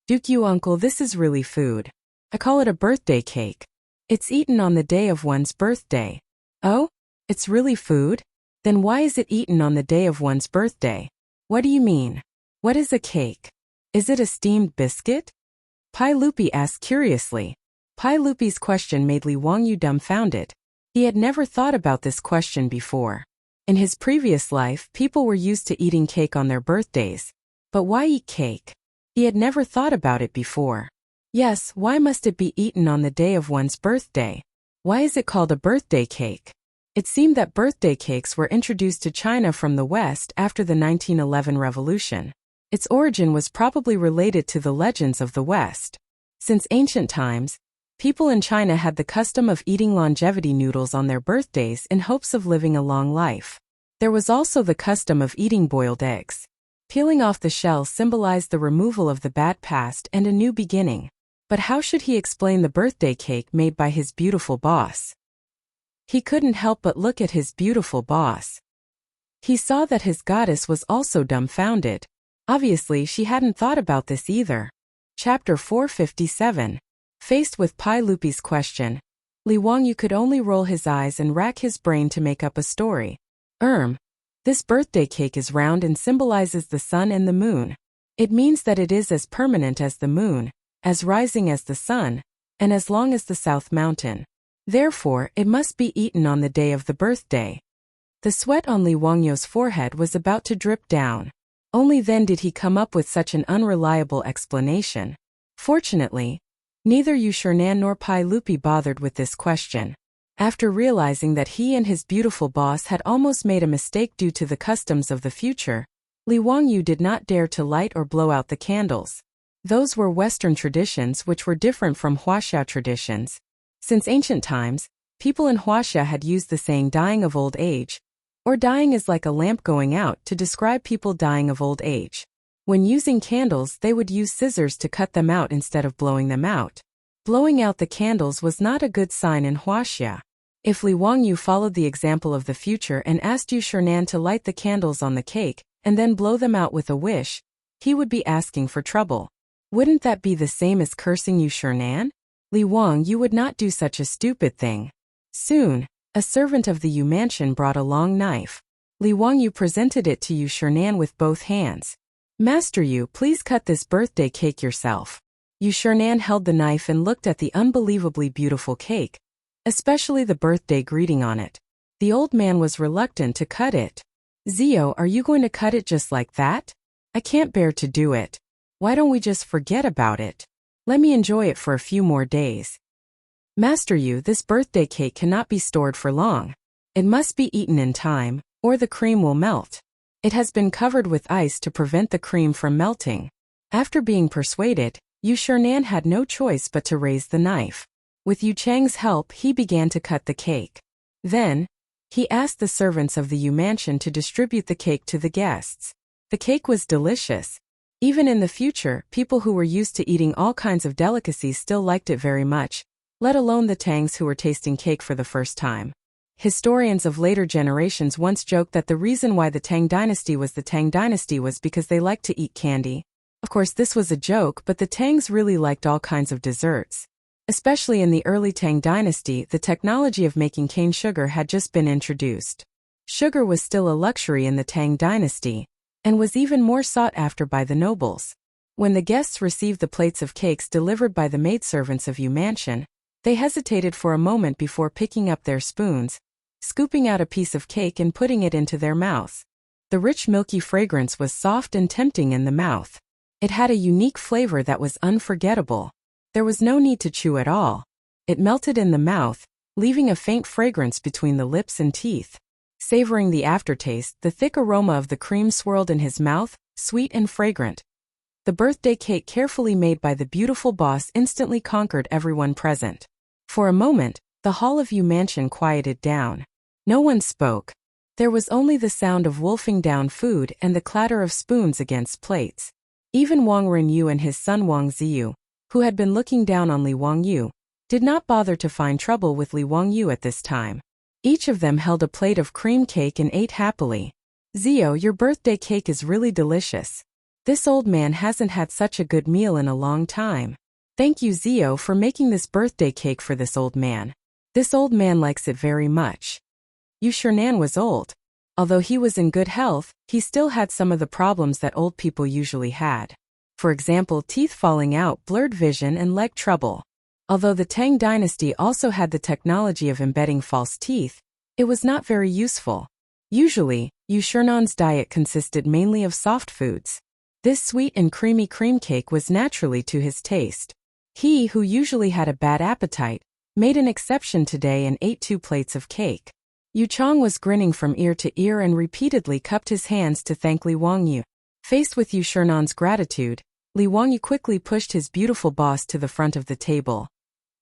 "Duke Yu uncle, this is really food. I call it a birthday cake. It's eaten on the day of one's birthday." "Oh? It's really food? Then why is it eaten on the day of one's birthday?" "What do you mean? What is a cake? Is it a steamed biscuit?" Pai Lupi asked curiously. Pai Lupi's question made Li Wangyu dumbfounded. He had never thought about this question before. In his previous life, people were used to eating cake on their birthdays. But why eat cake? He had never thought about it before. Yes, why must it be eaten on the day of one's birthday? Why is it called a birthday cake? It seemed that birthday cakes were introduced to China from the West after the 1911 revolution. Its origin was probably related to the legends of the West. Since ancient times, people in China had the custom of eating longevity noodles on their birthdays in hopes of living a long life. There was also the custom of eating boiled eggs. Peeling off the shell symbolized the removal of the bad past and a new beginning. But how should he explain the birthday cake made by his beautiful boss? He couldn't help but look at his beautiful boss. He saw that his goddess was also dumbfounded. Obviously, she hadn't thought about this either. Chapter 457. Faced with Pai Lupi's question, Li Wangyu could only roll his eyes and rack his brain to make up a story. This birthday cake is round and symbolizes the sun and the moon. It means that it is as permanent as the moon, as rising as the sun, and as long as the South Mountain. Therefore, it must be eaten on the day of the birthday. The sweat on Li Wangyou's forehead was about to drip down. Only then did he come up with such an unreliable explanation. Fortunately, neither Yu Shernan nor Pai Lupi bothered with this question. After realizing that he and his beautiful boss had almost made a mistake due to the customs of the future, Li Wangyu did not dare to light or blow out the candles. Those were Western traditions which were different from Huaxia traditions. Since ancient times, people in Huaxia had used the saying dying of old age, or dying is like a lamp going out to describe people dying of old age. When using candles, they would use scissors to cut them out instead of blowing them out. Blowing out the candles was not a good sign in Huaxia. If Li Wangyu followed the example of the future and asked Yu Shernan to light the candles on the cake, and then blow them out with a wish, he would be asking for trouble. Wouldn't that be the same as cursing Yu Shernan? Li Wangyu would not do such a stupid thing. Soon, a servant of the Yu mansion brought a long knife. Li Wangyu presented it to Yu Shernan with both hands. Master Yu, please cut this birthday cake yourself. Yu Shernan held the knife and looked at the unbelievably beautiful cake, especially the birthday greeting on it. The old man was reluctant to cut it. Zio, are you going to cut it just like that? I can't bear to do it. Why don't we just forget about it? Let me enjoy it for a few more days. Master Yu, this birthday cake cannot be stored for long. It must be eaten in time, or the cream will melt. It has been covered with ice to prevent the cream from melting. After being persuaded, Yu Shernan had no choice but to raise the knife. With Yu Chang's help, he began to cut the cake. Then, he asked the servants of the Yu mansion to distribute the cake to the guests. The cake was delicious. Even in the future, people who were used to eating all kinds of delicacies still liked it very much, let alone the Tangs who were tasting cake for the first time. Historians of later generations once joked that the reason why the Tang dynasty was because they liked to eat candy. Of course, this was a joke, but the Tangs really liked all kinds of desserts. Especially in the early Tang dynasty, the technology of making cane sugar had just been introduced. Sugar was still a luxury in the Tang dynasty, and was even more sought after by the nobles. When the guests received the plates of cakes delivered by the maidservants of Yu mansion, they hesitated for a moment before picking up their spoons, scooping out a piece of cake and putting it into their mouths. The rich milky fragrance was soft and tempting in the mouth. It had a unique flavor that was unforgettable. There was no need to chew at all. It melted in the mouth, leaving a faint fragrance between the lips and teeth. Savoring the aftertaste, the thick aroma of the cream swirled in his mouth, sweet and fragrant. The birthday cake carefully made by the beautiful boss instantly conquered everyone present. For a moment, the hall of Yu mansion quieted down. No one spoke. There was only the sound of wolfing down food and the clatter of spoons against plates. Even Wang Renyu and his son Wang Ziyu, who had been looking down on Li Wangyu, did not bother to find trouble with Li Wangyu at this time. Each of them held a plate of cream cake and ate happily. Zio, your birthday cake is really delicious. This old man hasn't had such a good meal in a long time. Thank you, Zio, for making this birthday cake for this old man. This old man likes it very much. Yu Shernan was old. Although he was in good health, he still had some of the problems that old people usually had. For example, teeth falling out, blurred vision, and leg trouble. Although the Tang dynasty also had the technology of embedding false teeth, it was not very useful. Usually, Yu Shernan's diet consisted mainly of soft foods. This sweet and creamy cream cake was naturally to his taste. He, who usually had a bad appetite, made an exception today and ate 2 plates of cake. Yu Chang was grinning from ear to ear and repeatedly cupped his hands to thank Li Wangyu. Faced with Yu Shernan's gratitude, Li Wangyu quickly pushed his beautiful boss to the front of the table.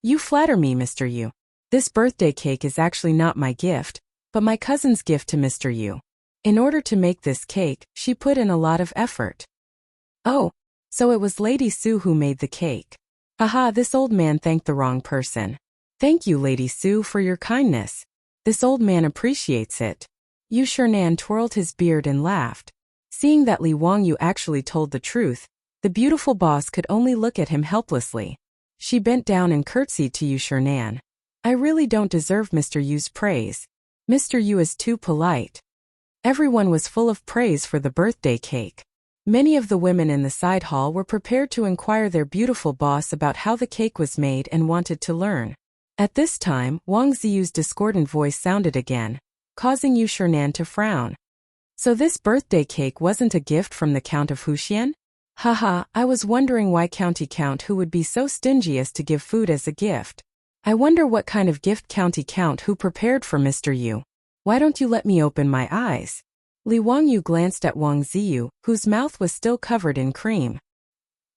You flatter me, Mr. Yu. This birthday cake is actually not my gift, but my cousin's gift to Mr. Yu. In order to make this cake, she put in a lot of effort. Oh, so it was Lady Su who made the cake. Haha, this old man thanked the wrong person. Thank you, Lady Su, for your kindness. This old man appreciates it. Yu Shernan twirled his beard and laughed. Seeing that Li Wangyu actually told the truth, the beautiful boss could only look at him helplessly. She bent down and curtsied to Yu Shernan. I really don't deserve Mr. Yu's praise. Mr. Yu is too polite. Everyone was full of praise for the birthday cake. Many of the women in the side hall were prepared to inquire their beautiful boss about how the cake was made and wanted to learn. At this time, Wang Ziyu's discordant voice sounded again, causing Yu Shernan to frown. So this birthday cake wasn't a gift from the Count of Huxian? Haha, I was wondering why County Count Who would be so stingy as to give food as a gift. I wonder what kind of gift County Count Who prepared for Mr. Yu. Why don't you let me open my eyes? Li Wangyu glanced at Wang Ziyu, whose mouth was still covered in cream.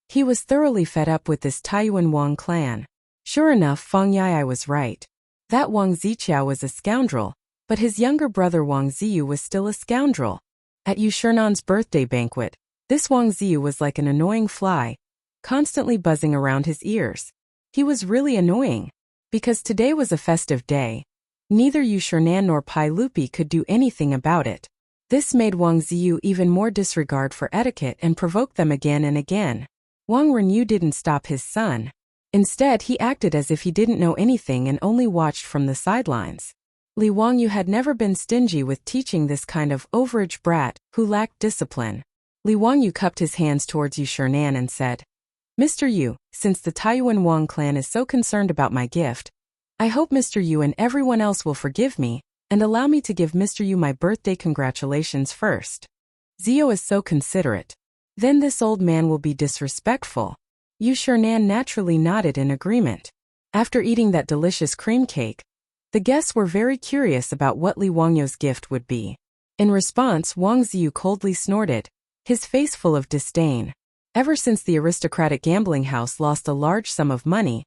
He was thoroughly fed up with this Taiyuan Wang clan. Sure enough, Fang Yai was right. That Wang Ziqiao was a scoundrel, but his younger brother Wang Ziyu was still a scoundrel. At Yu Shernan's birthday banquet, This Wang Ziyu was like an annoying fly, constantly buzzing around his ears. He was really annoying. Because today was a festive day, neither Yu Shernan nor Pai Lupi could do anything about it. This made Wang Ziyu even more disregard for etiquette and provoked them again and again. Wang Renyu didn't stop his son. Instead, he acted as if he didn't know anything and only watched from the sidelines. Li Wangyu had never been stingy with teaching this kind of overage brat who lacked discipline. Li Wangyu cupped his hands towards Yu Shernan and said, "Mr. Yu, since the Taiyuan Wang clan is so concerned about my gift, I hope Mr. Yu and everyone else will forgive me and allow me to give Mr. Yu my birthday congratulations first. Zio is so considerate. Then this old man will be disrespectful." Yu Shernan naturally nodded in agreement. After eating that delicious cream cake, the guests were very curious about what Li Wangyu's gift would be. In response, Wang Ziyu coldly snorted, his face full of disdain. Ever since the aristocratic gambling house lost a large sum of money,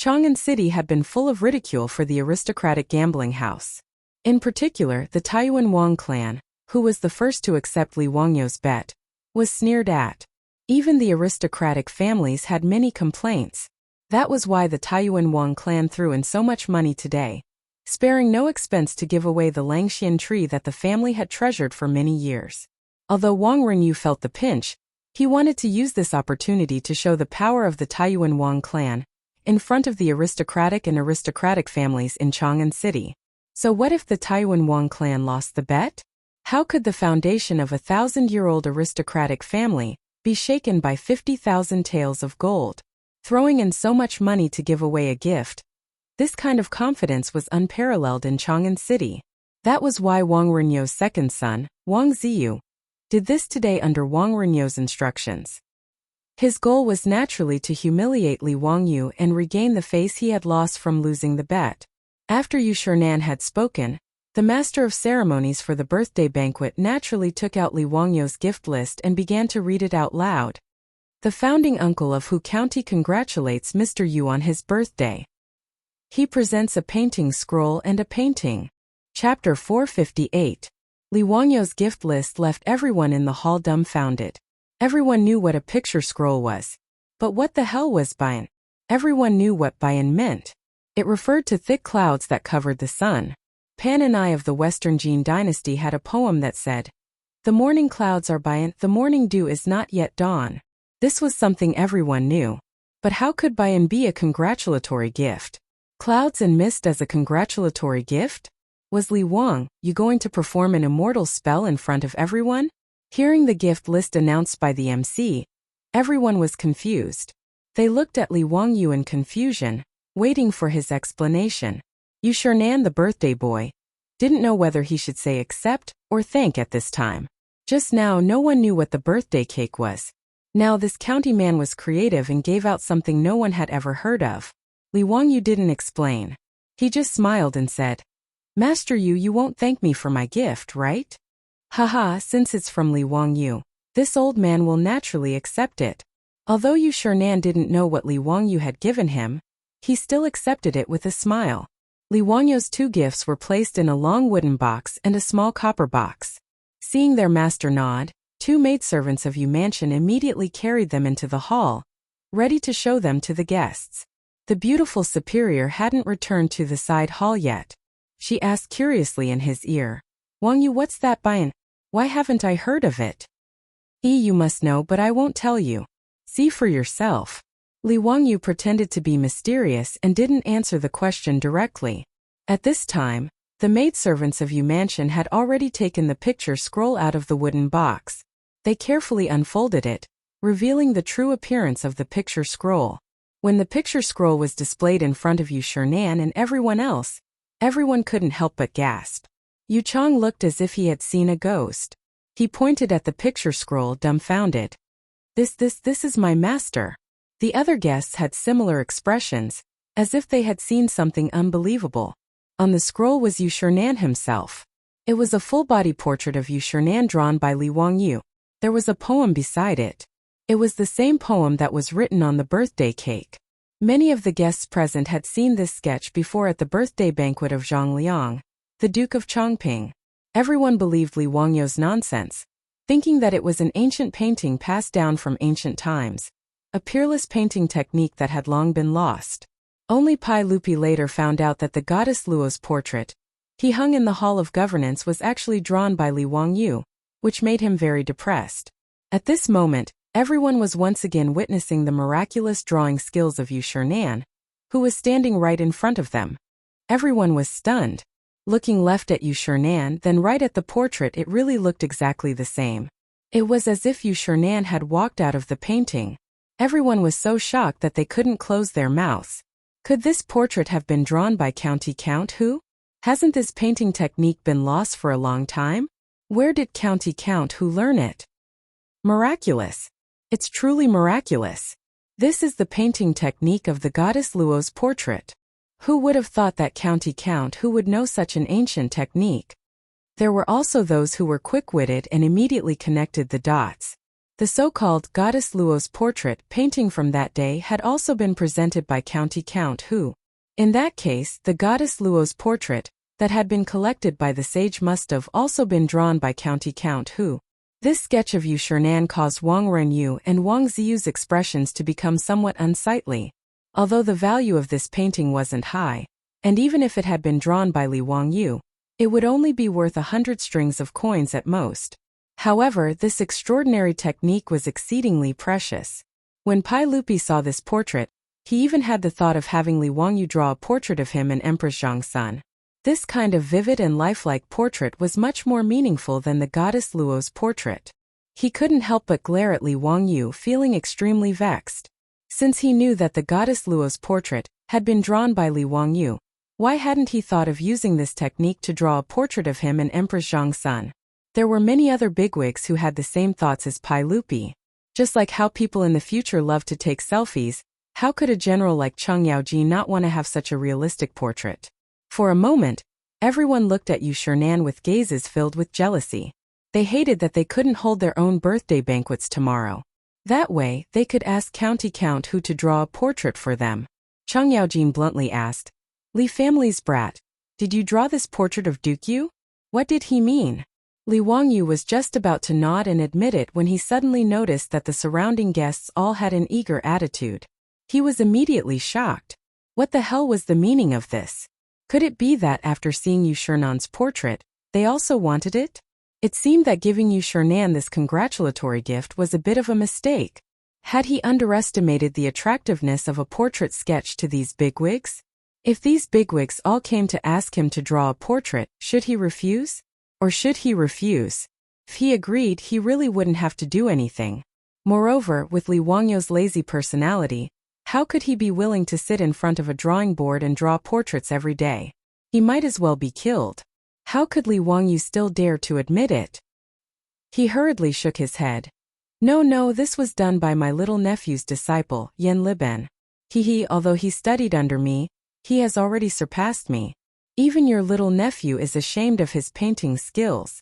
Chang'an City had been full of ridicule for the aristocratic gambling house. In particular, the Taiyuan Wang clan, who was the first to accept Li Wangyu's bet, was sneered at. Even the aristocratic families had many complaints. That was why the Taiyuan Wang clan threw in so much money today, sparing no expense to give away the Langxian tree that the family had treasured for many years. Although Wang Renyu felt the pinch, he wanted to use this opportunity to show the power of the Taiyuan Wang clan in front of the aristocratic families in Chang'an City. So what if the Taiyuan Wang clan lost the bet? How could the foundation of a 1,000-year-old aristocratic family be shaken by 50,000 taels of gold? Throwing in so much money to give away a gift, this kind of confidence was unparalleled in Chang'an City. That was why Wang Renyu's second son, Wang Ziyu, did this today under Wang Renyu's instructions. His goal was naturally to humiliate Li Wangyu and regain the face he had lost from losing the bet. After Yu Shernan had spoken, the master of ceremonies for the birthday banquet naturally took out Li Wangyu's gift list and began to read it out loud. The founding uncle of Hu County congratulates Mr. Yu on his birthday. He presents a painting scroll and a painting. Chapter 458. Li Wangyu's gift list left everyone in the hall dumbfounded. Everyone knew what a picture scroll was. But what the hell was Bayan? Everyone knew what Bayan meant. It referred to thick clouds that covered the sun. Pan and I of the Western Jin dynasty had a poem that said, "The morning clouds are Bayan, the morning dew is not yet dawn." This was something everyone knew. But how could Bayan be a congratulatory gift? Clouds and mist as a congratulatory gift? Was Li Wang, you going to perform an immortal spell in front of everyone? Hearing the gift list announced by the MC, everyone was confused. They looked at Li Wangyu in confusion, waiting for his explanation. Yu Shernan, the birthday boy, didn't know whether he should say accept or thank at this time. Just now no one knew what the birthday cake was. Now this county man was creative and gave out something no one had ever heard of. Li Wangyu didn't explain. He just smiled and said, "Master Yu, you won't thank me for my gift, right?" Haha, since it's from Li Wangyu, this old man will naturally accept it. Although Yu Shernan didn't know what Li Wangyu had given him, he still accepted it with a smile. Li Wangyu's two gifts were placed in a long wooden box and a small copper box. Seeing their master nod, two maidservants of Yu Mansion immediately carried them into the hall, ready to show them to the guests. The beautiful superior hadn't returned to the side hall yet. She asked curiously in his ear, "Wangyu, what's that Bayan? Why haven't I heard of it?" You must know, but I won't tell you. See for yourself." Li Wangyu pretended to be mysterious and didn't answer the question directly. At this time, the maidservants of Yu Mansion had already taken the picture scroll out of the wooden box. They carefully unfolded it, revealing the true appearance of the picture scroll. When the picture scroll was displayed in front of Yu Shernan and everyone else, everyone couldn't help but gasp. Yu Chang looked as if he had seen a ghost. He pointed at the picture scroll, dumbfounded. This is my master." The other guests had similar expressions, as if they had seen something unbelievable. On the scroll was Yu Shernan himself. It was a full-body portrait of Yu Shernan drawn by Li Wangyu. There was a poem beside it. It was the same poem that was written on the birthday cake. Many of the guests present had seen this sketch before at the birthday banquet of Zhang Liang, the Duke of Chongping. Everyone believed Li Wangyu's nonsense. thinking that it was an ancient painting passed down from ancient times, a peerless painting technique that had long been lost. Only Pai Lupi later found out that the goddess Luo's portrait he hung in the Hall of Governance was actually drawn by Li Wangyu, which made him very depressed. At this moment, everyone was once again witnessing the miraculous drawing skills of Yu Shinan, who was standing right in front of them. Everyone was stunned. Looking left at Yu Shinan, then right at the portrait, it really looked exactly the same. It was as if Yu Shinan had walked out of the painting. Everyone was so shocked that they couldn't close their mouths. Could this portrait have been drawn by Count Hu? Hasn't this painting technique been lost for a long time? Where did Count Hu learn it? Miraculous. It's truly miraculous. This is the painting technique of the goddess Luo's portrait. Who would have thought that Count Hu would know such an ancient technique? There were also those who were quick-witted and immediately connected the dots. The so-called goddess Luo's portrait painting from that day had also been presented by Count Hu. In that case, the goddess Luo's portrait that had been collected by the sage must have also been drawn by Count Hu. This sketch of Yu Shinan caused Wang Renyu and Wang Ziyu's expressions to become somewhat unsightly. Although the value of this painting wasn't high, and even if it had been drawn by Li Wangyu, it would only be worth 100 strings of coins at most. However, this extraordinary technique was exceedingly precious. When Pai Lupi saw this portrait, he even had the thought of having Li Wangyu draw a portrait of him and Empress Zhongsun. This kind of vivid and lifelike portrait was much more meaningful than the goddess Luo's portrait. He couldn't help but glare at Li Wangyu, feeling extremely vexed. Since he knew that the goddess Luo's portrait had been drawn by Li Wangyu, why hadn't he thought of using this technique to draw a portrait of him and Empress Zhongsun? There were many other bigwigs who had the same thoughts as Pai Lupi. Just like how people in the future love to take selfies, how could a general like Cheng Yaoji not want to have such a realistic portrait? For a moment, everyone looked at Yu Shinan with gazes filled with jealousy. They hated that they couldn't hold their own birthday banquets tomorrow. That way, they could ask Count Hu to draw a portrait for them. Cheng Yaojin bluntly asked, "Li family's brat, did you draw this portrait of Duke Yu?" What did he mean? Li Wangyu was just about to nod and admit it when he suddenly noticed that the surrounding guests all had an eager attitude. He was immediately shocked. What the hell was the meaning of this? Could it be that after seeing Yu Shinan's portrait, they also wanted it? It seemed that giving Yu Shinan this congratulatory gift was a bit of a mistake. Had he underestimated the attractiveness of a portrait sketch to these bigwigs? If these bigwigs all came to ask him to draw a portrait, should he refuse? Or should he refuse? If he agreed, he really wouldn't have to do anything. Moreover, with Li Wangyu's lazy personality, how could he be willing to sit in front of a drawing board and draw portraits every day? He might as well be killed. How could Li Wangyu still dare to admit it? He hurriedly shook his head. No, this was done by my little nephew's disciple, Yen Liben. Although he studied under me, he has already surpassed me. Even your little nephew is ashamed of his painting skills.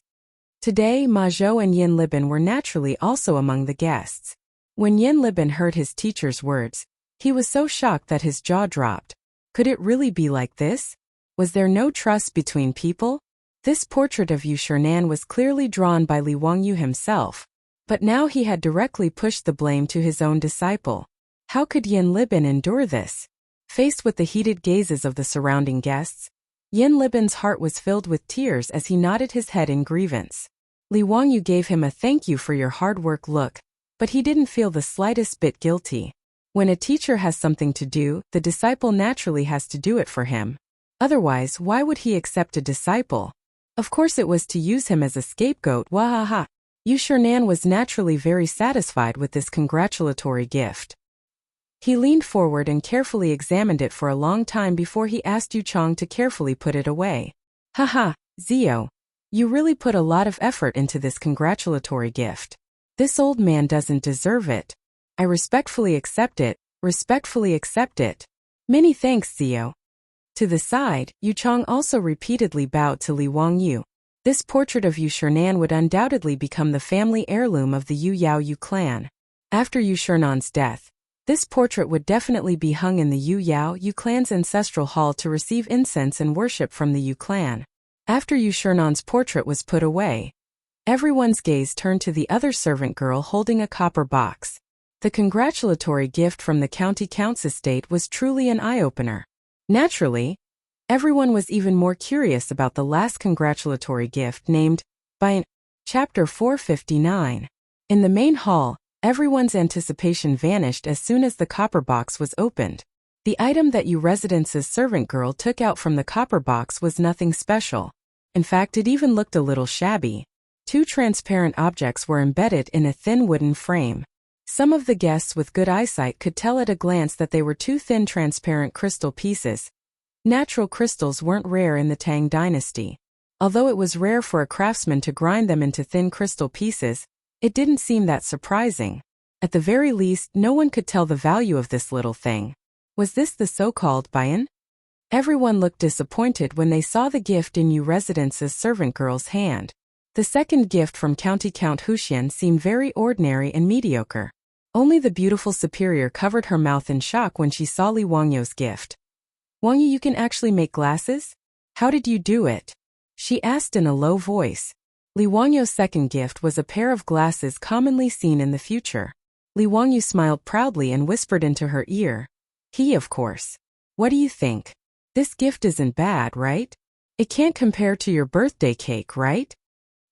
Today, Ma Zhou and Yen Liben were naturally also among the guests. When Yen Liben heard his teacher's words, he was so shocked that his jaw dropped. Could it really be like this? Was there no trust between people? This portrait of Yu Shinan was clearly drawn by Li Wangyu himself, but now he had directly pushed the blame to his own disciple. How could Yen Liben endure this? Faced with the heated gazes of the surrounding guests, Yen Liben's heart was filled with tears as he nodded his head in grievance. Li Wangyu gave him a thank you for your hard work look, but he didn't feel the slightest bit guilty. When a teacher has something to do, the disciple naturally has to do it for him. Otherwise, why would he accept a disciple? Of course it was to use him as a scapegoat, wahaha. Yu Shinan was naturally very satisfied with this congratulatory gift. He leaned forward and carefully examined it for a long time before he asked Yu Chong to carefully put it away. Haha, Zio. You really put a lot of effort into this congratulatory gift. This old man doesn't deserve it. I respectfully accept it. Many thanks, Zio. To the side, Yu Chong also repeatedly bowed to Li Wangyu. This portrait of Yu Shinan would undoubtedly become the family heirloom of the Yu Yao Yu clan. After Yu Shinan's death, this portrait would definitely be hung in the Yu Yao Yu clan's ancestral hall to receive incense and worship from the Yu clan. After Yu Shinan's portrait was put away, Everyone's gaze turned to the other servant girl holding a copper box. The congratulatory gift from the county count's estate was truly an eye-opener. Naturally, everyone was even more curious about the last congratulatory gift named by Chapter 459. In the main hall, everyone's anticipation vanished as soon as the copper box was opened. The item that Yu Residence's servant girl took out from the copper box was nothing special. In fact, it even looked a little shabby. 2 transparent objects were embedded in a thin wooden frame. Some of the guests with good eyesight could tell at a glance that they were 2 thin transparent crystal pieces. Natural crystals weren't rare in the Tang dynasty. Although it was rare for a craftsman to grind them into thin crystal pieces, it didn't seem that surprising. At the very least, no one could tell the value of this little thing. Was this the so-called buy-in? Everyone looked disappointed when they saw the gift in Yu Residence's servant girl's hand. The second gift from County Count Huxian seemed very ordinary and mediocre. Only the beautiful superior covered her mouth in shock when she saw Li Wangyu's gift. "Wangyu, you can actually make glasses? How did you do it?" she asked in a low voice. Li Wangyu's second gift was a pair of glasses commonly seen in the future. Li Wangyu smiled proudly and whispered into her ear. "He, of course. What do you think? This gift isn't bad, right? It can't compare to your birthday cake, right?"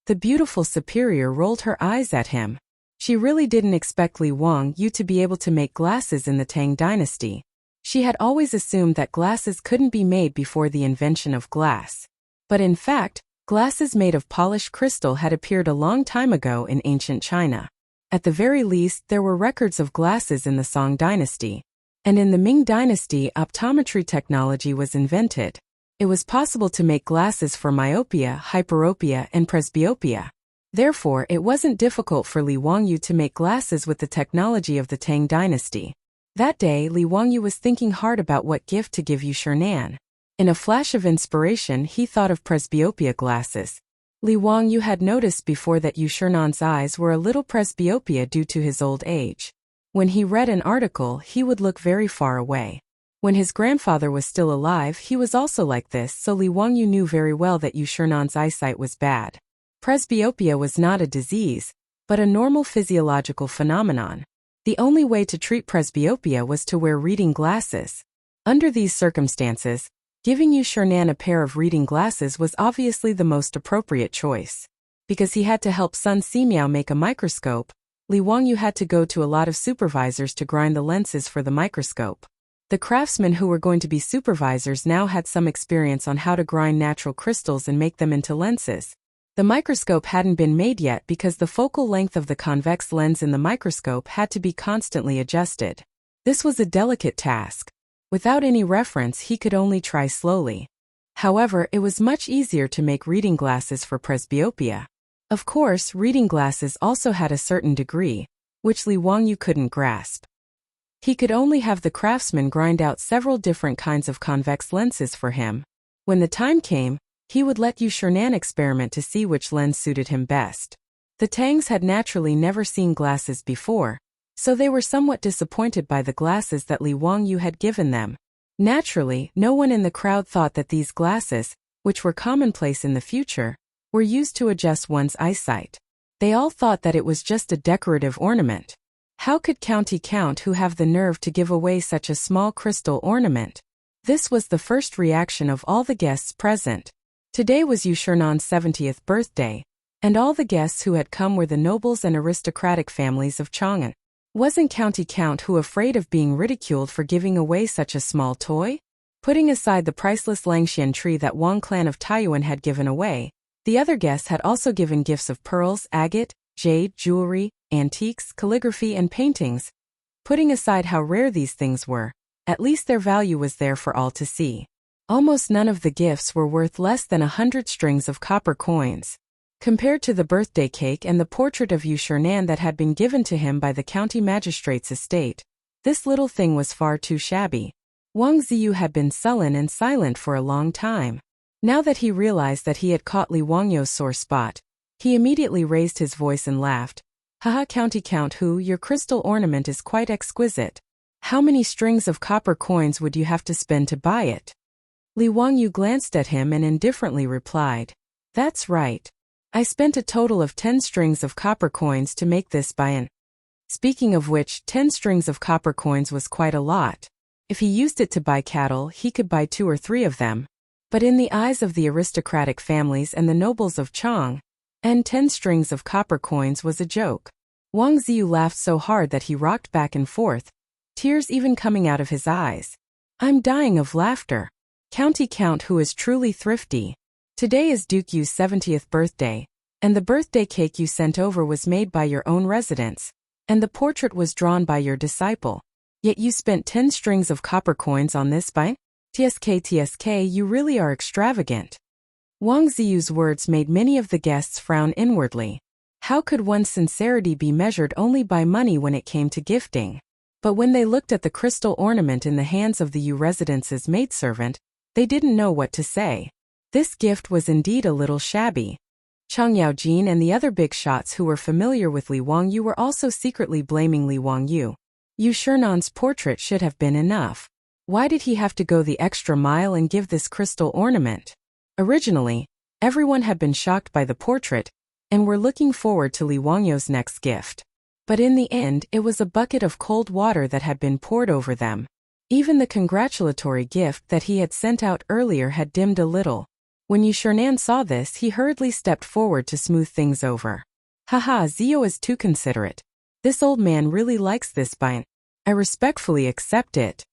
The beautiful superior rolled her eyes at him. She really didn't expect Li Wangyu to be able to make glasses in the Tang dynasty. She had always assumed that glasses couldn't be made before the invention of glass. But in fact, glasses made of polished crystal had appeared a long time ago in ancient China. At the very least, there were records of glasses in the Song dynasty. And in the Ming dynasty, optometry technology was invented. It was possible to make glasses for myopia, hyperopia, and presbyopia. Therefore, it wasn't difficult for Li Wangyu to make glasses with the technology of the Tang dynasty. That day, Li Wangyu was thinking hard about what gift to give Yu Shernan. In a flash of inspiration, he thought of presbyopia glasses. Li Wangyu had noticed before that Yu Shernan's eyes were a little presbyopia due to his old age. When he read an article, he would look very far away. When his grandfather was still alive, he was also like this, so Li Wangyu knew very well that Yu Shernan's eyesight was bad. Presbyopia was not a disease, but a normal physiological phenomenon. The only way to treat presbyopia was to wear reading glasses. Under these circumstances, giving Yu Shernan a pair of reading glasses was obviously the most appropriate choice. Because he had to help Sun Simiao make a microscope, Li Wangyu had to go to a lot of supervisors to grind the lenses for the microscope. The craftsmen who were going to be supervisors now had some experience on how to grind natural crystals and make them into lenses. The microscope hadn't been made yet because the focal length of the convex lens in the microscope had to be constantly adjusted. This was a delicate task. Without any reference, he could only try slowly. However, it was much easier to make reading glasses for presbyopia. Of course, reading glasses also had a certain degree, which Li Wangyu couldn't grasp. He could only have the craftsman grind out several different kinds of convex lenses for him. When the time came, he would let Yu Shernan experiment to see which lens suited him best. The Tangs had naturally never seen glasses before, so they were somewhat disappointed by the glasses that Li Wangyu had given them. Naturally, no one in the crowd thought that these glasses, which were commonplace in the future, were used to adjust one's eyesight. They all thought that it was just a decorative ornament. How could County Count who have the nerve to give away such a small crystal ornament? This was the first reaction of all the guests present. Today was Yu Shernan's 70th birthday, and all the guests who had come were the nobles and aristocratic families of Chang'an. Wasn't County Count who afraid of being ridiculed for giving away such a small toy? Putting aside the priceless Langxian tree that Wang clan of Taiyuan had given away, the other guests had also given gifts of pearls, agate, jade, jewelry, antiques, calligraphy, and paintings. Putting aside how rare these things were, at least their value was there for all to see. Almost none of the gifts were worth less than 100 strings of copper coins. Compared to the birthday cake and the portrait of Yu Shernan that had been given to him by the county magistrate's estate, this little thing was far too shabby. Wang Ziyu had been sullen and silent for a long time. Now that he realized that he had caught Li Wangyu's sore spot, he immediately raised his voice and laughed. Haha, County Count Hu, your crystal ornament is quite exquisite. How many strings of copper coins would you have to spend to buy it? Li Wangyu glanced at him and indifferently replied, "That's right. I spent a total of 10 strings of copper coins to make this buy-in. Speaking of which, 10 strings of copper coins was quite a lot. If he used it to buy cattle, he could buy 2 or 3 of them. But in the eyes of the aristocratic families and the nobles of Chang, and 10 strings of copper coins was a joke. Wang Ziyu laughed so hard that he rocked back and forth, tears even coming out of his eyes. I'm dying of laughter. County Count who is truly thrifty. Today is Duke Yu's 70th birthday, and the birthday cake you sent over was made by your own residence, and the portrait was drawn by your disciple. Yet you spent 10 strings of copper coins on this buy? TSK, you really are extravagant. Wang Ziyu's words made many of the guests frown inwardly. How could one's sincerity be measured only by money when it came to gifting? But when they looked at the crystal ornament in the hands of the Yu residence's maidservant, they didn't know what to say. This gift was indeed a little shabby. Chang Yaojin and the other big shots who were familiar with Li Wangyu were also secretly blaming Li Wangyu. Yu Shernan's portrait should have been enough. Why did he have to go the extra mile and give this crystal ornament? Originally, everyone had been shocked by the portrait, and were looking forward to Li Wangyu's next gift. But in the end, it was a bucket of cold water that had been poured over them. Even the congratulatory gift that he had sent out earlier had dimmed a little. When Yu Shernan saw this, he hurriedly stepped forward to smooth things over. Haha, Zio is too considerate. This old man really likes this buy. I respectfully accept it.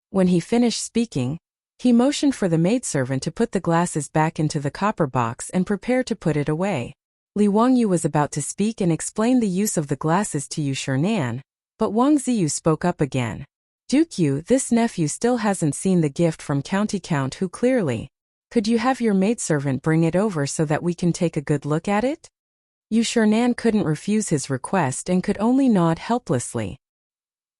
When he finished speaking, he motioned for the maidservant to put the glasses back into the copper box and prepare to put it away. Li Wangyu was about to speak and explain the use of the glasses to Yu Shernan, but Wang Ziyu spoke up again. Duke Yu, this nephew still hasn't seen the gift from County Count who clearly. Could you have your maidservant bring it over so that we can take a good look at it? Yu Shernan couldn't refuse his request and could only nod helplessly.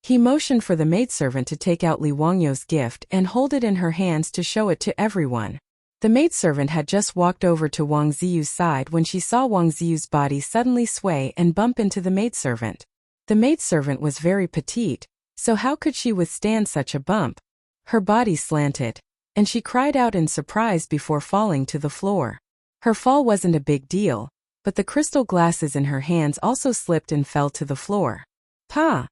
He motioned for the maidservant to take out Li Wangyu's gift and hold it in her hands to show it to everyone. The maidservant had just walked over to Wang Ziyu's side when she saw Wang Ziyu's body suddenly sway and bump into the maidservant. The maidservant was very petite, so how could she withstand such a bump? Her body slanted, and she cried out in surprise before falling to the floor. Her fall wasn't a big deal, but the crystal glasses in her hands also slipped and fell to the floor. Pa!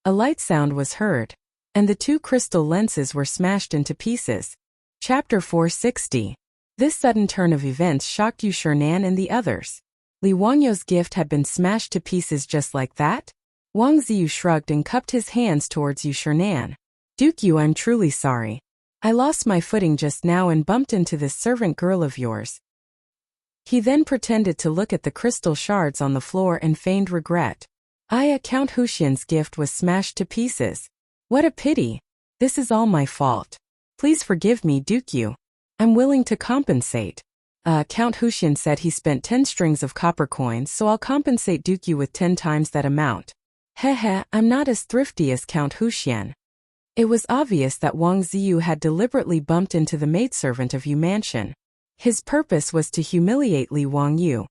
A light sound was heard, and the 2 crystal lenses were smashed into pieces. Chapter 460. This sudden turn of events shocked Yu Shernan and the others. Li Wangyu's gift had been smashed to pieces just like that? Wang Ziyu shrugged and cupped his hands towards Yu Shernan. Duke Yu, I'm truly sorry. I lost my footing just now and bumped into this servant girl of yours. He then pretended to look at the crystal shards on the floor and feigned regret. Count Huxian's gift was smashed to pieces. What a pity. This is all my fault. Please forgive me, Duke Yu. I'm willing to compensate. Count Huxian said he spent 10 strings of copper coins, so I'll compensate Duke Yu with 10 times that amount. Heh, I'm not as thrifty as Count Huxian. It was obvious that Wang Ziyu had deliberately bumped into the maidservant of Yu Mansion. His purpose was to humiliate Li Wangyu.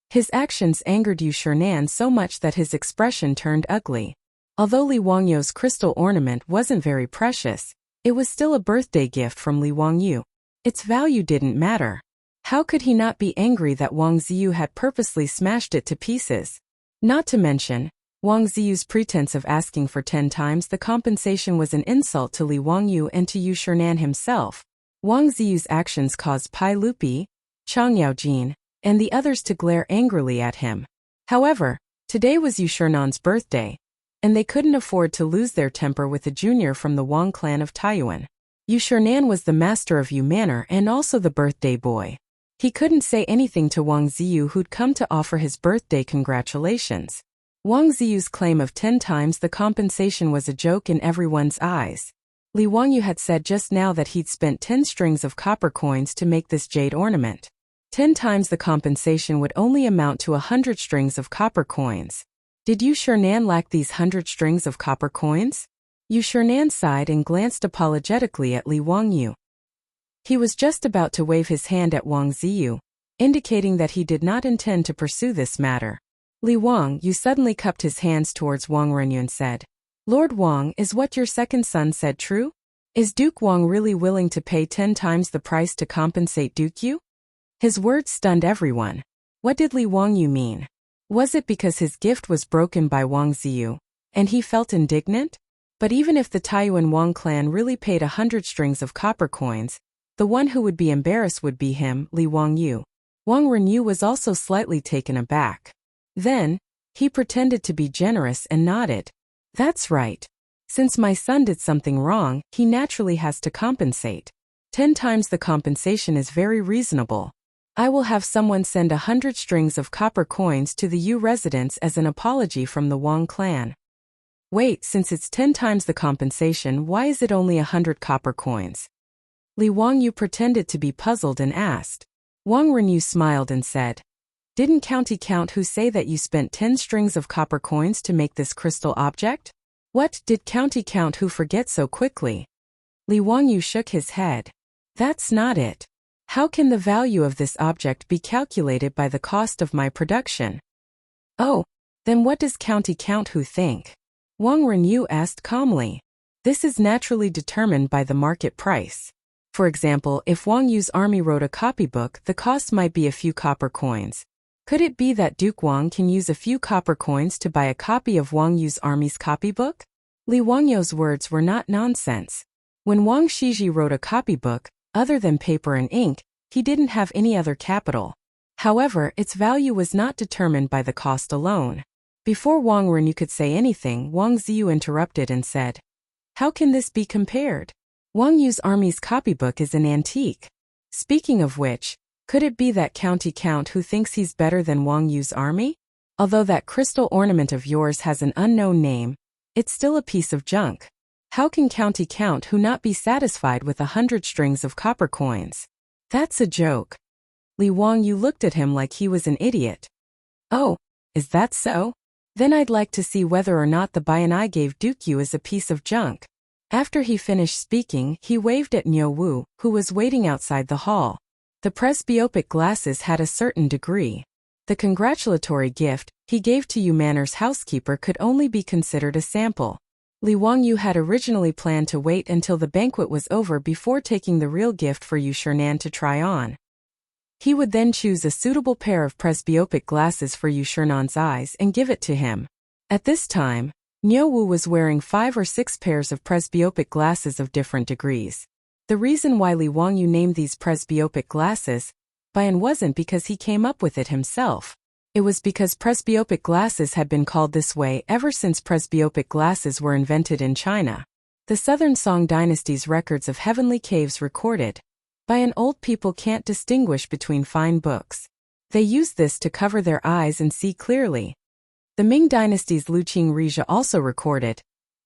His actions angered Yu Shernan so much that his expression turned ugly. Although Li Wangyu's crystal ornament wasn't very precious, it was still a birthday gift from Li Wangyu. Its value didn't matter. How could he not be angry that Wang Ziyu had purposely smashed it to pieces? Not to mention, Wang Ziyu's pretense of asking for 10 times the compensation was an insult to Li Wangyu and to Yu Shernan himself. Wang Ziyu's actions caused Pai Lupi, Chang Yaojin, and the others to glare angrily at him. However, today was Yu Shernan's birthday, and they couldn't afford to lose their temper with a junior from the Wang clan of Taiyuan. Yu Shernan was the master of Yu Manor and also the birthday boy. He couldn't say anything to Wang Ziyu, who'd come to offer his birthday congratulations. Wang Ziyu's claim of 10 times the compensation was a joke in everyone's eyes. Li Wangyu had said just now that he'd spent 10 strings of copper coins to make this jade ornament. 10 times the compensation would only amount to 100 strings of copper coins. Did Yu Shernan lack these 100 strings of copper coins? Yu Shernan sighed and glanced apologetically at Li Wangyu. He was just about to wave his hand at Wang Ziyu, indicating that he did not intend to pursue this matter. Li Wangyu suddenly cupped his hands towards Wang Renyu and said, Lord Wang, is what your second son said true? Is Duke Wang really willing to pay 10 times the price to compensate Duke Yu? His words stunned everyone. What did Li Wangyu mean? Was it because his gift was broken by Wang Ziyu, and he felt indignant? But even if the Taiyuan Wang clan really paid 100 strings of copper coins, the one who would be embarrassed would be him, Li Wangyu. Wang Renyu was also slightly taken aback. Then, he pretended to be generous and nodded. That's right. Since my son did something wrong, he naturally has to compensate. 10 times the compensation is very reasonable. I will have someone send 100 strings of copper coins to the Yu residence as an apology from the Wang clan. Wait, since it's 10 times the compensation, why is it only 100 copper coins? Li Wangyu pretended to be puzzled and asked. Wang Renyu smiled and said, Didn't County Count who say that you spent 10 strings of copper coins to make this crystal object? What did County Count who forget so quickly? Li Wangyu shook his head. That's not it. How can the value of this object be calculated by the cost of my production? Oh, then what does County Count who think? Wang Renyu asked calmly. This is naturally determined by the market price. For example, if Wang Yu's army wrote a copybook, the cost might be a few copper coins. Could it be that Duke Wang can use a few copper coins to buy a copy of Wang Yu's army's copybook? Li Wangyu's words were not nonsense. When Wang Shiji wrote a copybook, other than paper and ink, he didn't have any other capital. However, its value was not determined by the cost alone. Before Wang Renyu could say anything, Wang Ziyu interrupted and said, How can this be compared? Wang Yu's army's copybook is an antique. Speaking of which, could it be that County Count who thinks he's better than Wang Yu's army? Although that crystal ornament of yours has an unknown name, it's still a piece of junk. How can County Count who not be satisfied with 100 strings of copper coins? That's a joke. Li Wangyu looked at him like he was an idiot. Oh, is that so? Then I'd like to see whether or not the buy I gave Duke Yu is a piece of junk. After he finished speaking, he waved at Niu Wu, who was waiting outside the hall. The presbyopic glasses had a certain degree. The congratulatory gift he gave to Yu Manor's housekeeper could only be considered a sample. Li Wangyu had originally planned to wait until the banquet was over before taking the real gift for Yu Shernan to try on. He would then choose a suitable pair of presbyopic glasses for Yu Shernan's eyes and give it to him. At this time, Niu Wu was wearing 5 or 6 pairs of presbyopic glasses of different degrees. The reason why Li Wangyu named these presbyopic glasses Bian wasn't because he came up with it himself. It was because presbyopic glasses had been called this way ever since presbyopic glasses were invented in China. The Southern Song dynasty's records of heavenly caves recorded, Bian old people can't distinguish between fine books. They use this to cover their eyes and see clearly. The Ming dynasty's Luqing Rija also recorded,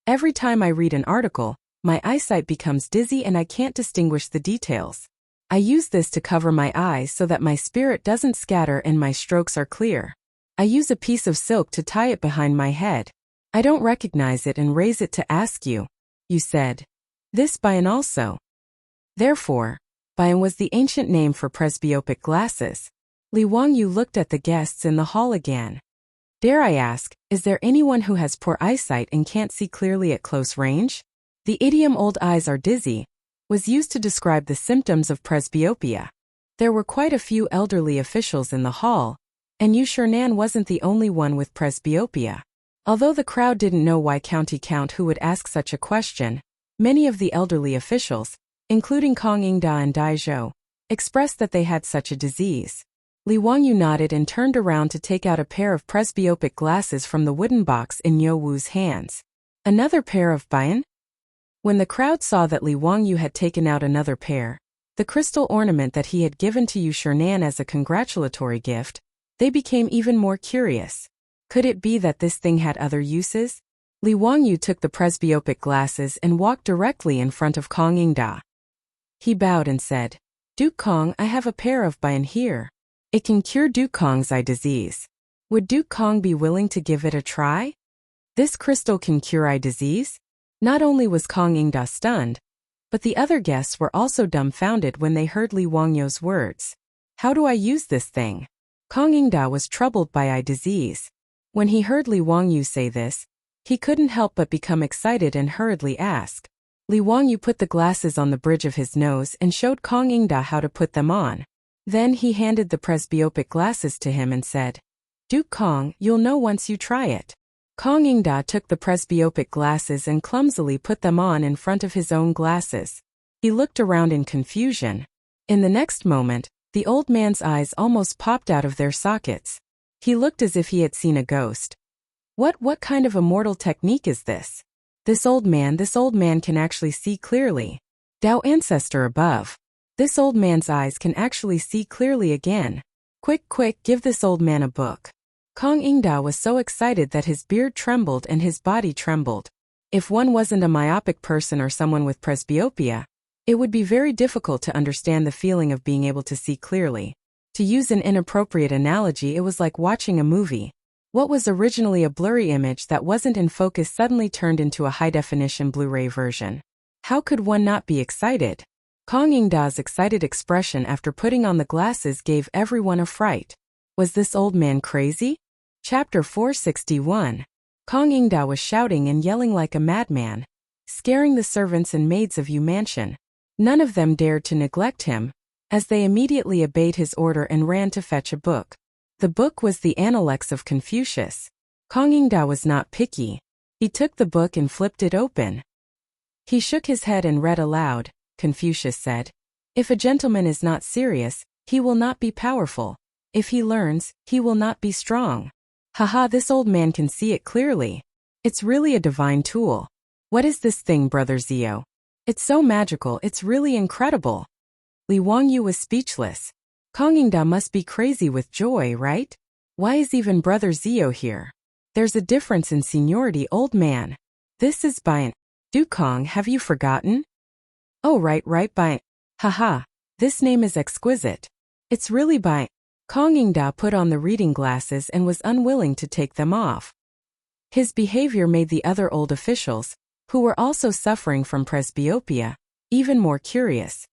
every time I read an article, my eyesight becomes dizzy and I can't distinguish the details. I use this to cover my eyes so that my spirit doesn't scatter and my strokes are clear. I use a piece of silk to tie it behind my head. I don't recognize it and raise it to ask you. You said. This Bian also. Therefore, Bian was the ancient name for presbyopic glasses. Li Wangyu looked at the guests in the hall again. Dare I ask, is there anyone who has poor eyesight and can't see clearly at close range? The idiom old eyes are dizzy was used to describe the symptoms of presbyopia. There were quite a few elderly officials in the hall, and Yu Shernan wasn't the only one with presbyopia. Although the crowd didn't know why County Count who would ask such a question, many of the elderly officials, including Kong Yingda and Dai Zhou, expressed that they had such a disease. Li Wangyu nodded and turned around to take out a pair of presbyopic glasses from the wooden box in Niu Wu's hands. Another pair of Bian? When the crowd saw that Li Wangyu had taken out another pair, the crystal ornament that he had given to Yu Shernan as a congratulatory gift, they became even more curious. Could it be that this thing had other uses? Li Wangyu took the presbyopic glasses and walked directly in front of Kong Yingda. He bowed and said, Duke Kong, I have a pair of Bian here. It can cure Duke Kong's eye disease. Would Duke Kong be willing to give it a try? This crystal can cure eye disease? Not only was Kong Yingda stunned, but the other guests were also dumbfounded when they heard Li Wangyu's words. How do I use this thing? Kong Yingda was troubled by eye disease. When he heard Li Wangyu say this, he couldn't help but become excited and hurriedly asked. Li Wangyu put the glasses on the bridge of his nose and showed Kong Yingda how to put them on. Then he handed the presbyopic glasses to him and said, "Duke Kong, you'll know once you try it." Kong Ingda took the presbyopic glasses and clumsily put them on in front of his own glasses. He looked around in confusion. In the next moment, the old man's eyes almost popped out of their sockets. He looked as if he had seen a ghost. What kind of immortal technique is this? This old man can actually see clearly. Tao ancestor above. This old man's eyes can actually see clearly again. Quick, give this old man a book. Kong Ingda was so excited that his beard trembled and his body trembled. If one wasn't a myopic person or someone with presbyopia, it would be very difficult to understand the feeling of being able to see clearly. To use an inappropriate analogy, it was like watching a movie. What was originally a blurry image that wasn't in focus suddenly turned into a high-definition Blu-ray version. How could one not be excited? Kong Ingda's excited expression after putting on the glasses gave everyone a fright. Was this old man crazy? Chapter 461. Kong Ingda was shouting and yelling like a madman, scaring the servants and maids of Yu Mansion. None of them dared to neglect him, as they immediately obeyed his order and ran to fetch a book. The book was the Analects of Confucius. Kong Ingda was not picky. He took the book and flipped it open. He shook his head and read aloud. Confucius said, "If a gentleman is not serious, he will not be powerful. If he learns, he will not be strong." Haha, this old man can see it clearly. It's really a divine tool. What is this thing, Brother Zio? It's so magical, it's really incredible. Li Wangyu was speechless. Kong Ingda must be crazy with joy, right? Why is even Brother Zio here? There's a difference in seniority, old man. This is Bian. Duke Kong, have you forgotten? Oh right, Bian. Haha, this name is exquisite. It's really Bian. Kong Ingda put on the reading glasses and was unwilling to take them off. His behavior made the other old officials, who were also suffering from presbyopia, even more curious.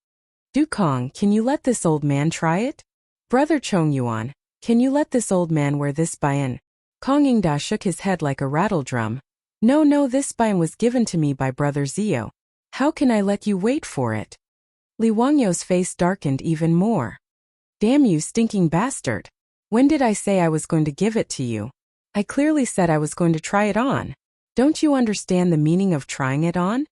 Duke Kong, can you let this old man try it? Brother Chong Yuan, can you let this old man wear this Bian? Kong Ingda shook his head like a rattle drum. No, this Bian was given to me by Brother Zio. How can I let you wait for it? Li Wangyu's face darkened even more. Damn you, stinking bastard. When did I say I was going to give it to you? I clearly said I was going to try it on. Don't you understand the meaning of trying it on?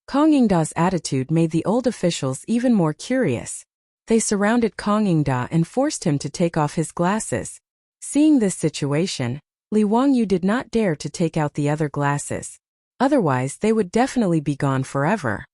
Kong Ingda's attitude made the old officials even more curious. They surrounded Kong Ingda and forced him to take off his glasses. Seeing this situation, Li Wangyu did not dare to take out the other glasses. Otherwise, they would definitely be gone forever.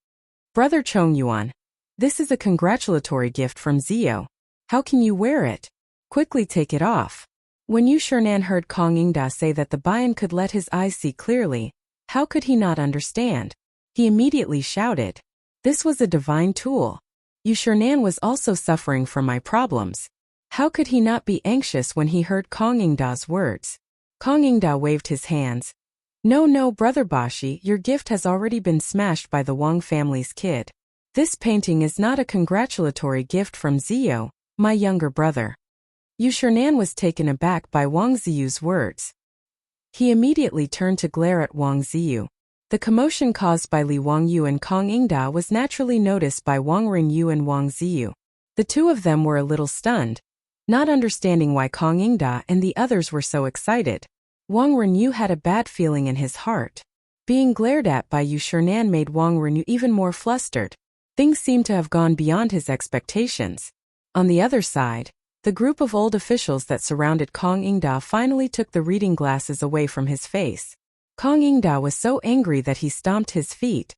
Brother Chong Yuan, this is a congratulatory gift from Zio. How can you wear it? Quickly take it off. When Yu Shernan heard Kong Ingda say that the Bian could let his eyes see clearly, how could he not understand? He immediately shouted. This was a divine tool. Yu Shernan was also suffering from my problems. How could he not be anxious when he heard Kong Ingda's words? Kong Ingda waved his hands. No, Brother Bashi, your gift has already been smashed by the Wang family's kid. This painting is not a congratulatory gift from Zio, my younger brother. Yu Shernan was taken aback by Wang Ziyu's words. He immediately turned to glare at Wang Ziyu. The commotion caused by Li Wangyu and Kong Ingda was naturally noticed by Wang Ringyu and Wang Ziyu. The two of them were a little stunned, not understanding why Kong Ingda and the others were so excited. Wang Ringyu had a bad feeling in his heart. Being glared at by Yu Shernan made Wang Ringyu even more flustered. Things seemed to have gone beyond his expectations. On the other side, the group of old officials that surrounded Kong Ingda finally took the reading glasses away from his face. Kong Ingda was so angry that he stomped his feet.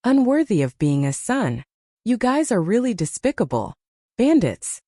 Unworthy of being a son. You guys are really despicable. Bandits.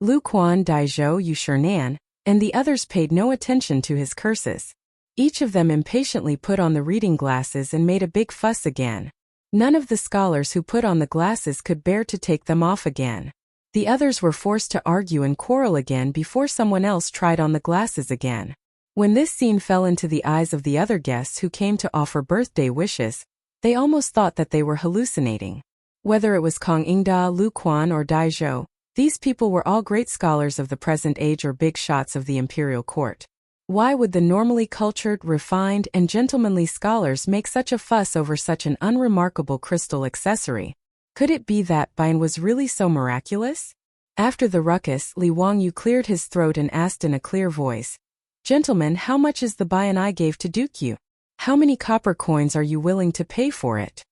Lu Quan, Daizhou, Yu Shernan, and the others paid no attention to his curses. Each of them impatiently put on the reading glasses and made a big fuss again. None of the scholars who put on the glasses could bear to take them off again. The others were forced to argue and quarrel again before someone else tried on the glasses again. When this scene fell into the eyes of the other guests who came to offer birthday wishes, they almost thought that they were hallucinating. Whether it was Kong Ingda, Lu Quan, or Daizhou, these people were all great scholars of the present age or big shots of the imperial court. Why would the normally cultured, refined, and gentlemanly scholars make such a fuss over such an unremarkable crystal accessory? Could it be that Bian was really so miraculous? After the ruckus, Li Wangyu cleared his throat and asked in a clear voice, "Gentlemen, how much is the buy-in I gave to Duke Yu? How many copper coins are you willing to pay for it?"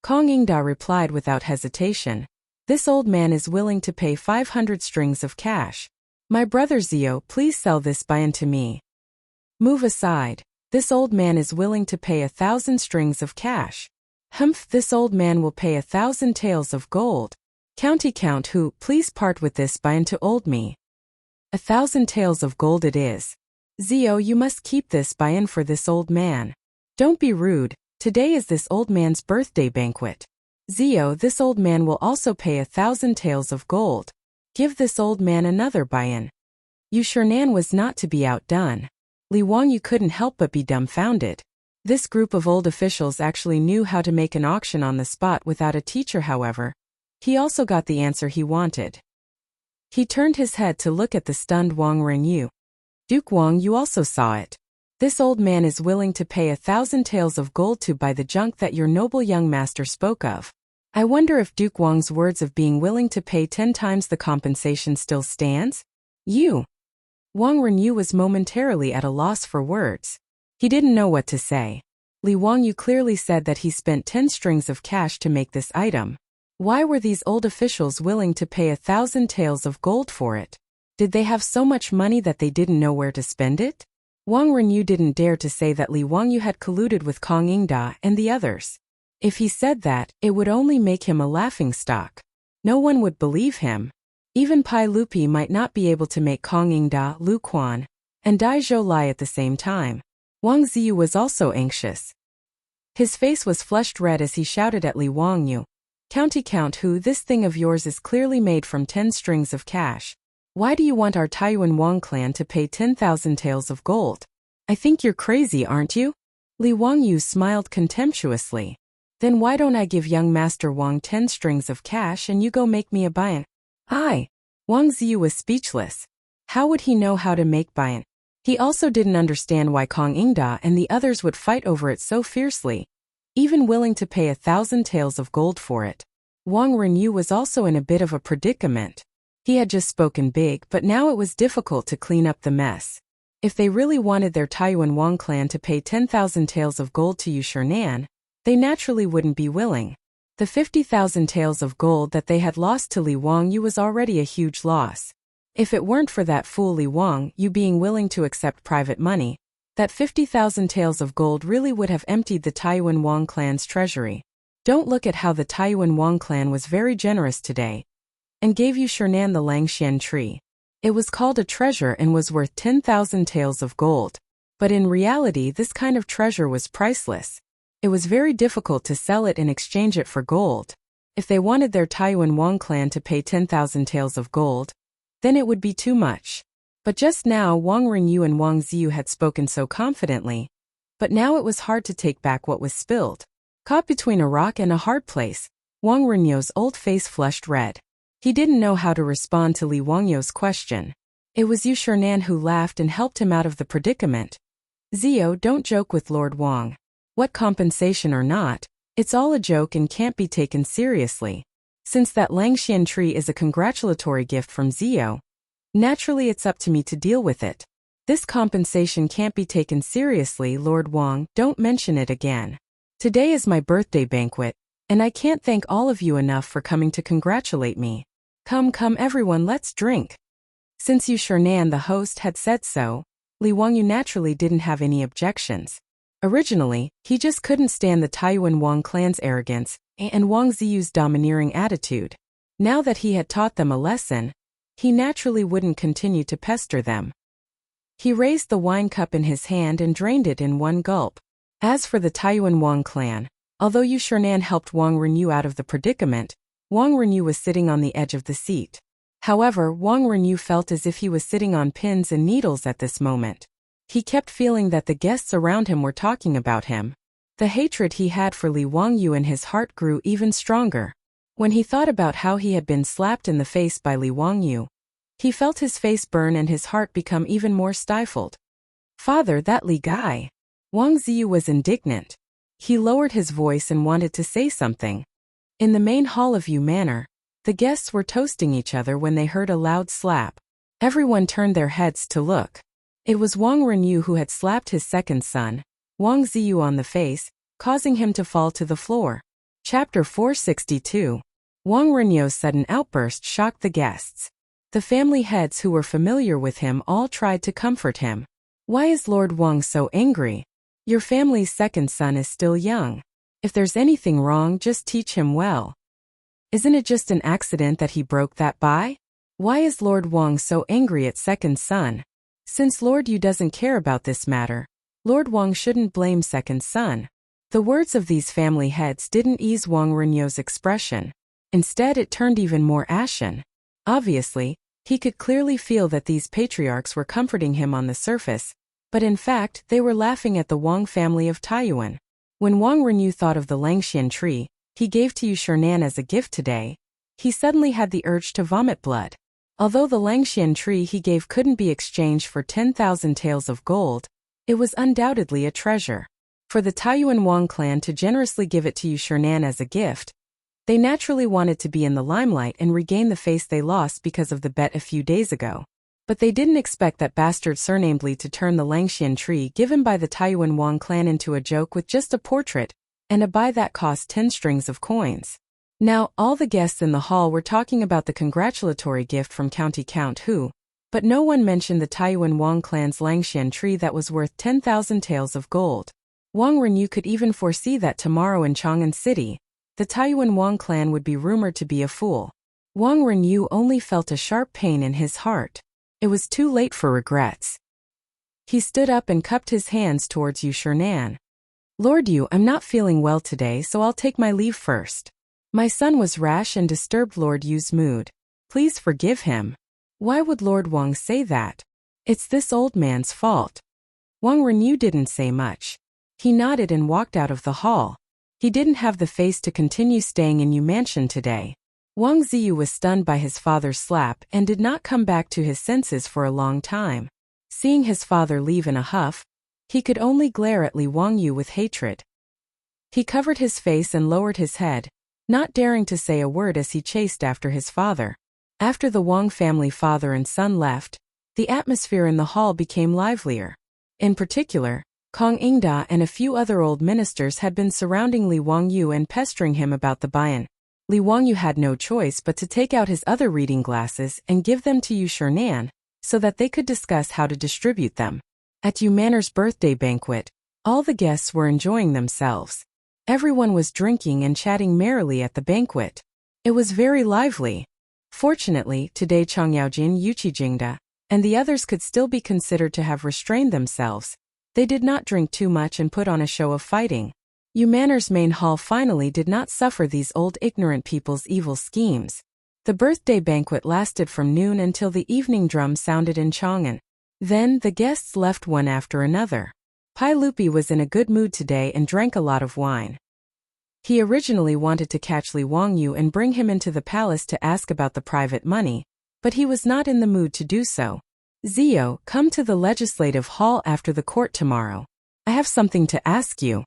Kong Yingda replied without hesitation, "This old man is willing to pay 500 strings of cash. My brother Zio, please sell this buy-in to me." "Move aside. This old man is willing to pay 1,000 strings of cash." "Humph, this old man will pay 1,000 taels of gold." "County Count who, please part with this buy-in to old me." 1,000 taels of gold it is. "Zio, you must keep this buy-in for this old man." "Don't be rude. Today is this old man's birthday banquet." "Zio, this old man will also pay 1,000 taels of gold. Give this old man another buy-in." Yu Shernan was not to be outdone. Li Wangyu couldn't help but be dumbfounded. This group of old officials actually knew how to make an auction on the spot without a teacher. However, he also got the answer he wanted. He turned his head to look at the stunned Wang Renyu. "Duke Wang, you also saw it. This old man is willing to pay 1,000 taels of gold to buy the junk that your noble young master spoke of. I wonder if Duke Wang's words of being willing to pay 10 times the compensation still stands?" Wang Renyu was momentarily at a loss for words. He didn't know what to say. Li Wangyu clearly said that he spent 10 strings of cash to make this item. Why were these old officials willing to pay 1,000 taels of gold for it? Did they have so much money that they didn't know where to spend it? Wang Renyu didn't dare to say that Li Wangyu had colluded with Kong Yingda and the others. If he said that, it would only make him a laughingstock. No one would believe him. Even Pai Lupi might not be able to make Kong Yingda, Lu Quan, and Dai Zhou lie at the same time. Wang Ziyu was also anxious. His face was flushed red as he shouted at Li Wangyu, "County Count who, this thing of yours is clearly made from 10 strings of cash. Why do you want our Taiyuan Wang clan to pay 10,000 taels of gold? I think you're crazy, aren't you?" Li Wangyu smiled contemptuously. "Then why don't I give young Master Wang 10 strings of cash and you go make me a buy-in?" Wang Ziyu was speechless. How would he know how to make buy-in? He also didn't understand why Kong Yingda and the others would fight over it so fiercely, even willing to pay 1,000 taels of gold for it. Wang Renyu was also in a bit of a predicament. He had just spoken big, but now it was difficult to clean up the mess. If they really wanted their Taiyuan Wang clan to pay 10,000 taels of gold to Yu Shernan, they naturally wouldn't be willing. The 50,000 taels of gold that they had lost to Li Wangyu was already a huge loss. If it weren't for that fool Li Wangyu being willing to accept private money, that 50,000 taels of gold really would have emptied the Taiyuan Wang clan's treasury. Don't look at how the Taiyuan Wang clan was very generous today and gave Yu Shernan the Langxian tree. It was called a treasure and was worth 10,000 taels of gold. But in reality, this kind of treasure was priceless. It was very difficult to sell it and exchange it for gold. If they wanted their Taiyuan Wang clan to pay 10,000 taels of gold, then it would be too much. But just now Wang Renyu and Wang Ziyu had spoken so confidently, but now it was hard to take back what was spilled. Caught between a rock and a hard place, Wang Renyu's old face flushed red. He didn't know how to respond to Li Wangyu's question. It was Yu Shernan who laughed and helped him out of the predicament. "Zio, don't joke with Lord Wang. What compensation or not, it's all a joke and can't be taken seriously. Since that Langxian tree is a congratulatory gift from Zio, naturally it's up to me to deal with it. This compensation can't be taken seriously, Lord Wang, don't mention it again. Today is my birthday banquet, and I can't thank all of you enough for coming to congratulate me. Come everyone, let's drink." Since Yu Shernan the host had said so, Li Wangyu naturally didn't have any objections. Originally, he just couldn't stand the Taiyuan Wang clan's arrogance and Wang Ziyu's domineering attitude. Now that he had taught them a lesson, he naturally wouldn't continue to pester them. He raised the wine cup in his hand and drained it in one gulp. As for the Taiyuan Wang clan, although Yu Shernan helped Wang Renyu out of the predicament, Wang Renyu was sitting on the edge of the seat. However, Wang Renyu felt as if he was sitting on pins and needles at this moment. He kept feeling that the guests around him were talking about him. The hatred he had for Li Wangyu in his heart grew even stronger. When he thought about how he had been slapped in the face by Li Wangyu, he felt his face burn and his heart become even more stifled. "Father, that Li guy." Wang Ziyu was indignant. He lowered his voice and wanted to say something. In the main hall of Yu Manor, The guests were toasting each other when they heard a loud slap. Everyone turned their heads to look. It was Wang Renyu who had slapped his second son, Wang Ziyu, on the face, causing him to fall to the floor. Chapter 462. Wang Renyu's sudden outburst shocked the guests. The family heads who were familiar with him all tried to comfort him. Why is Lord Wang so angry? Your family's second son is still young. If there's anything wrong, just teach him well. Isn't it just an accident that he broke that bie? Why is Lord Wang so angry at second son? Since Lord Yu doesn't care about this matter, Lord Wang shouldn't blame second son. The words of these family heads didn't ease Wang Renyu's expression. Instead, it turned even more ashen. Obviously, he could clearly feel that these patriarchs were comforting him on the surface, but in fact, they were laughing at the Wang family of Taiyuan. When Wang Renyu thought of the Langxian tree he gave to Yu Shernan as a gift today, he suddenly had the urge to vomit blood. Although the Langxian tree he gave couldn't be exchanged for 10,000 taels of gold, it was undoubtedly a treasure. For the Taiyuan Wang clan to generously give it to Yu Shernan as a gift, they naturally wanted to be in the limelight and regain the face they lost because of the bet a few days ago. But they didn't expect that bastard surnamed Li to turn the Langxian tree given by the Taiyuan Wang clan into a joke with just a portrait, and a buy that cost 10 strings of coins. Now, all the guests in the hall were talking about the congratulatory gift from County Count Hu, but no one mentioned the Taiyuan Wang clan's Langxian tree that was worth 10,000 taels of gold. Wang Renyu could even foresee that tomorrow in Chang'an City, the Taiyuan Wang clan would be rumored to be a fool. Wang Renyu only felt a sharp pain in his heart. It was too late for regrets. He stood up and cupped his hands towards Yu Shernan. Lord Yu, I'm not feeling well today, so I'll take my leave first. My son was rash and disturbed Lord Yu's mood. Please forgive him. Why would Lord Wang say that? It's this old man's fault. Wang Renyu didn't say much. He nodded and walked out of the hall. He didn't have the face to continue staying in Yu Mansion today. Wang Ziyu was stunned by his father's slap and did not come back to his senses for a long time. Seeing his father leave in a huff, he could only glare at Li Wangyu with hatred. He covered his face and lowered his head, not daring to say a word as he chased after his father. After the Wang family father and son left, the atmosphere in the hall became livelier. In particular, Kong Ingda and a few other old ministers had been surrounding Li Wangyu and pestering him about the buy-in. Li Wangyu had no choice but to take out his other reading glasses and give them to Yu Shernan, so that they could discuss how to distribute them. At Yu Manor's birthday banquet, all the guests were enjoying themselves. Everyone was drinking and chatting merrily at the banquet. It was very lively. Fortunately, today Chang Yaojin, Yuchi Jingda, and the others could still be considered to have restrained themselves. They did not drink too much and put on a show of fighting. Yu Manor's main hall finally did not suffer these old ignorant people's evil schemes. The birthday banquet lasted from noon until the evening drum sounded in Chang'an. Then, the guests left one after another. Pai Lupi was in a good mood today and drank a lot of wine. He originally wanted to catch Li Wangyu and bring him into the palace to ask about the private money, but he was not in the mood to do so. Zio, come to the legislative hall after the court tomorrow. I have something to ask you.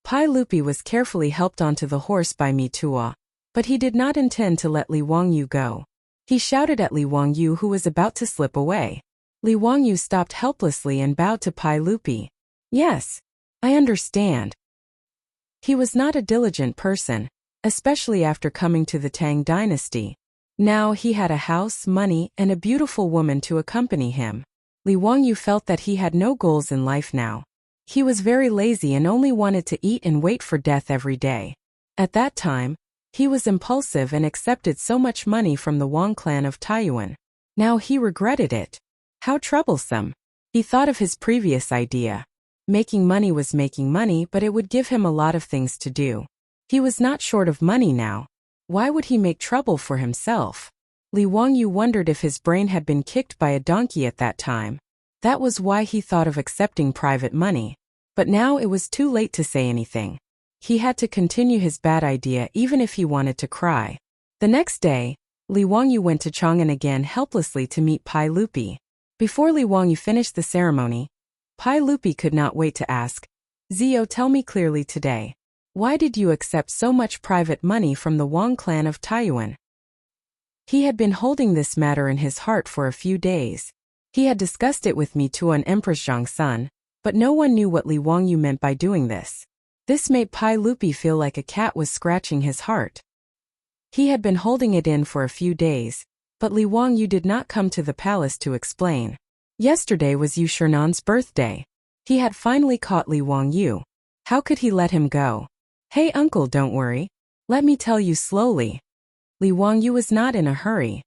Pai Lupi was carefully helped onto the horse by Mi Tua, but he did not intend to let Li Wangyu go. He shouted at Li Wangyu, who was about to slip away. Li Wangyu stopped helplessly and bowed to Pai Lupi. Yes, I understand. He was not a diligent person, especially after coming to the Tang dynasty. Now he had a house, money, and a beautiful woman to accompany him. Li Wangyu felt that he had no goals in life now. He was very lazy and only wanted to eat and wait for death every day. At that time, he was impulsive and accepted so much money from the Wang clan of Taiyuan. Now he regretted it. How troublesome. He thought of his previous idea. Making money was making money, but it would give him a lot of things to do. He was not short of money now. Why would he make trouble for himself? Li Wangyu wondered if his brain had been kicked by a donkey at that time. That was why he thought of accepting private money. But now it was too late to say anything. He had to continue his bad idea even if he wanted to cry. The next day, Li Wangyu went to Chang'an again helplessly to meet Pai Lupi. Before Li Wangyu finished the ceremony, Pai Lupi could not wait to ask, Zio, tell me clearly today. Why did you accept so much private money from the Wang clan of Taiyuan? He had been holding this matter in his heart for a few days. He had discussed it with me to an Empress Zhang-sun, but no one knew what Li Wangyu meant by doing this. This made Pai Lupi feel like a cat was scratching his heart. He had been holding it in for a few days, but Li Wangyu did not come to the palace to explain. Yesterday was Yu Shernan's birthday. He had finally caught Li Wangyu. How could he let him go? Hey uncle, don't worry. Let me tell you slowly. Li Wangyu was not in a hurry.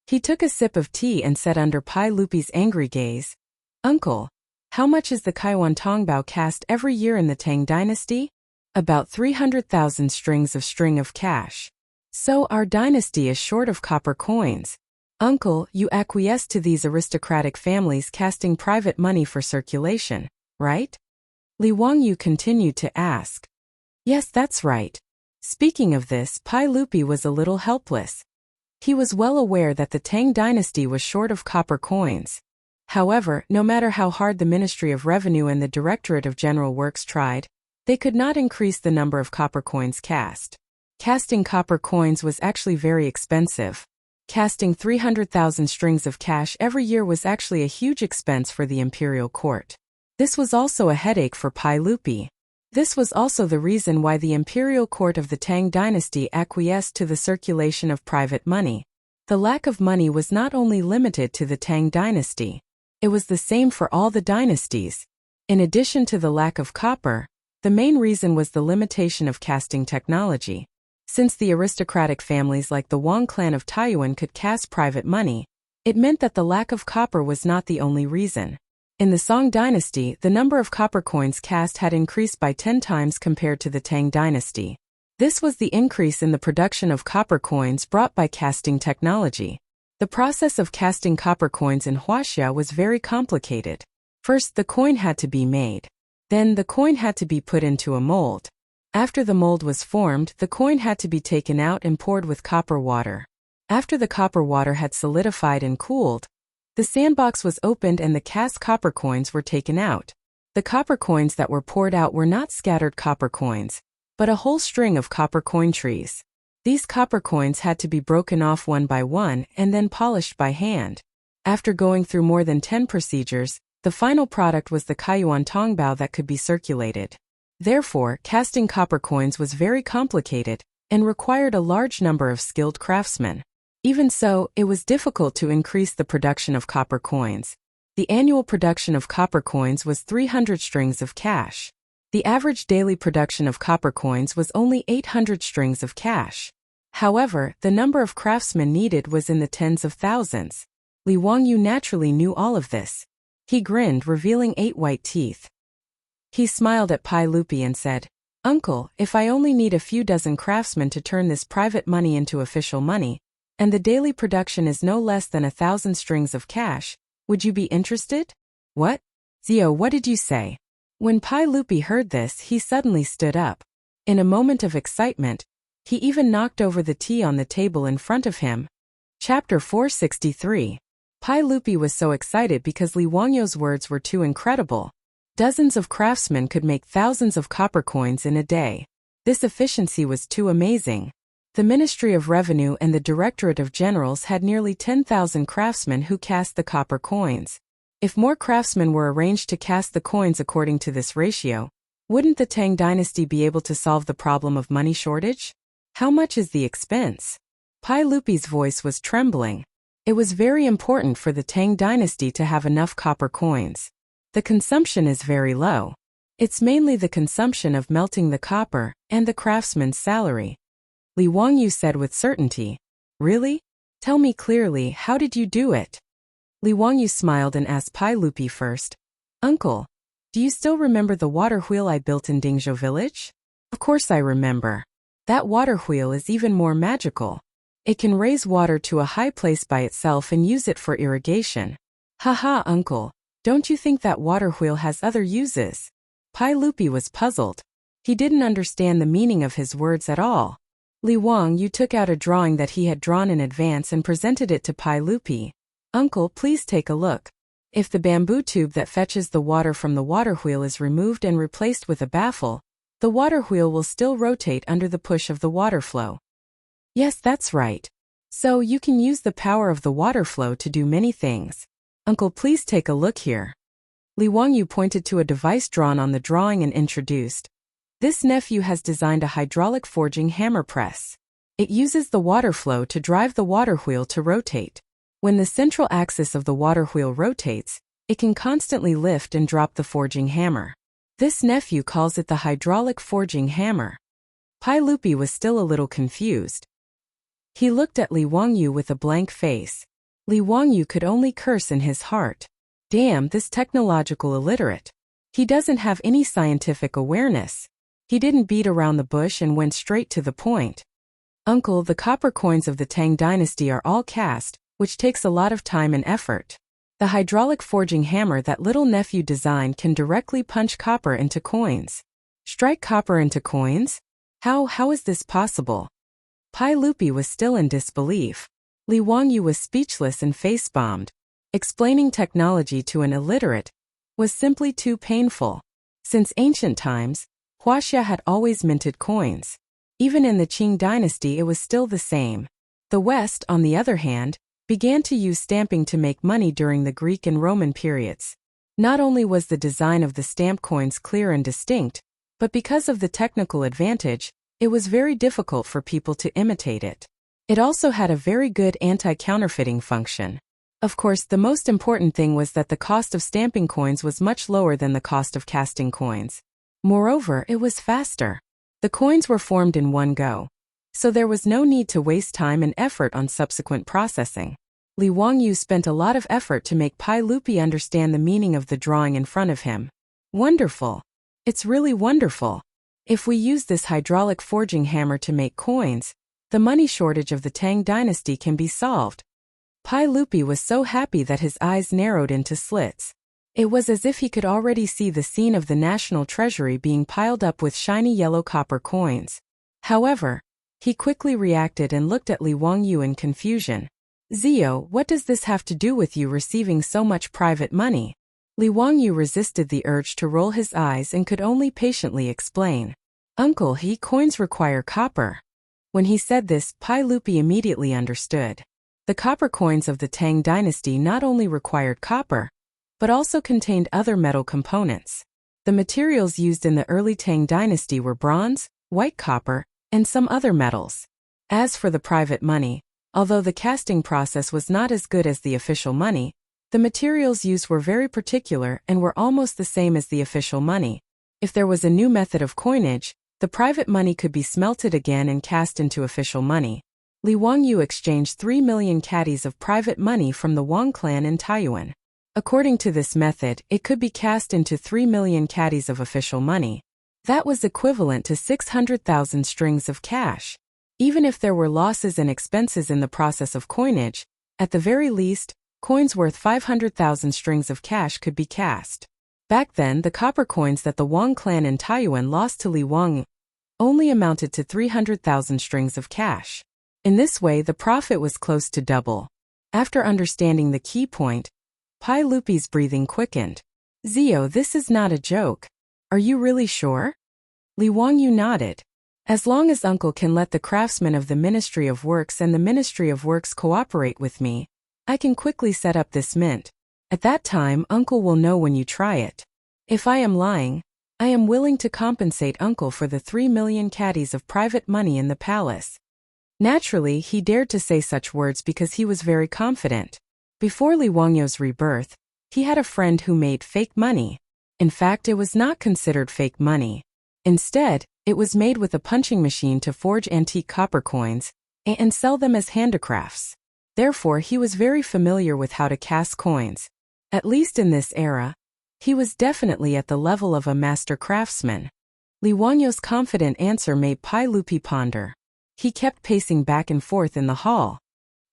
He took a sip of tea and said under Pai Lupi's angry gaze, Uncle, how much is the Kaiwan Tongbao cast every year in the Tang dynasty? About 300,000 strings of cash. So our dynasty is short of copper coins. Uncle, you acquiesce to these aristocratic families casting private money for circulation, right? Li Wangyu continued to ask. Yes, that's right. Speaking of this, Pai Lupi was a little helpless. He was well aware that the Tang dynasty was short of copper coins. However, no matter how hard the Ministry of Revenue and the Directorate of General Works tried, they could not increase the number of copper coins cast. Casting copper coins was actually very expensive. Casting 300,000 strings of cash every year was actually a huge expense for the imperial court. This was also a headache for Pai Lupi. This was also the reason why the imperial court of the Tang dynasty acquiesced to the circulation of private money. The lack of money was not only limited to the Tang dynasty. It was the same for all the dynasties. In addition to the lack of copper, the main reason was the limitation of casting technology. Since the aristocratic families like the Wang clan of Taiyuan could cast private money, it meant that the lack of copper was not the only reason. In the Song dynasty, the number of copper coins cast had increased by 10 times compared to the Tang dynasty. This was the increase in the production of copper coins brought by casting technology. The process of casting copper coins in Huaxia was very complicated. First, the coin had to be made. Then, the coin had to be put into a mold. After the mold was formed, the coin had to be taken out and poured with copper water. After the copper water had solidified and cooled, the sandbox was opened and the cast copper coins were taken out. The copper coins that were poured out were not scattered copper coins, but a whole string of copper coin trees. These copper coins had to be broken off one by one and then polished by hand. After going through more than 10 procedures, the final product was the Kaiwan Tongbao that could be circulated. Therefore, casting copper coins was very complicated and required a large number of skilled craftsmen. Even so, it was difficult to increase the production of copper coins. The annual production of copper coins was 300 strings of cash. The average daily production of copper coins was only 800 strings of cash. However, the number of craftsmen needed was in the tens of thousands. Li Wangyu naturally knew all of this. He grinned, revealing 8 white teeth. He smiled at Pai Lupi and said, Uncle, if I only need a few dozen craftsmen to turn this private money into official money, and the daily production is no less than 1,000 strings of cash, would you be interested? What? Zio, what did you say? When Pai Lupi heard this, he suddenly stood up. In a moment of excitement, he even knocked over the tea on the table in front of him. Chapter 463. Pai Lupi was so excited because Li Wangyu's words were too incredible. Dozens of craftsmen could make thousands of copper coins in a day. This efficiency was too amazing. The Ministry of Revenue and the Directorate of Generals had nearly 10,000 craftsmen who cast the copper coins. If more craftsmen were arranged to cast the coins according to this ratio, wouldn't the Tang dynasty be able to solve the problem of money shortage? How much is the expense? Pai Lupi's voice was trembling. It was very important for the Tang dynasty to have enough copper coins. The consumption is very low. It's mainly the consumption of melting the copper and the craftsman's salary. Li Wangyu said with certainty. Really? Tell me clearly, how did you do it? Li Wangyu smiled and asked Pai Lupi first. Uncle, do you still remember the water wheel I built in Dingzhou village? Of course I remember. That water wheel is even more magical. It can raise water to a high place by itself and use it for irrigation. Haha, uncle, don't you think that water wheel has other uses? Pai Lupi was puzzled. He didn't understand the meaning of his words at all. Li Wangyu took out a drawing that he had drawn in advance and presented it to Pai Lupi. Uncle, please take a look. If the bamboo tube that fetches the water from the water wheel is removed and replaced with a baffle, the water wheel will still rotate under the push of the water flow. Yes, that's right. So you can use the power of the water flow to do many things. Uncle, please take a look here. Li Wangyu pointed to a device drawn on the drawing and introduced. This nephew has designed a hydraulic forging hammer press. It uses the water flow to drive the water wheel to rotate. When the central axis of the water wheel rotates, it can constantly lift and drop the forging hammer. This nephew calls it the hydraulic forging hammer. Pai Lupi was still a little confused. He looked at Li Wangyu with a blank face. Li Wangyu could only curse in his heart. Damn, this technological illiterate. He doesn't have any scientific awareness. He didn't beat around the bush and went straight to the point. Uncle, the copper coins of the Tang dynasty are all cast, which takes a lot of time and effort. The hydraulic forging hammer that little nephew designed can directly punch copper into coins. Strike copper into coins? How is this possible? Pai Lupi was still in disbelief. Li Wangyu was speechless and face-bombed. Explaining technology to an illiterate was simply too painful. Since ancient times, Huaxia had always minted coins. Even in the Qing dynasty it was still the same. The West, on the other hand, began to use stamping to make money during the Greek and Roman periods. Not only was the design of the stamp coins clear and distinct, but because of the technical advantage, it was very difficult for people to imitate it. It also had a very good anti-counterfeiting function. Of course, the most important thing was that the cost of stamping coins was much lower than the cost of casting coins. Moreover, it was faster. The coins were formed in one go, so there was no need to waste time and effort on subsequent processing. Li Wangyu spent a lot of effort to make Pai Lupi understand the meaning of the drawing in front of him. Wonderful. It's really wonderful. If we use this hydraulic forging hammer to make coins, the money shortage of the Tang dynasty can be solved. Pai Lupi was so happy that his eyes narrowed into slits. It was as if he could already see the scene of the national treasury being piled up with shiny yellow copper coins. However, he quickly reacted and looked at Li Wangyu in confusion. Zio, what does this have to do with you receiving so much private money? Li Wangyu resisted the urge to roll his eyes and could only patiently explain. Uncle, coins require copper. When he said this, Pai Lupi immediately understood. The copper coins of the Tang dynasty not only required copper, but also contained other metal components. The materials used in the early Tang dynasty were bronze, white copper, and some other metals. As for the private money, although the casting process was not as good as the official money, the materials used were very particular and were almost the same as the official money. If there was a new method of coinage, the private money could be smelted again and cast into official money. Li Wangyu exchanged 3 million caddies of private money from the Wang clan in Taiyuan. According to this method, it could be cast into 3 million caddies of official money. That was equivalent to 600,000 strings of cash. Even if there were losses and expenses in the process of coinage, at the very least, coins worth 500,000 strings of cash could be cast. Back then, the copper coins that the Wang clan in Taiyuan lost to Li Wangyu only amounted to 300,000 strings of cash. In this way, the profit was close to double. After understanding the key point, Pai Lupi's breathing quickened. Zio, this is not a joke. Are you really sure? Li Wangyu nodded. As long as Uncle can let the craftsmen of the Ministry of Works and the Ministry of Works cooperate with me, I can quickly set up this mint. At that time, Uncle will know when you try it. If I am lying, I am willing to compensate Uncle for the 3 million caddies of private money in the palace. Naturally, he dared to say such words because he was very confident. Before Li Wangyu's rebirth, he had a friend who made fake money. In fact, it was not considered fake money. Instead, it was made with a punching machine to forge antique copper coins and sell them as handicrafts. Therefore, he was very familiar with how to cast coins. At least in this era, he was definitely at the level of a master craftsman. Li Wangyu's confident answer made Pai Lupi ponder. He kept pacing back and forth in the hall.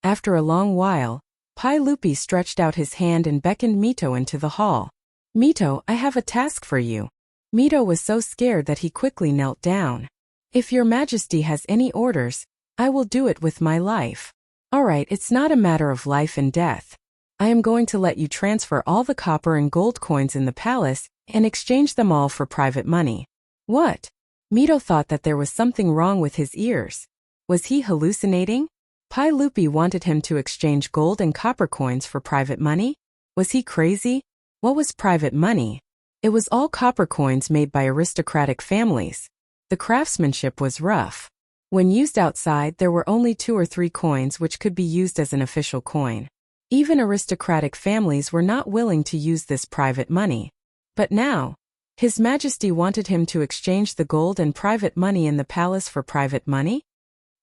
After a long while, Pai Lupi stretched out his hand and beckoned Mito into the hall. Mito, I have a task for you. Mito was so scared that he quickly knelt down. If your majesty has any orders, I will do it with my life. Alright, it's not a matter of life and death. I am going to let you transfer all the copper and gold coins in the palace and exchange them all for private money. What? Mito thought that there was something wrong with his ears. Was he hallucinating? Pai Lupi wanted him to exchange gold and copper coins for private money? Was he crazy? What was private money? It was all copper coins made by aristocratic families. The craftsmanship was rough. When used outside, there were only 2 or 3 coins which could be used as an official coin. Even aristocratic families were not willing to use this private money. But now, His Majesty wanted him to exchange the gold and private money in the palace for private money?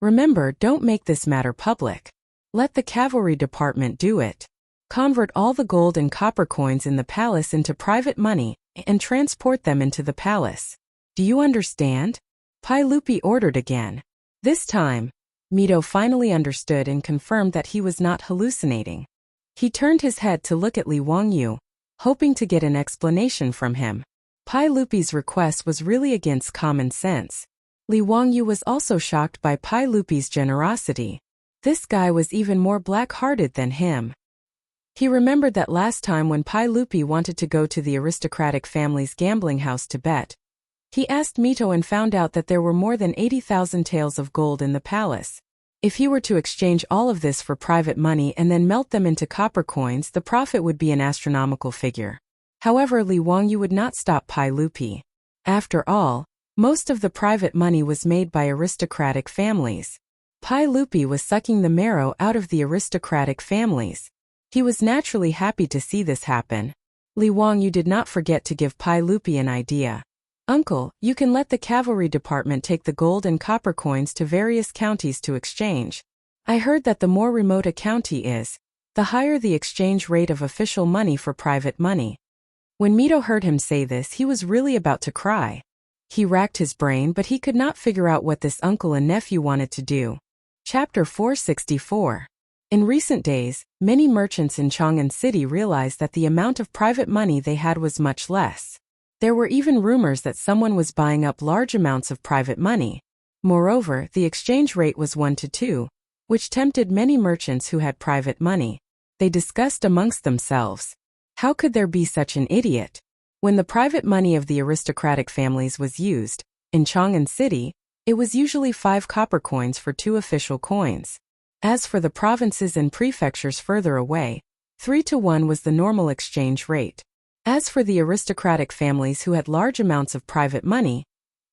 Remember, don't make this matter public. Let the cavalry department do it. Convert all the gold and copper coins in the palace into private money and transport them into the palace. Do you understand? Pai Lupi ordered again. This time, Mito finally understood and confirmed that he was not hallucinating. He turned his head to look at Li Wangyu, hoping to get an explanation from him. Pai Lupi's request was really against common sense. Li Wangyu was also shocked by Pai Lupi's generosity. This guy was even more black-hearted than him. He remembered that last time when Pai Lupi wanted to go to the aristocratic family's gambling house to bet. He asked Mito and found out that there were more than 80,000 taels of gold in the palace. If he were to exchange all of this for private money and then melt them into copper coins, the profit would be an astronomical figure. However, Li Wangyu would not stop Pai Lupi. After all, most of the private money was made by aristocratic families. Pai Lupi was sucking the marrow out of the aristocratic families. He was naturally happy to see this happen. Li Wangyu did not forget to give Pai Lupi an idea. Uncle, you can let the cavalry department take the gold and copper coins to various counties to exchange. I heard that the more remote a county is, the higher the exchange rate of official money for private money. When Mito heard him say this, he was really about to cry. He racked his brain, but he could not figure out what this uncle and nephew wanted to do. Chapter 464. In recent days, many merchants in Chang'an City realized that the amount of private money they had was much less. There were even rumors that someone was buying up large amounts of private money. Moreover, the exchange rate was 1 to 2, which tempted many merchants who had private money. They discussed amongst themselves, how could there be such an idiot? When the private money of the aristocratic families was used, in Chang'an City, it was usually 5 copper coins for 2 official coins. As for the provinces and prefectures further away, 3 to 1 was the normal exchange rate. As for the aristocratic families who had large amounts of private money,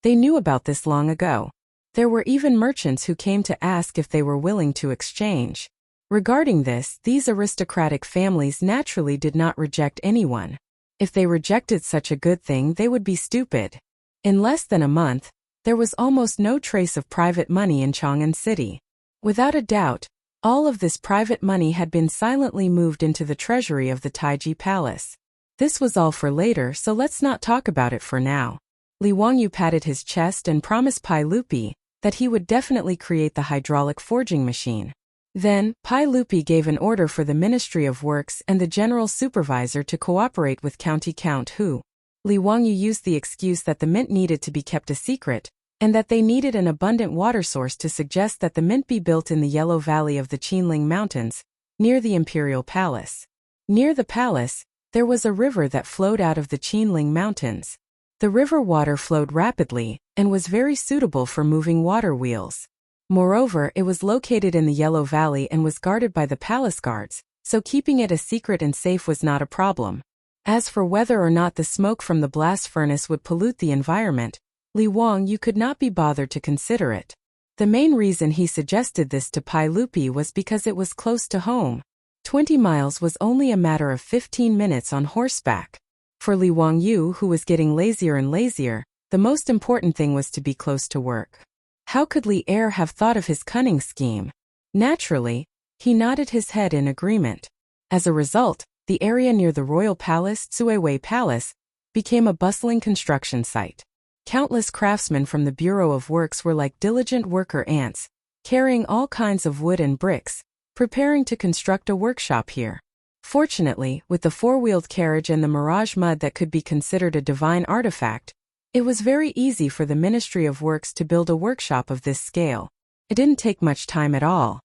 they knew about this long ago. There were even merchants who came to ask if they were willing to exchange. Regarding this, these aristocratic families naturally did not reject anyone. If they rejected such a good thing, they would be stupid. In less than a month, there was almost no trace of private money in Chang'an City. Without a doubt, all of this private money had been silently moved into the treasury of the Taiji Palace. This was all for later, so let's not talk about it for now. Li Wangyu patted his chest and promised Pai Lupi that he would definitely create the hydraulic forging machine. Then, Pai Lupi gave an order for the Ministry of Works and the General Supervisor to cooperate with County Count Hu. Li Wangyu used the excuse that the mint needed to be kept a secret, and that they needed an abundant water source to suggest that the mint be built in the Yellow Valley of the Qinling Mountains, near the Imperial Palace. Near the palace, there was a river that flowed out of the Qinling Mountains. The river water flowed rapidly, and was very suitable for moving water wheels. Moreover, it was located in the Yellow Valley and was guarded by the palace guards, so keeping it a secret and safe was not a problem. As for whether or not the smoke from the blast furnace would pollute the environment, Li Wangyu could not be bothered to consider it. The main reason he suggested this to Pai Lupi was because it was close to home. 20 miles was only a matter of 15 minutes on horseback. For Li Wangyu, who was getting lazier and lazier, the most important thing was to be close to work. How could Li Er have thought of his cunning scheme? Naturally, he nodded his head in agreement. As a result, the area near the royal palace, Tsuewei Palace, became a bustling construction site. Countless craftsmen from the Bureau of Works were like diligent worker ants, carrying all kinds of wood and bricks, preparing to construct a workshop here. Fortunately, with the 4-wheeled carriage and the mirage mud that could be considered a divine artifact, it was very easy for the Ministry of Works to build a workshop of this scale. It didn't take much time at all.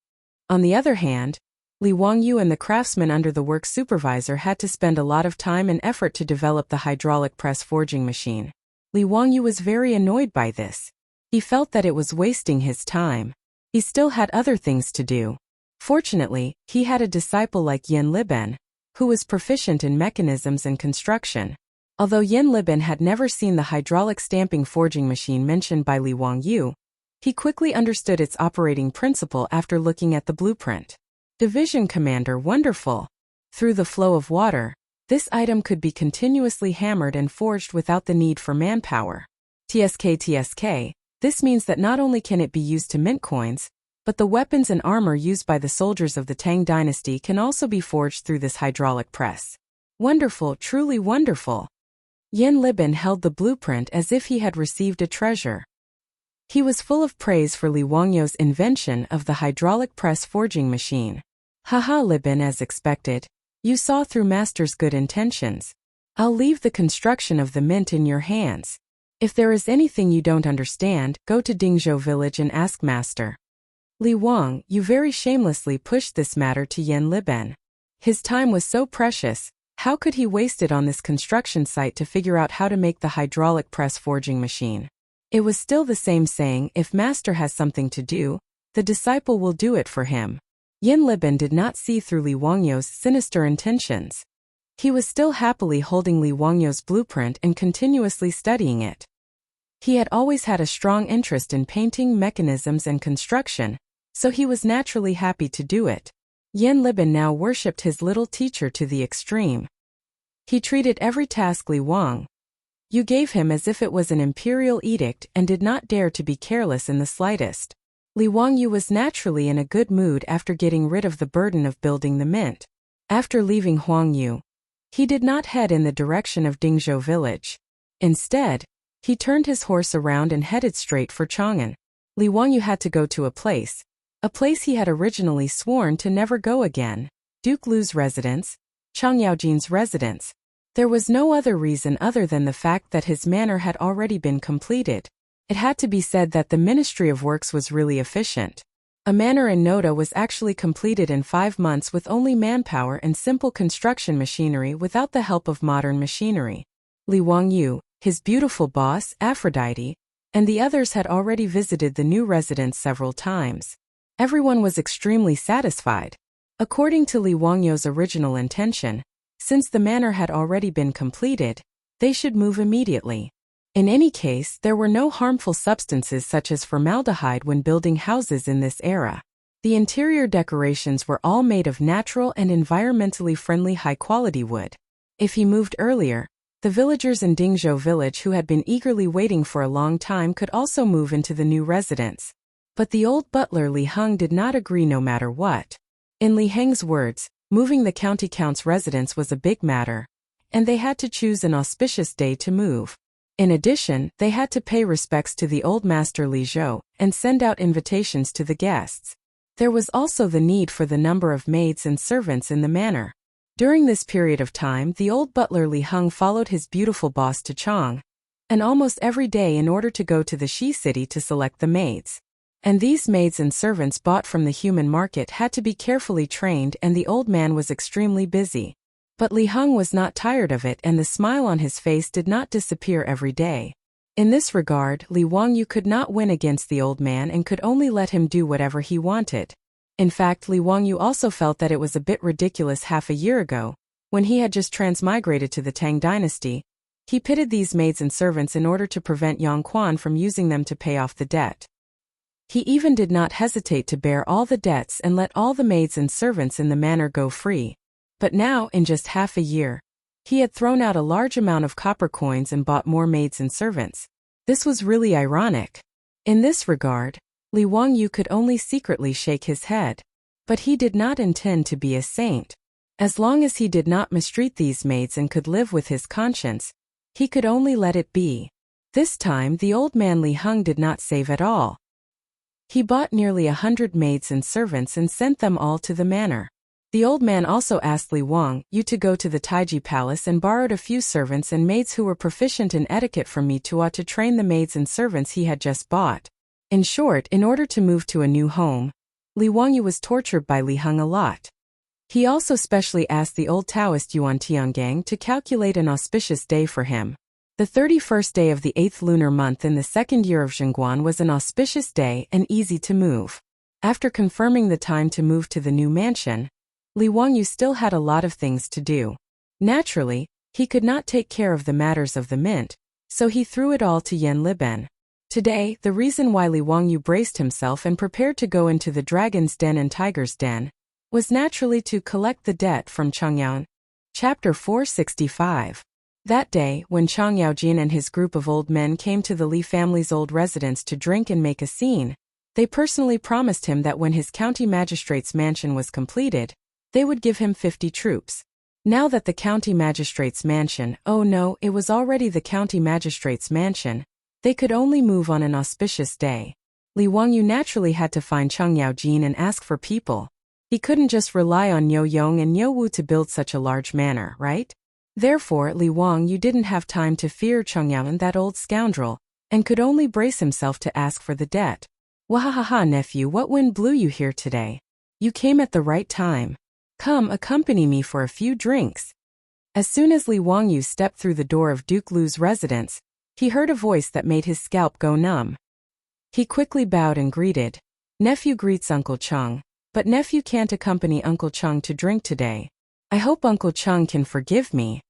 On the other hand, Li Wangyu and the craftsmen under the work supervisor had to spend a lot of time and effort to develop the hydraulic press forging machine. Li Wangyu was very annoyed by this. He felt that it was wasting his time. He still had other things to do. Fortunately, he had a disciple like Yin Liben, who was proficient in mechanisms and construction. Although Yin Liben had never seen the hydraulic stamping forging machine mentioned by Li Wangyu, he quickly understood its operating principle after looking at the blueprint. Division Commander, wonderful. Through the flow of water, this item could be continuously hammered and forged without the need for manpower. TSK. This means that not only can it be used to mint coins, but the weapons and armor used by the soldiers of the Tang dynasty can also be forged through this hydraulic press. Wonderful, truly wonderful. Yin Liben held the blueprint as if he had received a treasure. He was full of praise for Li Wangyu's invention of the hydraulic press forging machine. Haha, Liben, as expected. You saw through Master's good intentions. I'll leave the construction of the mint in your hands. If there is anything you don't understand, go to Dingzhou village and ask Master. Li Wang, you very shamelessly pushed this matter to Yin Liben. His time was so precious, how could he waste it on this construction site to figure out how to make the hydraulic press forging machine? It was still the same saying, if Master has something to do, the disciple will do it for him. Yin Liben did not see through Li Wangyu's sinister intentions. He was still happily holding Li Wangyu's blueprint and continuously studying it. He had always had a strong interest in painting, mechanisms and construction, so he was naturally happy to do it. Yin Liben now worshipped his little teacher to the extreme. He treated every task Li Wang you gave him as if it was an imperial edict and did not dare to be careless in the slightest. Li Wangyu was naturally in a good mood after getting rid of the burden of building the mint. After leaving Huangyu, he did not head in the direction of Dingzhou village. Instead, he turned his horse around and headed straight for Chang'an. Li Wangyu had to go to a place he had originally sworn to never go again. Duke Lu's residence, Chang Yaojin's residence. There was no other reason other than the fact that his manor had already been completed. It had to be said that the Ministry of Works was really efficient. A manor in Noda was actually completed in 5 months with only manpower and simple construction machinery without the help of modern machinery. Li Wangyu, his beautiful boss, Aphrodite, and the others had already visited the new residence several times. Everyone was extremely satisfied. According to Li Wangyu's original intention, since the manor had already been completed, they should move immediately. In any case, there were no harmful substances such as formaldehyde when building houses in this era. The interior decorations were all made of natural and environmentally friendly high-quality wood. If he moved earlier, the villagers in Dingzhou village who had been eagerly waiting for a long time could also move into the new residence. But the old butler Li Heng did not agree no matter what. In Li Heng's words, moving the county count's residence was a big matter, and they had to choose an auspicious day to move. In addition, they had to pay respects to the old master Li Zhou and send out invitations to the guests. There was also the need for the number of maids and servants in the manor. During this period of time, the old butler Li Heng followed his beautiful boss to Chang, and almost every day in order to go to the Shi city to select the maids. And these maids and servants bought from the human market had to be carefully trained, and the old man was extremely busy. But Li Heng was not tired of it, and the smile on his face did not disappear every day. In this regard, Li Wangyu could not win against the old man and could only let him do whatever he wanted. In fact, Li Wangyu also felt that it was a bit ridiculous half a year ago, when he had just transmigrated to the Tang dynasty. He pitted these maids and servants in order to prevent Yang Quan from using them to pay off the debt. He even did not hesitate to bear all the debts and let all the maids and servants in the manor go free. But now, in just half a year, he had thrown out a large amount of copper coins and bought more maids and servants. This was really ironic. In this regard, Li Wangyu could only secretly shake his head. But he did not intend to be a saint. As long as he did not mistreat these maids and could live with his conscience, he could only let it be. This time the old man Li Heng did not save at all. He bought nearly 100 maids and servants and sent them all to the manor. The old man also asked Li Wangyu to go to the Taiji palace and borrowed a few servants and maids who were proficient in etiquette from Mitua to train the maids and servants he had just bought. In short, in order to move to a new home, Li Wangyu was tortured by Li Heng a lot. He also specially asked the old Taoist Yuan Tiangang to calculate an auspicious day for him. The 31st day of the 8th lunar month in the 2nd year of Zhengguan was an auspicious day and easy to move. After confirming the time to move to the new mansion, Li Wangyu still had a lot of things to do. Naturally, he could not take care of the matters of the mint, so he threw it all to Yan Liben. Today, the reason why Li Wangyu braced himself and prepared to go into the dragon's den and tiger's den was naturally to collect the debt from Changyao. Chapter 465. That day, when Chang Yaojin and his group of old men came to the Li family's old residence to drink and make a scene, they personally promised him that when his county magistrate's mansion was completed, they would give him 50 troops. Now that the county magistrate's mansion, oh no, it was already the county magistrate's mansion, they could only move on an auspicious day. Li Wangyu naturally had to find Chang Yaojin and ask for people. He couldn't just rely on Niu Yong and Niu Wu to build such a large manor, right? Therefore, Li Wangyu didn't have time to fear Chang Yaojin, that old scoundrel, and could only brace himself to ask for the debt. Wahahaha, nephew, what wind blew you here today? You came at the right time. Come, accompany me for a few drinks. As soon as Li Wangyu stepped through the door of Duke Lu's residence, he heard a voice that made his scalp go numb. He quickly bowed and greeted. Nephew greets Uncle Chang, but nephew can't accompany Uncle Chang to drink today. I hope Uncle Chang can forgive me.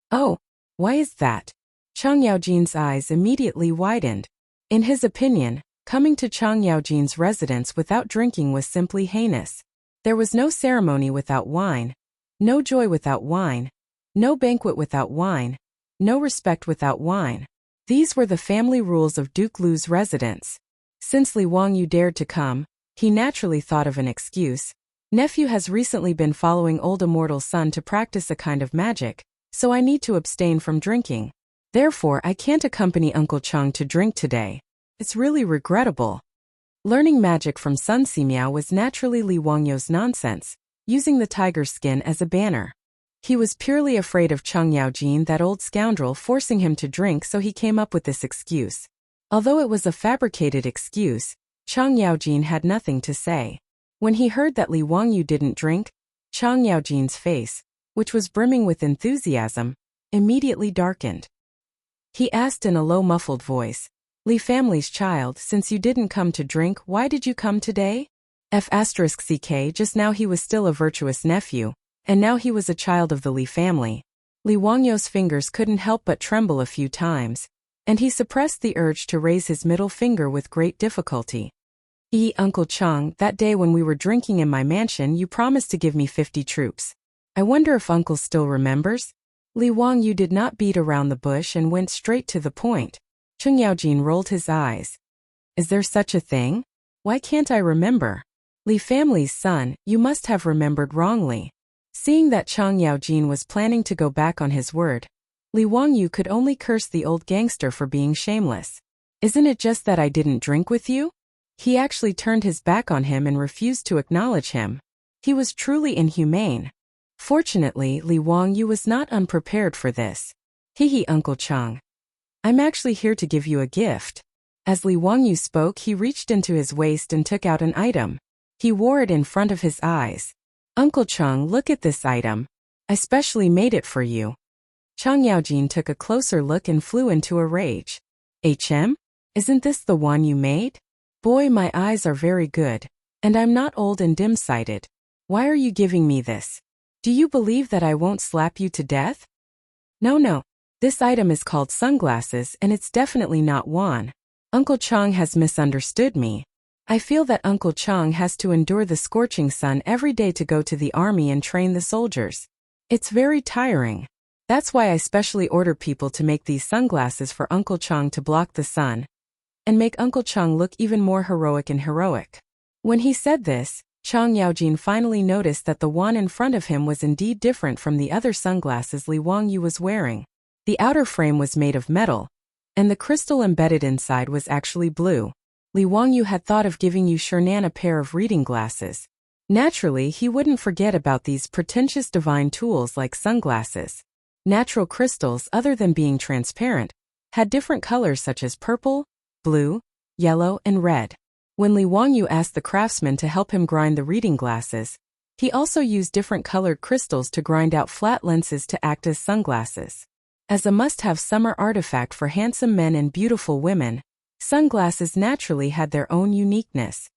Oh, why is that? Chang Yaojin's eyes immediately widened. In his opinion, coming to Chang Yaojin's residence without drinking was simply heinous. There was no ceremony without wine, no joy without wine, no banquet without wine, no respect without wine. These were the family rules of Duke Lu's residence. Since Li Wangyu dared to come, he naturally thought of an excuse. Nephew has recently been following old immortal son to practice a kind of magic, so I need to abstain from drinking. Therefore, I can't accompany Uncle Chang to drink today. It's really regrettable. Learning magic from Sun Simiao was naturally Li Wangyu's nonsense, using the tiger's skin as a banner. He was purely afraid of Chang Yaojin, that old scoundrel, forcing him to drink, so he came up with this excuse. Although it was a fabricated excuse, Chang Yaojin had nothing to say. When he heard that Li Wangyu didn't drink, Chang Yaojin's face, which was brimming with enthusiasm, immediately darkened. He asked in a low muffled voice, Li family's child, since you didn't come to drink, why did you come today? F***ck, just now he was still a virtuous nephew, and now he was a child of the Li family. Li Wangyu's fingers couldn't help but tremble a few times, and he suppressed the urge to raise his middle finger with great difficulty. Uncle Chang, that day when we were drinking in my mansion you promised to give me 50 troops. I wonder if Uncle still remembers? Li Wangyu did not beat around the bush and went straight to the point. Chang Yaojin rolled his eyes. Is there such a thing? Why can't I remember? Li family's son, you must have remembered wrongly. Seeing that Chang Yaojin was planning to go back on his word, Li Wangyu could only curse the old gangster for being shameless. Isn't it just that I didn't drink with you? He actually turned his back on him and refused to acknowledge him. He was truly inhumane. Fortunately, Li Wangyu was not unprepared for this. Uncle Chang. I'm actually here to give you a gift. As Li Wangyu spoke, he reached into his waist and took out an item. He wore it in front of his eyes. Uncle Chang, look at this item. I specially made it for you. Chang Yaojin took a closer look and flew into a rage. Isn't this the one you made? Boy, my eyes are very good, and I'm not old and dim-sighted. Why are you giving me this? Do you believe that I won't slap you to death? No. This item is called sunglasses and it's definitely not wand. Uncle Chang has misunderstood me. I feel that Uncle Chang has to endure the scorching sun every day to go to the army and train the soldiers. It's very tiring. That's why I specially order people to make these sunglasses for Uncle Chang to block the sun and make Uncle Chang look even more heroic and heroic. When he said this, Chang Yaojin finally noticed that the one in front of him was indeed different from the other sunglasses Li Wangyu was wearing. The outer frame was made of metal, and the crystal embedded inside was actually blue. Li Wangyu had thought of giving Yu Shernan a pair of reading glasses. Naturally, he wouldn't forget about these pretentious divine tools like sunglasses. Natural crystals, other than being transparent, had different colors such as purple, blue, yellow, and red. When Li Wangyu asked the craftsman to help him grind the reading glasses, he also used different colored crystals to grind out flat lenses to act as sunglasses. As a must-have summer artifact for handsome men and beautiful women, sunglasses naturally had their own uniqueness.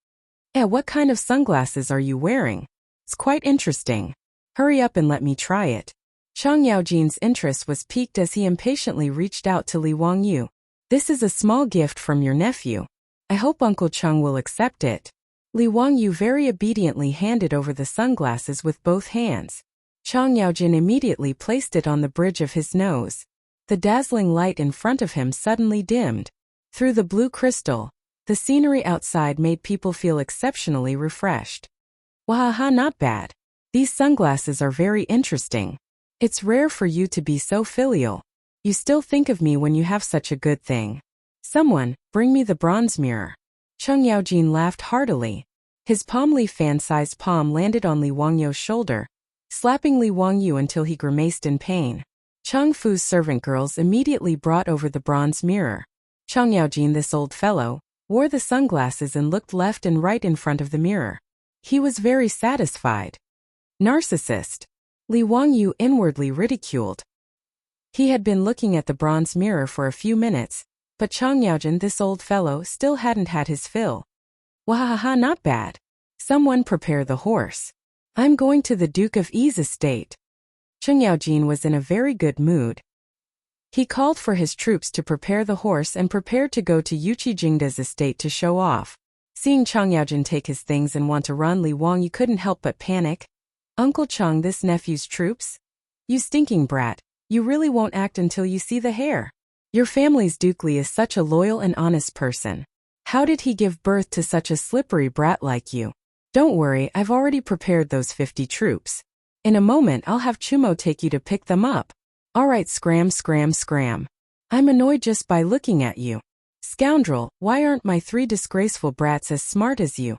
Yeah, what kind of sunglasses are you wearing? It's quite interesting. Hurry up and let me try it. Chang Yaojin's interest was piqued as he impatiently reached out to Li Wangyu. This is a small gift from your nephew. I hope Uncle Cheng will accept it. Li Wangyu very obediently handed over the sunglasses with both hands. Chang Yaojin immediately placed it on the bridge of his nose. The dazzling light in front of him suddenly dimmed. Through the blue crystal, the scenery outside made people feel exceptionally refreshed. Wahaha, not bad. These sunglasses are very interesting. It's rare for you to be so filial. You still think of me when you have such a good thing. Someone, bring me the bronze mirror. Cheng Yaojin laughed heartily. His palm leaf fan-sized palm landed on Li Wangyu's shoulder, slapping Li Wangyu until he grimaced in pain. Cheng Fu's servant girls immediately brought over the bronze mirror. Cheng Yaojin, this old fellow, wore the sunglasses and looked left and right in front of the mirror. He was very satisfied. Narcissist. Li Wangyu inwardly ridiculed. He had been looking at the bronze mirror for a few minutes, but Cheng Yaojin, this old fellow, still hadn't had his fill. Wahaha, not bad. Someone prepare the horse. I'm going to the Duke of Yi's estate. Cheng Yaojin was in a very good mood. He called for his troops to prepare the horse and prepared to go to Yuqi Jingda's estate to show off. Seeing Cheng Yaojin take his things and want to run, Li Wangyu couldn't help but panic. Uncle Cheng, this nephew's troops? You stinking brat, you really won't act until you see the hair. Your family's Duke Li is such a loyal and honest person. How did he give birth to such a slippery brat like you? Don't worry, I've already prepared those 50 troops. In a moment I'll have Chumo take you to pick them up. Alright, scram, scram, scram. I'm annoyed just by looking at you. Scoundrel, why aren't my 3 disgraceful brats as smart as you?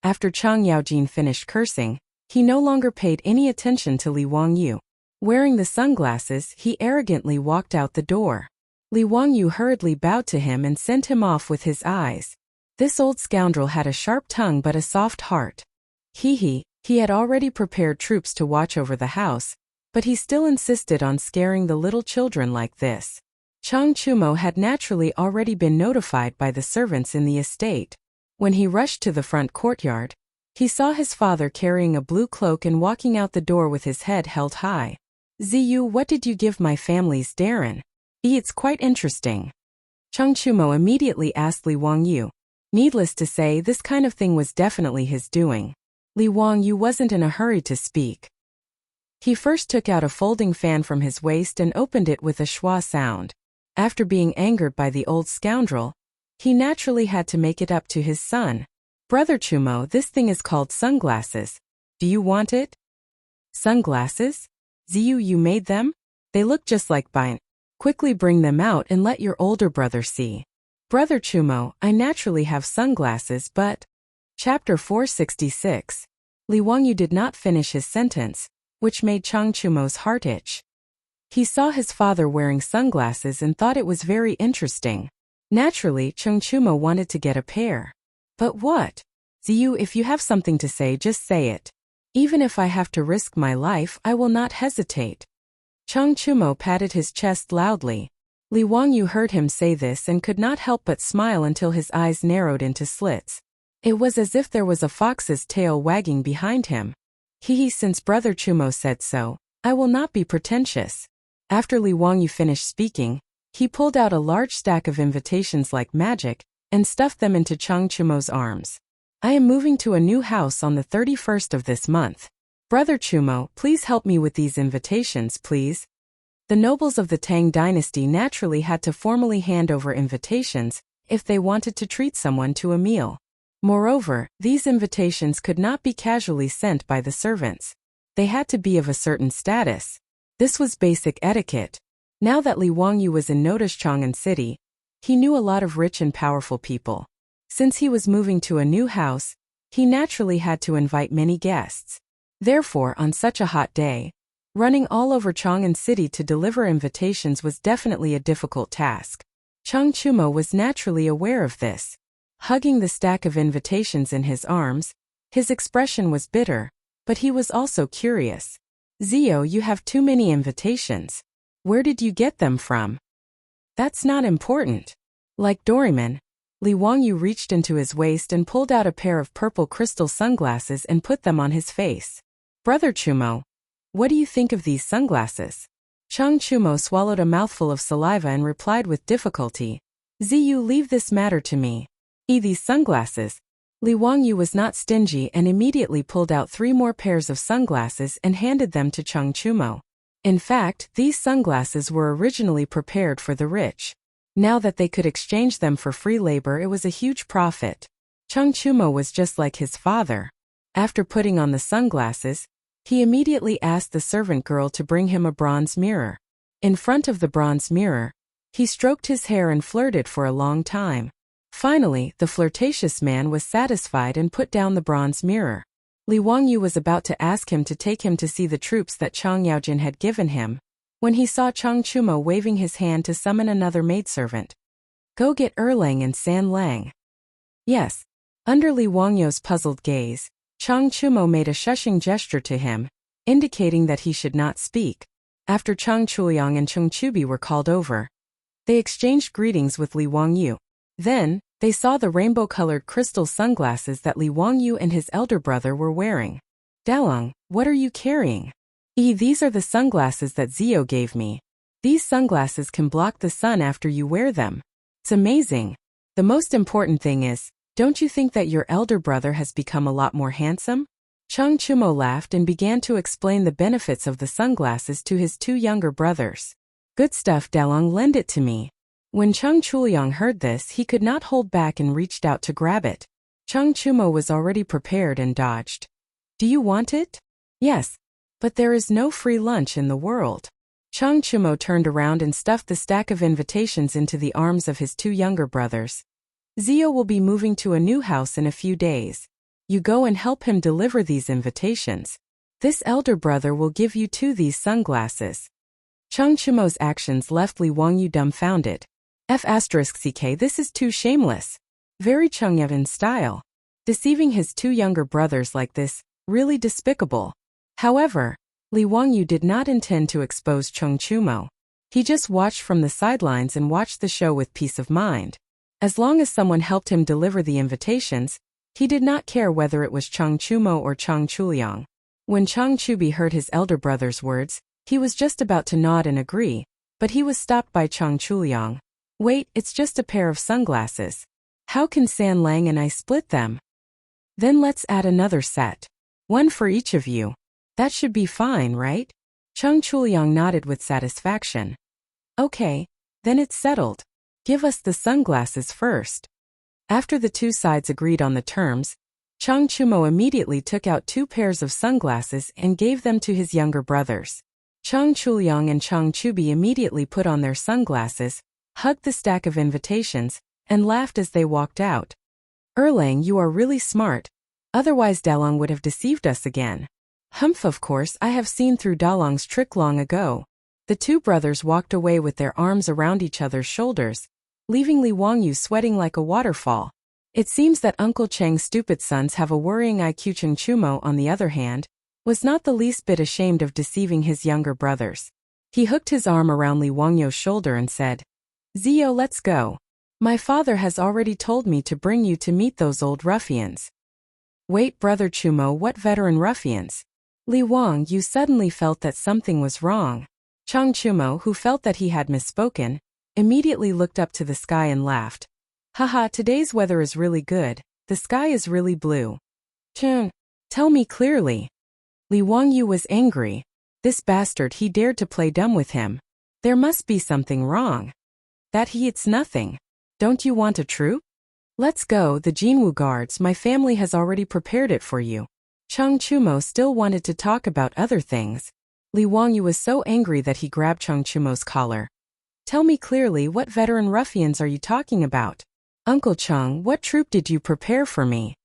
After Cheng Yaojin finished cursing, he no longer paid any attention to Li Wangyu. Wearing the sunglasses, he arrogantly walked out the door. Li Wangyu hurriedly bowed to him and sent him off with his eyes. This old scoundrel had a sharp tongue but a soft heart. He had already prepared troops to watch over the house, but he still insisted on scaring the little children like this. Chang Chumo had naturally already been notified by the servants in the estate. When he rushed to the front courtyard, he saw his father carrying a blue cloak and walking out the door with his head held high. Ziyu, what did you give my family's Darren? It's quite interesting. Chang Chumo immediately asked Li Wangyu. Needless to say, this kind of thing was definitely his doing. Li Wangyu wasn't in a hurry to speak. He first took out a folding fan from his waist and opened it with a schwa sound. After being angered by the old scoundrel, he naturally had to make it up to his son. Brother Chumo, this thing is called sunglasses. Do you want it? Sunglasses? Ziyu, you made them? They look just like mine. Quickly bring them out and let your older brother see. Brother Chumo, I naturally have sunglasses, but... Chapter 466. Li Wangyu did not finish his sentence, which made Chang Chumo's heart itch. He saw his father wearing sunglasses and thought it was very interesting. Naturally, Chang Chumo wanted to get a pair. But what? Ziyu, if you have something to say, just say it. Even if I have to risk my life, I will not hesitate. Chang Chumo patted his chest loudly. Li Wangyu heard him say this and could not help but smile until his eyes narrowed into slits. It was as if there was a fox's tail wagging behind him. Since Brother Chumo said so, I will not be pretentious. After Li Wangyu finished speaking, he pulled out a large stack of invitations like magic and stuffed them into Chang Chumo's arms. I am moving to a new house on the 31st of this month. Brother Chumo, please help me with these invitations, please. The nobles of the Tang dynasty naturally had to formally hand over invitations if they wanted to treat someone to a meal. Moreover, these invitations could not be casually sent by the servants. They had to be of a certain status. This was basic etiquette. Now that Li Wangyu was in Notischangan City, he knew a lot of rich and powerful people. Since he was moving to a new house, he naturally had to invite many guests. Therefore, on such a hot day, running all over Chang'an City to deliver invitations was definitely a difficult task. Chang Chumo was naturally aware of this. Hugging the stack of invitations in his arms, his expression was bitter, but he was also curious. Zio, you have too many invitations. Where did you get them from? That's not important. Like Doraemon, Li Wangyu reached into his waist and pulled out a pair of purple crystal sunglasses and put them on his face. Brother Chumo, what do you think of these sunglasses? Chang Chumo swallowed a mouthful of saliva and replied with difficulty. Ziyu, leave this matter to me. These sunglasses. Li Wangyu was not stingy and immediately pulled out 3 more pairs of sunglasses and handed them to Chang Chumo. In fact, these sunglasses were originally prepared for the rich. Now that they could exchange them for free labor, it was a huge profit. Chang Chumo was just like his father. After putting on the sunglasses, he immediately asked the servant girl to bring him a bronze mirror. In front of the bronze mirror, he stroked his hair and flirted for a long time. Finally, the flirtatious man was satisfied and put down the bronze mirror. Li Wangyu was about to ask him to take him to see the troops that Chang Yaojin had given him, when he saw Chang Chumo waving his hand to summon another maidservant. Go get Erlang and San Lang. Yes. Under Li Wangyu's puzzled gaze, Chang Chumo made a shushing gesture to him, indicating that he should not speak. After Chang Chuliang and Cheng Chubi were called over, they exchanged greetings with Li Wangyu. Then, they saw the rainbow-colored crystal sunglasses that Li Wangyu and his elder brother were wearing. Dalong, what are you carrying? These are the sunglasses that Zio gave me. These sunglasses can block the sun after you wear them. It's amazing. The most important thing is, don't you think that your elder brother has become a lot more handsome? Chang Chumo laughed and began to explain the benefits of the sunglasses to his 2 younger brothers. Good stuff, Dalong, lend it to me. When Chang Chuliang heard this, he could not hold back and reached out to grab it. Chang Chumo was already prepared and dodged. Do you want it? Yes. But there is no free lunch in the world. Chang Chumo turned around and stuffed the stack of invitations into the arms of his 2 younger brothers. Zio will be moving to a new house in a few days. You go and help him deliver these invitations. This elder brother will give you 2 these sunglasses. Chang Chumo's actions left Li Wangyu dumbfounded. F***ck, this is too shameless. Very Cheng Yevon style. Deceiving his 2 younger brothers like this, really despicable. However, Li Wangyu did not intend to expose Cheng Chumo. He just watched from the sidelines and watched the show with peace of mind. As long as someone helped him deliver the invitations, he did not care whether it was Chang Chumo or Chang Chuliang. When Chang Chubi heard his elder brother's words, he was just about to nod and agree, but he was stopped by Chang Chuliang. Wait, it's just a pair of sunglasses. How can San Lang and I split them? Then let's add another set. 1 for each of you. That should be fine, right? Chang Chuliang nodded with satisfaction. Okay, then it's settled. Give us the sunglasses first. After the 2 sides agreed on the terms, Chang Chumo immediately took out 2 pairs of sunglasses and gave them to his younger brothers. Chang Chuliang and Chang Chubi immediately put on their sunglasses, hugged the stack of invitations, and laughed as they walked out. Erlang, you are really smart. Otherwise Dalong would have deceived us again. Humph, of course, I have seen through Dalong's trick long ago. The 2 brothers walked away with their arms around each other's shoulders, leaving Li Wangyu sweating like a waterfall. It seems that Uncle Cheng's stupid sons have a worrying IQ. Cheng Chumo, on the other hand, was not the least bit ashamed of deceiving his younger brothers. He hooked his arm around Li Wangyu's shoulder and said, Zio, let's go. My father has already told me to bring you to meet those old ruffians. Wait, Brother Chumo, what veteran ruffians? Li Wangyu suddenly felt that something was wrong. Chang Chumo, who felt that he had misspoken, immediately looked up to the sky and laughed. Haha, today's weather is really good. The sky is really blue. Cheng, tell me clearly. Li Wangyu was angry. This bastard, he dared to play dumb with him. There must be something wrong. It's nothing. Don't you want a troop? Let's go, the Jinwu guards, my family has already prepared it for you. Chang Chumo still wanted to talk about other things. Li Wangyu was so angry that he grabbed Chang Chumo's collar. Tell me clearly, what veteran ruffians are you talking about? Uncle Cheng, what troop did you prepare for me?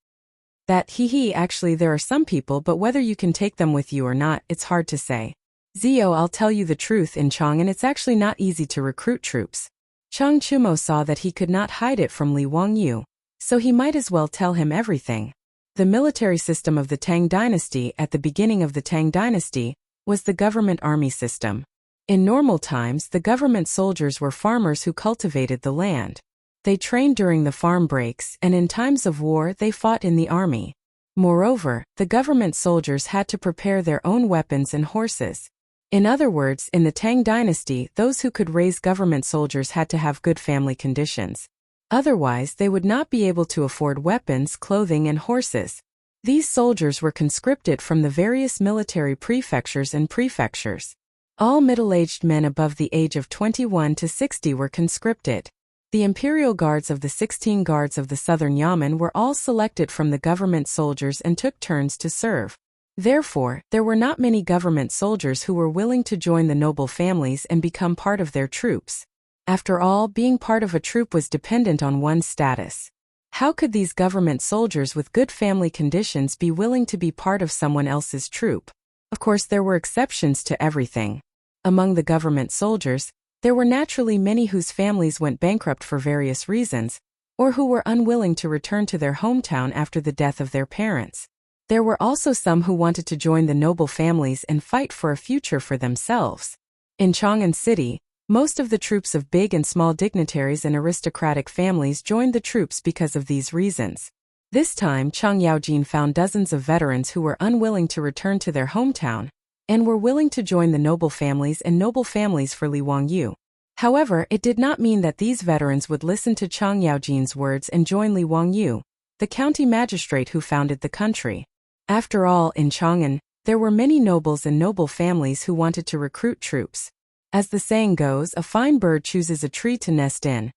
Actually there are some people, but whether you can take them with you or not, it's hard to say. Zio, I'll tell you the truth in Chang, and it's actually not easy to recruit troops. Chang Chumo saw that he could not hide it from Li Wangyu, so he might as well tell him everything. The military system of the Tang dynasty at the beginning of the Tang dynasty was the government army system. In normal times, the government soldiers were farmers who cultivated the land. They trained during the farm breaks, and in times of war they fought in the army. Moreover, the government soldiers had to prepare their own weapons and horses. In other words, in the Tang dynasty, those who could raise government soldiers had to have good family conditions. Otherwise, they would not be able to afford weapons, clothing, and horses. These soldiers were conscripted from the various military prefectures and prefectures. All middle-aged men above the age of 21 to 60 were conscripted. The imperial guards of the 16 guards of the southern Yamen were all selected from the government soldiers and took turns to serve. Therefore, there were not many government soldiers who were willing to join the noble families and become part of their troops. After all, being part of a troop was dependent on one's status. How could these government soldiers with good family conditions be willing to be part of someone else's troop? Of course, there were exceptions to everything. Among the government soldiers, there were naturally many whose families went bankrupt for various reasons, or who were unwilling to return to their hometown after the death of their parents. There were also some who wanted to join the noble families and fight for a future for themselves. In Chang'an City, most of the troops of big and small dignitaries and aristocratic families joined the troops because of these reasons. This time, Chang Yaojin found dozens of veterans who were unwilling to return to their hometown, and were willing to join the noble families and noble families for Li Wangyu. However, it did not mean that these veterans would listen to Chang Yaojin's words and join Li Wangyu, the county magistrate who founded the country. After all, in Chang'an, there were many nobles and noble families who wanted to recruit troops. As the saying goes, a fine bird chooses a tree to nest in,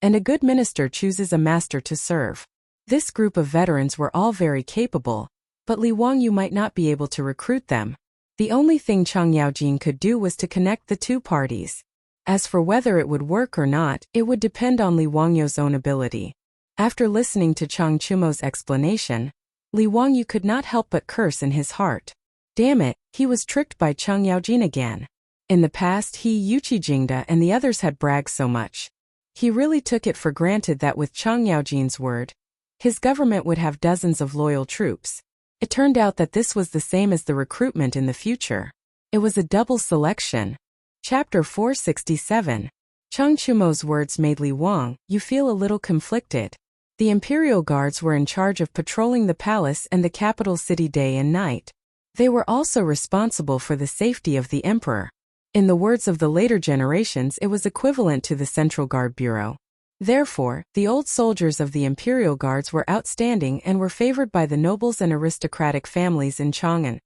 and a good minister chooses a master to serve. This group of veterans were all very capable, but Li Wangyu might not be able to recruit them. The only thing Chang Yaojin could do was to connect the two parties. As for whether it would work or not, it would depend on Li Wangyu's own ability. After listening to Chang Chumo's explanation, Li Wangyu could not help but curse in his heart. Damn it, he was tricked by Chang Yaojin again. In the past, Yuqi Jingda and the others had bragged so much. He really took it for granted that with Chang Yaojin's word, his government would have dozens of loyal troops. It turned out that this was the same as the recruitment in the future. It was a double selection. Chapter 467. Chang Chumo's words made Li Wangyu feel a little conflicted. The imperial guards were in charge of patrolling the palace and the capital city day and night. They were also responsible for the safety of the emperor. In the words of the later generations, it was equivalent to the Central Guard Bureau. Therefore, the old soldiers of the imperial guards were outstanding and were favored by the nobles and aristocratic families in Chang'an.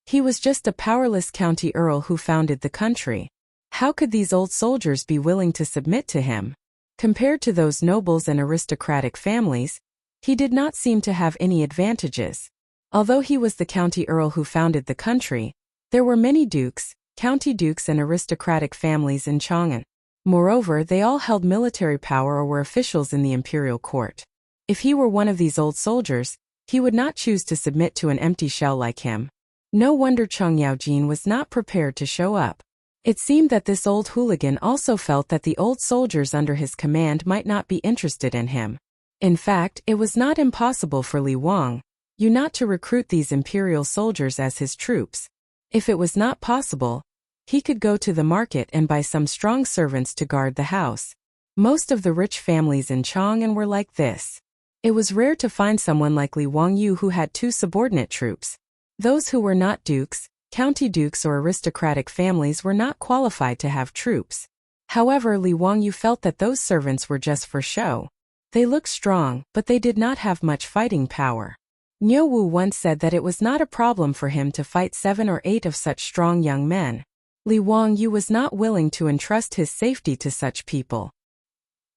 He was just a powerless county earl who founded the country. How could these old soldiers be willing to submit to him? Compared to those nobles and aristocratic families, he did not seem to have any advantages. Although he was the county earl who founded the country, there were many dukes, county dukes and aristocratic families in Chang'an. Moreover, they all held military power or were officials in the imperial court. If he were one of these old soldiers, he would not choose to submit to an empty shell like him. No wonder Chang Yaojin was not prepared to show up. It seemed that this old hooligan also felt that the old soldiers under his command might not be interested in him. In fact, it was not impossible for Li Wangyu not to recruit these imperial soldiers as his troops. If it was not possible, he could go to the market and buy some strong servants to guard the house. Most of the rich families in Chang'an were like this. It was rare to find someone like Li Wangyu who had two subordinate troops. Those who were not dukes, county dukes or aristocratic families were not qualified to have troops. However, Li Wangyu felt that those servants were just for show. They looked strong, but they did not have much fighting power. Niu Wu once said that it was not a problem for him to fight 7 or 8 of such strong young men. Li Wangyu was not willing to entrust his safety to such people.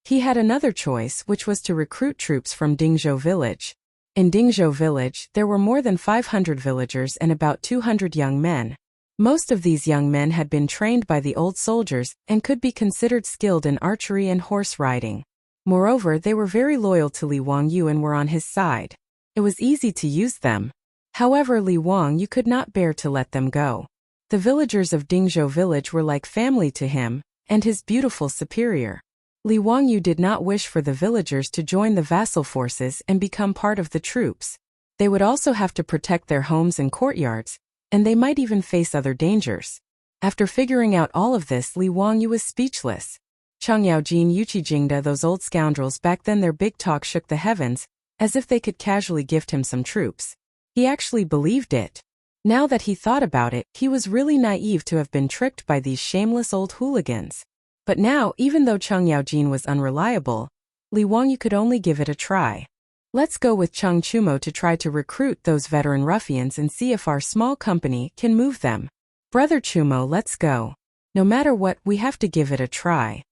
He had another choice, which was to recruit troops from Dingzhou village. In Dingzhou village, there were more than 500 villagers and about 200 young men. Most of these young men had been trained by the old soldiers and could be considered skilled in archery and horse riding. Moreover, they were very loyal to Li Wangyu and were on his side. It was easy to use them. However, Li Wangyu could not bear to let them go. The villagers of Dingzhou village were like family to him, and his beautiful superior. Li Wangyu did not wish for the villagers to join the vassal forces and become part of the troops. They would also have to protect their homes and courtyards, and they might even face other dangers. After figuring out all of this, Li Wangyu was speechless. Chang Yaojin Yuqijingda, those old scoundrels back then, their big talk shook the heavens, as if they could casually gift him some troops. He actually believed it. Now that he thought about it, he was really naive to have been tricked by these shameless old hooligans. But now, even though Chang Yaojin was unreliable, Li Wangyu could only give it a try. Let's go with Chang Chumo to try to recruit those veteran ruffians and see if our small company can move them. Brother Chumo, let's go. No matter what, we have to give it a try.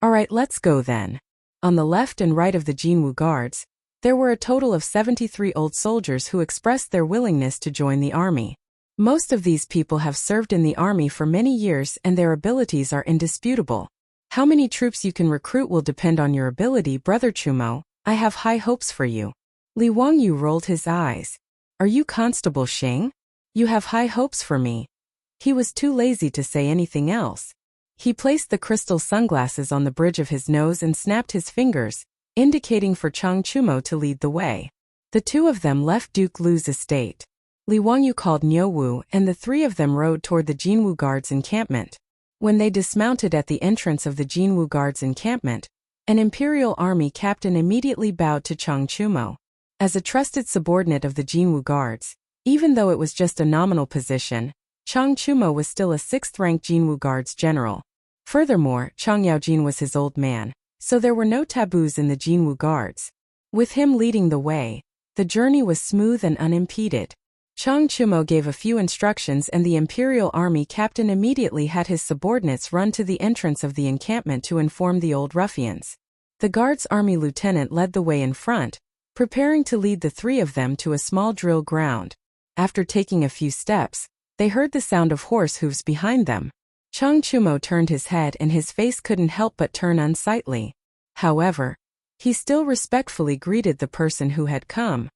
Alright, let's go then. On the left and right of the Jinwu guards, there were a total of 73 old soldiers who expressed their willingness to join the army. Most of these people have served in the army for many years and their abilities are indisputable. How many troops you can recruit will depend on your ability, Brother Chumo. I have high hopes for you. Li Wangyu rolled his eyes. Are you Constable Sheng? You have high hopes for me. He was too lazy to say anything else. He placed the crystal sunglasses on the bridge of his nose and snapped his fingers, indicating for Chang Chumo to lead the way. The two of them left Duke Lu's estate. Li Wangyu called Niu Wu and the three of them rode toward the Jinwu guards' encampment. When they dismounted at the entrance of the Jinwu guards' encampment, an imperial army captain immediately bowed to Chang Chumo. As a trusted subordinate of the Jinwu guards, even though it was just a nominal position, Chang Chumo was still a 6th-ranked Jinwu guards general. Furthermore, Chang Yaojin was his old man, so there were no taboos in the Jinwu guards. With him leading the way, the journey was smooth and unimpeded. Chang Chumo gave a few instructions and the imperial army captain immediately had his subordinates run to the entrance of the encampment to inform the old ruffians. The guards' army lieutenant led the way in front, preparing to lead the three of them to a small drill ground. After taking a few steps, they heard the sound of horse hooves behind them. Chang Chumo turned his head and his face couldn't help but turn unsightly. However, he still respectfully greeted the person who had come.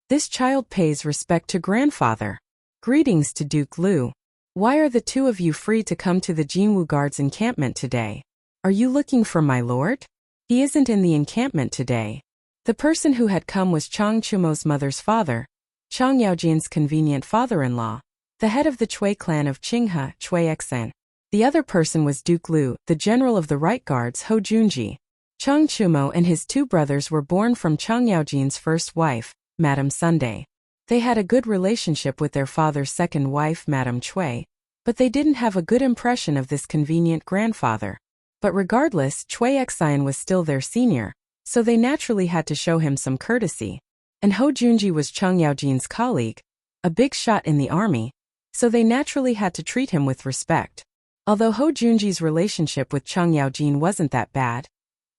This child pays respect to grandfather. Greetings to Duke Lu. Why are the two of you free to come to the Jinwu guards' encampment today? Are you looking for my lord? He isn't in the encampment today. The person who had come was Chang Chumo's mother's father, Chang Yaojin's convenient father-in-law, the head of the Chui clan of Qinghe, Chui Exan. The other person was Duke Lu, the general of the Right Guards, Ho Junji. Chang Chumo and his two brothers were born from Chang Yaojin's first wife, Madame Sunday. They had a good relationship with their father's second wife, Madame Chui, but they didn't have a good impression of this convenient grandfather. But regardless, Chui Exan was still their senior, so they naturally had to show him some courtesy. And Ho Junji was Chang Yaojin's colleague, a big shot in the army, so they naturally had to treat him with respect. Although Ho Junji's relationship with Chang Yaojin wasn't that bad,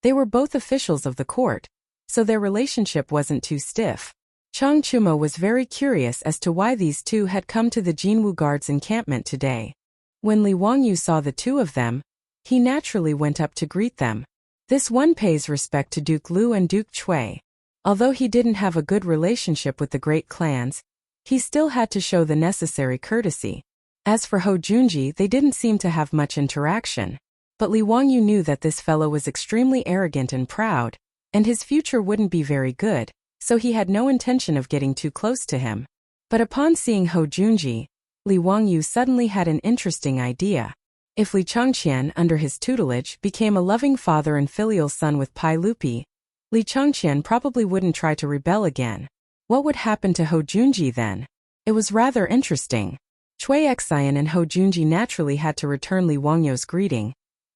they were both officials of the court, so their relationship wasn't too stiff. Chang Chumo was very curious as to why these two had come to the Jinwu guards' encampment today. When Li Wangyu saw the two of them, he naturally went up to greet them. This one pays respect to Duke Lu and Duke Chui. Although he didn't have a good relationship with the great clans, he still had to show the necessary courtesy. As for Ho Junji, they didn't seem to have much interaction. But Li Wangyu knew that this fellow was extremely arrogant and proud, and his future wouldn't be very good, so he had no intention of getting too close to him. But upon seeing Ho Junji, Li Wangyu suddenly had an interesting idea. If Li Changqian, under his tutelage, became a loving father and filial son with Pai Lupi, Li Changqian probably wouldn't try to rebel again. What would happen to Ho Junji then? It was rather interesting. Chui Exan and Ho Junji naturally had to return Li Wangyu's greeting,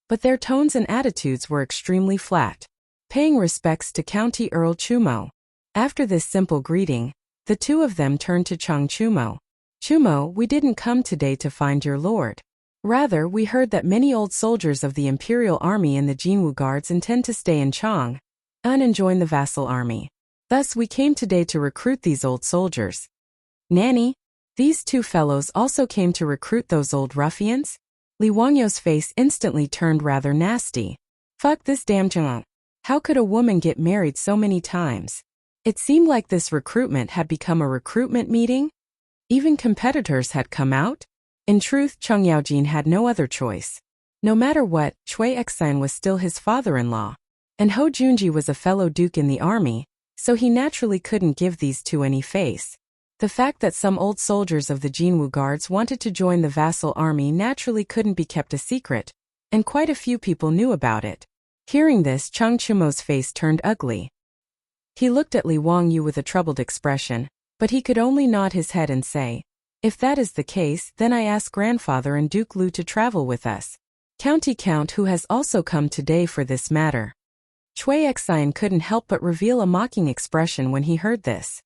but their tones and attitudes were extremely flat, paying respects to County Earl Chumo. After this simple greeting, the two of them turned to Chang Chumo. Chumo, we didn't come today to find your lord. Rather, we heard that many old soldiers of the Imperial Army and the Jinwu Guards intend to stay in Chang'an and join the vassal army. Thus we came today to recruit these old soldiers. Nanny? These two fellows also came to recruit those old ruffians? Li Wangyu's face instantly turned rather nasty. Fuck this damn Chang'an. How could a woman get married so many times? It seemed like this recruitment had become a recruitment meeting. Even competitors had come out. In truth, Chang Yaojin had no other choice. No matter what, Chui Exan was still his father-in-law. And Ho Junji was a fellow duke in the army, so he naturally couldn't give these two any face. The fact that some old soldiers of the Jinwu Guards wanted to join the vassal army naturally couldn't be kept a secret, and quite a few people knew about it. Hearing this, Chang Chumo's face turned ugly. He looked at Li Wangyu with a troubled expression, but he could only nod his head and say, "If that is the case, then I ask grandfather and Duke Lu to travel with us. County Count who has also come today for this matter." Cui Xian couldn't help but reveal a mocking expression when he heard this.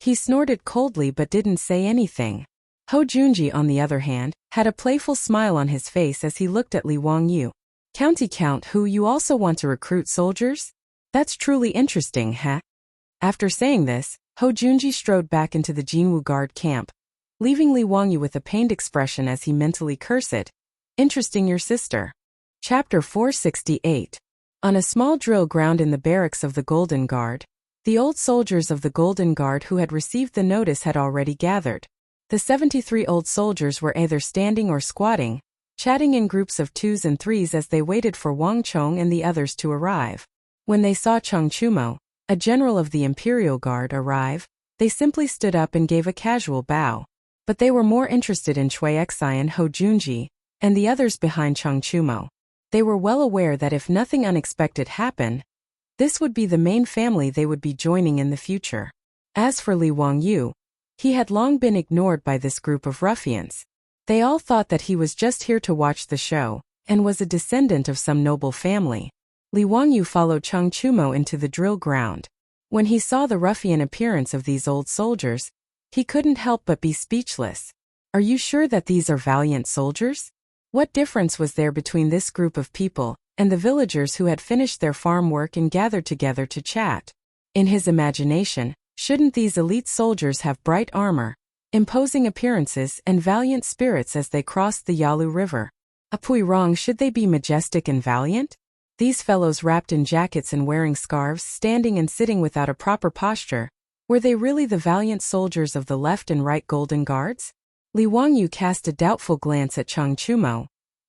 He snorted coldly but didn't say anything. Ho Junji, on the other hand, had a playful smile on his face as he looked at Li Wangyu. "County Count who, you also want to recruit soldiers? That's truly interesting, huh?" After saying this, Ho Junji strode back into the Jinwu guard camp, leaving Li Wangyu with a pained expression as he mentally cursed. Interesting your sister. Chapter 468. On a small drill ground in the barracks of the Golden Guard, the old soldiers of the Golden Guard who had received the notice had already gathered. The 73 old soldiers were either standing or squatting, chatting in groups of 2s and 3s as they waited for Wang Chong and the others to arrive. When they saw Chang Chumo, a general of the Imperial Guard, arrive, they simply stood up and gave a casual bow. But they were more interested in Cui Xian, Ho Junji, and the others behind Chang Chumo. They were well aware that if nothing unexpected happened, this would be the main family they would be joining in the future. As for Li Wangyu, he had long been ignored by this group of ruffians. They all thought that he was just here to watch the show, and was a descendant of some noble family. Li Wangyu followed Chang Chumo into the drill ground. When he saw the ruffian appearance of these old soldiers, he couldn't help but be speechless. "Are you sure that these are valiant soldiers? What difference was there between this group of people and the villagers who had finished their farm work and gathered together to chat?" In his imagination, shouldn't these elite soldiers have bright armor, imposing appearances, and valiant spirits as they crossed the Yalu River? Apui wrong, should they be majestic and valiant? These fellows wrapped in jackets and wearing scarves, standing and sitting without a proper posture, were they really the valiant soldiers of the left and right Golden Guards? Li Wangyu cast a doubtful glance at Chang Chumo,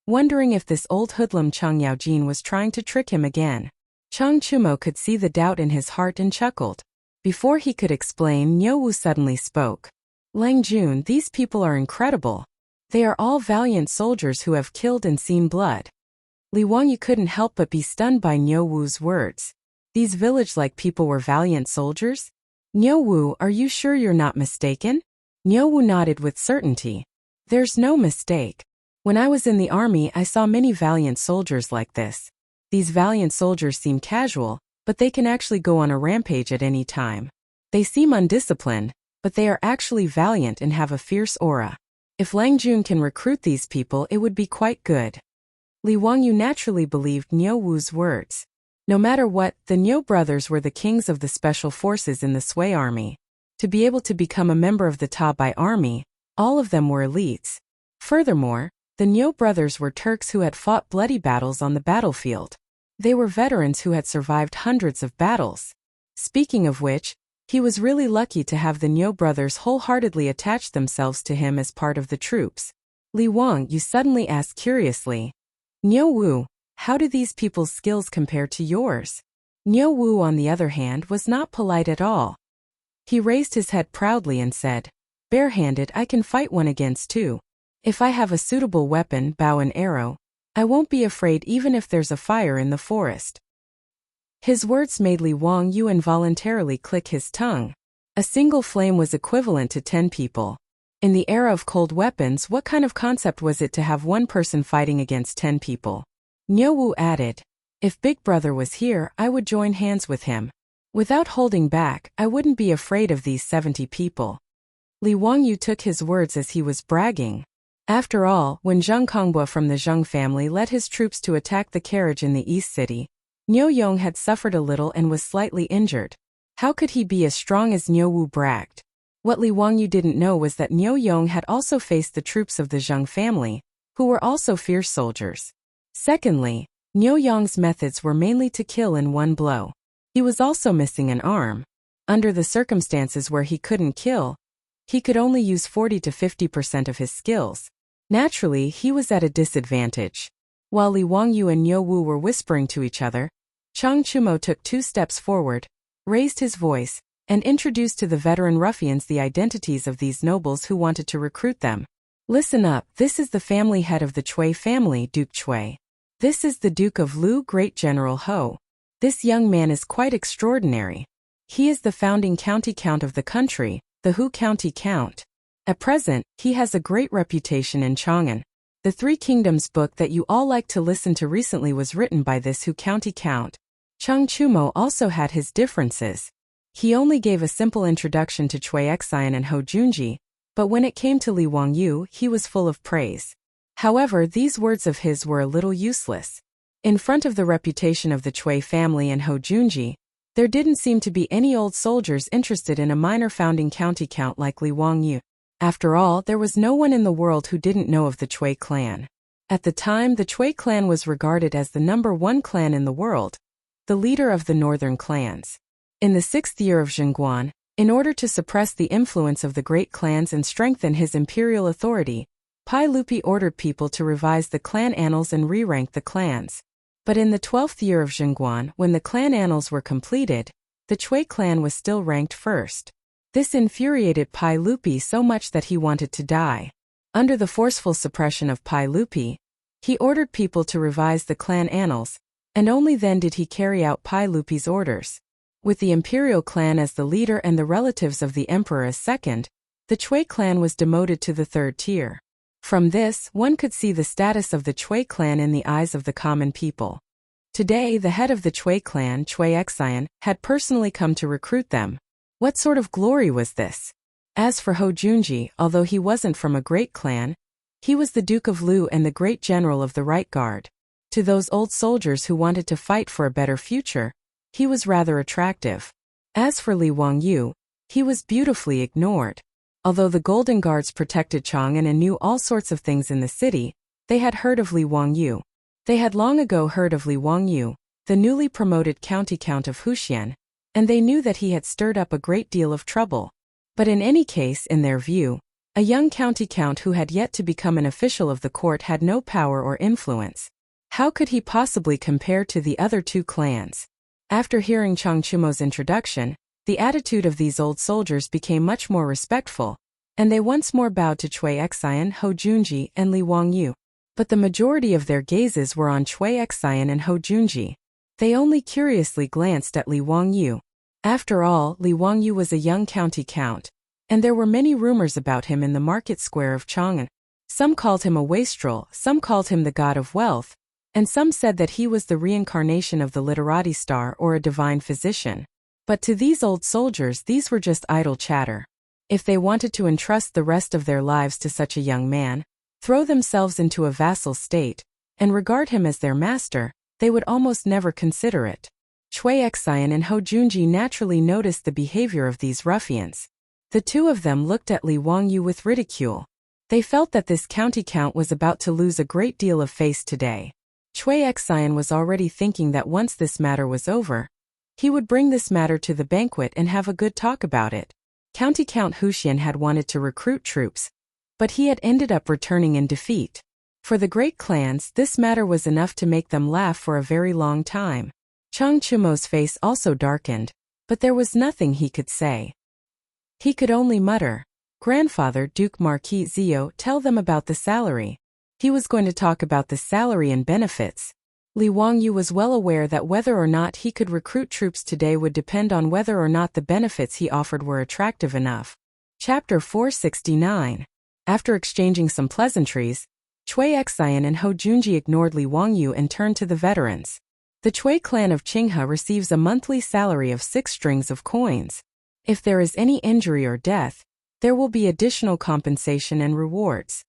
wondering if this old hoodlum Chang Yaojin was trying to trick him again. Chang Chumo could see the doubt in his heart and chuckled. Before he could explain, Niu Wu suddenly spoke. "Lang Jun, these people are incredible. They are all valiant soldiers who have killed and seen blood." Li Wangyu couldn't help but be stunned by Niu Wu's words. These village-like people were valiant soldiers? "Niu Wu, are you sure you're not mistaken?" Niu Wu nodded with certainty. "There's no mistake. When I was in the army, I saw many valiant soldiers like this. These valiant soldiers seem casual, but they can actually go on a rampage at any time. They seem undisciplined, but they are actually valiant and have a fierce aura. If Lang Jun can recruit these people, it would be quite good." Li Wangyu naturally believed Niu Wu's words. No matter what, the Niu brothers were the kings of the special forces in the Sui army. To be able to become a member of the Tabai army, all of them were elites. Furthermore, the Niu brothers were Turks who had fought bloody battles on the battlefield. They were veterans who had survived hundreds of battles. Speaking of which, he was really lucky to have the Niu brothers wholeheartedly attach themselves to him as part of the troops. Li Wangyu suddenly asked curiously, "Niu Wu, how do these people's skills compare to yours?" Niu Wu, on the other hand, was not polite at all. He raised his head proudly and said, "Barehanded, I can fight 1 against 2. If I have a suitable weapon, bow and arrow, I won't be afraid even if there's a fire in the forest." His words made Li Wangyu involuntarily click his tongue. A single flame was equivalent to 10 people. In the era of cold weapons, what kind of concept was it to have one person fighting against 10 people? Niu Wu added, "If Big Brother was here, I would join hands with him. Without holding back, I wouldn't be afraid of these 70 people." Li Wangyu took his words as he was bragging. After all, when Zheng Kongbua from the Zheng family led his troops to attack the carriage in the East City, Niu Yong had suffered a little and was slightly injured. How could he be as strong as Niu Wu bragged? What Li Wangyu didn't know was that Niu Yong had also faced the troops of the Zheng family, who were also fierce soldiers. Secondly, Niu Yong's methods were mainly to kill in one blow. He was also missing an arm. Under the circumstances where he couldn't kill, he could only use 40 to 50% of his skills. Naturally, he was at a disadvantage. While Li Wangyu and Niu Wu were whispering to each other, Chang Chumo took 2 steps forward, raised his voice, and introduced to the veteran ruffians the identities of these nobles who wanted to recruit them. "Listen up, this is the family head of the Cui family, Duke Cui. This is the Duke of Lu, Great General Ho. This young man is quite extraordinary. He is the founding county count of the country, the Hu County Count. At present, he has a great reputation in Chang'an. The Three Kingdoms book that you all like to listen to recently was written by this Hu County Count. Chang Chumo also had his differences. He only gave a simple introduction to Cui Xian and Ho Junji, but when it came to Li Wangyu, he was full of praise. However, these words of his were a little useless. In front of the reputation of the Cui family and Ho Junji, there didn't seem to be any old soldiers interested in a minor founding county count like Li Wangyu. After all, there was no one in the world who didn't know of the Cui clan. At the time, the Cui clan was regarded as the #1 clan in the world, the leader of the northern clans. In the 6th year of Zhenguan, in order to suppress the influence of the great clans and strengthen his imperial authority, Pai Lupi ordered people to revise the clan annals and re-rank the clans. But in the 12th year of Zhenguan, when the clan annals were completed, the Cui clan was still ranked first. This infuriated Pai Lupi so much that he wanted to die. Under the forceful suppression of Pai Lupi, he ordered people to revise the clan annals, and only then did he carry out Pai Lupi's orders. With the imperial clan as the leader and the relatives of the emperor as second, the Cui clan was demoted to the 3rd tier. From this, one could see the status of the Cui clan in the eyes of the common people. Today, the head of the Cui clan, Cui Xian, had personally come to recruit them. What sort of glory was this? As for Ho Junji, although he wasn't from a great clan, he was the Duke of Lu and the great general of the Right Guard. To those old soldiers who wanted to fight for a better future, he was rather attractive. As for Li Wangyu, he was beautifully ignored. Although the Golden Guards protected Chang'an and knew all sorts of things in the city, they had heard of Li Wangyu. They had long ago heard of Li Wangyu, the newly promoted county count of Huxian, and they knew that he had stirred up a great deal of trouble. But in any case, in their view, a young county count who had yet to become an official of the court had no power or influence. How could he possibly compare to the other two clans? After hearing Chang Chumo's introduction, the attitude of these old soldiers became much more respectful, and they once more bowed to Cui Xian, Ho Junji, and Li Wangyu. But the majority of their gazes were on Cui Xian and Ho Junji. They only curiously glanced at Li Wangyu. After all, Li Wangyu was a young county count, and there were many rumors about him in the market square of Chang'an. Some called him a wastrel, some called him the god of wealth, and some said that he was the reincarnation of the literati star or a divine physician. But to these old soldiers, these were just idle chatter. If they wanted to entrust the rest of their lives to such a young man, throw themselves into a vassal state, and regard him as their master, they would almost never consider it. Cui Xian and Ho Junji naturally noticed the behavior of these ruffians. The two of them looked at Li Wangyu with ridicule. They felt that this county count was about to lose a great deal of face today. Cui Xian was already thinking that once this matter was over, he would bring this matter to the banquet and have a good talk about it. County Count Huxian had wanted to recruit troops, but he had ended up returning in defeat. For the great clans, this matter was enough to make them laugh for a very long time. Chang Chumo's face also darkened, but there was nothing he could say. He could only mutter, "Grandfather Duke Marquis Zio, tell them about the salary." He was going to talk about the salary and benefits. Li Wangyu was well aware that whether or not he could recruit troops today would depend on whether or not the benefits he offered were attractive enough. Chapter 469. After exchanging some pleasantries, Cui Xian and Ho Junji ignored Li Wangyu and turned to the veterans. The Cui clan of Qinghe receives a monthly salary of 6 strings of coins. If there is any injury or death, there will be additional compensation and rewards.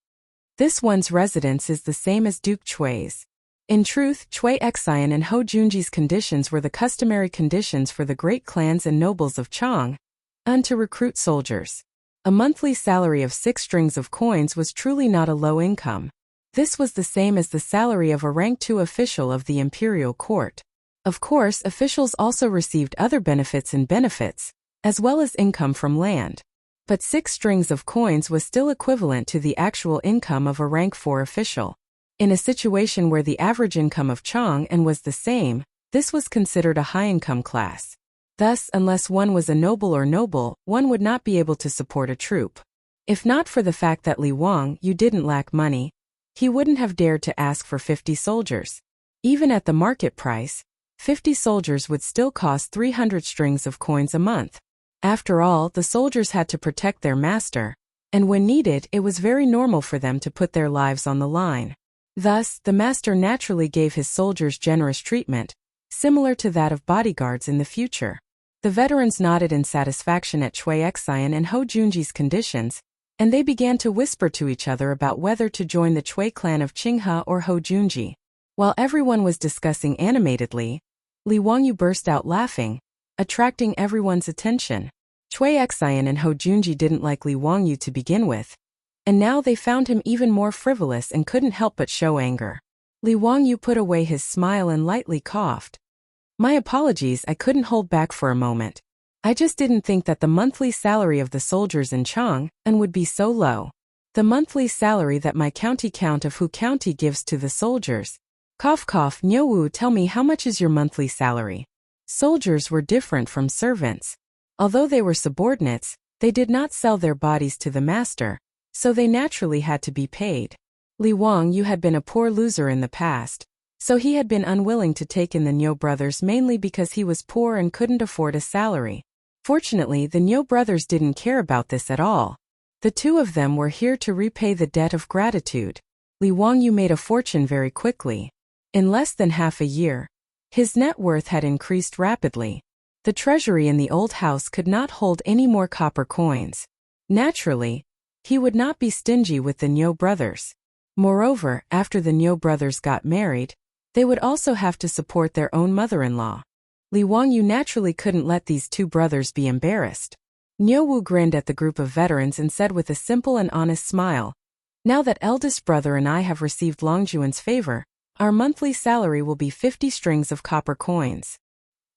This one's residence is the same as Duke Cui's. In truth, Cui Xian and Ho Junji's conditions were the customary conditions for the great clans and nobles of Chang, and to recruit soldiers. A monthly salary of 6 strings of coins was truly not a low income. This was the same as the salary of a rank 2 official of the imperial court. Of course, officials also received other benefits and benefits, as well as income from land. But 6 strings of coins was still equivalent to the actual income of a rank 4 official. In a situation where the average income of Chang'an was the same, this was considered a high-income class. Thus, unless one was a noble or noble, one would not be able to support a troop. If not for the fact that Li Wangyu didn't lack money, he wouldn't have dared to ask for 50 soldiers. Even at the market price, 50 soldiers would still cost 300 strings of coins a month. After all, the soldiers had to protect their master, and when needed, it was very normal for them to put their lives on the line. Thus, the master naturally gave his soldiers generous treatment, similar to that of bodyguards in the future. The veterans nodded in satisfaction at Chui Xian and Ho Junji's conditions, and they began to whisper to each other about whether to join the Chui clan of Qinghe or Ho Junji. While everyone was discussing animatedly, Li Wangyu burst out laughing, attracting everyone's attention. Chui Xian and Ho Junji didn't like Li Wangyu to begin with, and now they found him even more frivolous and couldn't help but show anger. Li Wangyu put away his smile and lightly coughed. My apologies, I couldn't hold back for a moment. I just didn't think that the monthly salary of the soldiers in Chang'an would be so low. The monthly salary that my county Count of Hu County gives to the soldiers. Cough cough, Nyowu, tell me, how much is your monthly salary? Soldiers were different from servants. Although they were subordinates, they did not sell their bodies to the master, so they naturally had to be paid. Li Wangyu had been a poor loser in the past, so he had been unwilling to take in the Nyo brothers mainly because he was poor and couldn't afford a salary. Fortunately, the Nyo brothers didn't care about this at all. The two of them were here to repay the debt of gratitude. Li Wangyu made a fortune very quickly. In less than half a year, his net worth had increased rapidly. The treasury in the old house could not hold any more copper coins. Naturally, he would not be stingy with the Nyo brothers. Moreover, after the Nyo brothers got married, they would also have to support their own mother-in-law. Li Wangyu naturally couldn't let these two brothers be embarrassed. Nyowu grinned at the group of veterans and said with a simple and honest smile, "Now that eldest brother and I have received Longjuan's favor, our monthly salary will be 50 strings of copper coins."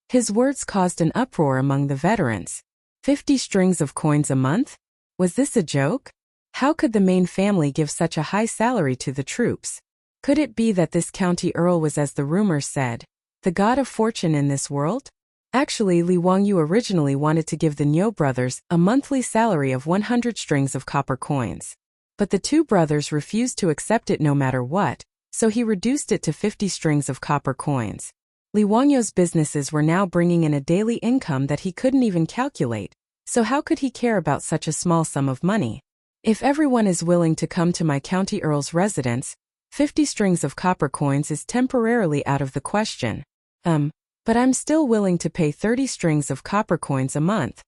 His words caused an uproar among the veterans. 50 strings of coins a month? Was this a joke? How could the main family give such a high salary to the troops? Could it be that this county earl was, as the rumors said, the god of fortune in this world? Actually, Li Wangyu originally wanted to give the Nyo brothers a monthly salary of 100 strings of copper coins. But the two brothers refused to accept it no matter what, so he reduced it to 50 strings of copper coins. Li Wangyu's businesses were now bringing in a daily income that he couldn't even calculate, so how could he care about such a small sum of money? If everyone is willing to come to my county earl's residence, 50 strings of copper coins is temporarily out of the question. But I'm still willing to pay 30 strings of copper coins a month.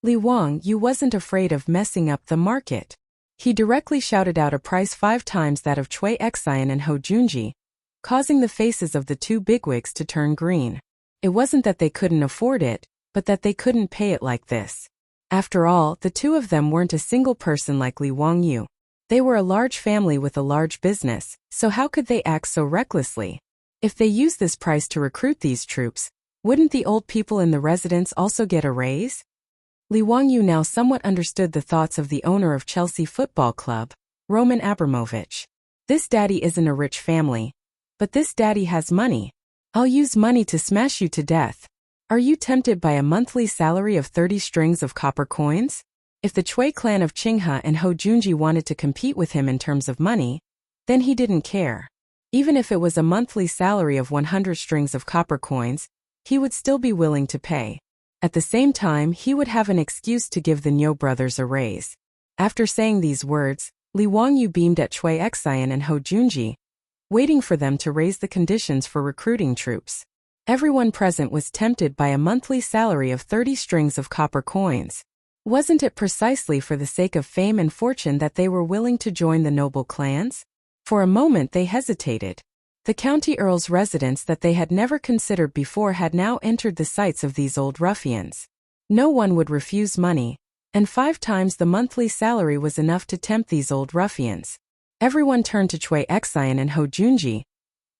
Li Wangyu wasn't afraid of messing up the market. He directly shouted out a price 5 times that of Chui Xian and Ho Junji, causing the faces of the two bigwigs to turn green. It wasn't that they couldn't afford it, but that they couldn't pay it like this. After all, the two of them weren't a single person like Li Wangyu. They were a large family with a large business, so how could they act so recklessly? If they used this price to recruit these troops, wouldn't the old people in the residence also get a raise? Li Wangyu now somewhat understood the thoughts of the owner of Chelsea Football Club, Roman Abramovich. This daddy isn't a rich family, but this daddy has money. I'll use money to smash you to death. Are you tempted by a monthly salary of 30 strings of copper coins? If the Chui clan of Qinghe and Ho Junji wanted to compete with him in terms of money, then he didn't care. Even if it was a monthly salary of 100 strings of copper coins, he would still be willing to pay. At the same time, he would have an excuse to give the Nyo brothers a raise. After saying these words, Li Wangyu beamed at Chui Xian and Ho Junji, waiting for them to raise the conditions for recruiting troops. Everyone present was tempted by a monthly salary of 30 strings of copper coins. Wasn't it precisely for the sake of fame and fortune that they were willing to join the noble clans? For a moment they hesitated. The county earl's residence that they had never considered before had now entered the sights of these old ruffians. No one would refuse money, and 5 times the monthly salary was enough to tempt these old ruffians. Everyone turned to Chui Xian and Ho Junji,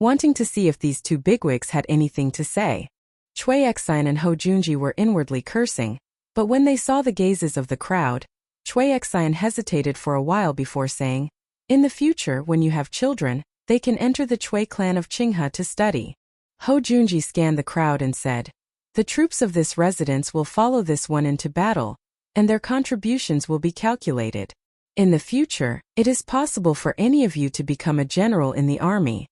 wanting to see if these two bigwigs had anything to say. Chui Xian and Ho Junji were inwardly cursing, but when they saw the gazes of the crowd, Chui Xian hesitated for a while before saying, "In the future, when you have children, they can enter the Chui clan of Qinghe to study." Ho Junji scanned the crowd and said, "The troops of this residence will follow this one into battle, and their contributions will be calculated. In the future, it is possible for any of you to become a general in the army."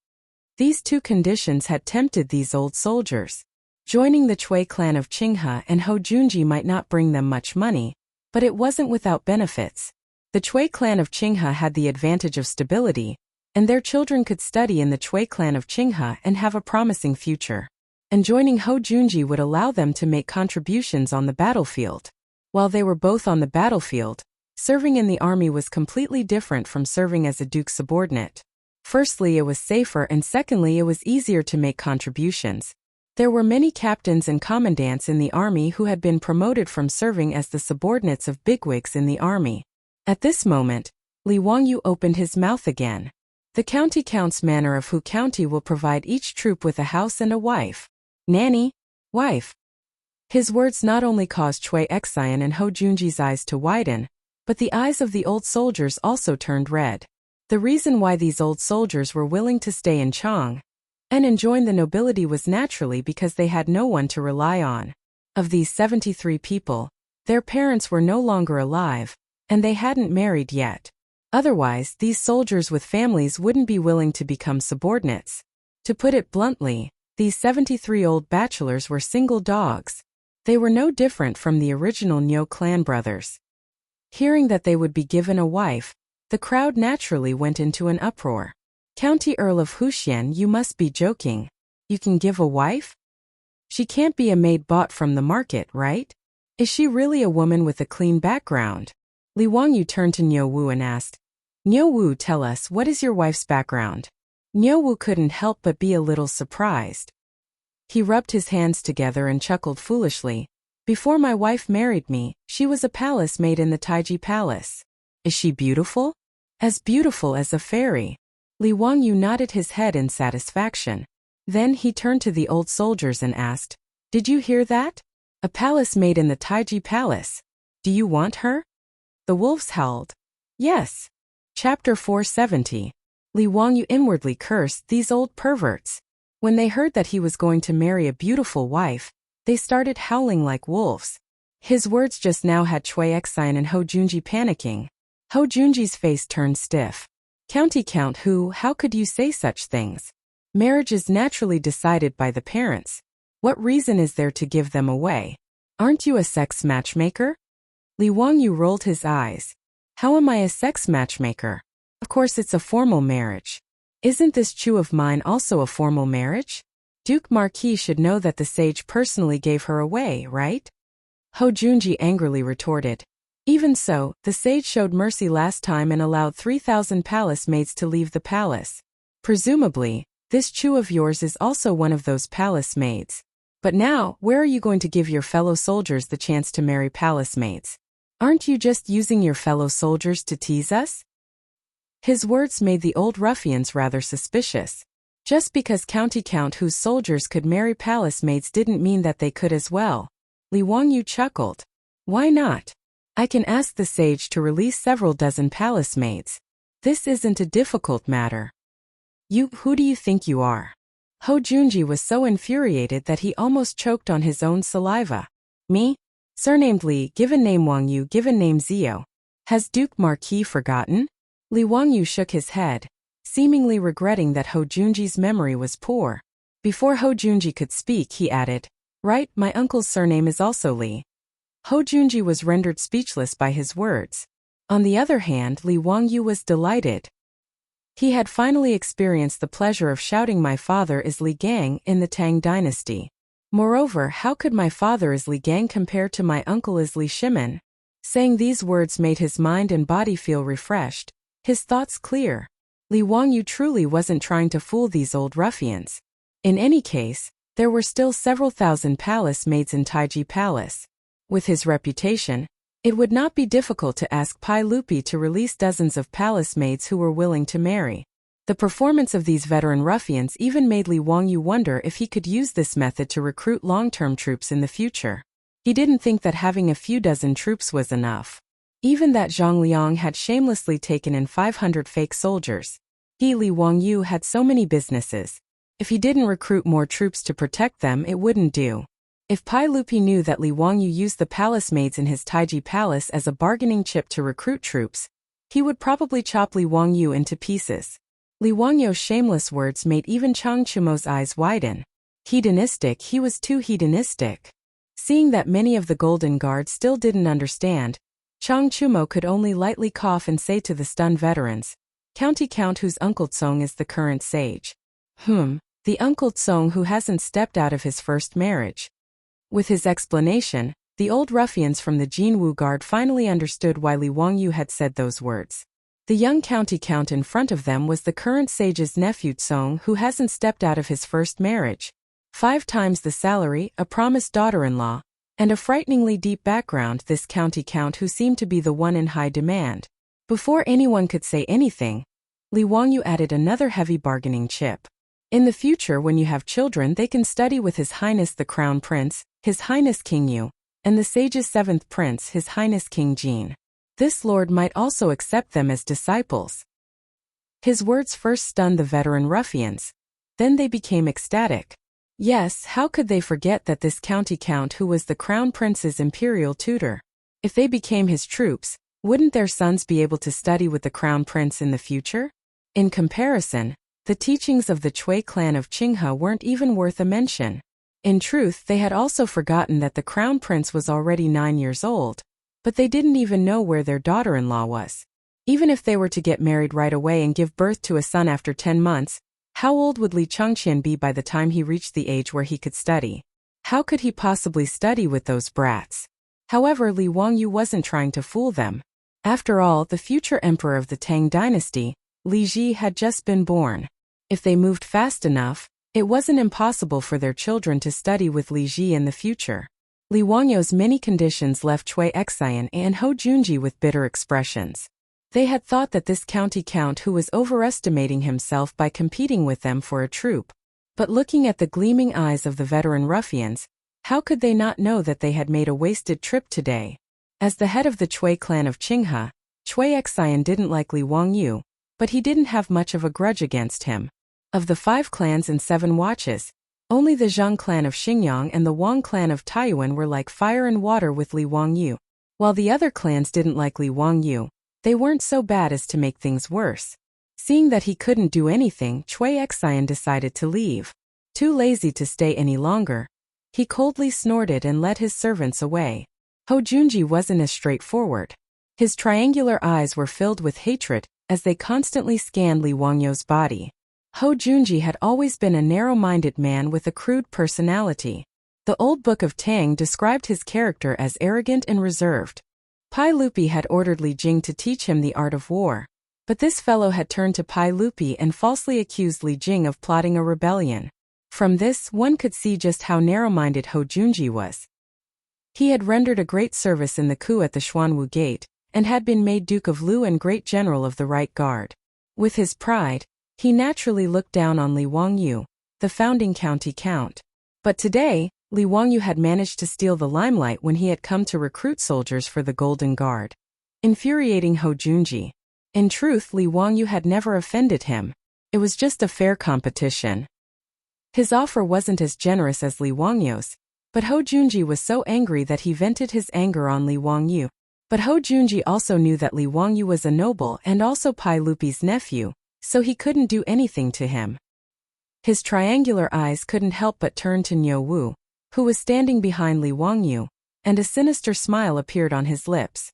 These two conditions had tempted these old soldiers. Joining the Chui clan of Qinghe and Ho Junji might not bring them much money, but it wasn't without benefits. The Chui clan of Qinghe had the advantage of stability, and their children could study in the Chui clan of Qinghe and have a promising future. And joining Ho Junji would allow them to make contributions on the battlefield. While they were both on the battlefield, serving in the army was completely different from serving as a duke's subordinate. Firstly, it was safer, and secondly, it was easier to make contributions. There were many captains and commandants in the army who had been promoted from serving as the subordinates of bigwigs in the army. At this moment, Li Wangyu opened his mouth again. The county count's manor of Hu County will provide each troop with a house and a wife. Nanny, wife. His words not only caused Chui Xian and Ho Junji's eyes to widen, but the eyes of the old soldiers also turned red. The reason why these old soldiers were willing to stay in Chang and join the nobility was naturally because they had no one to rely on. Of these 73 people, their parents were no longer alive, and they hadn't married yet. Otherwise, these soldiers with families wouldn't be willing to become subordinates. To put it bluntly, these 73 old bachelors were single dogs. They were no different from the original Niu clan brothers. Hearing that they would be given a wife, the crowd naturally went into an uproar. County Earl of Huxian, you must be joking. You can give a wife? She can't be a maid bought from the market, right? Is she really a woman with a clean background? Li Wangyu turned to Niu Wu and asked, Niu Wu, tell us, what is your wife's background? Niu Wu couldn't help but be a little surprised. He rubbed his hands together and chuckled foolishly. Before my wife married me, she was a palace maid in the Taiji Palace. Is she beautiful? As beautiful as a fairy. Li Wangyu nodded his head in satisfaction. Then he turned to the old soldiers and asked, Did you hear that? A palace maid in the Taiji Palace. Do you want her? The wolves howled. Yes. Chapter 470. Li Wangyu inwardly cursed these old perverts. When they heard that he was going to marry a beautiful wife, they started howling like wolves. His words just now had Chui Xian and Ho Junji panicking. Ho Junji's face turned stiff. County Count Hu, how could you say such things? Marriage is naturally decided by the parents. What reason is there to give them away? Aren't you a sex matchmaker? Li Wangyu rolled his eyes. How am I a sex matchmaker? Of course it's a formal marriage. Isn't this Chu of mine also a formal marriage? Duke Marquis should know that the sage personally gave her away, right? Ho Junji angrily retorted. Even so, the sage showed mercy last time and allowed 3,000 palace maids to leave the palace. Presumably, this Chu of yours is also one of those palace maids. But now, where are you going to give your fellow soldiers the chance to marry palace maids? Aren't you just using your fellow soldiers to tease us? His words made the old ruffians rather suspicious. Just because County Count Hu's soldiers could marry palace maids didn't mean that they could as well. Li Wangyu chuckled. Why not? I can ask the sage to release several dozen palace maids. This isn't a difficult matter. Who do you think you are? Ho Junji was so infuriated that he almost choked on his own saliva. Me? Surnamed Li, given name Wangyu, given name Zio. Has Duke Marquis forgotten? Li Wangyu shook his head, seemingly regretting that Ho Junji's memory was poor. Before Ho Junji could speak, he added, Right, my uncle's surname is also Li. Ho Junji was rendered speechless by his words. On the other hand, Li Wangyu was delighted. He had finally experienced the pleasure of shouting my father is Li Gang in the Tang dynasty. Moreover, how could my father is Li Gang compare to my uncle is Li Shimen? Saying these words made his mind and body feel refreshed, his thoughts clear. Li Wangyu truly wasn't trying to fool these old ruffians. In any case, there were still several thousand palace maids in Taiji Palace. With his reputation, it would not be difficult to ask Pai Lupi to release dozens of palace maids who were willing to marry. The performance of these veteran ruffians even made Li Wangyu wonder if he could use this method to recruit long-term troops in the future. He didn't think that having a few dozen troops was enough. Even that Zhang Liang had shamelessly taken in 500 fake soldiers. He, Li Wangyu, had so many businesses. If he didn't recruit more troops to protect them, it wouldn't do. If Pai Lupi knew that Li Wangyu used the palace maids in his Taiji Palace as a bargaining chip to recruit troops, he would probably chop Li Wangyu into pieces. Li Wangyou's shameless words made even Chang Chumo's eyes widen. Hedonistic, he was too hedonistic. Seeing that many of the Golden Guard still didn't understand, Chang Chumo could only lightly cough and say to the stunned veterans, "County Count whose Uncle Tsong is the current sage." The Uncle Tsong who hasn't stepped out of his first marriage. With his explanation, the old ruffians from the Jinwu Guard finally understood why Li Wangyou had said those words. The young county count in front of them was the current sage's nephew Tsong who hasn't stepped out of his first marriage. 5 times the salary, a promised daughter-in-law, and a frighteningly deep background, this county count who seemed to be the one in high demand. Before anyone could say anything, Li Wangyou added another heavy bargaining chip. In the future when you have children they can study with His Highness the Crown Prince, His Highness King Yu, and the sage's 7th Prince, His Highness King Jin. This lord might also accept them as disciples. His words first stunned the veteran ruffians. Then they became ecstatic. Yes, how could they forget that this county count who was the crown prince's imperial tutor? If they became his troops, wouldn't their sons be able to study with the crown prince in the future? In comparison, the teachings of the Chui clan of Qinghe weren't even worth a mention. In truth, they had also forgotten that the crown prince was already 9 years old, but they didn't even know where their daughter-in-law was. Even if they were to get married right away and give birth to a son after 10 months, how old would Li Changqian be by the time he reached the age where he could study? How could he possibly study with those brats? However, Li Wangyou wasn't trying to fool them. After all, the future emperor of the Tang dynasty, Li Ji, had just been born. If they moved fast enough, it wasn't impossible for their children to study with Li Ji in the future. Li Wangyou's many conditions left Cui Xian and Hou Junji with bitter expressions. They had thought that this county count who was overestimating himself by competing with them for a troop. But looking at the gleaming eyes of the veteran ruffians, how could they not know that they had made a wasted trip today? As the head of the Chui clan of Qinghe, Cui Xian didn't like Li Wangyou, but he didn't have much of a grudge against him. Of the 5 clans and 7 watches, only the Zhang clan of Xingyang and the Wang clan of Taiyuan were like fire and water with Li Wangyou. While the other clans didn't like Li Wangyou, they weren't so bad as to make things worse. Seeing that he couldn't do anything, Cui Xian decided to leave. Too lazy to stay any longer, he coldly snorted and led his servants away. Hou Junji wasn't as straightforward. His triangular eyes were filled with hatred as they constantly scanned Li Wangyou's body. Hou Junji had always been a narrow-minded man with a crude personality. The old book of Tang described his character as arrogant and reserved. Pai Lupi had ordered Li Jing to teach him the art of war, but this fellow had turned to Pai Lupi and falsely accused Li Jing of plotting a rebellion. From this, one could see just how narrow-minded Hou Junji was. He had rendered a great service in the coup at the Xuanwu Gate, and had been made Duke of Lu and Great General of the Right Guard. With his pride, he naturally looked down on Li Wangyou, the founding county count. But today, Li Wangyou had managed to steal the limelight when he had come to recruit soldiers for the Golden Guard, infuriating Hou Junji. In truth, Li Wangyou had never offended him. It was just a fair competition. His offer wasn't as generous as Li Wangyou's, but Hou Junji was so angry that he vented his anger on Li Wangyou. But Hou Junji also knew that Li Wangyou was a noble and also Pai Lupi's nephew, so he couldn't do anything to him. His triangular eyes couldn't help but turn to Niu Wu, who was standing behind Li Wangyou, and a sinister smile appeared on his lips.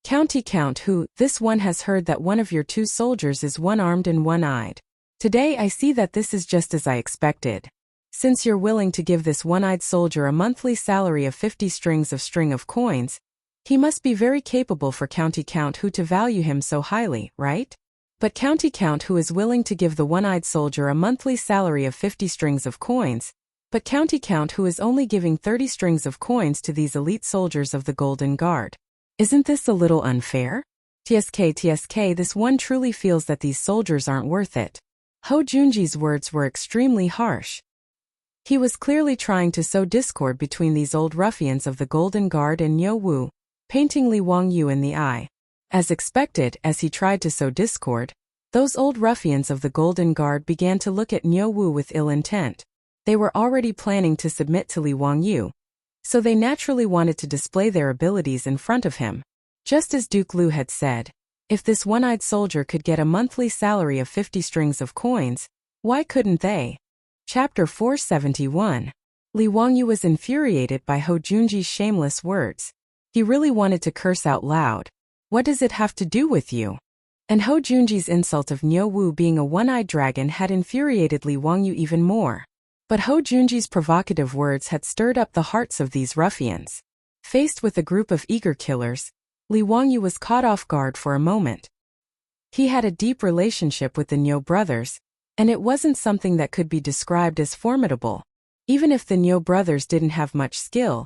County Count Hu, this one has heard that one of your 2 soldiers is one-armed and one-eyed. Today I see that this is just as I expected. Since you're willing to give this one-eyed soldier a monthly salary of 50 strings of coins, he must be very capable for County Count Hu to value him so highly, right? But County Count Hu is willing to give the one-eyed soldier a monthly salary of 50 strings of coins, but County Count Hu is only giving 30 strings of coins to these elite soldiers of the Golden Guard. Isn't this a little unfair? TSK, this one truly feels that these soldiers aren't worth it. Hou Junji's words were extremely harsh. He was clearly trying to sow discord between these old ruffians of the Golden Guard and Niu Wu, painting Li Wangyou in the eye. As expected, as he tried to sow discord, those old ruffians of the Golden Guard began to look at Niu Wu with ill intent. They were already planning to submit to Li Wangyou, so they naturally wanted to display their abilities in front of him. Just as Duke Lu had said, If this one-eyed soldier could get a monthly salary of 50 strings of coins, why couldn't they? Chapter 471. Li Wangyu was infuriated by Ho Junji's shameless words. He really wanted to curse out loud. What does it have to do with you? And Ho Junji's insult of Niu Wu being a one-eyed dragon had infuriated Li Wangyu even more. But Ho Junji's provocative words had stirred up the hearts of these ruffians. Faced with a group of eager killers, Li Wangyu was caught off guard for a moment. He had a deep relationship with the Niu brothers, and it wasn't something that could be described as formidable. Even if the Niu brothers didn't have much skill,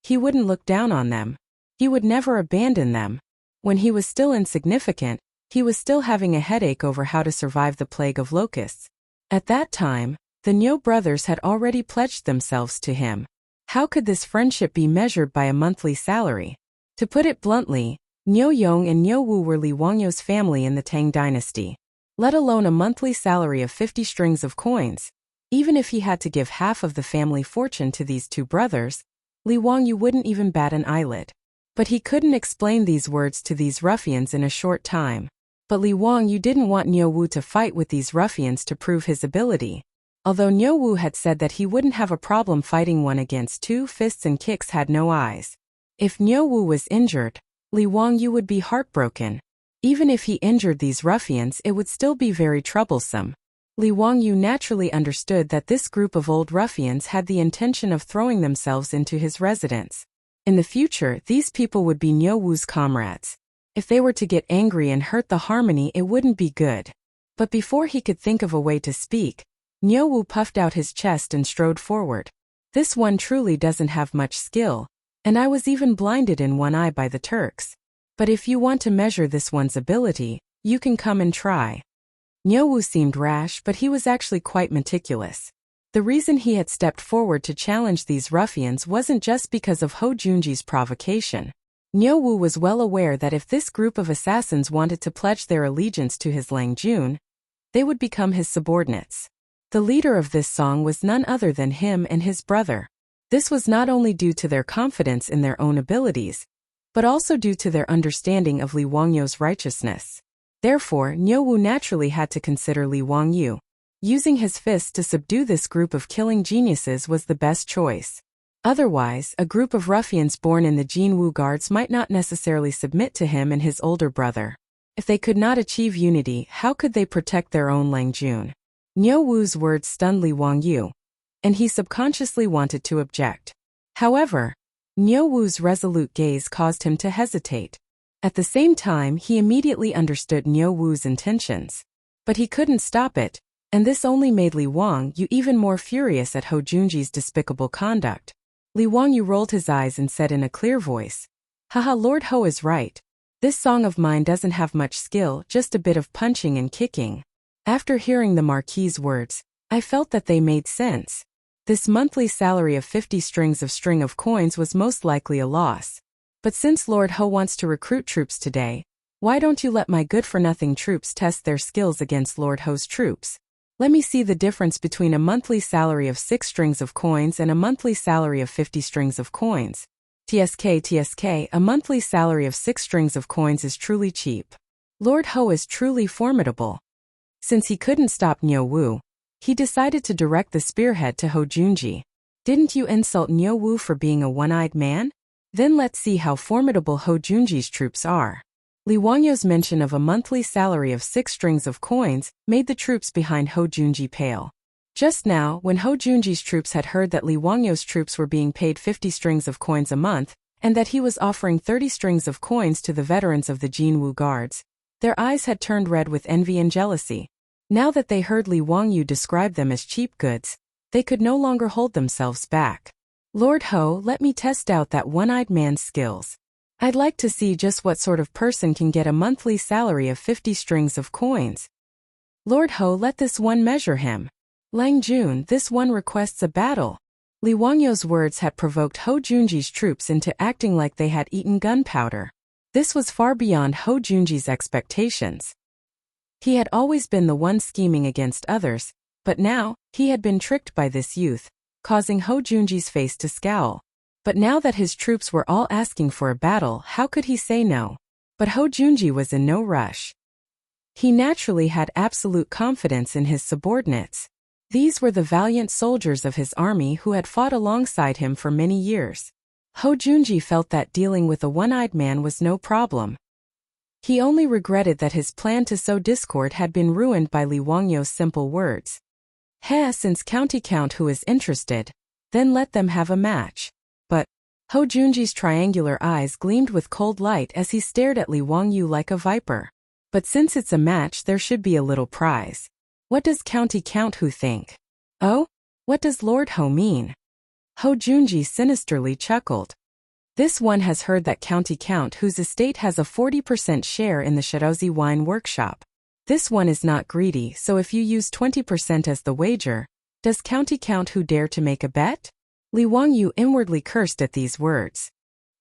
he wouldn't look down on them. He would never abandon them. When he was still insignificant, he was still having a headache over how to survive the plague of locusts. At that time, the Niu brothers had already pledged themselves to him. How could this friendship be measured by a monthly salary? To put it bluntly, Niu Yong and Niu Wu were Li Wangyu's family in the Tang dynasty. Let alone a monthly salary of 50 strings of coins. Even if he had to give half of the family fortune to these two brothers, Li Wangyu wouldn't even bat an eyelid. But he couldn't explain these words to these ruffians in a short time. But Li Wangyu didn't want Niu Wu to fight with these ruffians to prove his ability. Although Niu Wu had said that he wouldn't have a problem fighting one against 2 fists and kicks had no eyes. If Niu Wu was injured, Li Wangyu would be heartbroken. Even if he injured these ruffians, it would still be very troublesome. Li Wangyu naturally understood that this group of old ruffians had the intention of throwing themselves into his residence. In the future, these people would be Niu Wu's comrades. If they were to get angry and hurt the harmony, it wouldn't be good. But before he could think of a way to speak, Niu Wu puffed out his chest and strode forward. This one truly doesn't have much skill, and I was even blinded in one eye by the Turks. But if you want to measure this one's ability, you can come and try. Niu Wu seemed rash, but he was actually quite meticulous. The reason he had stepped forward to challenge these ruffians wasn't just because of Ho Junji's provocation. Niu Wu was well aware that if this group of assassins wanted to pledge their allegiance to his Lang Jun, they would become his subordinates. The leader of this song was none other than him and his brother. This was not only due to their confidence in their own abilities, but also due to their understanding of Li Wangyu's righteousness. Therefore, Niu Wu naturally had to consider Li Wangyu. Using his fists to subdue this group of killing geniuses was the best choice. Otherwise, a group of ruffians born in the Jin Wu guards might not necessarily submit to him and his older brother. If they could not achieve unity, how could they protect their own Lang Jun? Niu Wu's words stunned Li Wangyu, and he subconsciously wanted to object. However, Niu Wu's resolute gaze caused him to hesitate. At the same time, he immediately understood Niu Wu's intentions. But he couldn't stop it, and this only made Li Wangyu even more furious at Ho Junji's despicable conduct. Li Wangyu rolled his eyes and said in a clear voice, "Haha, Lord Ho is right. This song of mine doesn't have much skill, just a bit of punching and kicking." After hearing the Marquis's words, I felt that they made sense. This monthly salary of 50 strings of coins was most likely a loss. But since Lord Ho wants to recruit troops today, why don't you let my good-for-nothing troops test their skills against Lord Ho's troops? Let me see the difference between a monthly salary of 6 strings of coins and a monthly salary of 50 strings of coins. TSK, a monthly salary of 6 strings of coins is truly cheap. Lord Ho is truly formidable. Since he couldn't stop Niu Wu, he decided to direct the spearhead to Ho Junji. Didn't you insult Niu Wu for being a one-eyed man? Then let's see how formidable Ho Junji's troops are. Li Wangyu's mention of a monthly salary of 6 strings of coins made the troops behind Ho Junji pale. Just now, when Ho Junji's troops had heard that Li Wangyu's troops were being paid 50 strings of coins a month, and that he was offering 30 strings of coins to the veterans of the Jin Wu guards, their eyes had turned red with envy and jealousy. Now that they heard Li Wangyu describe them as cheap goods, they could no longer hold themselves back. Lord Ho, let me test out that one-eyed man's skills. I'd like to see just what sort of person can get a monthly salary of 50 strings of coins. Lord Ho, let this one measure him. Lang Jun, this one requests a battle. Li Wangyu's words had provoked Ho Junji's troops into acting like they had eaten gunpowder. This was far beyond Ho Junji's expectations. He had always been the one scheming against others, but now, he had been tricked by this youth, causing Ho Junji's face to scowl. But now that his troops were all asking for a battle, how could he say no? But Ho Junji was in no rush. He naturally had absolute confidence in his subordinates. These were the valiant soldiers of his army who had fought alongside him for many years. Ho Junji felt that dealing with a one-eyed man was no problem. He only regretted that his plan to sow discord had been ruined by Li Wangyo's simple words. Since County Count who is interested, then let them have a match. But Ho Junji's triangular eyes gleamed with cold light as he stared at Li Wangyu like a viper. But since it's a match, there should be a little prize. What does County Count who think? Oh? What does Lord Ho mean? Ho Junji sinisterly chuckled. This one has heard that County Count whose estate has a 40% share in the Shirozi wine workshop. This one is not greedy, so if you use 20% as the wager, does County Count who dare to make a bet? Li Wangyu inwardly cursed at these words.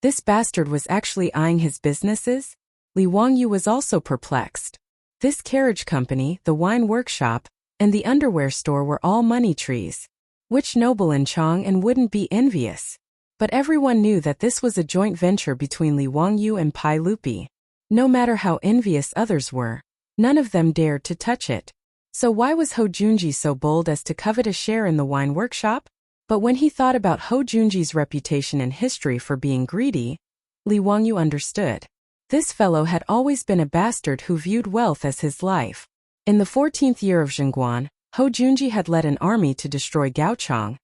This bastard was actually eyeing his businesses? Li Wangyu was also perplexed. This carriage company, the wine workshop, and the underwear store were all money trees. Which noble in Chang wouldn't be envious? But everyone knew that this was a joint venture between Li Wangyu and Pai Lupi. No matter how envious others were, none of them dared to touch it. So why was Ho Junji so bold as to covet a share in the wine workshop? But when he thought about Ho Junji's reputation in history for being greedy, Li Wangyu understood. This fellow had always been a bastard who viewed wealth as his life. In the 14th year of Zhengguan, Ho Junji had led an army to destroy Gaochang,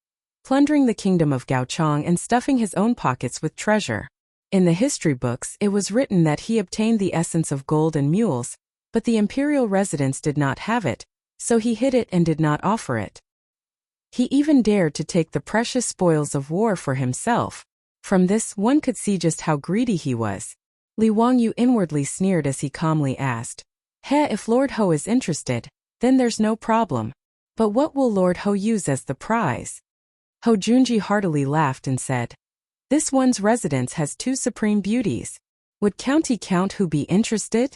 plundering the kingdom of Gaochang and stuffing his own pockets with treasure. In the history books, it was written that he obtained the essence of gold and mules, but the imperial residents did not have it, so he hid it and did not offer it. He even dared to take the precious spoils of war for himself. From this, one could see just how greedy he was. Li Wangyu inwardly sneered as he calmly asked, if Lord Ho is interested, then there's no problem. But what will Lord Ho use as the prize? Ho Junji heartily laughed and said, this one's residence has 2 supreme beauties. Would County Count who be interested?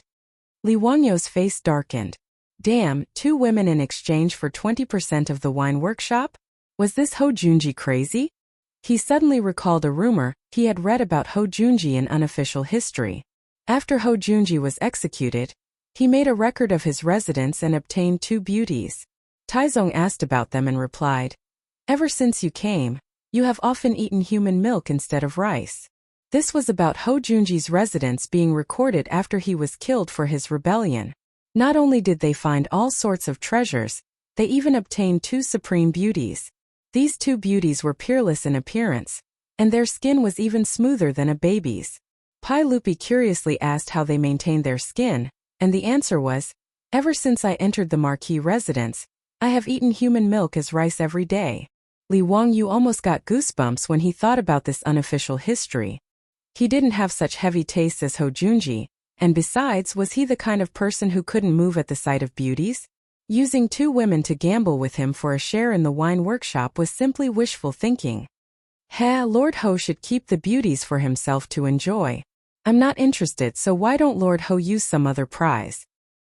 Li Wangyu's face darkened. Damn, 2 women in exchange for 20% of the wine workshop? Was this Ho Junji crazy? He suddenly recalled a rumor he had read about Ho Junji in unofficial history. After Ho Junji was executed, he made a record of his residence and obtained 2 beauties. Taizong asked about them and replied, ever since you came, you have often eaten human milk instead of rice. This was about Ho Junji's residence being recorded after he was killed for his rebellion. Not only did they find all sorts of treasures, they even obtained 2 supreme beauties. These 2 beauties were peerless in appearance, and their skin was even smoother than a baby's. Pai Lupi curiously asked how they maintained their skin, and the answer was, ever since I entered the Marquis residence, I have eaten human milk as rice every day. Li Wangyu almost got goosebumps when he thought about this unofficial history. He didn't have such heavy tastes as Ho Junji, and besides, was he the kind of person who couldn't move at the sight of beauties? Using 2 women to gamble with him for a share in the wine workshop was simply wishful thinking. Lord Ho should keep the beauties for himself to enjoy. I'm not interested, so why don't Lord Ho use some other prize?